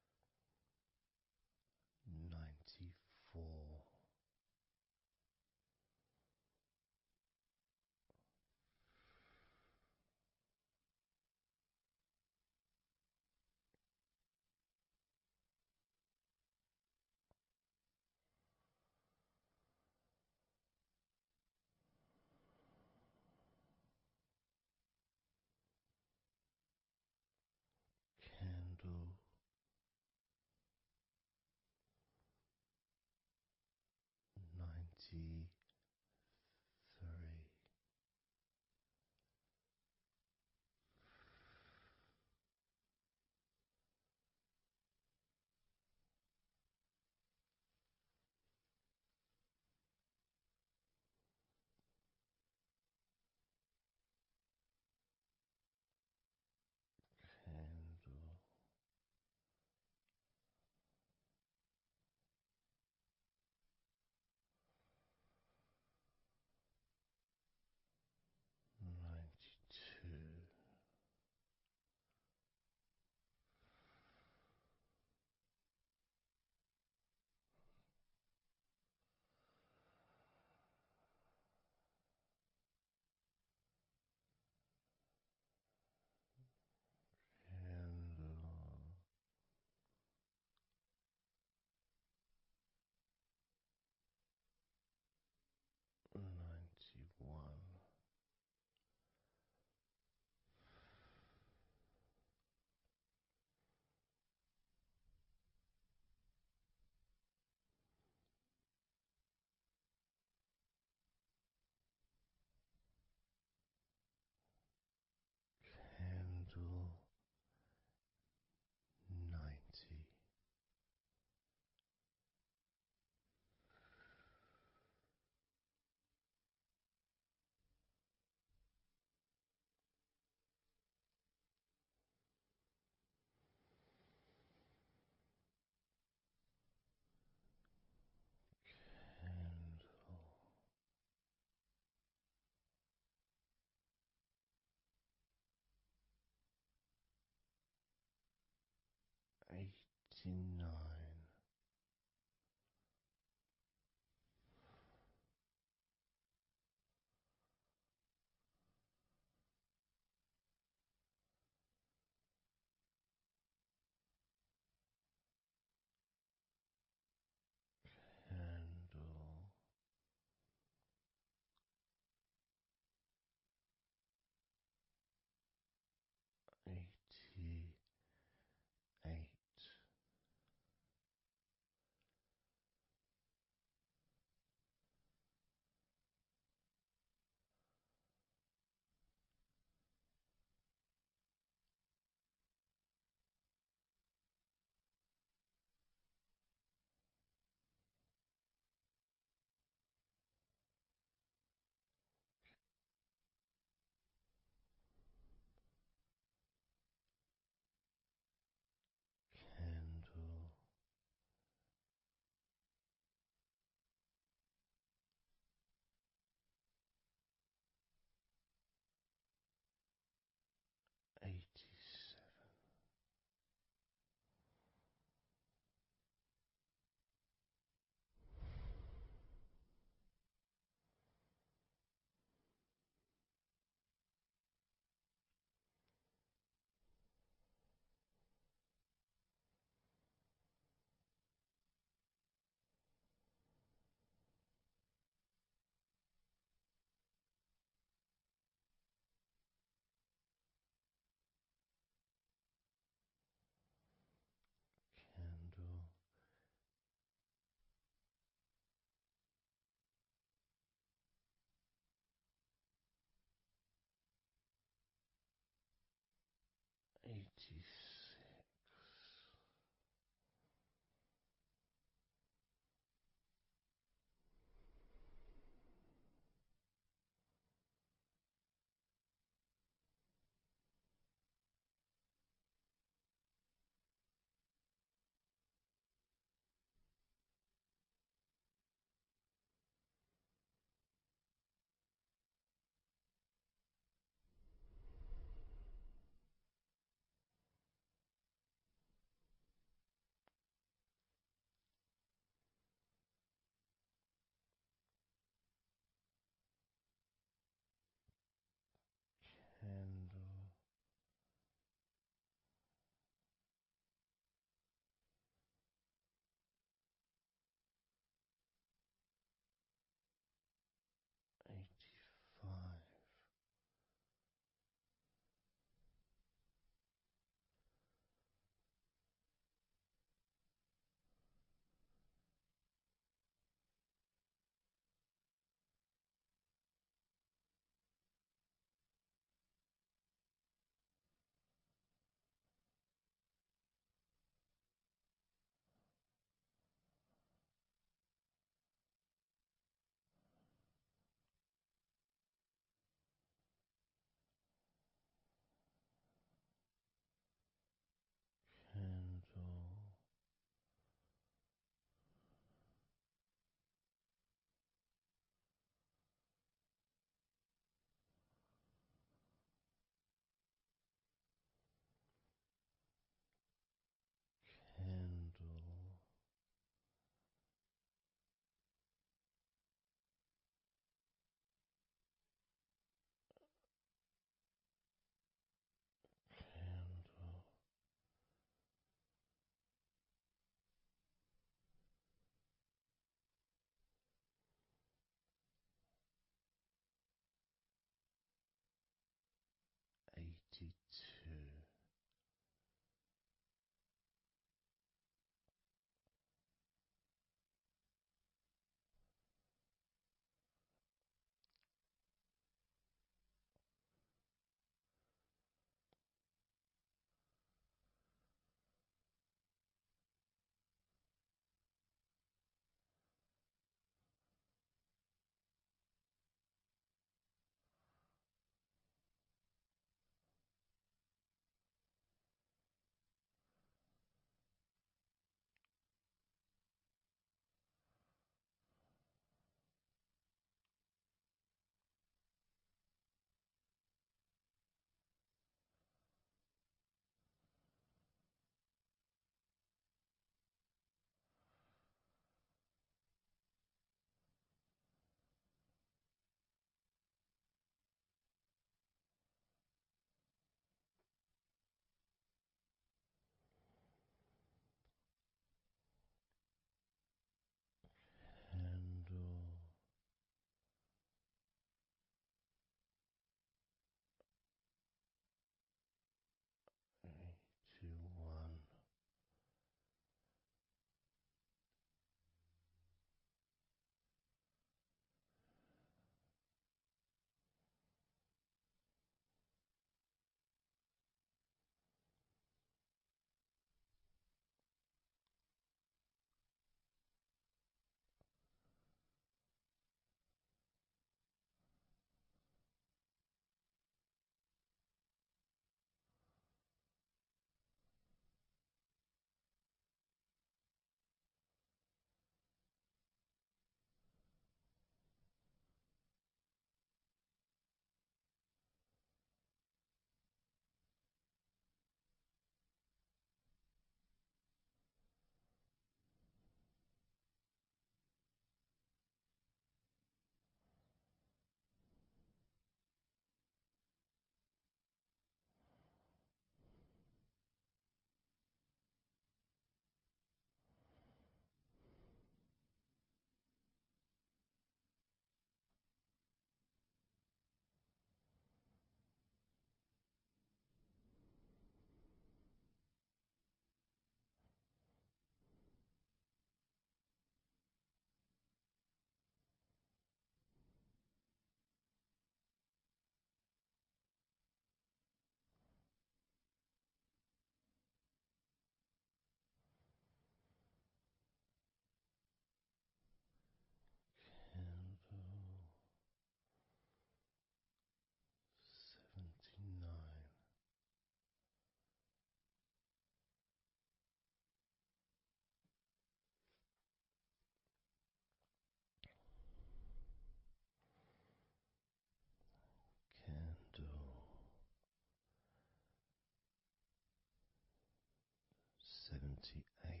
B: 78.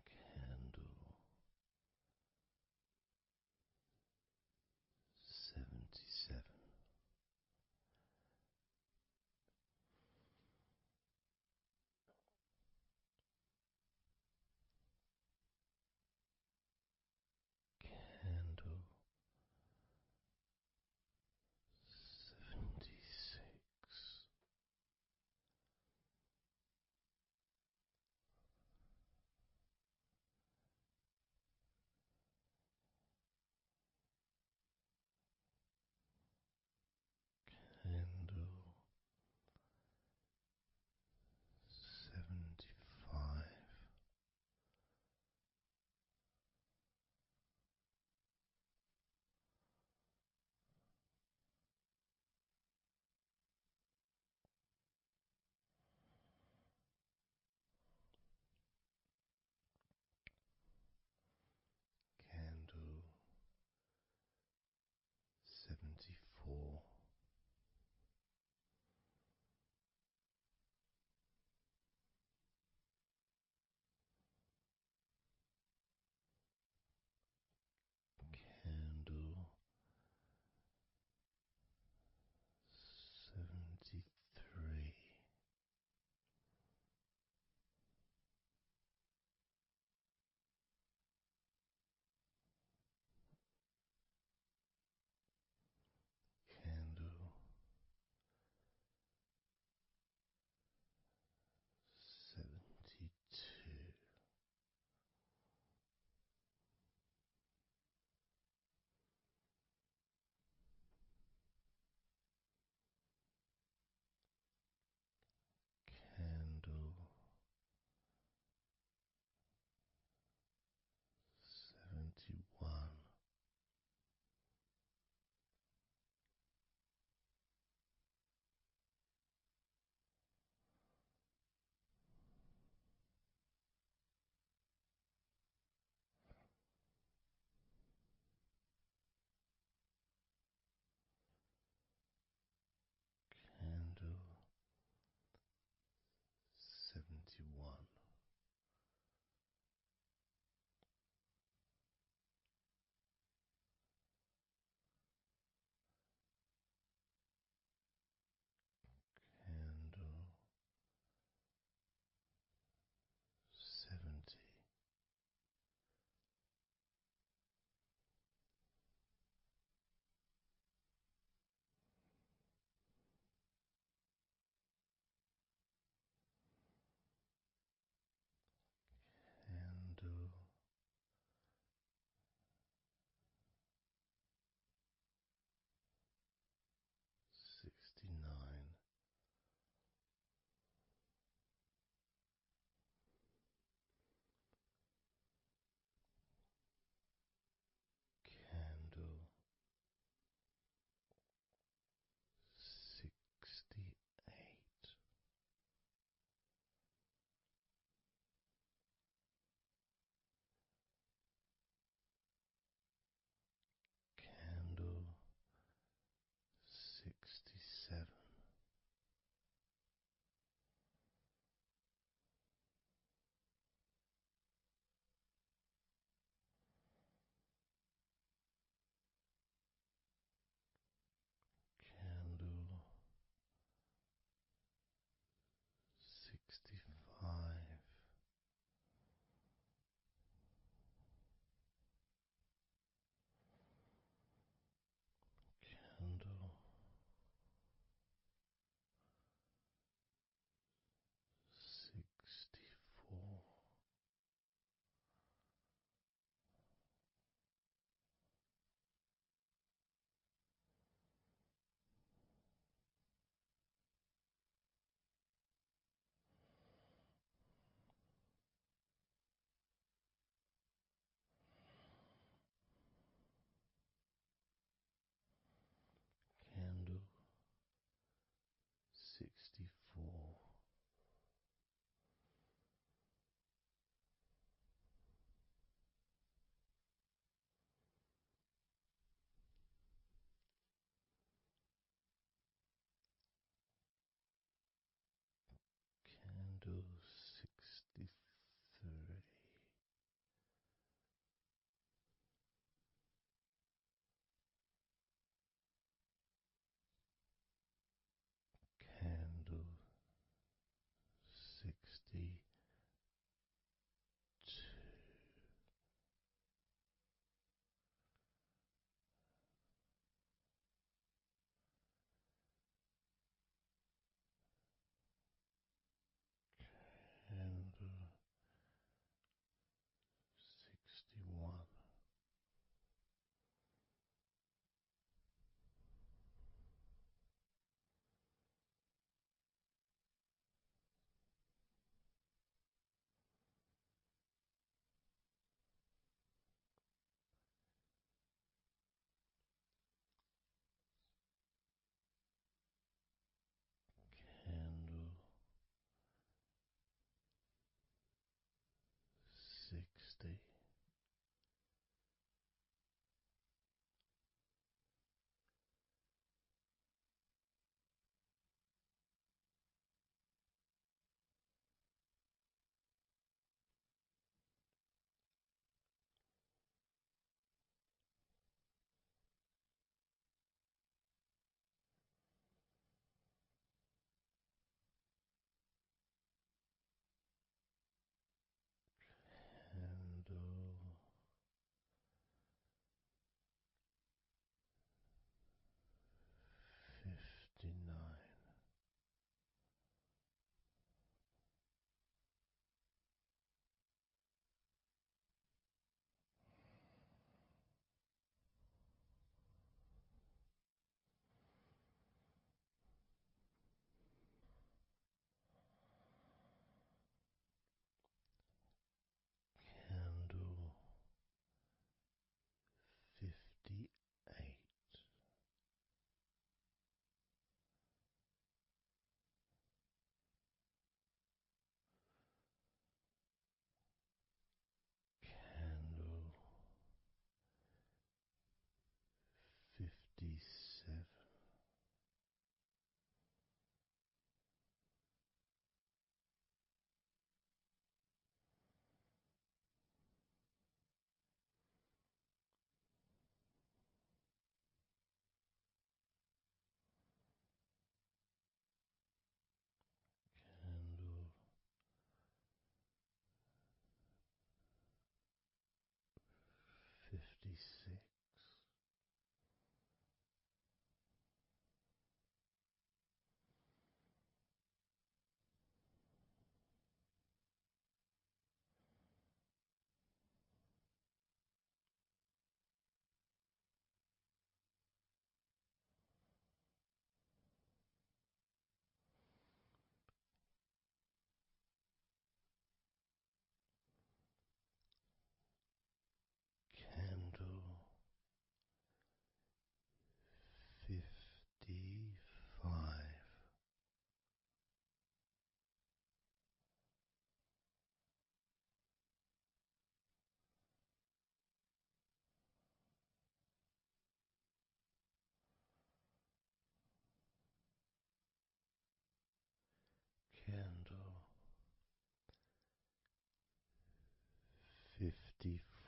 B: Candle 77. Candle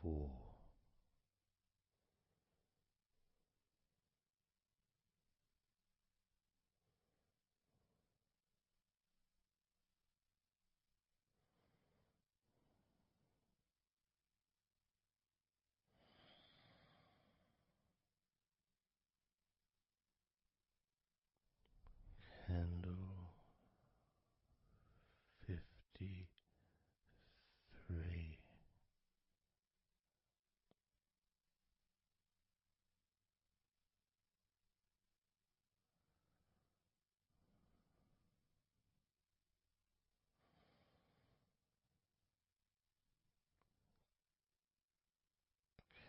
B: 4. Candle 53.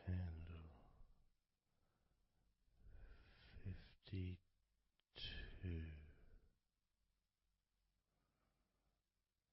B: Candle 52.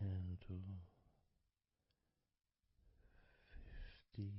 B: Candle 52. Candle 52.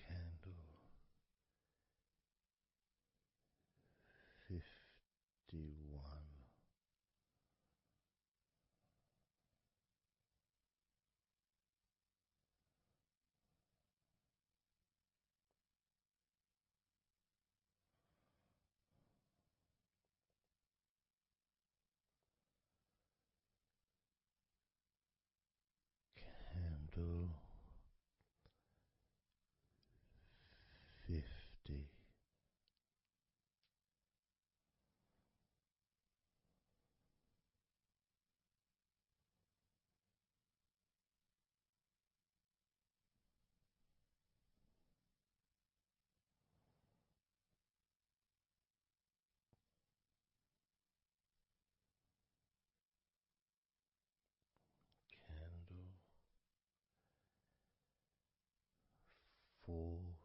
B: Candle 51. Candle 50. Candle 49.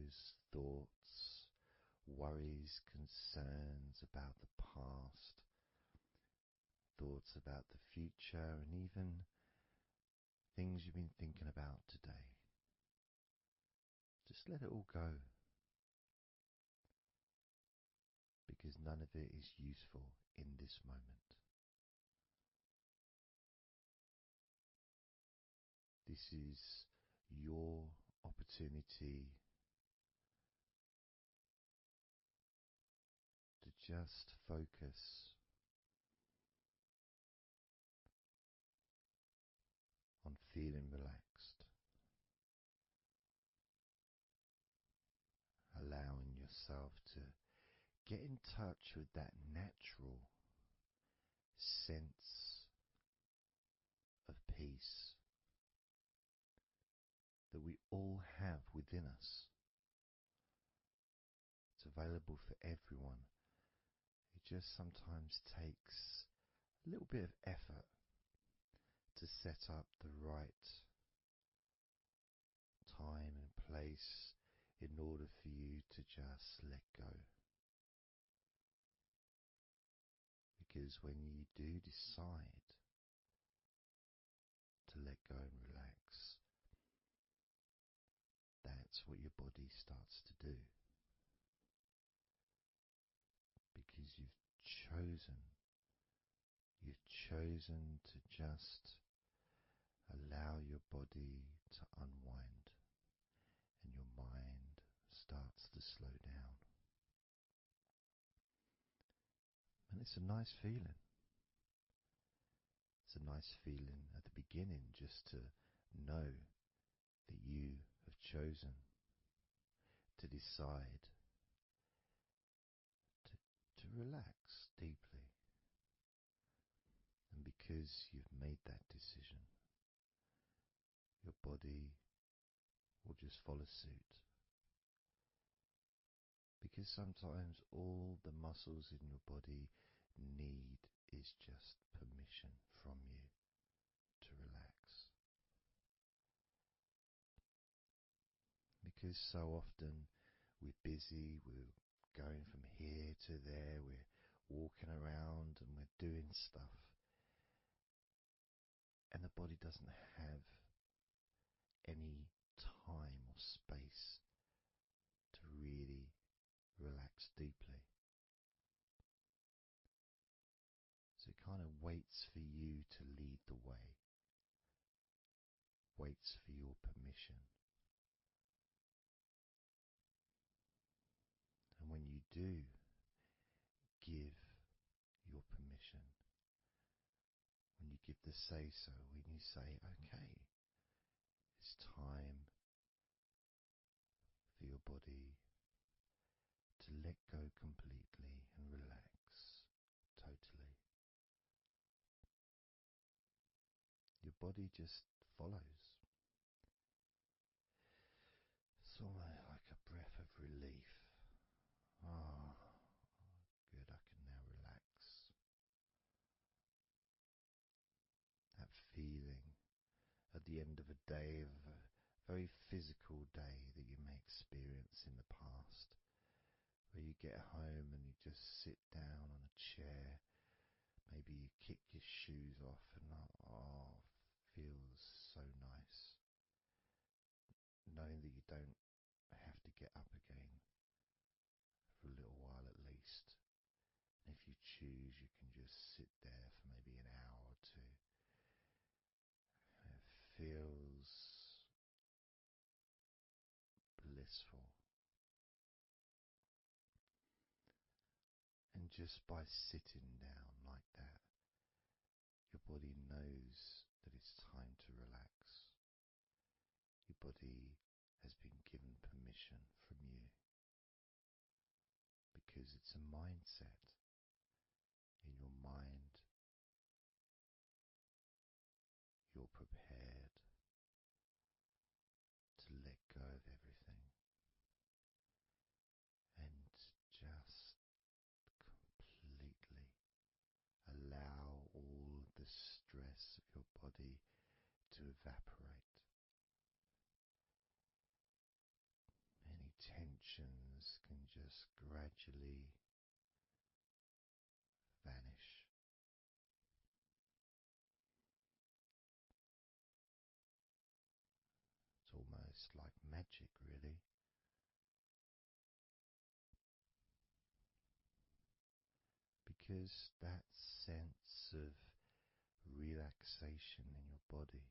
B: those thoughts, worries, concerns about the past, thoughts about the future, and even things you've been thinking about today. Just let it all go, because none of it is useful in this moment. This is your opportunity to just focus on feeling relaxed, allowing yourself to get in touch with that natural sense of peace that we all have within us. It's available for everyone. It just sometimes takes a little bit of effort to set up the right time and place in order for you to just let go. Because when you do decide to let go and relax, that's what your body starts to do. Because you've chosen to just allow your body to unwind, and your mind starts to slow down. And it's a nice feeling. It's a nice feeling at the beginning just to know that you have chosen to decide to relax deeply. And because you've made that decision, your body will just follow suit. Because sometimes all the muscles in your body need is just permission from you to relax. Because so often we're busy, we're going from here to there, we're walking around and we're doing stuff, and the body doesn't have any time or space to really relax deeply. So it kind of waits for you to lead the way, waits for your permission. And when you do give your permission, when you give the say-so, when you say, okay, it's time for your body to let go completely and relax totally, your body just follows. It's almost like a breath of relief. Ah, good, I can now relax. That feeling at the end of a day, of a very physical day that you may experience in the past, where you get home and you just sit down on a chair, maybe you kick your shoes off and feels so nice. Knowing that you don't have to get up again for a little while at least. And if you choose, you can just sit there for maybe an hour or two. It feels blissful. And just by sitting down like that, your body knows that it's time to relax. Your body has been given permission from you, because it's a mindset. In your mind, you're prepared to let go of everything and just completely allow all the stress of your body to evaporate. Any tensions can just gradually vanish. It's almost like magic, really, because that sense of relaxation in your body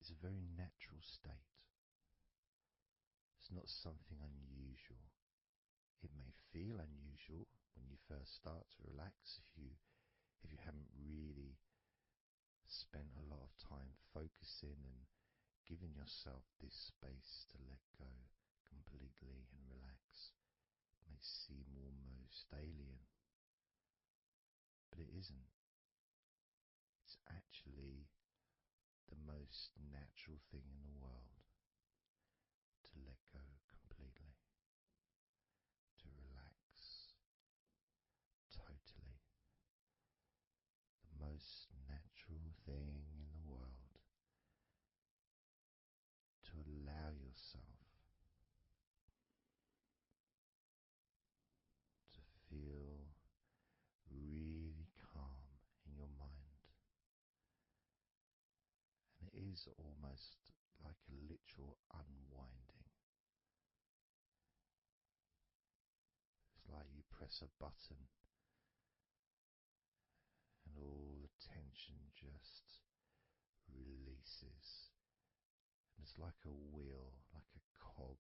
B: is a very natural state. It's not something unusual. It may feel unusual when you first start to relax if you haven't really spent a lot of time focusing and giving yourself this space to let go completely and relax. It may seem almost alien, but it isn't. It's actually the most natural thing in the world to let go completely, to relax totally. The most natural thing in the world to allow yourself to feel really calm in your mind. And it is almost like a literal unwinding. It's like you press a button and all the tension just releases. And it's like a wheel, like a cog,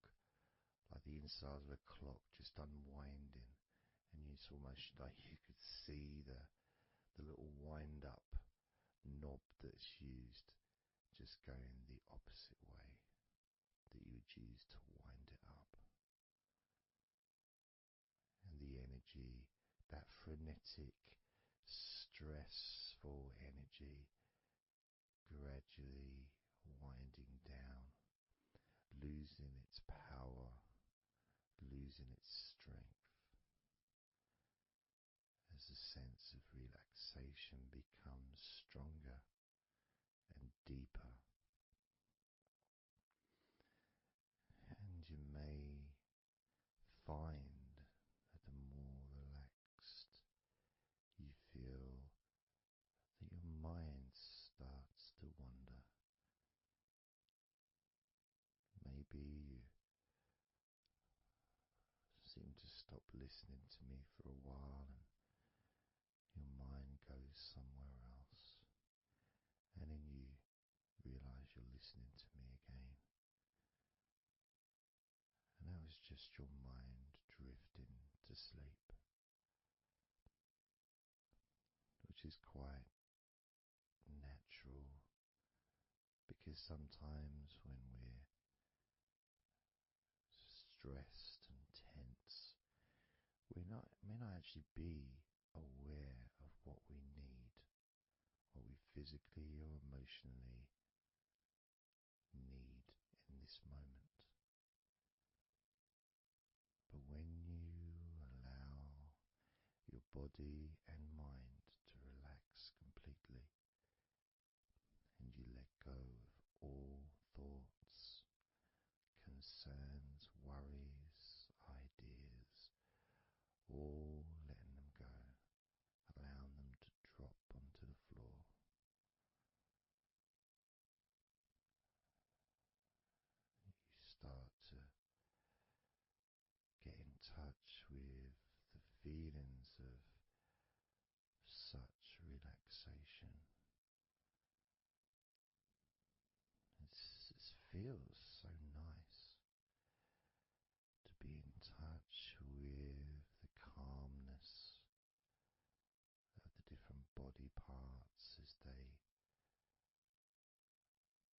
B: like the inside of a clock just unwinding. And it's almost like you could see the little wind up knob that's used just going the opposite way that you would use to wind it up. And the energy, that frenetic, stressful energy, gradually winding down, losing its power, losing its strength, as the sense of relaxation becomes stronger and deeper. And you may find that the more relaxed you feel, that your mind starts to wander. Maybe you seem to stop listening to me for a while and your mind goes somewhere else, and then you realize you're listening to me again. And that was just your mind drifting to sleep, which is quite natural, because sometimes when we're stressed and tense, we may not actually be aware of what we need, what we physically or emotionally need in this moment. But when you allow your body and mind to relax completely, and you let go of all thoughts, concerns, worries, ideas, all letting them go, allowing them to drop onto the floor. You start to get in touch with the feelings of such relaxation. It feels so nice to be in touch with the calmness of the different body parts as they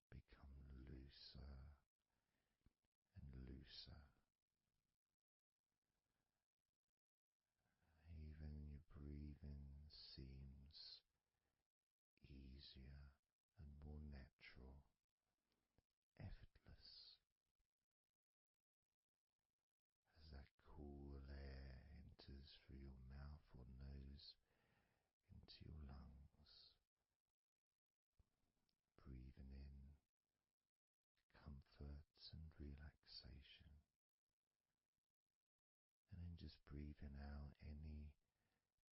B: become looser and looser. Even your breathing seems easier and more natural, effortless. leaving out any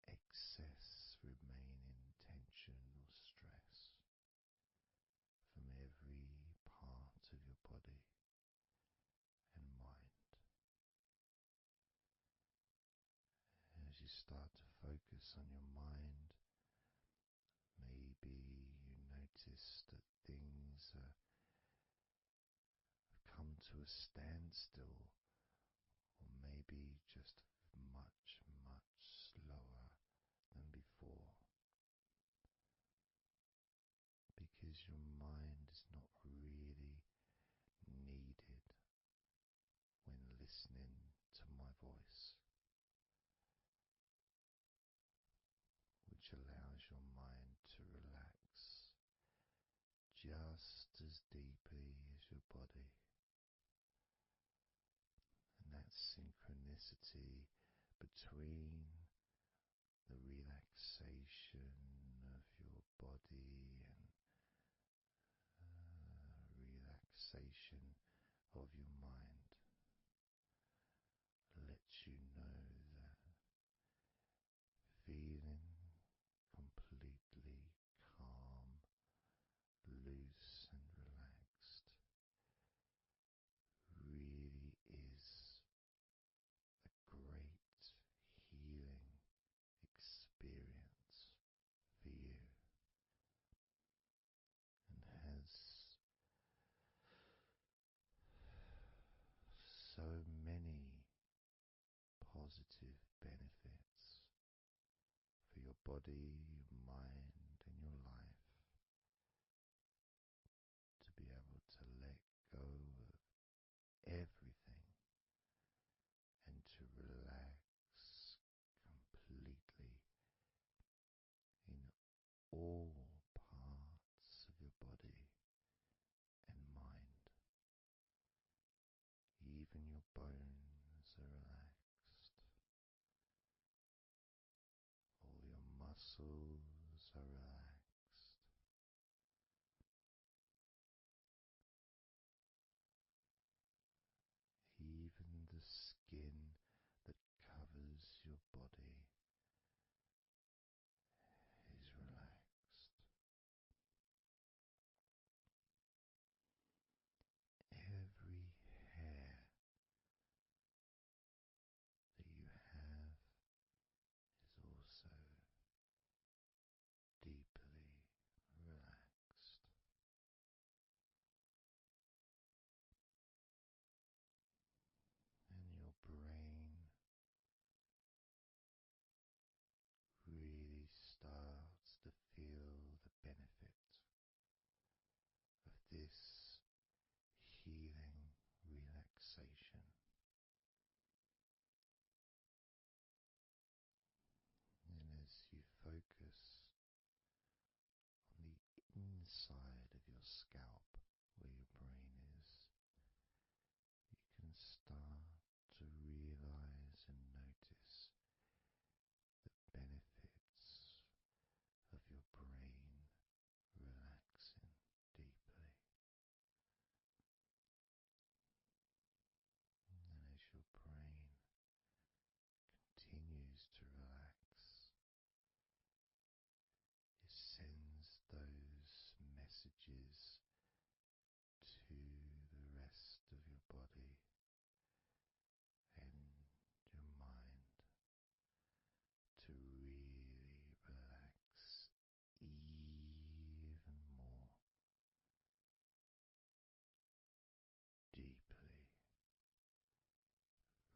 B: excess remaining tension or stress from every part of your body and mind. As you start to focus on your mind, maybe you notice that things have come to a standstill, or maybe just much, much slower than before, because your mind is not really needed when listening to my voice, which allows your mind to relax just as deeply as your body. And that synchronicity between the relaxation of your body and relaxation of your mind lets you know that feeling completely calm, loose and relaxed really is a great healing experience for you, and has so many positive benefits for your body, your mind, and your life, to be able to let go of everything and to relax completely in all parts of your body and mind. Even your bones are relaxed. All your muscles are relaxed. Even the skin that covers your body is relaxed. Every hair that you have is also deeply relaxed. And your brain really starts to feel the benefit of this healing relaxation. And as you focus on the inside of your scalp, where your brain is, you can start to realize and notice the benefits of your brain relaxing deeply. And as your brain continues to relax, it sends those messages to the rest of your body and your mind to really relax even more deeply,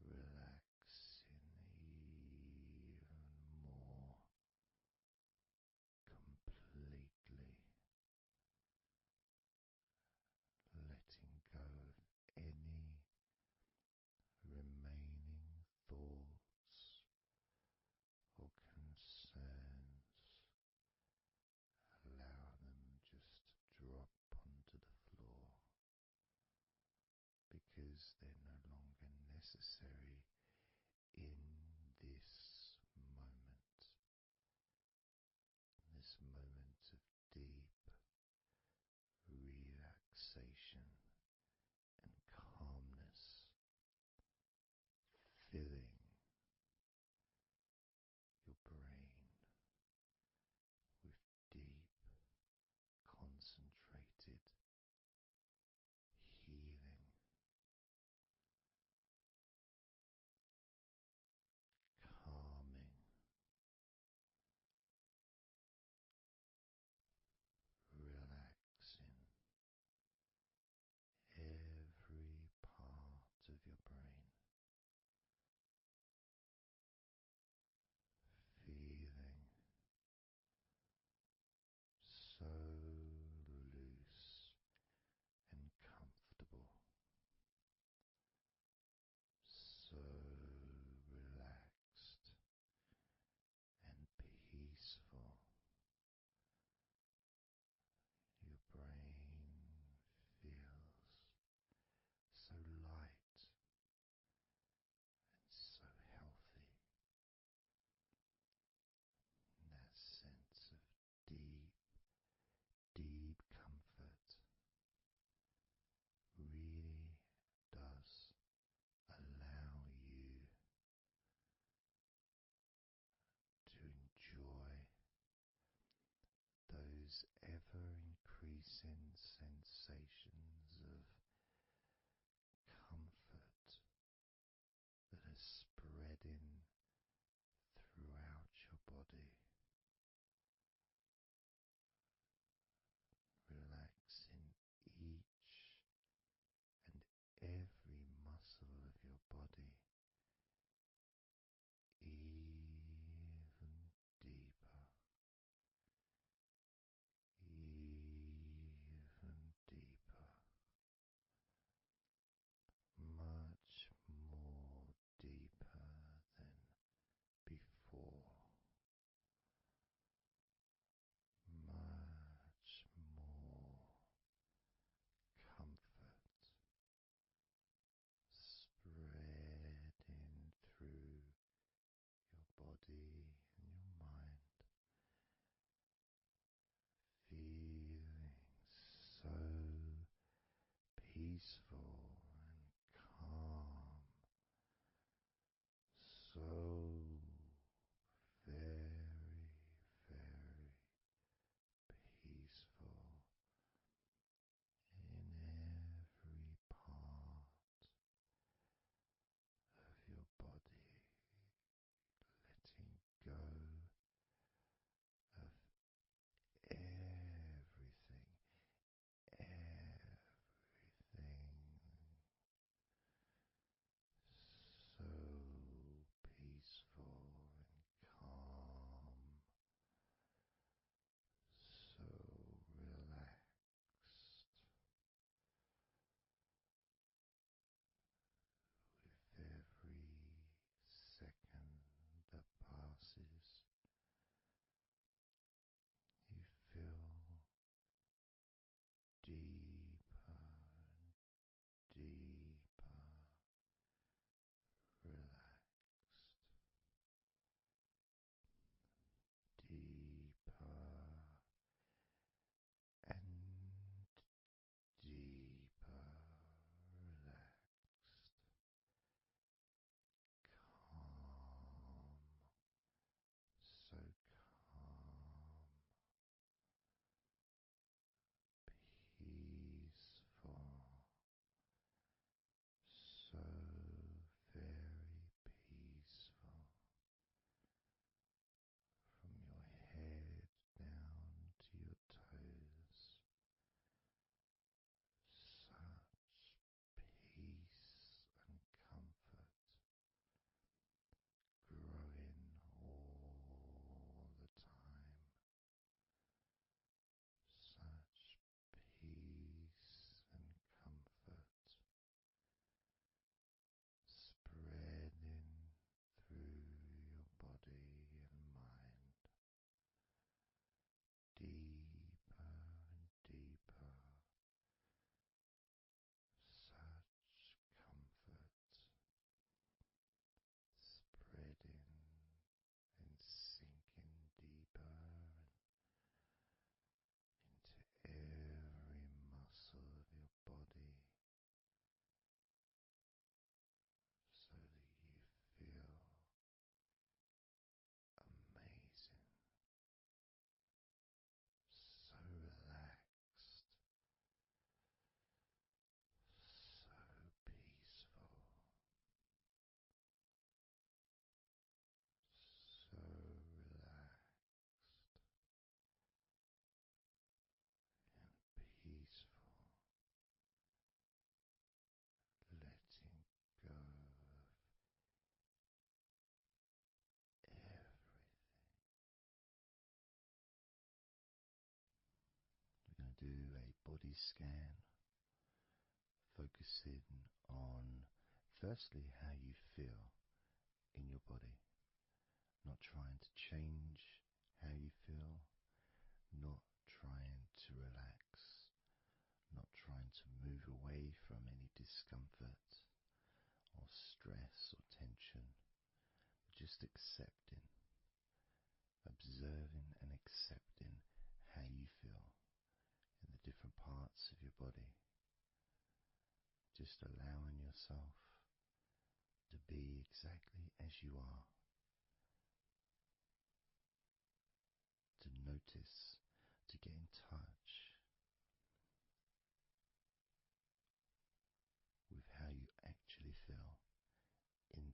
B: relaxing even more completely, letting go of any remaining thoughts or concerns. Allow them just to drop onto the floor, because they're no longer necessary in this moment. This moment of deep relaxation and calmness, filling amazing sensations of comfort that are spreading throughout your body, relaxing each and every muscle of your body even deeper, even deeper, much more deeper than before, much more comfort spreading through your body and your mind, feeling so peaceful and calm, so very, very peaceful in every part of your body, letting go of everything, so peaceful and calm, so relaxed with every second that passes. You feel deeper and deeper relaxed, deeper and deeper relaxed, calm, so calm, peaceful, so very peaceful, from your head down to your toes, such peace and comfort growing all the time, such peace and comfort spreading through your body and mind, deeper and deeper, such comfort spreading and sinking deeper into every muscle of your body, so that you feel amazing, so relaxed, so peaceful, so relaxed and peaceful, letting go of everything. We're going to do a body scan, focusing on firstly how you feel in your body, not trying to change how you feel, not trying to relax, not trying to move away from any discomfort or stress or tension, just accepting, observing and accepting how you feel in the different parts of your body. Just allowing yourself to be exactly as you are, to notice, to get in touch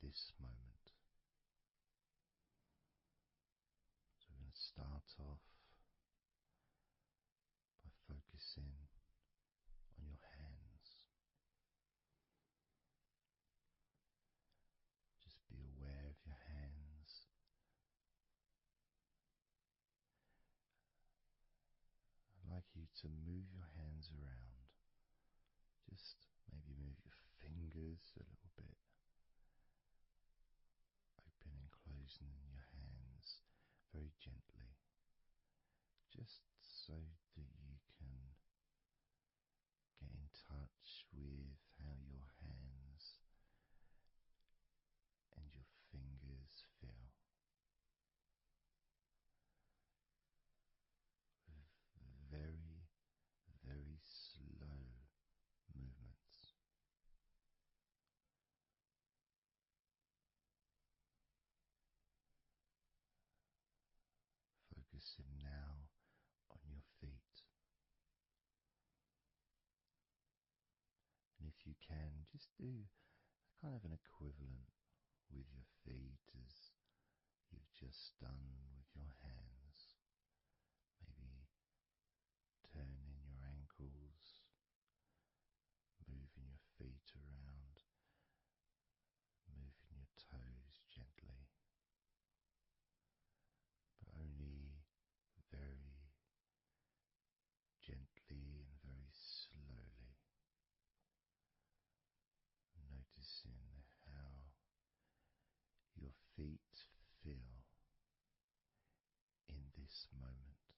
B: this moment. So we're going to start off by focusing on your hands. Just be aware of your hands. I'd like you to move your hands around. Just maybe move your fingers a little bit, open and closing your hands very gently, just so that you can get in touch with how your hands and your fingers feel, with very, very slow movements. Focusing now on your feet. And if you can, just do kind of an equivalent with your feet as you've just done with your hands. Maybe turning your ankles, moving your feet around, moving your toes gently, but only very gently and very slowly, noticing how your feet feel in this moment.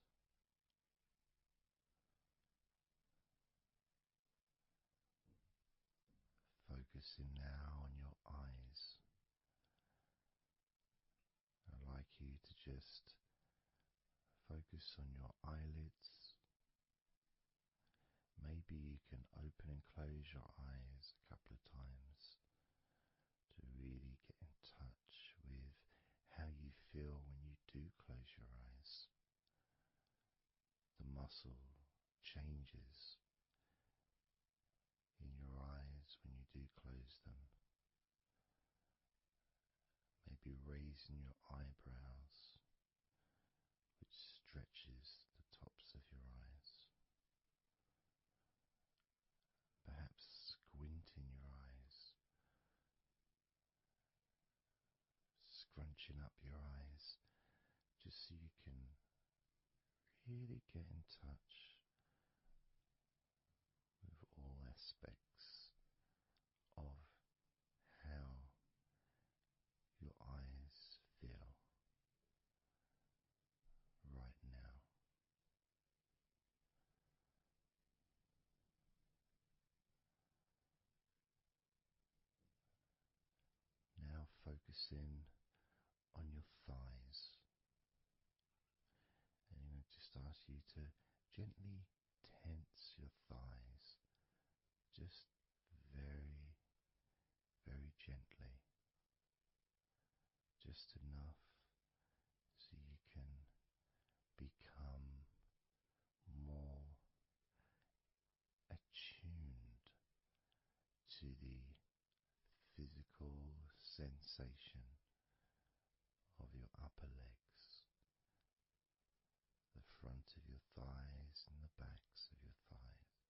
B: Focusing now on your eyes. I'd like you to just focus on your eyelids. Maybe you can open and close your eyes a couple of times to really get in touch with how you feel when you do close your eyes. The muscle changes in your eyes when you do close them. Maybe raising your eyebrows, which stretches the tops of your eyes. Perhaps squinting your eyes, scrunching up your eyes, just so you can really get in touch with all aspects of how your eyes feel right now. Now focusing on your thighs. And I'm going to just ask you to gently tense your thighs, just very, very gently, just enough so you can become more attuned to the physical sensation of your upper legs, the front of your thighs and the backs of your thighs.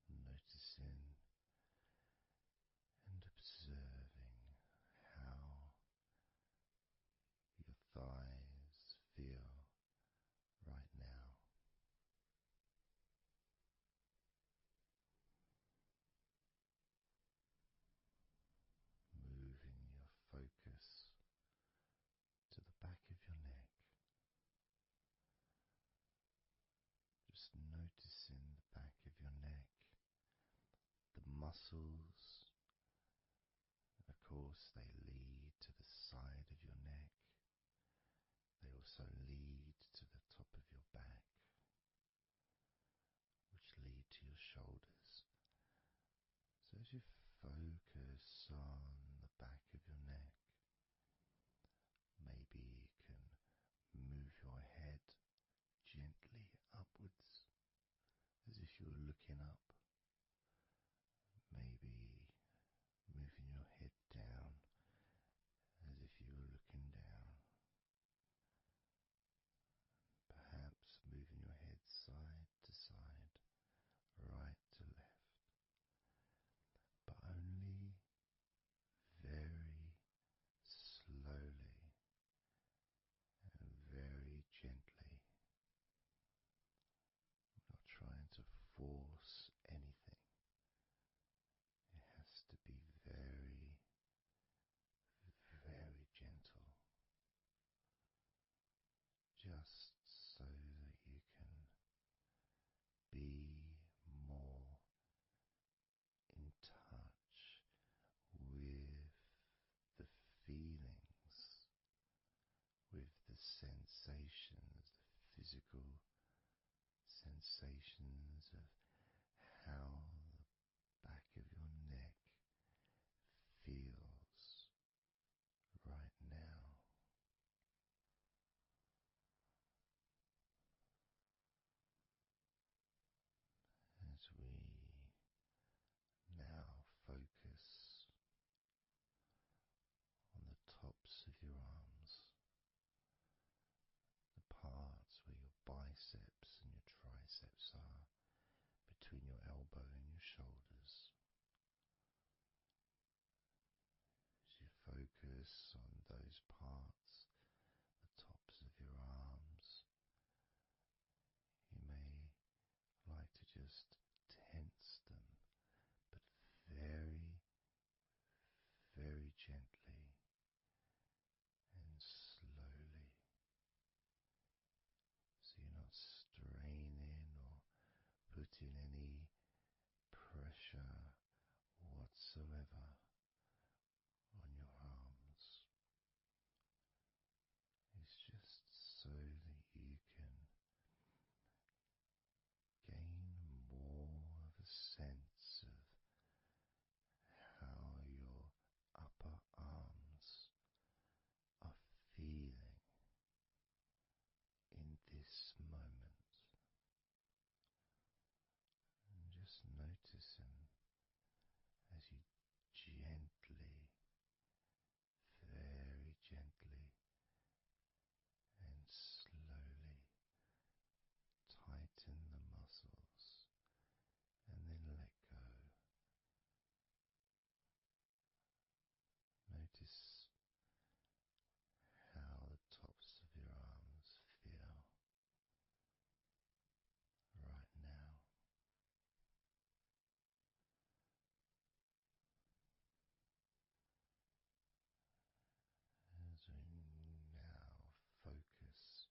B: Noticing and observing how your thighs feel right now. Moving your focus to the back of your neck. Just noticing the back of your neck, the muscles. Of course, they lead to the side of your neck. They also lead to the top of your back, which lead to your shoulders. So as you focus on the back of your neck, maybe you can move your head gently upwards as if you were looking up. Maybe sensations, the physical sensations of how the back of your neck feels right now. As we now focus on the tops of your arms, the parts where your biceps and your triceps are, between your elbow and your shoulders. As you focus on those parts, the tops of your arms, you may like to just tense them, but very, very gently and slowly, so you're not straining or putting any pressure whatsoever on your arms. It's just so that you can gain more of a sense of how your upper arms are feeling in this moment, and just noticing as you gently, very gently and slowly tighten the muscles and then let go. Notice how the tops of your arms feel right now. As we now focus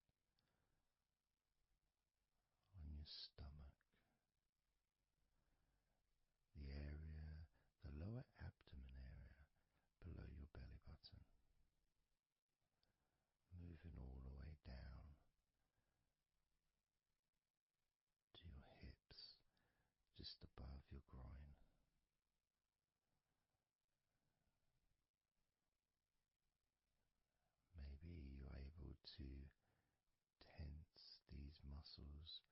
B: on your stomach, the area, the lower abdomen area below your belly button, moving all the way down to your hips, just above your groin. Maybe you're able to tense these muscles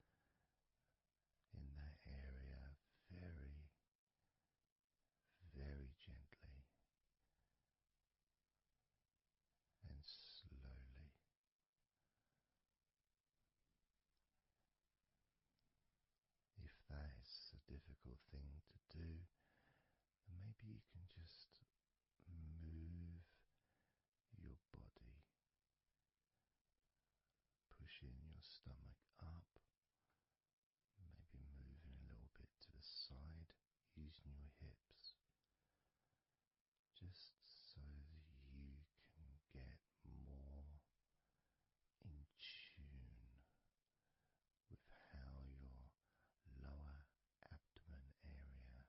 B: in that area very, very gently and slowly. If that is a difficult thing to do, then maybe you can just move your body, pushing your stomach up, maybe moving a little bit to the side, using your hips, just so that you can get more in tune with how your lower abdomen area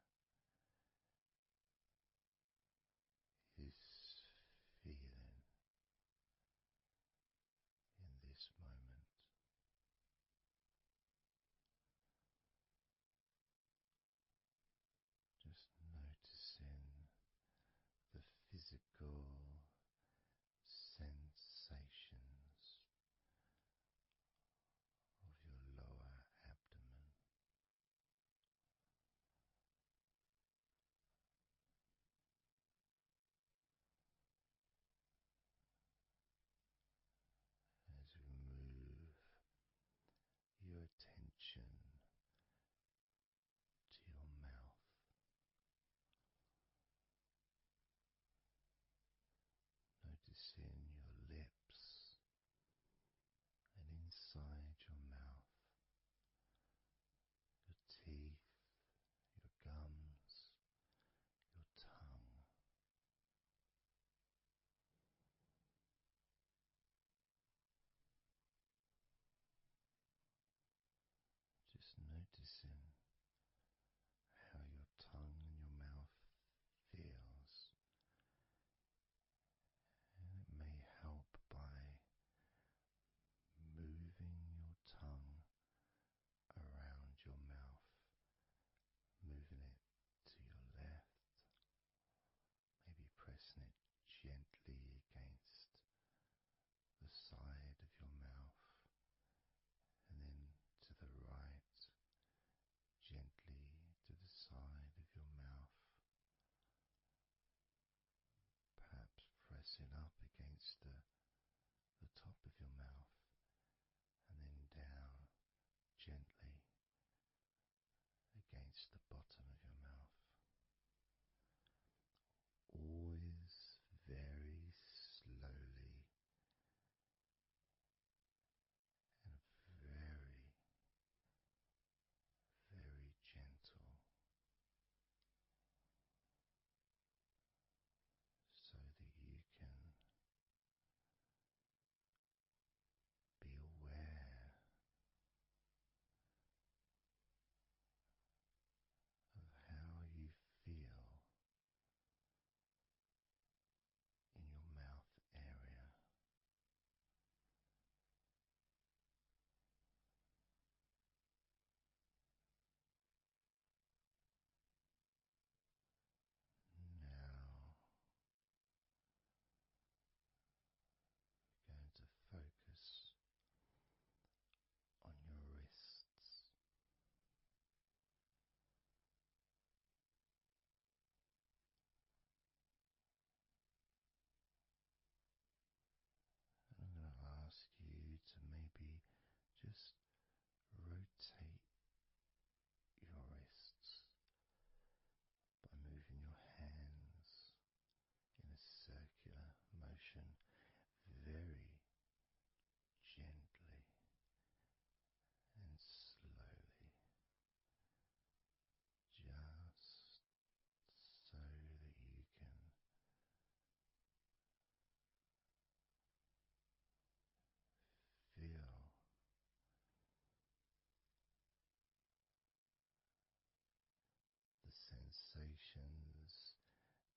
B: sensations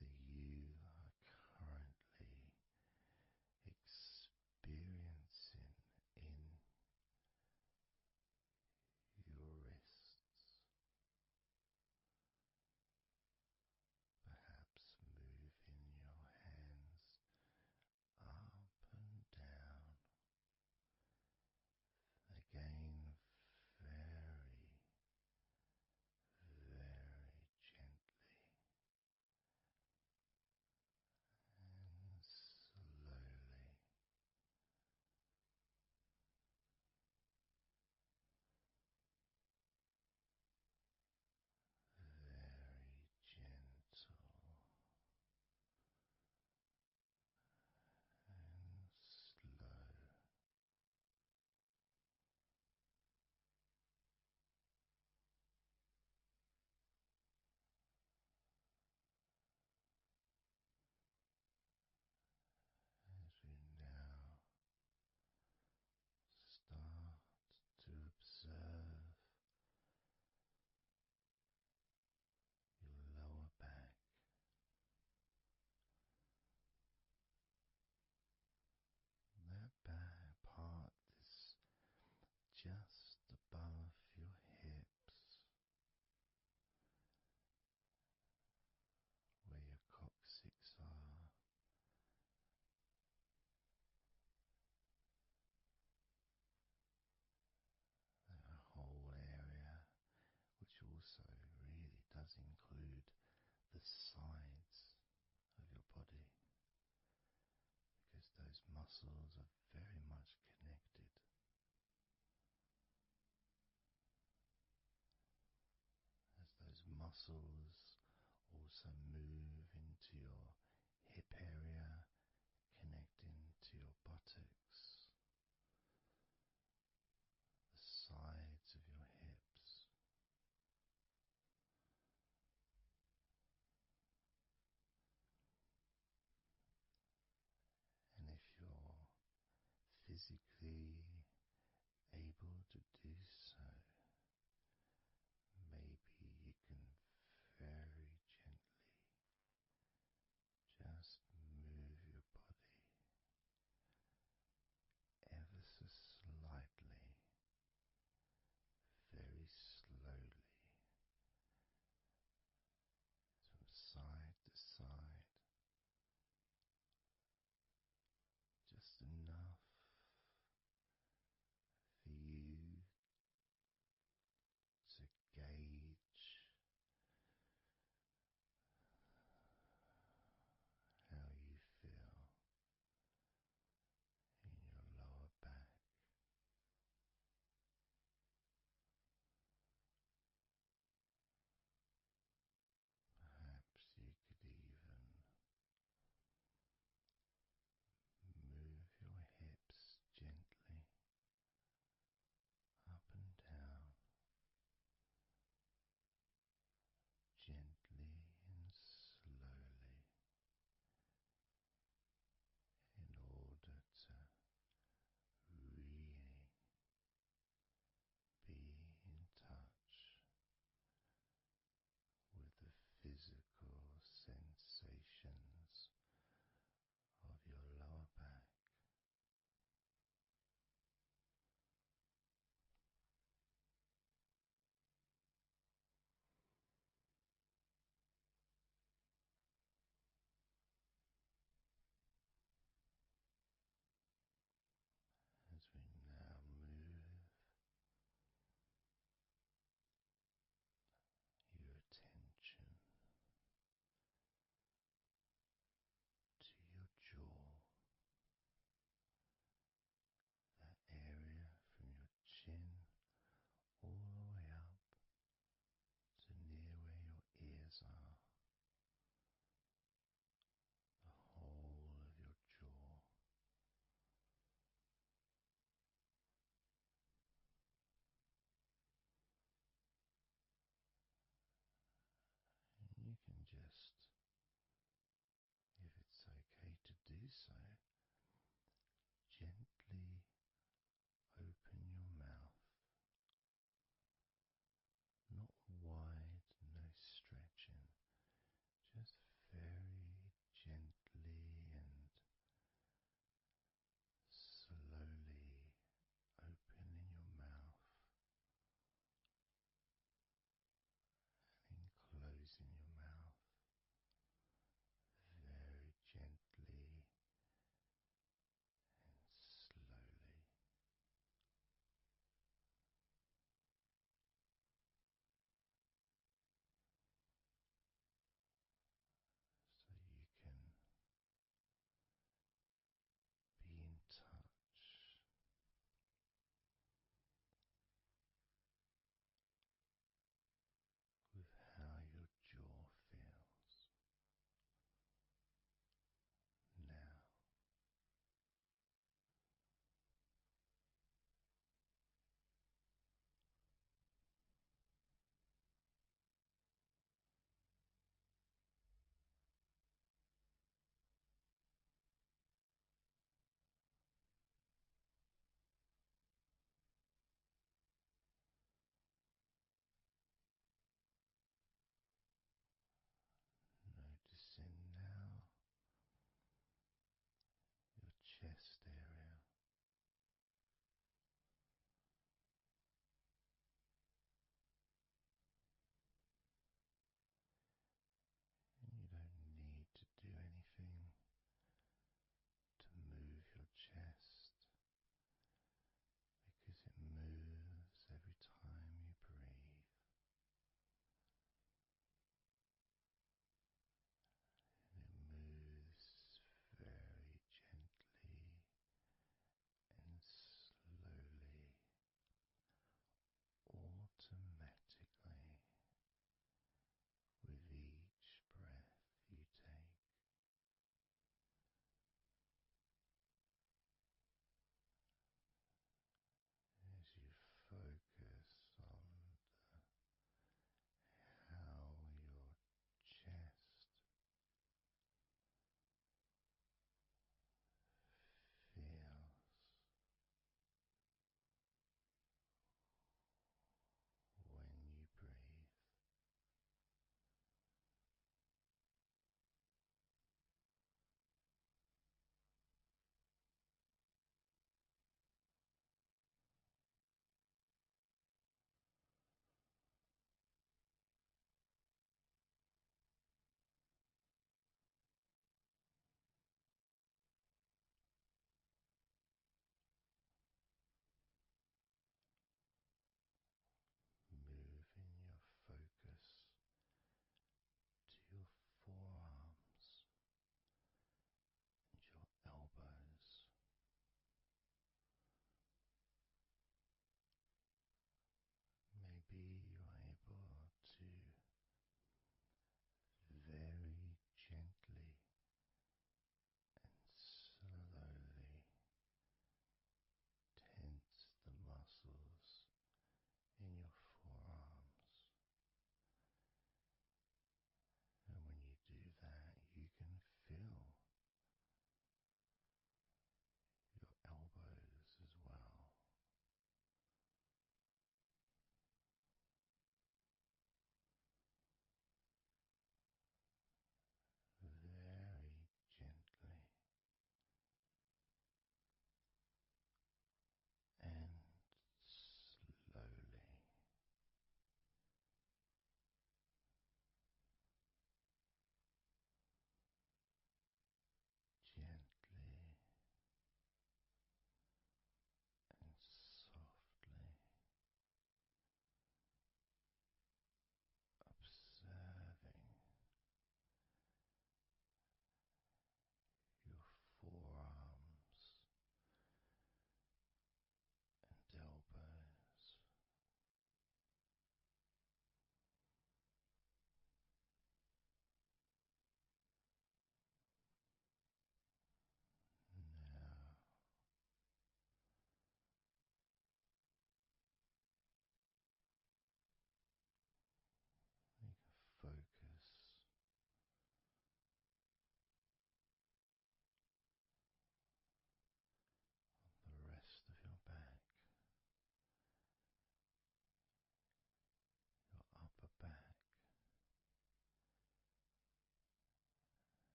B: that you are currently experiencing in your wrists, perhaps moving your hands up and down again very, very gently and slowly. Very gentle and slow as we now start to observe your lower back. That back part is just above your hips, where your coccyx are. That whole area, which also really does include the sides of your body, because those muscles are very much connected. As those muscles also move into your hip area, connecting to your buttocks, the sides of your hips, and if you're physically able to do so, maybe you can very gently just move your body ever so slightly, very slowly, from side to side, just enough for you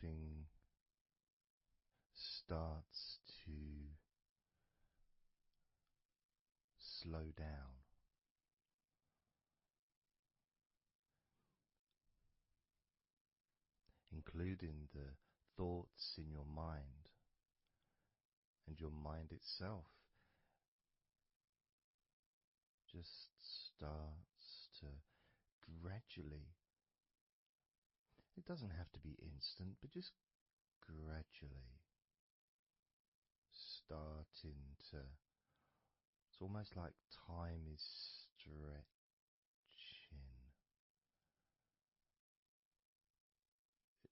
B: everything starts to slow down, including the thoughts in your mind, and your mind itself just starts to gradually, it doesn't have to be instant, but just gradually starting to, it's almost like time is stretching.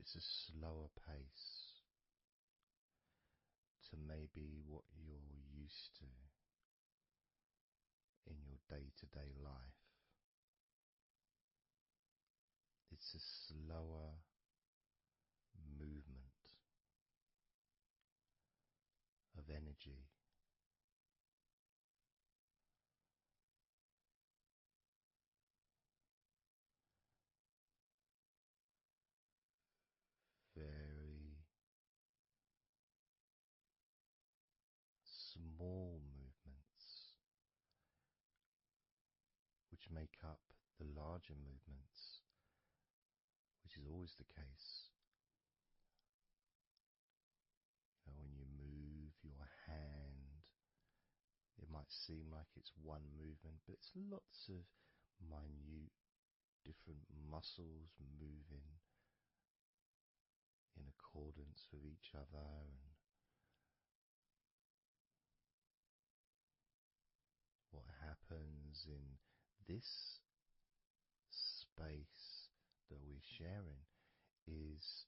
B: It's a slower pace to maybe what you're used to in your day-to-day life. It's a slower movement of energy. Very small movements which make up the larger movements, which is always the case. You know, when you move your hand, it might seem like it's one movement, but it's lots of minute different muscles moving in accordance with each other, and what happens in this space that we're sharing is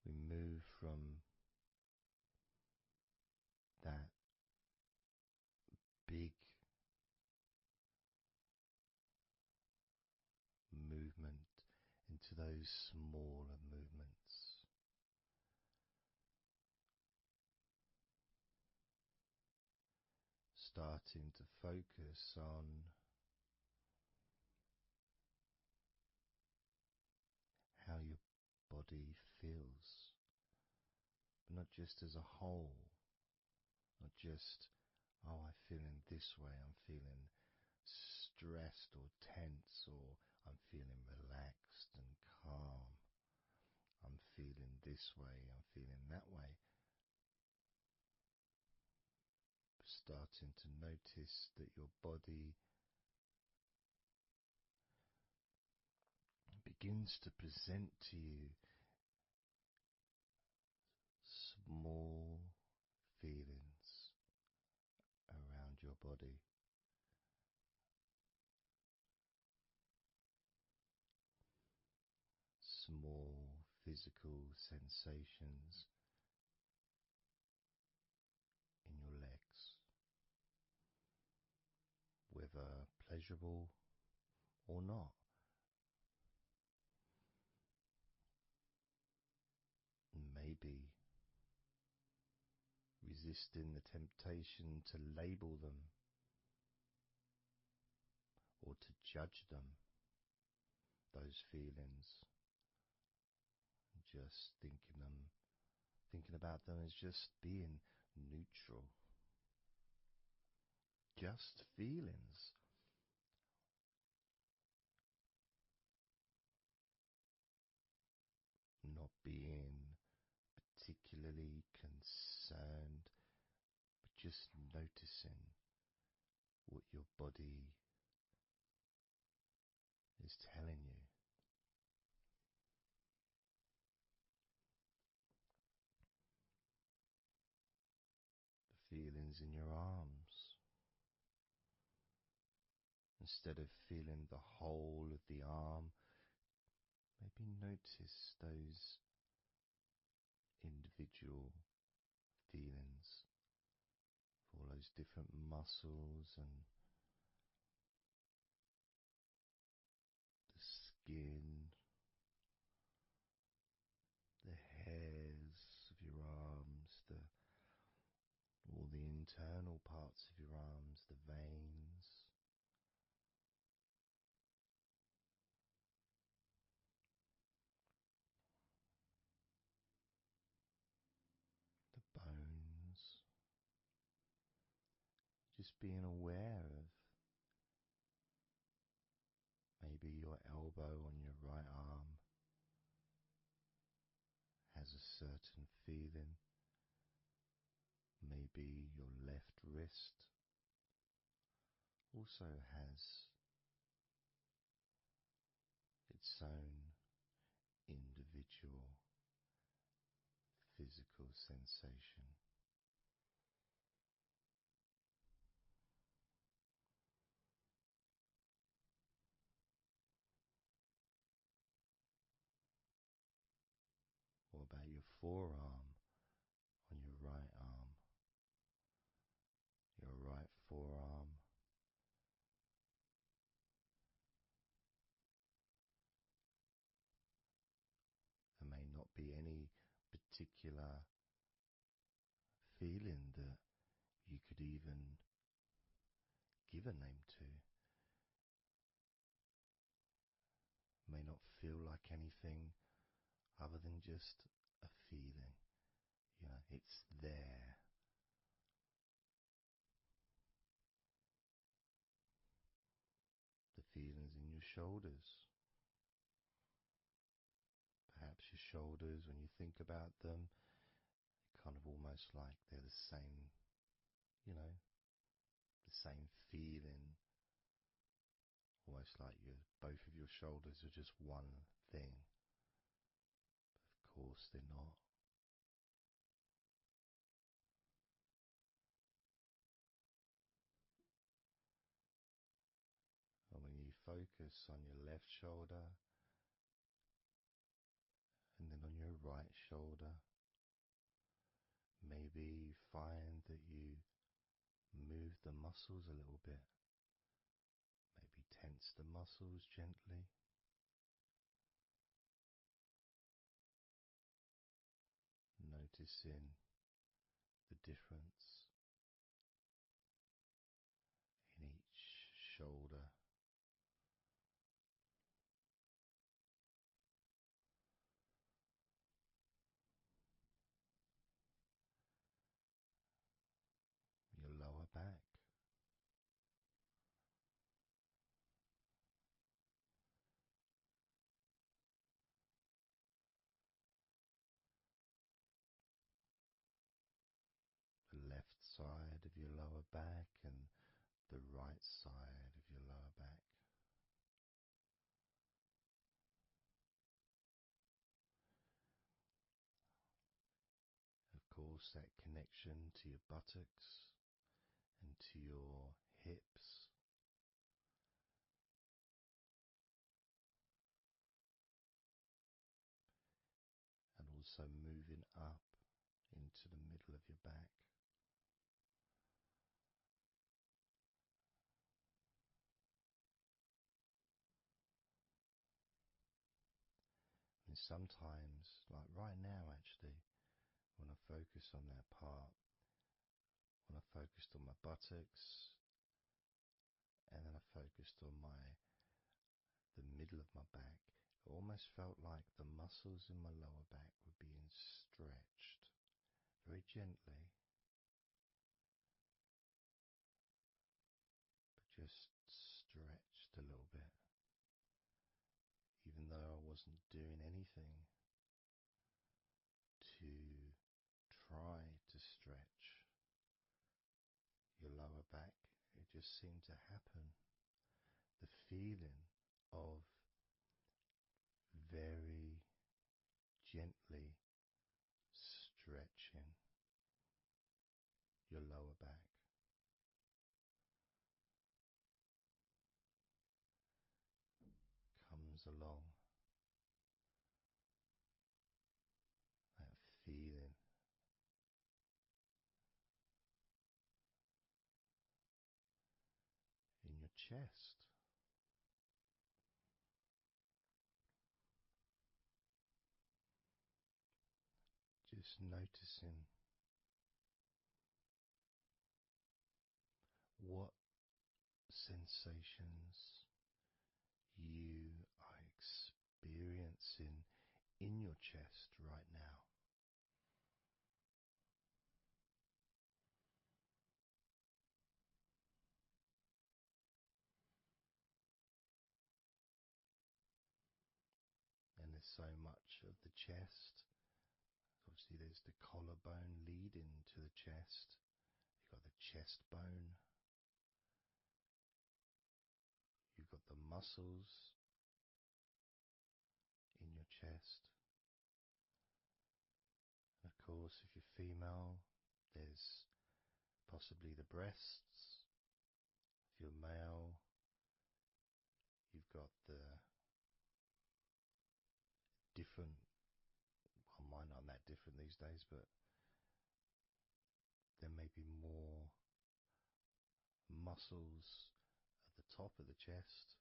B: we move from that big movement into those smaller movements, starting to focus on how your body feels, but not just as a whole, not just, oh, I'm feeling this way, I'm feeling stressed or tense, or I'm feeling relaxed and calm, I'm feeling this way, I'm feeling that way. Starting to notice that your body begins to present to you small feelings around your body. Small physical sensations in your legs, whether pleasurable or not. Maybe resisting the temptation to label them or to judge them, those feelings, just thinking about them as just being neutral, just feelings. Not being particularly concerned, but just noticing what your body is telling you. The feelings in your arms. Instead of feeling the whole of the arm, maybe notice those individual feelings of all those different muscles and the skin, the hairs of your arms, all the internal parts of your arms, the veins, being aware of maybe your elbow on your right arm has a certain feeling. Maybe your left wrist also has its own individual physical sensation. What about your forearm on your right arm? Your right forearm. There may not be any particular feeling that you could even give a name to. May not feel like anything other than just a feeling. It's there. The feelings in your shoulders. Perhaps your shoulders, when you think about them, kind of almost like they're the same, the same feeling. Almost like both of your shoulders are just one thing. But of course they're not. And when you focus on your left shoulder and then on your right shoulder, maybe you find that you move the muscles a little bit. Maybe tense the muscles gently. Noticing the difference in each shoulder. Your lower back. The left side of your lower back and the right side of your lower back. Of course, that connection to your buttocks and to your hips. And also moving up into the middle of your back. And sometimes, like right now actually, when I focus on that part, when I focused on my buttocks, and then I focused on the middle of my back, it almost felt like the muscles in my lower back were being stretched very gently, but just stretched a little bit, even though I wasn't doing anything to try to stretch your lower back. It just seemed to happen. The feeling of very gently stretching your lower back. Comes along, that feeling. In your chest. Just noticing what sensations you are experiencing in your chest right now. so much of the chest. Obviously, there's the collarbone leading to the chest. You've got the chest bone. You've got the muscles in your chest. And of course, if you're female, there's possibly the breasts. If you're male, you've got the different, well, mine aren't that different these days, but there may be more muscles at the top of the chest,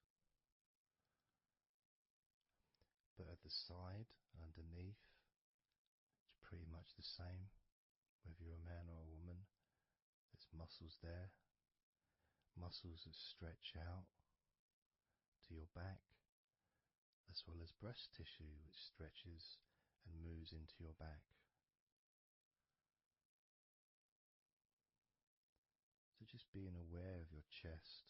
B: but at the side, underneath, it's pretty much the same. Whether you're a man or a woman, there's muscles there, muscles that stretch out to your back, as well as breast tissue which stretches and moves into your back. So just being aware of your chest,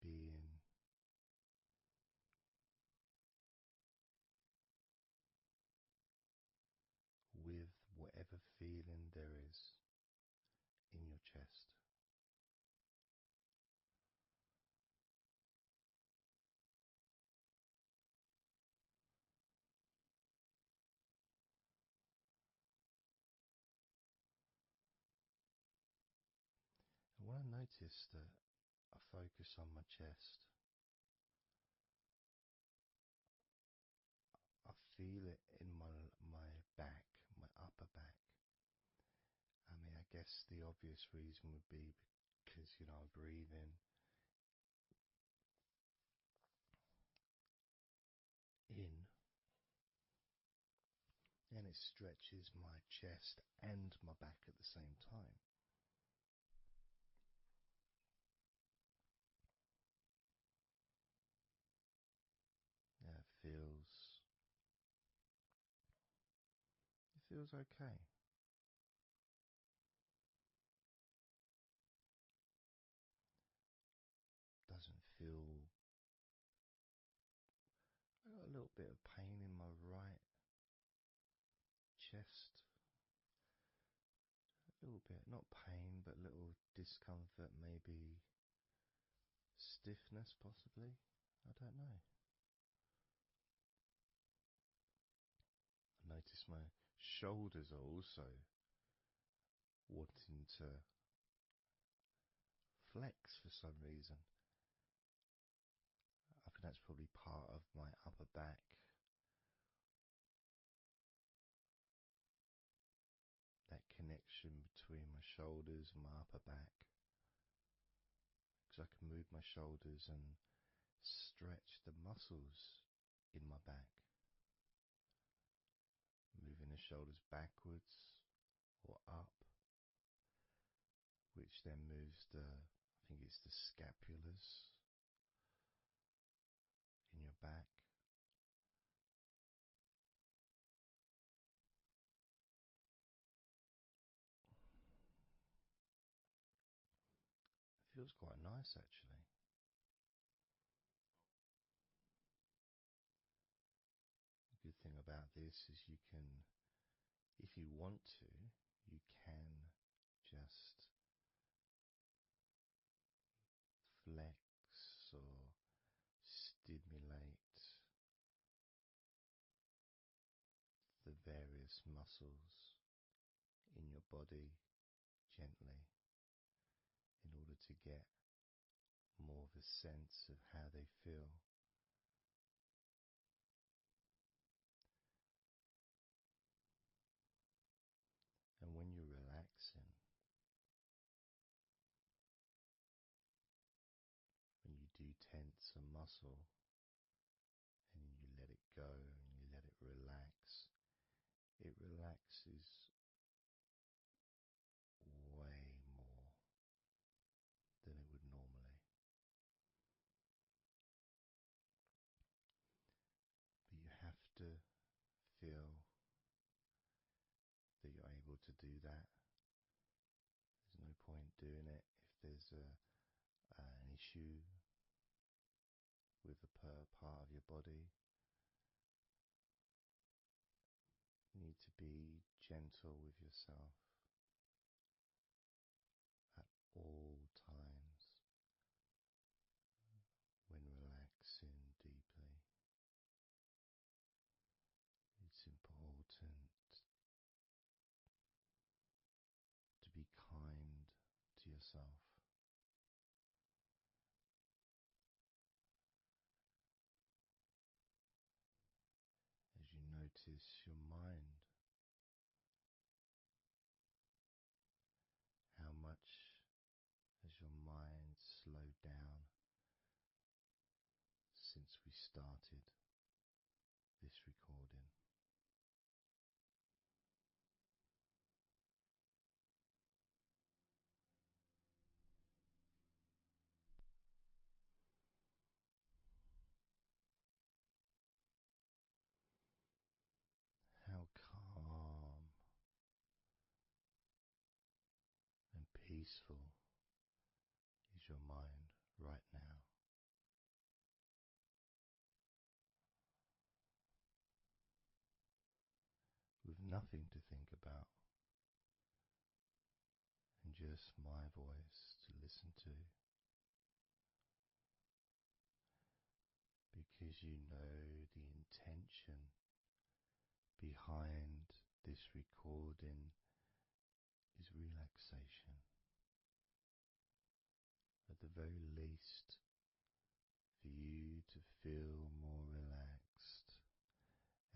B: being with whatever feeling there is in your chest. And when I notice that I focus on my chest, I feel it in my back, my upper back. I mean, I guess the obvious reason would be because, I'm breathing in and it stretches my chest and my back at the same time. Yeah, it feels okay. Doesn't feel. I got a little bit of pain in my right chest. A little bit, not pain, but little discomfort, maybe stiffness, possibly. I don't know. I notice my shoulders are also wanting to flex for some reason. I think that's probably part of my upper back. That connection between my shoulders and my upper back. Because I can move my shoulders and stretch the muscles in my back. Moving the shoulders backwards or up, which then moves I think it's the scapulars in your back. It feels quite nice actually. The good thing about this is you can, if you want to, you can just flex or stimulate the various muscles in your body gently in order to get more of a sense of how they feel. And when you're relaxing, when you do tense a muscle and you let it go and you let it relaxes way more than it would normally. But you have to feel that you're able to do that. There's no point doing it there's an issue with a part of your body, you need to be gentle with yourself at all times when relaxing deeply. It's important to be kind to yourself. As you notice your mind, how much has your mind slowed down since we started this recording? How calm and peaceful is your mind right now? With nothing to think about and just my voice to listen to, because you know the intention behind this recording is relaxation. At the very least, for you to feel more relaxed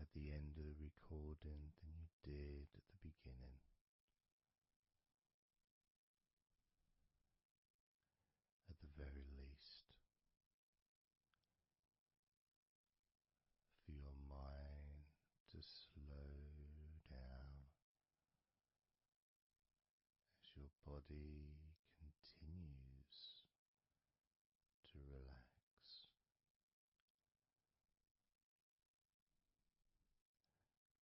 B: at the end of the recording than you did at the beginning. At the very least, for your mind to slow down as your body continues to relax,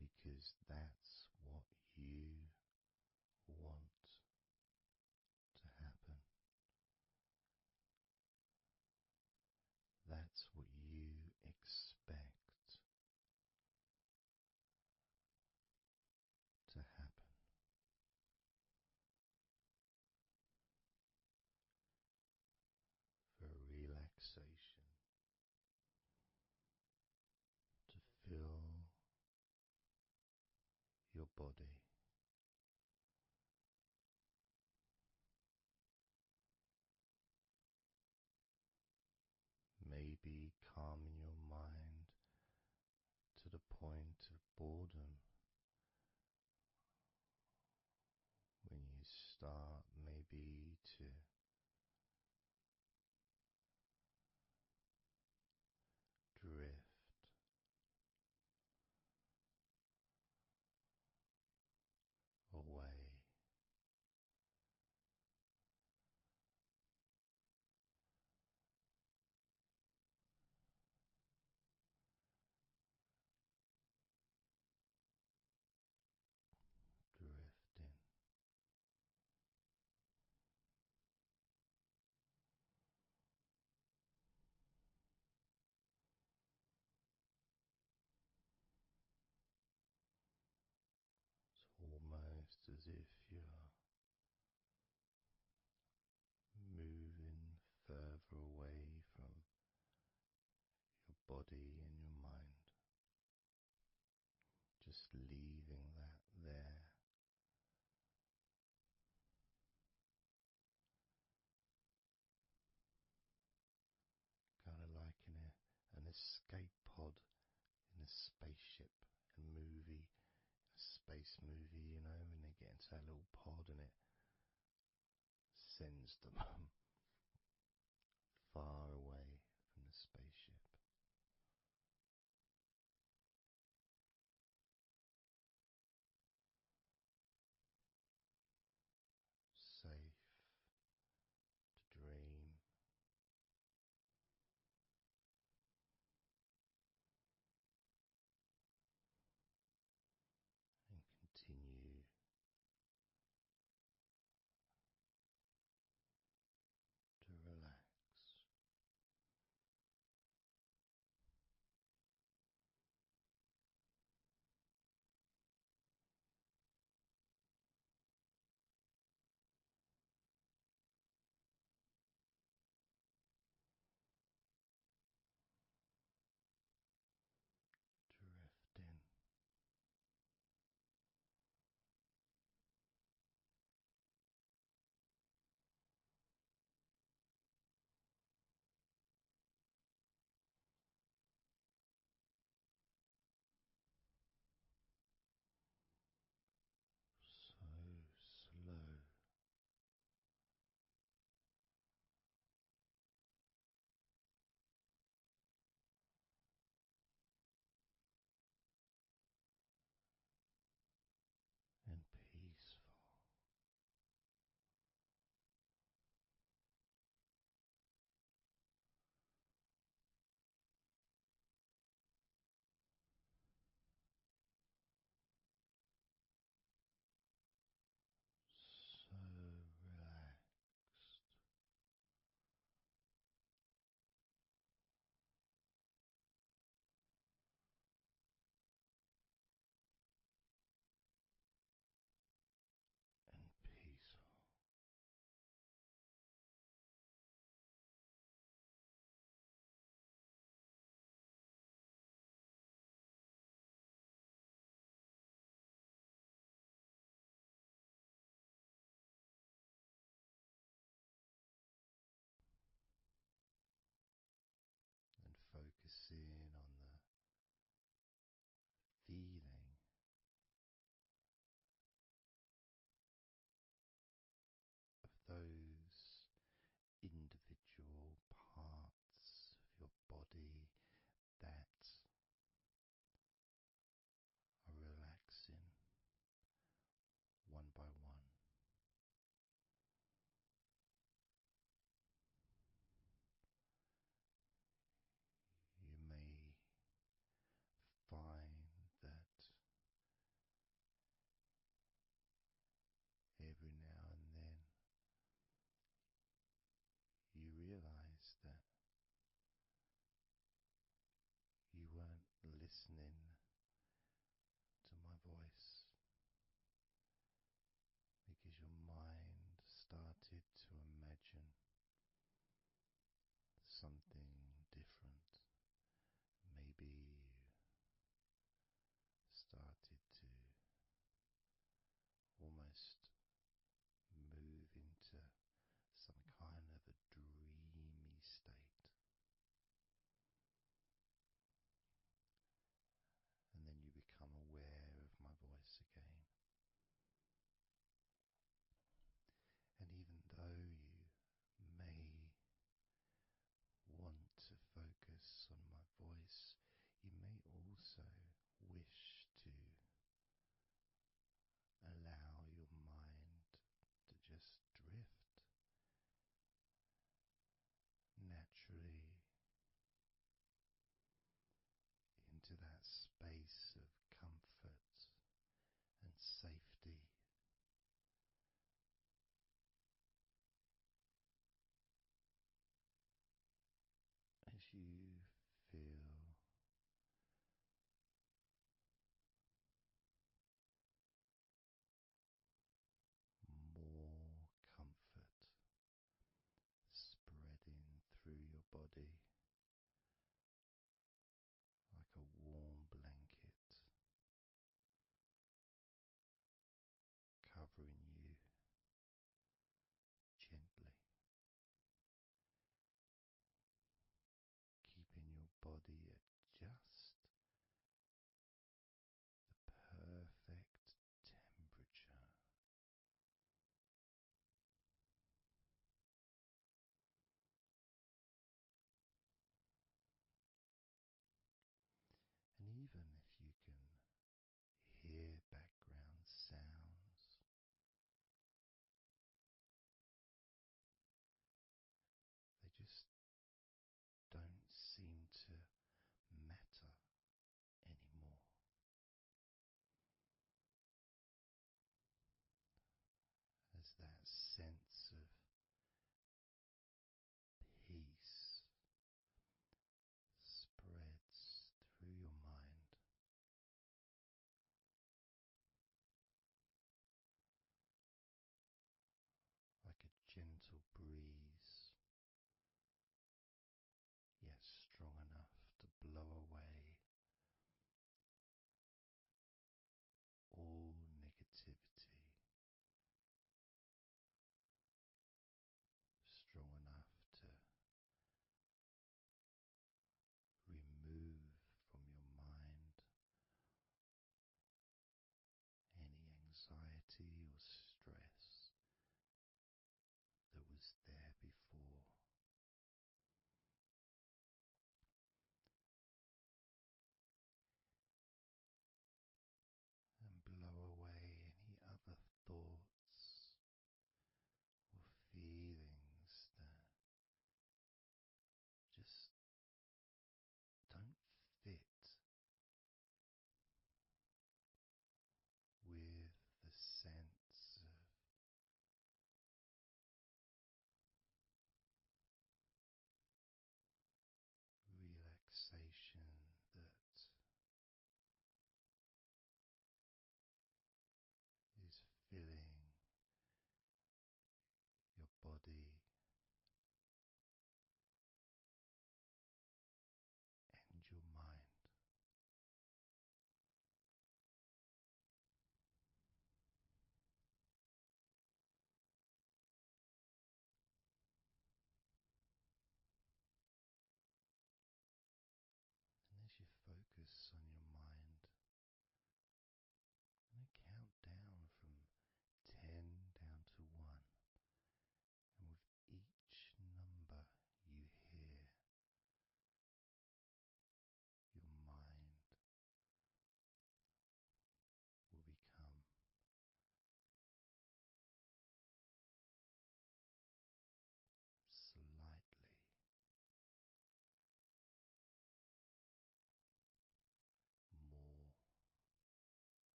B: because that's what you want to happen. That's what you expect to happen. For relaxation to fill your body, maybe calming your mind to the point of boredom when you start maybe to drift away, drifting. It's almost as if you're moving further away from your body and your mind, just leaving that there. Kind of like an escape pod in a spaceship and movie, a space movie, you know, when they get into that little pod and it sends them far away from the spaceship. Safe to dream and continue listening to my voice because your mind started to imagine something different. Maybe you started to almost move into some kind of a dreamy state.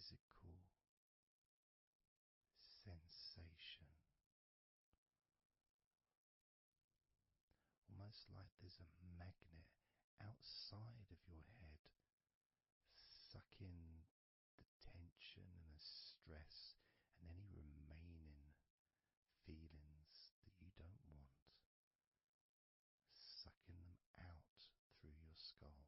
B: physical sensation, almost like there's a magnet outside of your head, sucking the tension and the stress and any remaining feelings that you don't want, sucking them out through your skull.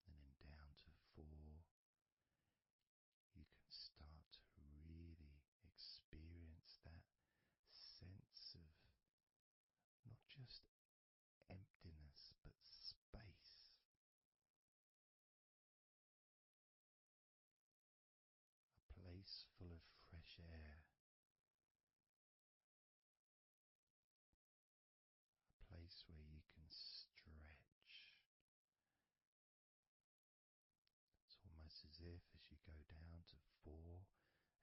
B: And then down to 4, you can start to really experience that sense of not just emptiness but space, a place full of fresh air, a place where you can stretch. It's almost as if as you go down to 4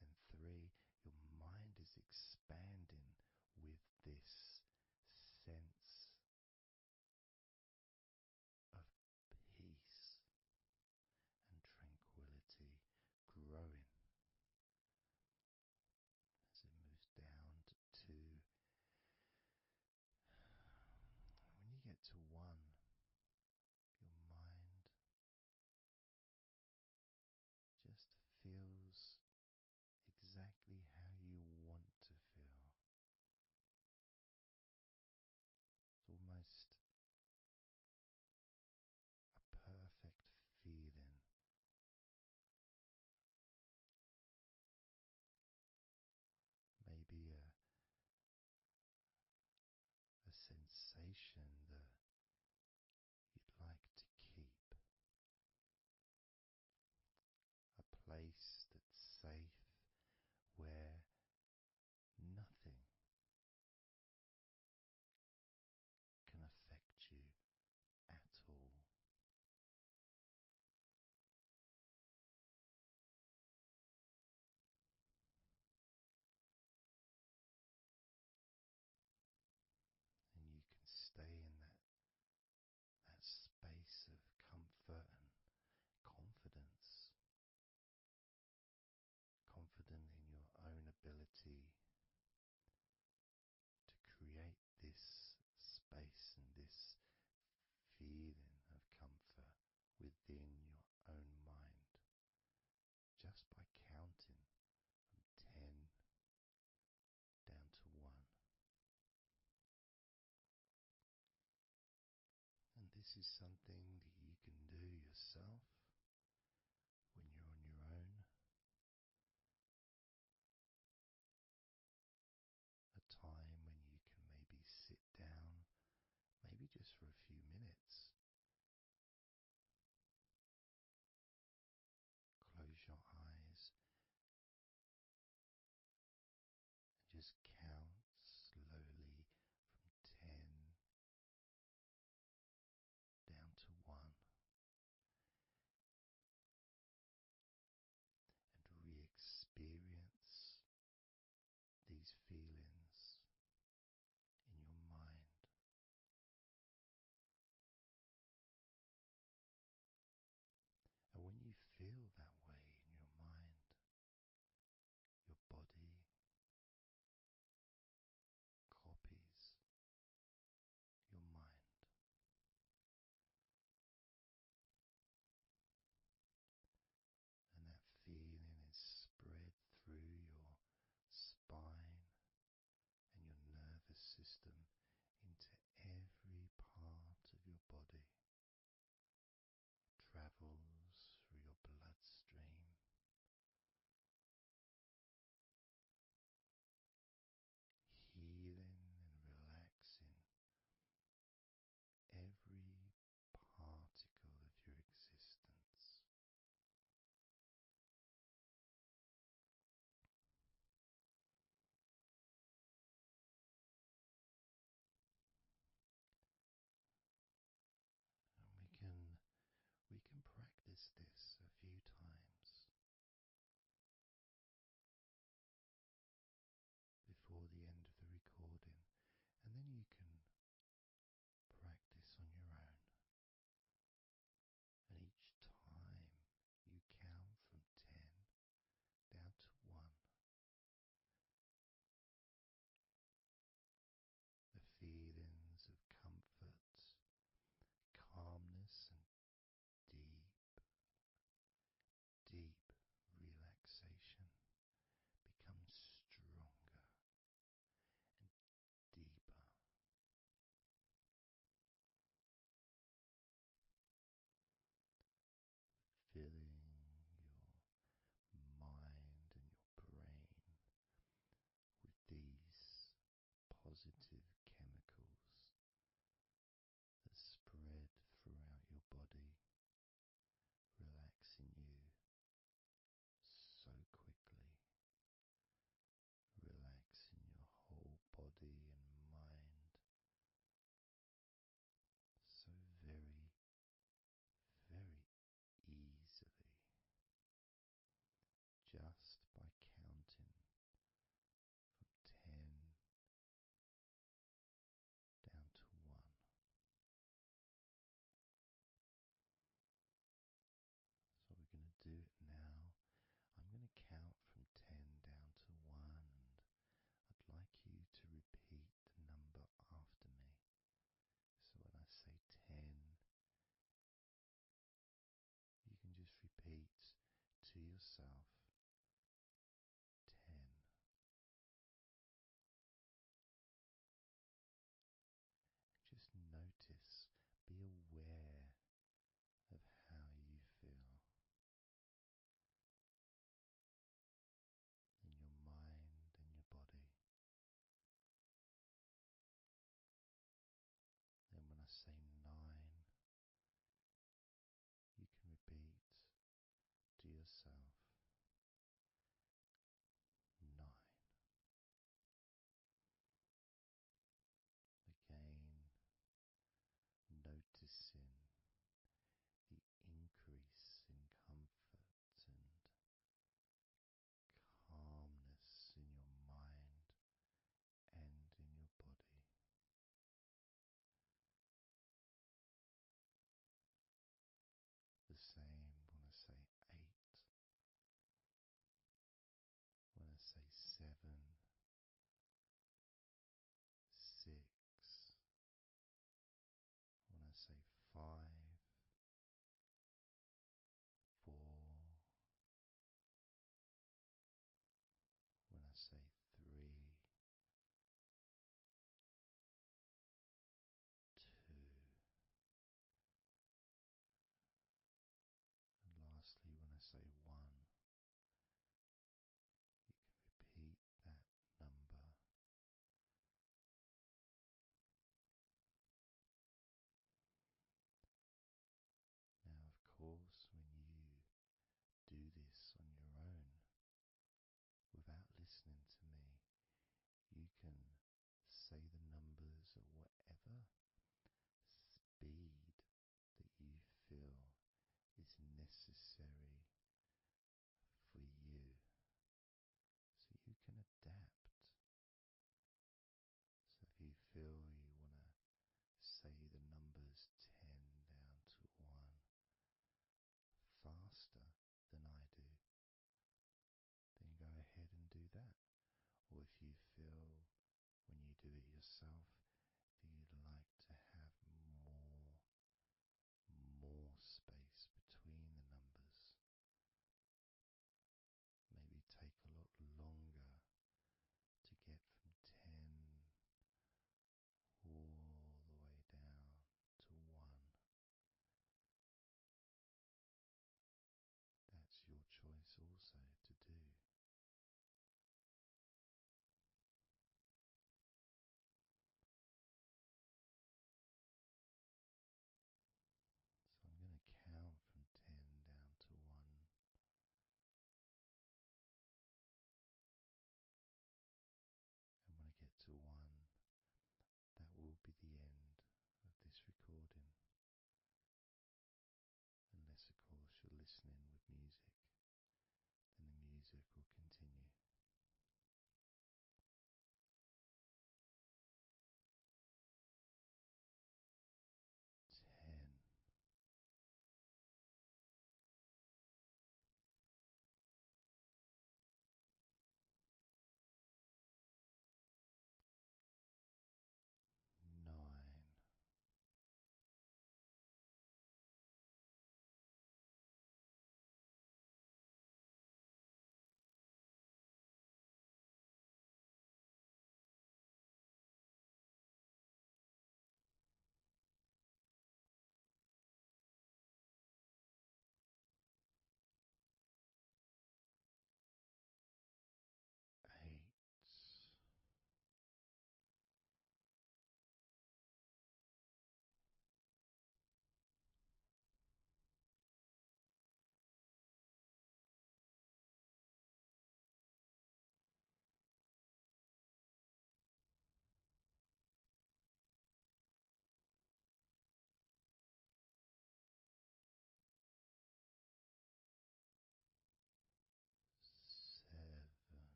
B: and 3, your mind is expanding with this sense of peace and tranquility growing. As it moves down to 2, when you get to 1, your mind just feels exactly how you want to feel. It's almost a perfect feeling, maybe a sensation that you'd like to keep, a place that's safe where nothing can affect you at all. And you can stay in that space of comfort and confidence, confident in your own ability to create this space and this feeling of comfort within your own mind, just by counting from 10 down to 1. And this is something that you can do yourself when you're on your own. A time when you can maybe sit down, maybe just for a few minutes. Close your eyes and just count slowly from 10 down to 1.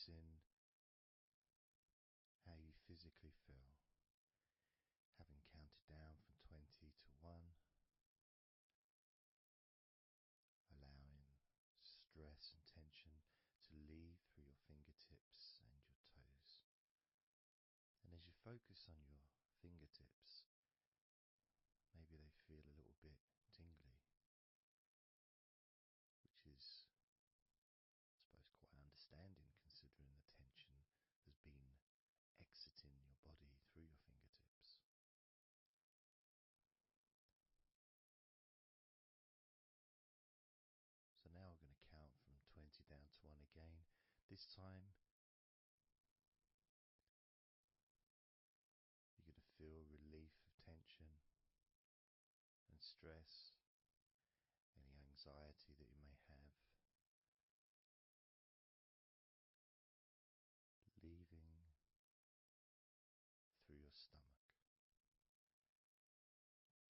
B: noticing how you physically feel, having counted down from 20 to 1, allowing stress and tension to leave through your fingertips and your toes. And as you focus on your fingertips, maybe they feel a little bit tingly, which is, I suppose, quite understanding considering the tension has been exiting your body through your fingertips. So now we're going to count from 20 down to 1 again. This time you're going to feel relief of tension and stress, any anxiety that you may have, leaving through your stomach.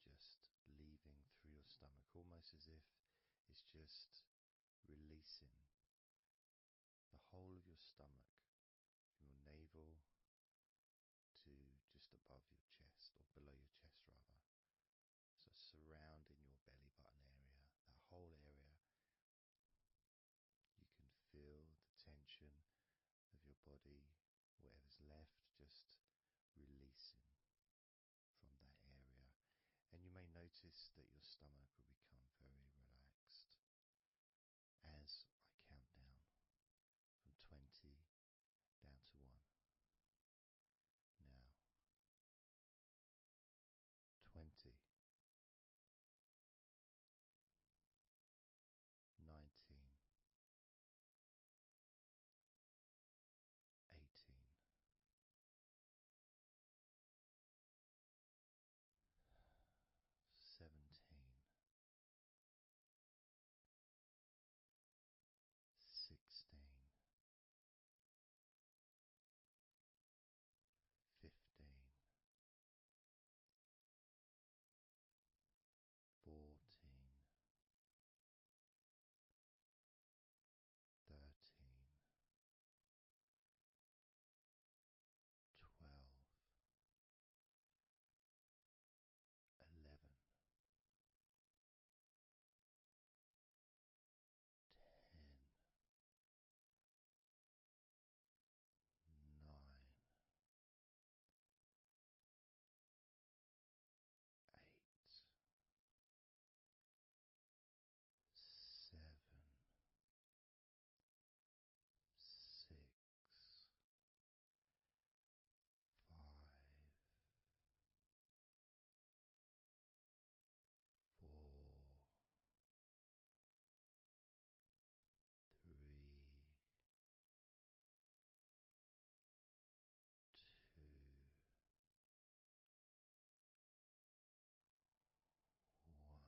B: Just leaving through your stomach, almost as if it's just releasing the whole of your stomach, from your navel to just above your chest, or below your chest rather. So surrounding your belly button area, that whole area, you can feel the tension of your body, whatever's left, just releasing from that area. And you may notice that your stomach will become very relaxed as I count down from 20 down to 1. Now, 20, 19, 18, 17, 16, 15, 14, 13, 12, 11, 10, 9, 8, 7, 6, 5, 4, 3, 2, 1.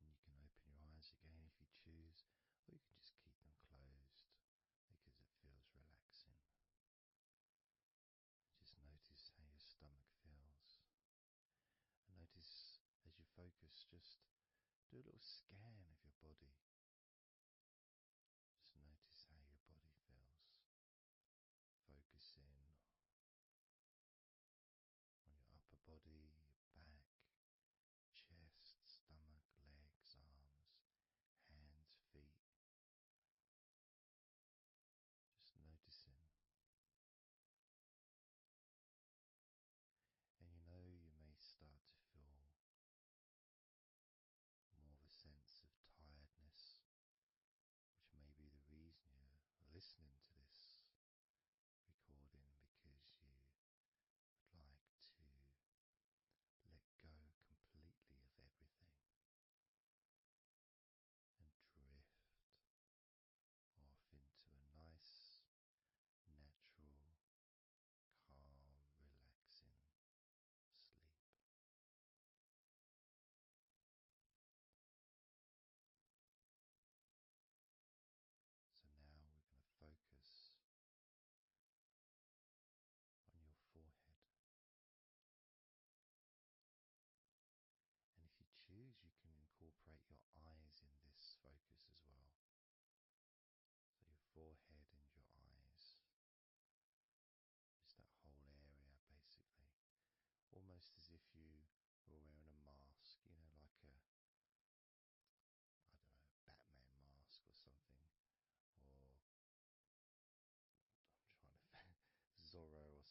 B: And you can open your eyes again if you choose, or you can just keep them closed because it feels relaxing. Just notice how your stomach feels. And notice as you focus, just do a little scan of your body. Just notice how your body feels. Focusing on your upper body, your back, chest, stomach, legs, arms, hands, feet. Just noticing. And you may start to feel more of a sense of tiredness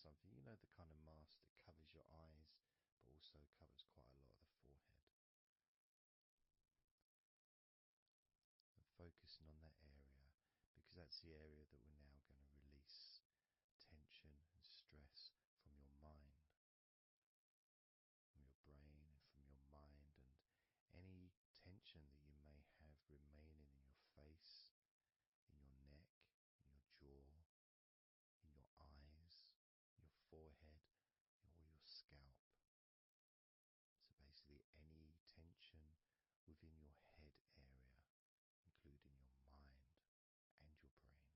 B: something, you know, the kind of mask that covers your eyes but also covers quite a lot of the forehead. And focusing on that area, because that's the area that we're now going to release tension and stress from your mind, from your brain and from your mind, and any tension that you may have remaining in your face, in your neck, in your jaw, in your eyes, your forehead, or your scalp. So basically any tension within your head area, including your mind and your brain.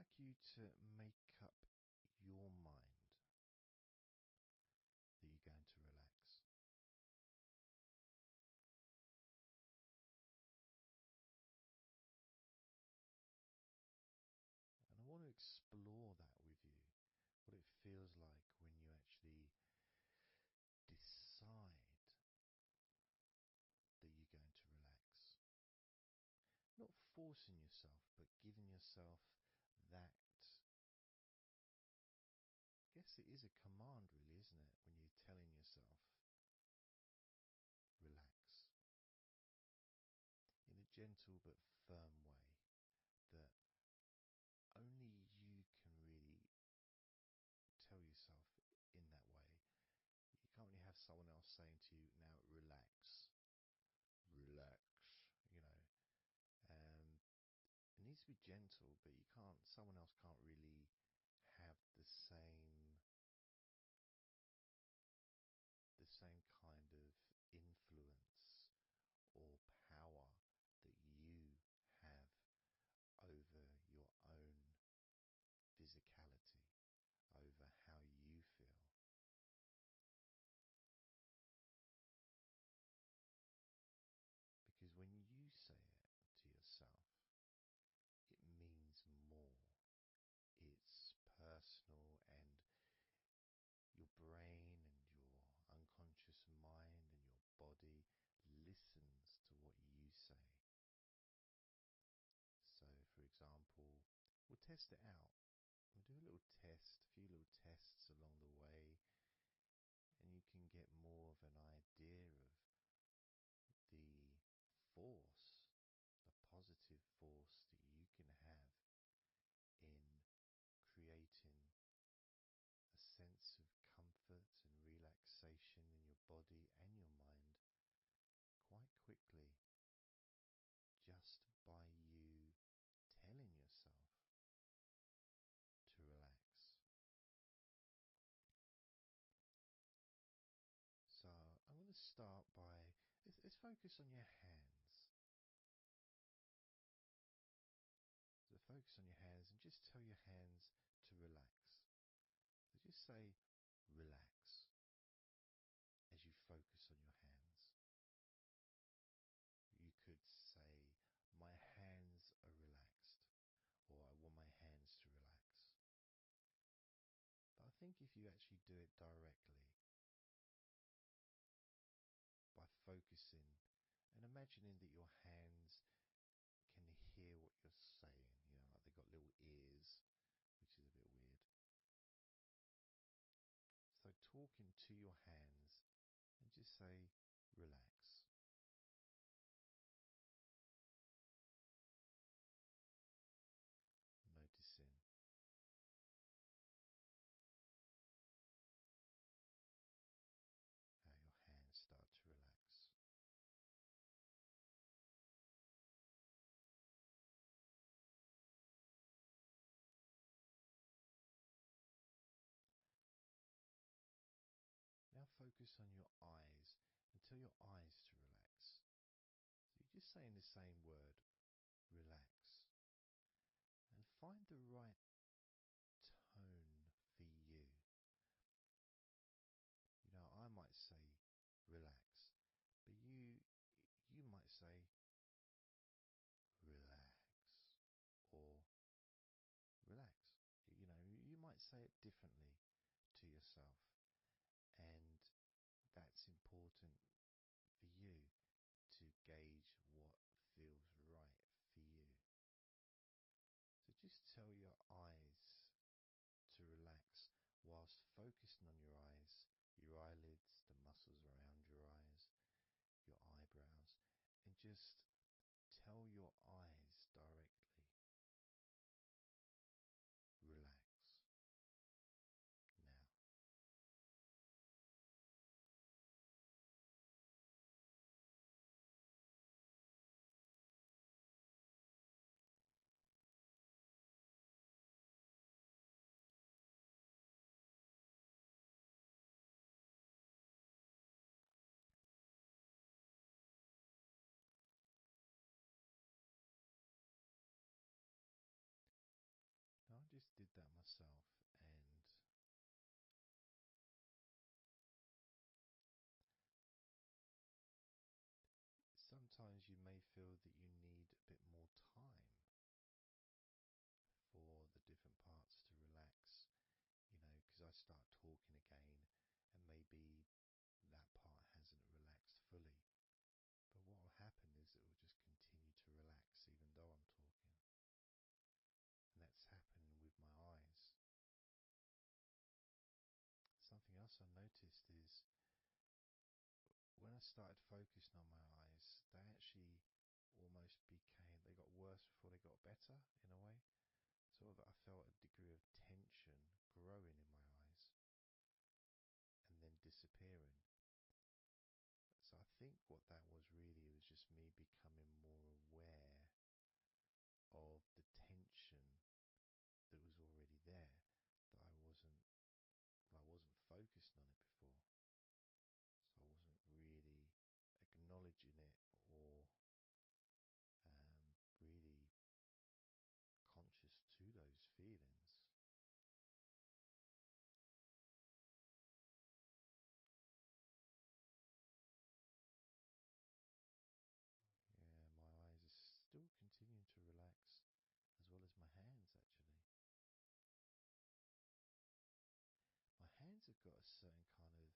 B: like you to make up your mind that you're going to relax. And I want to explore that with you, what it feels like when you actually decide that you're going to relax. Not forcing yourself, but giving yourself that. I guess it is a command, really, isn't it? When you're telling yourself, relax. In a gentle but firm way that only you can really tell yourself in that way. You can't really have someone else saying to you, now relax, relax, you know. It needs to be gentle, but someone else can't really have the same kind of influence or power that you have over your own physicality, over how you feel. Because when you say it to yourself, it means more. It's personal, and your brain and your unconscious mind and your body listens to what you say. So, for example, we'll test it out. We'll do a little test, a few little tests along the way, and you can get more of an idea of the force, the positive force that you can have in creating a sense of comfort and relaxation in your body and your mind quite quickly, just by you telling yourself to relax. So I'm going to start by, let's focus on your hands. So focus on your hands and just tell your hands to relax. So just say relax as you focus on your hands. You could say, my hands are relaxed, or I want my hands to relax. But I think if you actually do it directly, by focusing and imagining that your hands can hear what you're saying, like they've got little ears, which is a bit weird. So talking to your hands and just say, relax. Noticing how your hands start to relax. Now focus on your eyes and tell your eyes to relax. So you're just saying the same word, relax. And find the right tone for you. I might say relax, but you might say relax or relax. You might say it differently to yourself, and that's important for you to gauge what feels right for you. So just tell your eyes to relax whilst focusing on your eyes, your eyelids, the muscles around your eyes, your eyebrows, and just tell your eyes directly, relax now. yourself, and sometimes you may feel that you need a bit more time for the different parts to relax, because I start talking again and maybe that part hasn't relaxed fully. But what will happen is it will just continue to relax even though I'm talking. And that's happening with my eyes. Something else I noticed is when I started focusing on my eyes, they actually they got worse before they got better in a way. Sort of, I felt a degree of tension growing in my eyes and then disappearing. So I think what that was really, it was just me becoming more aware of the tension that was already there, that I wasn't focused on it before. So I wasn't really acknowledging it or really conscious to those feelings. Yeah, my eyes are still continuing to relax, as well as my hands actually. My hands have got a certain kind of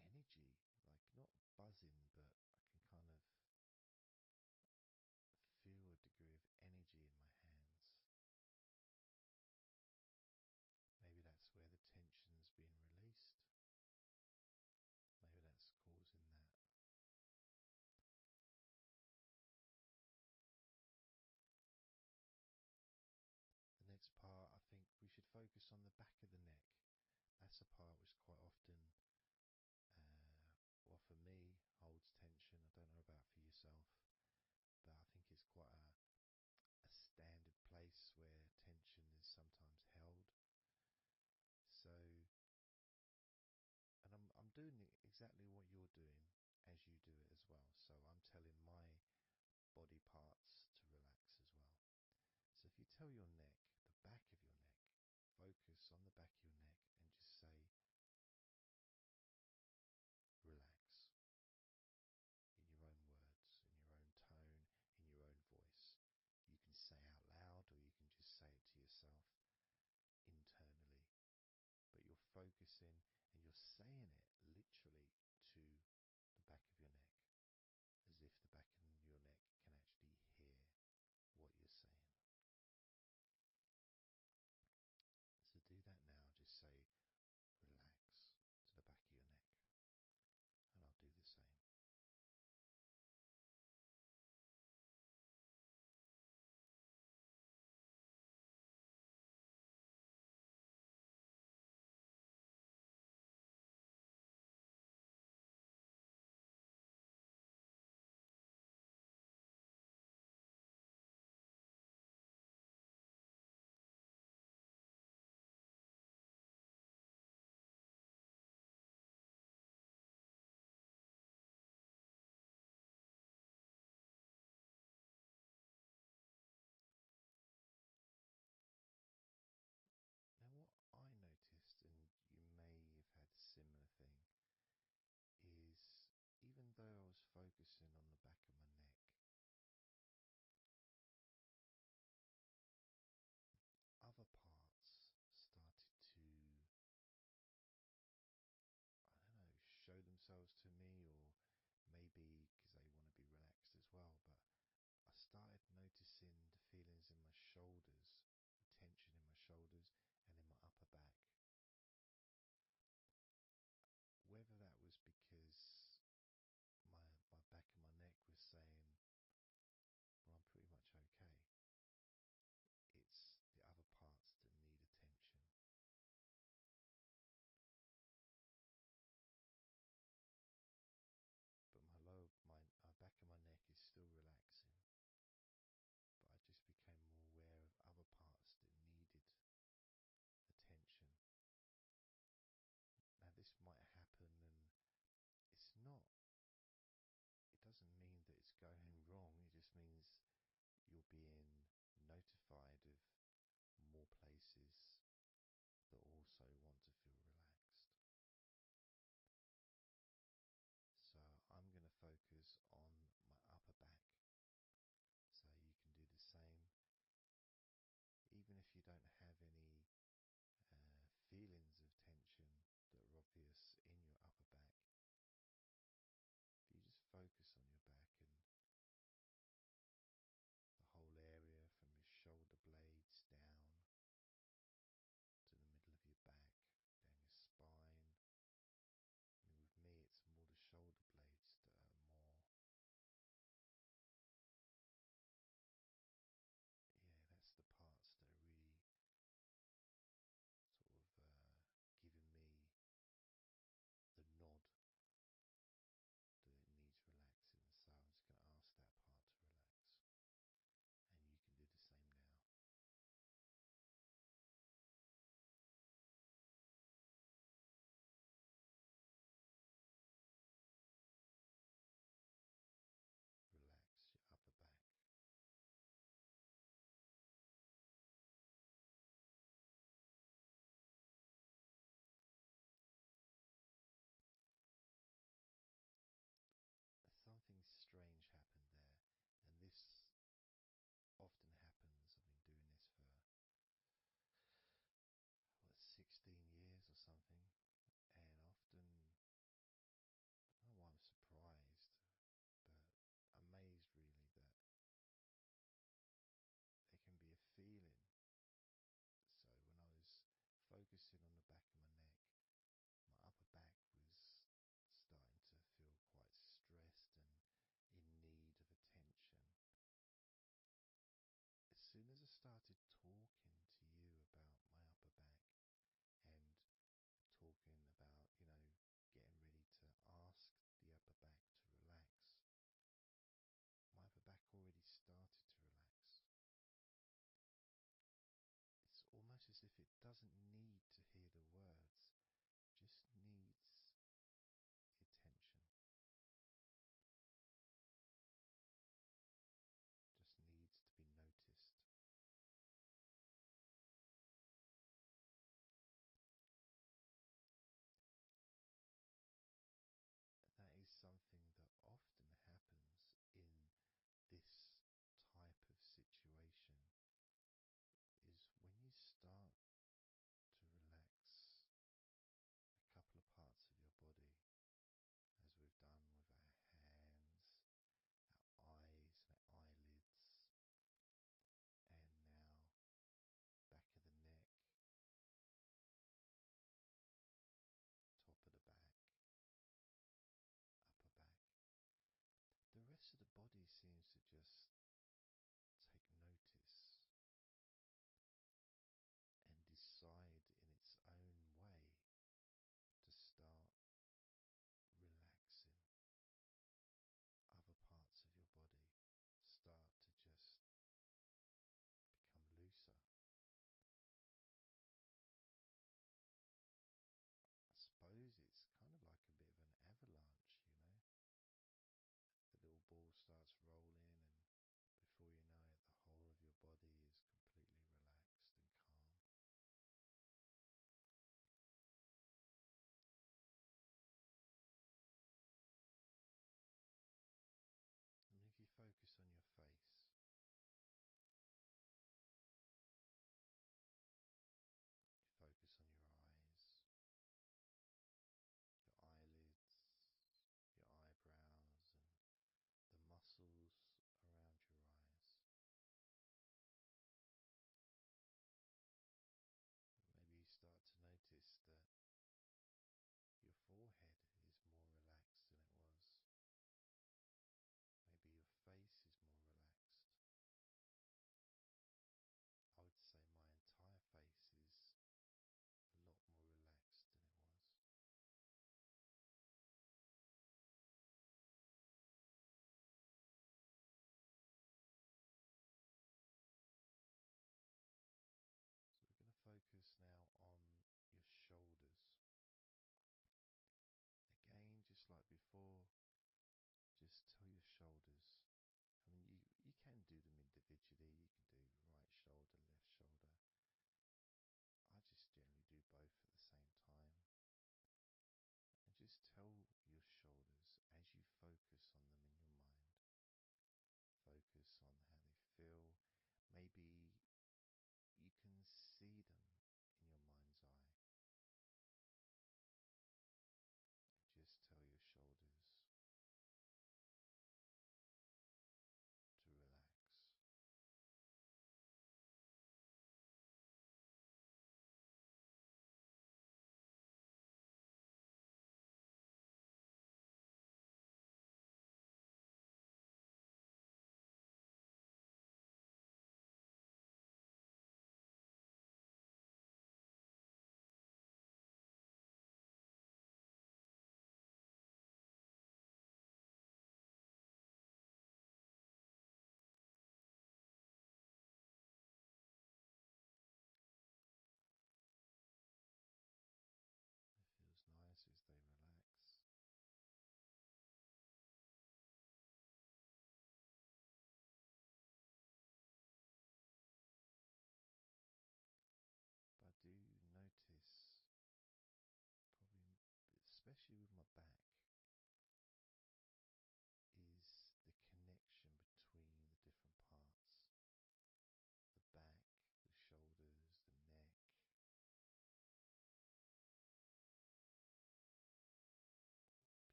B: energy, like not buzzing, but I can kind of feel a degree of energy in my hands. Maybe that's where the tension's being released. Maybe that's causing that. The next part, I think we should focus on the back of the neck. That's a part which quite often, well, for me, holds tension. I don't know about for yourself, but I think it's quite a standard place where tension is sometimes held. So, and I'm doing exactly what you're doing as you do it as well. So I'm telling my body parts to relax as well. So if you tell your neck, the back of your neck, focus on the back of your neck and just say, relax, in your own words, in your own tone, in your own voice. You can say out loud or you can just say it to yourself internally. But you're focusing and you're saying it literally to the back of your neck, as if the back of the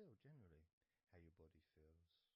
B: feel generally, how your body feels.